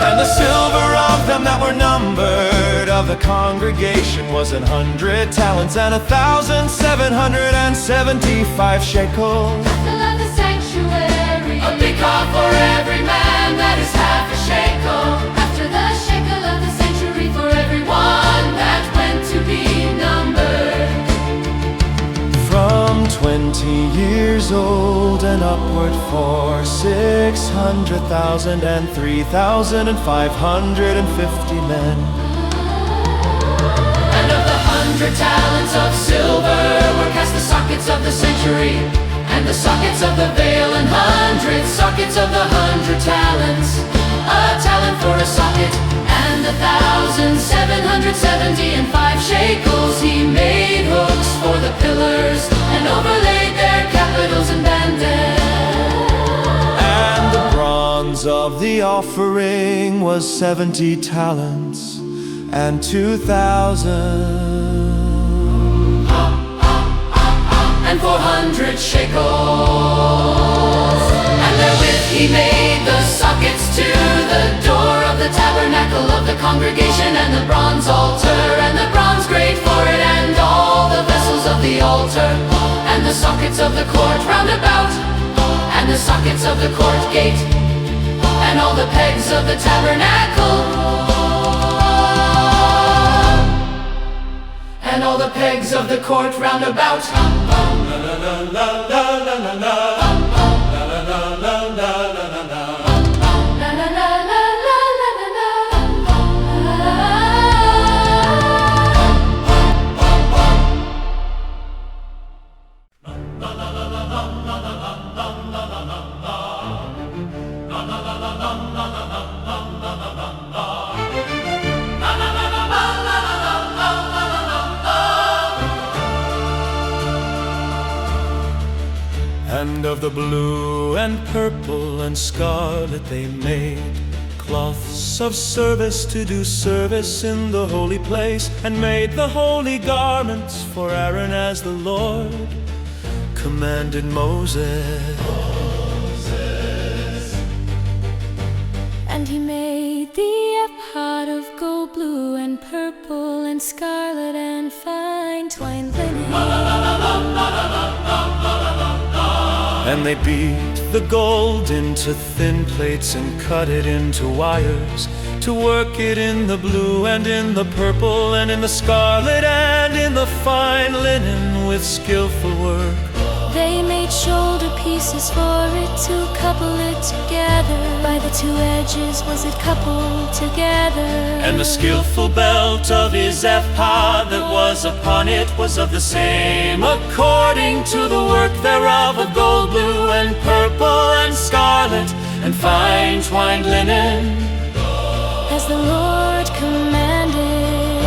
And the silver of them that were numbered of the congregation was 100 talents and 1,775 shekels. Of the sanctuary, a bikah for every man, that is half a shekel, after the shekel of the sanctuary, for every one that went to be numbered. From 20 years old and upward, for 600,000 and 3,550 men. And of the 100 talents of silver were cast the sockets of the sanctuary, and the sockets of the veil, and 100 sockets of the 100 talents, a talent for a socket, and 1,775 shekels. He made hooks for the pillars, and overlaid their capitals and banded. And the bronze of the offering was 70 talents and 2,000. And 400 shekels. And therewith he made the sockets to the door of the tabernacle of the congregation, and the bronze altar, and the bronze grate for it, and all the vessels of the altar, and the sockets of the court round about, and the sockets of the court gate, and all the pegs of the tabernacle, and all the pegs of the court round about. And of the blue and purple and scarlet they made cloths of service to do service in the holy place, and made the holy garments for Aaron as the Lord commanded Moses. And he made the ephod of gold, blue and purple and scarlet and fine twined linen. And they beat the gold into thin plates and cut it into wires, to work it in the blue and in the purple and in the scarlet and in the fine linen with skillful work. They made shoulder pieces for it to couple it together. By the two edges was it coupled together. And the skillful belt of his ephod that was upon it was of the same, according to the work thereof, of gold, blue and purple and scarlet and fine twined linen, as the Lord commanded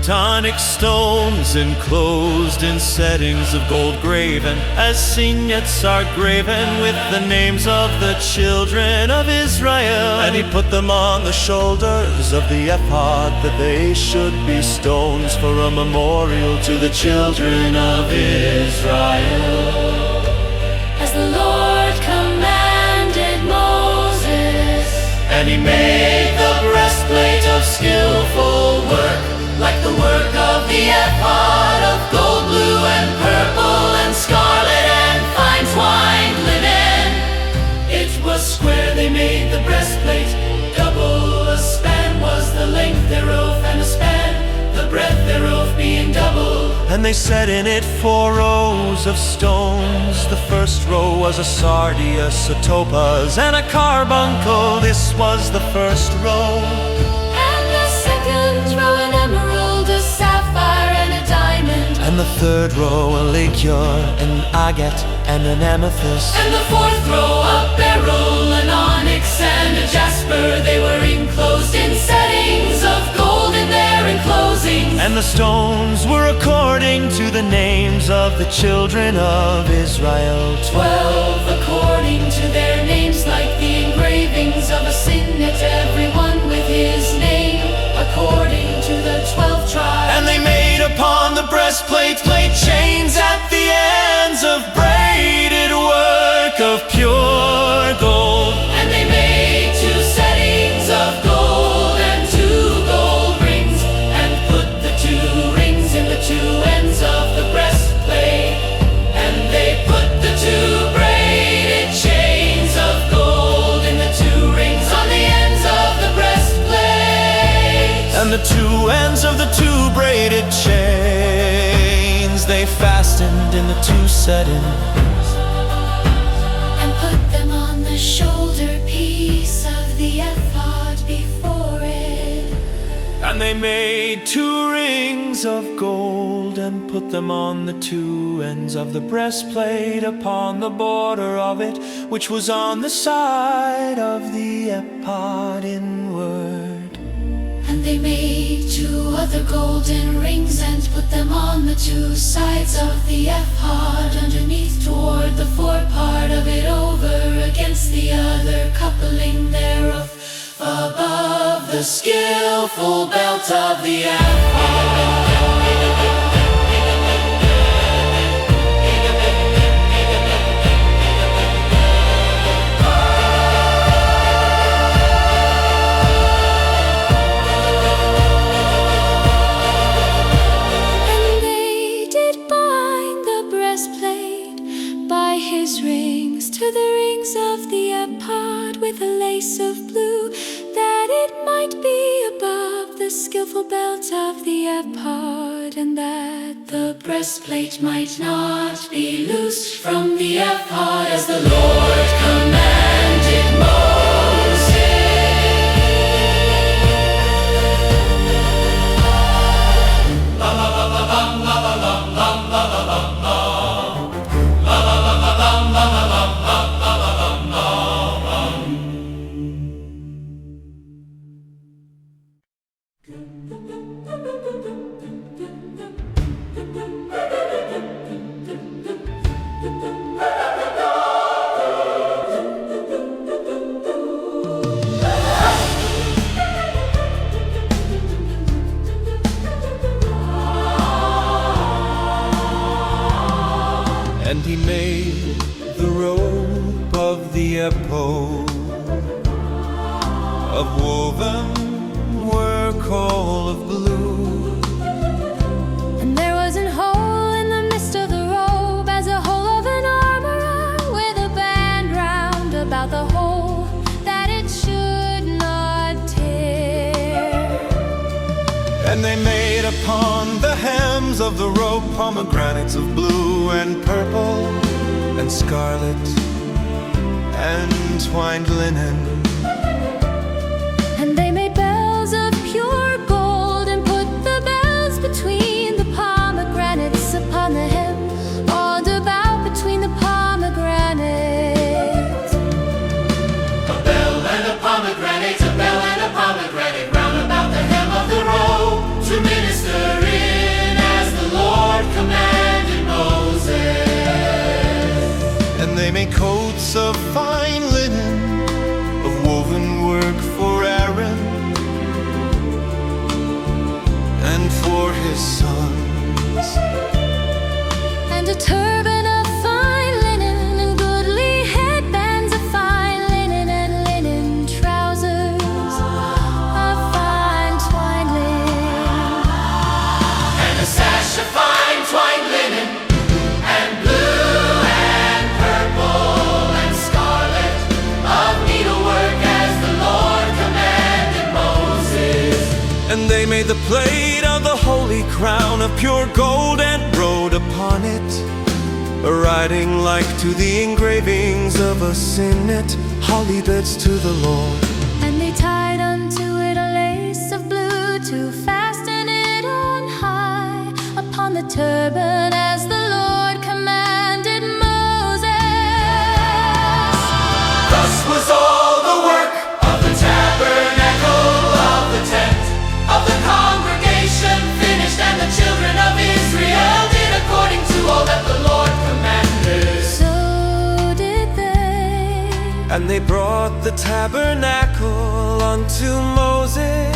tonic stones enclosed in settings of gold graven, as signets are graven with the names of the children of Israel. And he put them on the shoulders of the ephod, that they should be stones for a memorial to the children of Israel. As the Lord commanded Moses. And he made the breastplate of skillful work, like the work of the ephod, of gold, blue, and purple, and scarlet, and fine twined linen. It was square, they made the breastplate. Double a span was the length thereof, and a span the breadth thereof, being double. And they set in it 4 rows of stones. The first row was a sardius, a topaz, and a carbuncle. This was the first row. And the second row an emerald, a sapphire, and a diamond. And the third row a lachior, an agate, and an amethyst. And the fourth row a beryl, an onyx, and a jasper. They were enclosed in settings of gold in their enclosings. And the stones were according to the names of the children of Israel. 12 according to their names, like the engravings of a signet, everyone with his name, according to the 12 tribes. And they made upon the breastplate chains at the ends of braided work of pure gold. And they made 2 settings of gold and 2 gold rings, and put the 2 rings in the 2 ends of the breastplate. And they put the 2 braided chains of gold in the 2 rings on the ends of the breastplate. And the 2 ends of the 2 braided chains they fastened in the 2 settings. And put them on the shoulder piece of the ephod before it. And they made 2 rings of gold and put them on the 2 ends of the breastplate upon the border of it, which was on the side of the ephod inward. And they made 2 other golden rings and put them on the 2 sides of the ephod, underneath toward the forepart of it, over against the other coupling thereof, above the skillful belt of the ephod. To the rings of the ephod with a lace of blue, that it might be above the skillful belt of the ephod, and that the breastplate might not be loosed from the ephod, as the Lord commanded Moses. And he made the robe of the ephod of woven work all of blue. And there was an hole in the midst of the robe, as a hole of an armorer, with a band round about the hole, that it should not tear. And they made upon the hems of the robe pomegranates of blue and purple and scarlet and twined linen. And they made bells of pure gold, and put the bells between the pomegranates upon the hem, round about between the pomegranates. A bell and a pomegranate, a bell and a pomegranate, round about the hem of the robe, to minister garments of fine linen, of woven work for Aaron and for his sons, and a turban of fine linen, and goodly headbands of fine linen, and linen trousers of fine twined linen, And a sash of fine twined linen, and blue and purple and scarlet, of needlework as the Lord commanded Moses. And they made the plate of the holy crown of pure gold, and wrote upon it a writing like to the engravings of a signet, holy bids to the Lord. and they tied unto it a lace of blue to fasten it on high upon the turban as the Lord commanded Moses. Thus was all the work of the tabernacle, of the tent, of the congregation finished, and the children of Israel did according to all that the Lord commanded. So did they. And they brought the tabernacle unto Moses,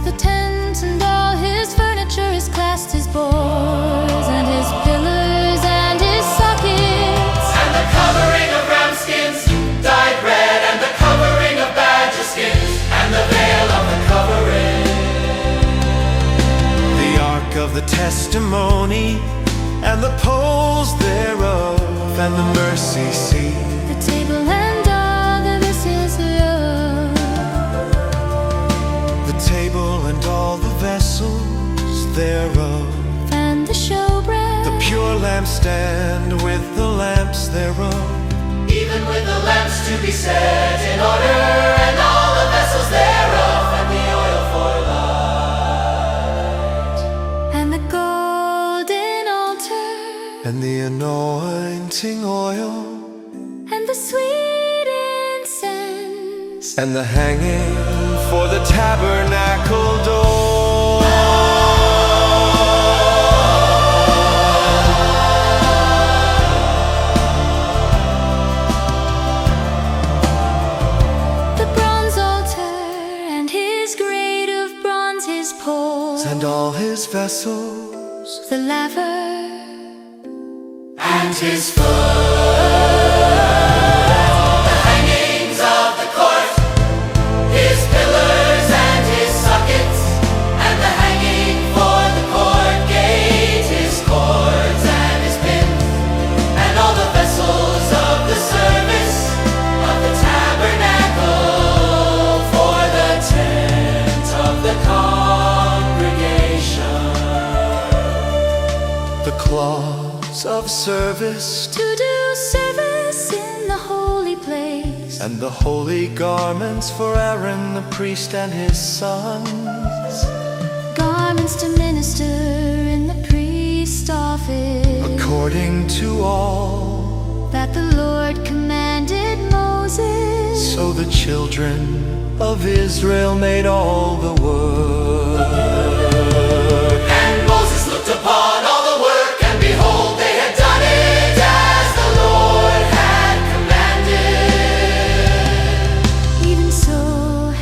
The tent and all his furniture, his clasps, his boards, and his pillars, and his sockets, And the covering of ram skins, dyed red, and the covering of badger skins, and the veil of the covering. the ark of the testimony, and the poles thereof, and the mercy seat, the table and all that this is love, the table and all the vessels thereof, and the showbread, the pure lampstand with the lamps thereof, Even with the lamps to be set in order, and all the vessels thereof, and the oil for light. and the golden altar, and the anointing oil, and the sweet incense, and the hanging for the tabernacle door. the bronze altar, and his grate of bronze, his poles, And all his vessels, the laver, And his foot, the hangings of the court, his pillars and his sockets, and the hanging for the court gate, his cords and his pins, and all the vessels of the service of the tabernacle for the tent of the congregation. the cloths of service, to do service in the holy place, and the holy garments for Aaron the priest and his sons, garments to minister in the priest office, according to all that the Lord commanded Moses. So the children of Israel made all the work. And Moses looked upon all the work, and behold, they had done it as the Lord had commanded. Even so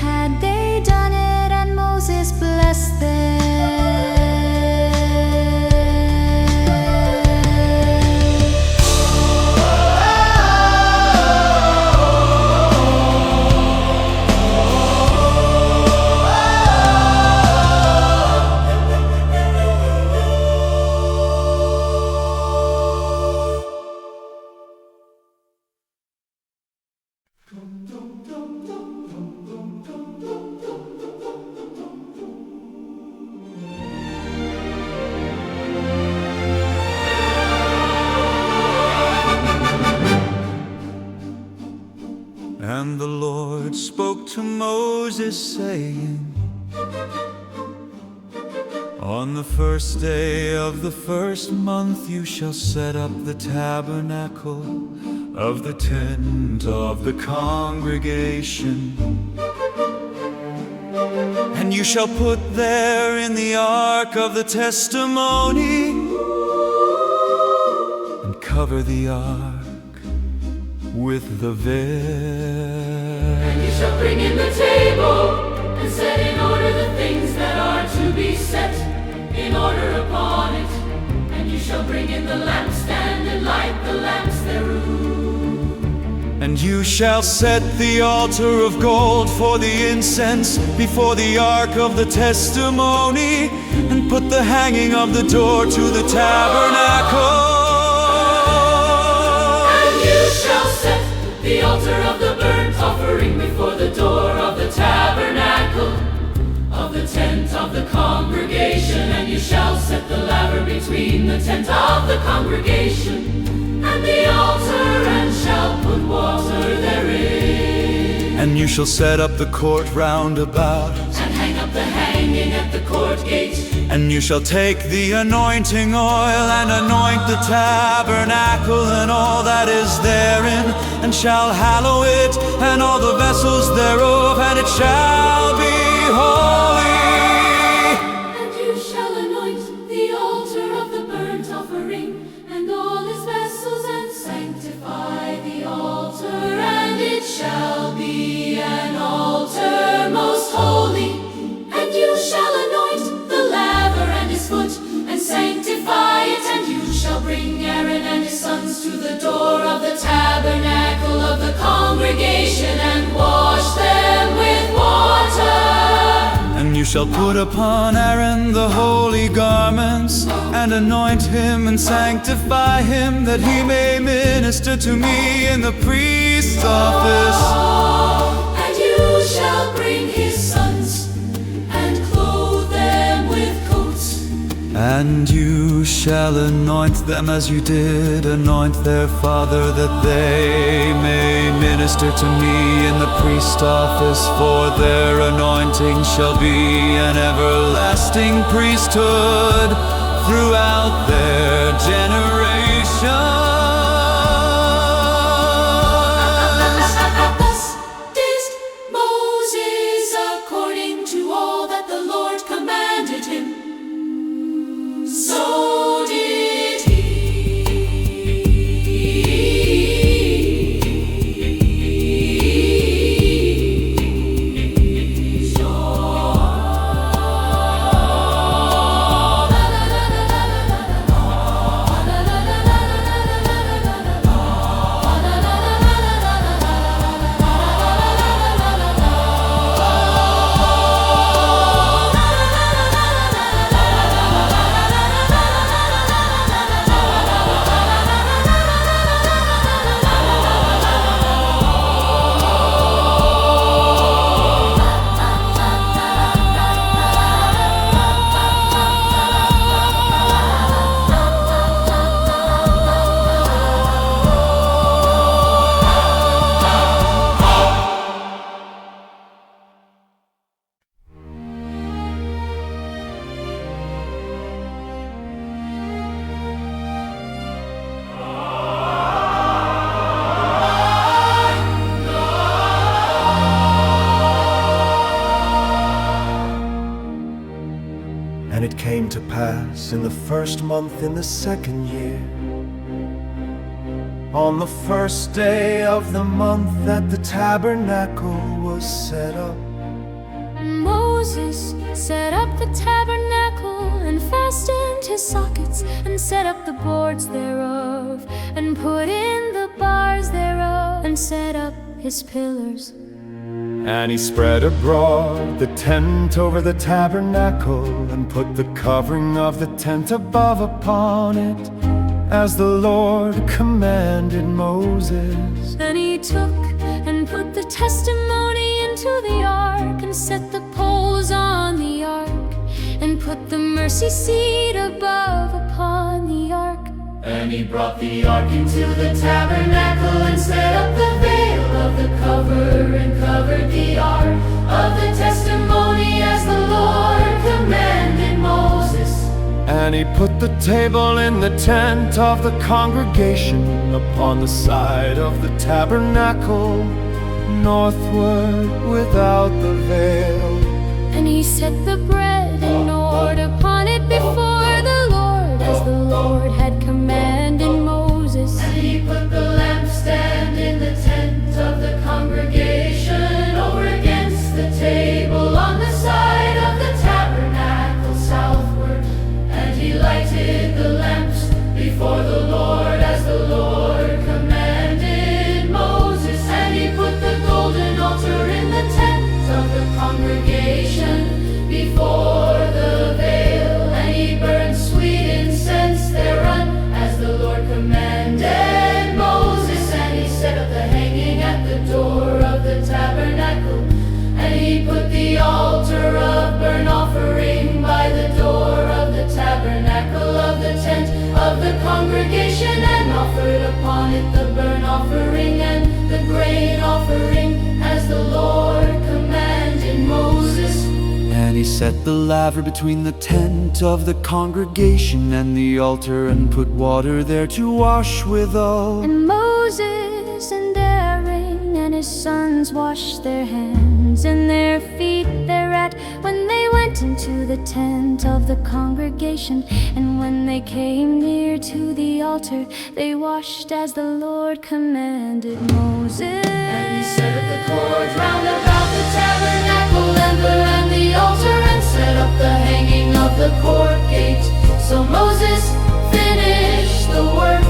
had they done it, and Moses blessed them. And the Lord spoke to Moses, saying, On the first day of the first month you shall set up the tabernacle of the tent of the congregation. And you shall put there in the ark of the testimony, and cover the ark with the veil. And you shall bring in the table, and set in order the things that are to be set in order upon it. And you shall bring in the lampstand, and light the lamps thereof. And you shall set the altar of gold for the incense before the ark of the testimony, and put the hanging of the door to the tabernacle. And you shall set the altar of the burnt offering before the door of the tabernacle of the tent of the congregation. And you shall set the laver between the tent of the congregation and the altar, and shall put water therein. And you shall set up the court round about, and hang up the hanging at the court gate. and you shall take the anointing oil and anoint the tabernacle and all that is therein, and shall hallow it and all the vessels thereof, and it shall be holy. And you shall anoint the altar of the burnt offering and all his vessels, and sanctify the altar, and it shall be an altar most holy. And you shall anoint the laver and his foot, and sanctify it. And you shall bring Aaron and his sons to the door of the tabernacle of the congregation, and wash them with water. And you shall put upon Aaron the holy garments, and anoint him and sanctify him, that he may minister to me in the priest's office. And you shall bring his sons, and clothe them with coats. And you shall anoint them as you did anoint their father, that they may minister to me in the priest's office. For their anointing shall be an everlasting priesthood throughout their generations. Thus did Moses according to all that the Lord commanded him. So did he. And it came to pass in the first month in the second year, on the first day of the month, that the tabernacle was set up. Moses set up the tabernacle and fastened his sockets, and set up the boards thereof, and put in the bars thereof, and set up his pillars. And he spread abroad the tent over the tabernacle, and put the covering of the tent above upon it, as the Lord commanded Moses. Then he took and put the testimony into the ark, and set the poles on the ark, and put the mercy seat above upon the ark. And he brought the ark into the tabernacle, and set up the veil of the cover, and covered the ark of the testimony, as the Lord commanded Moses. And he put the table in the tent of the congregation, upon the side of the tabernacle, northward without the veil. And he set the bread and ordered upon it before the Lord, as the Lord had commanded Moses. And he put the lampstand in the he put the altar of burnt offering by the door of the tabernacle of the tent of the congregation, and offered upon it the burnt offering and the grain offering, as the Lord commanded Moses. And he set the laver between the tent of the congregation and the altar, and put water there to wash withal. And Moses and Aaron and his sons washed their hands and their feet thereat when they went into the tent of the congregation. And when they came near to the altar, they washed as the Lord commanded Moses. And he set up the cords round about the tabernacle and the altar, and set up the hanging of the court gate. So Moses finished the work.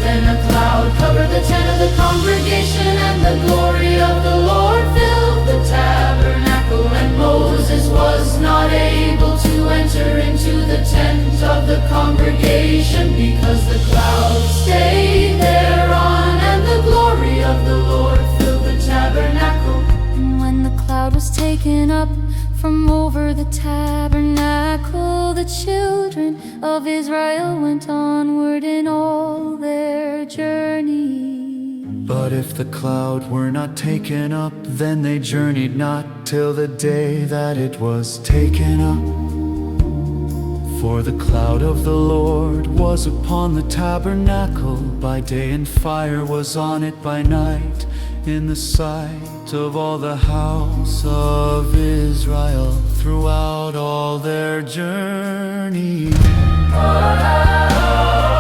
Then a cloud covered the tent of the congregation, and the glory of the Lord filled the tabernacle. And Moses was not able to enter into the tent of the congregation, because the cloud stayed thereon, and the glory of the Lord filled the tabernacle. And when the cloud was taken up from over the tabernacle, the children of Israel went onward in all their journey. But if the cloud were not taken up, then they journeyed not till the day that it was taken up. For the cloud of the Lord was upon the tabernacle by day, and fire was on it by night, in the sight of all the house of Israel throughout all their journey. Oh,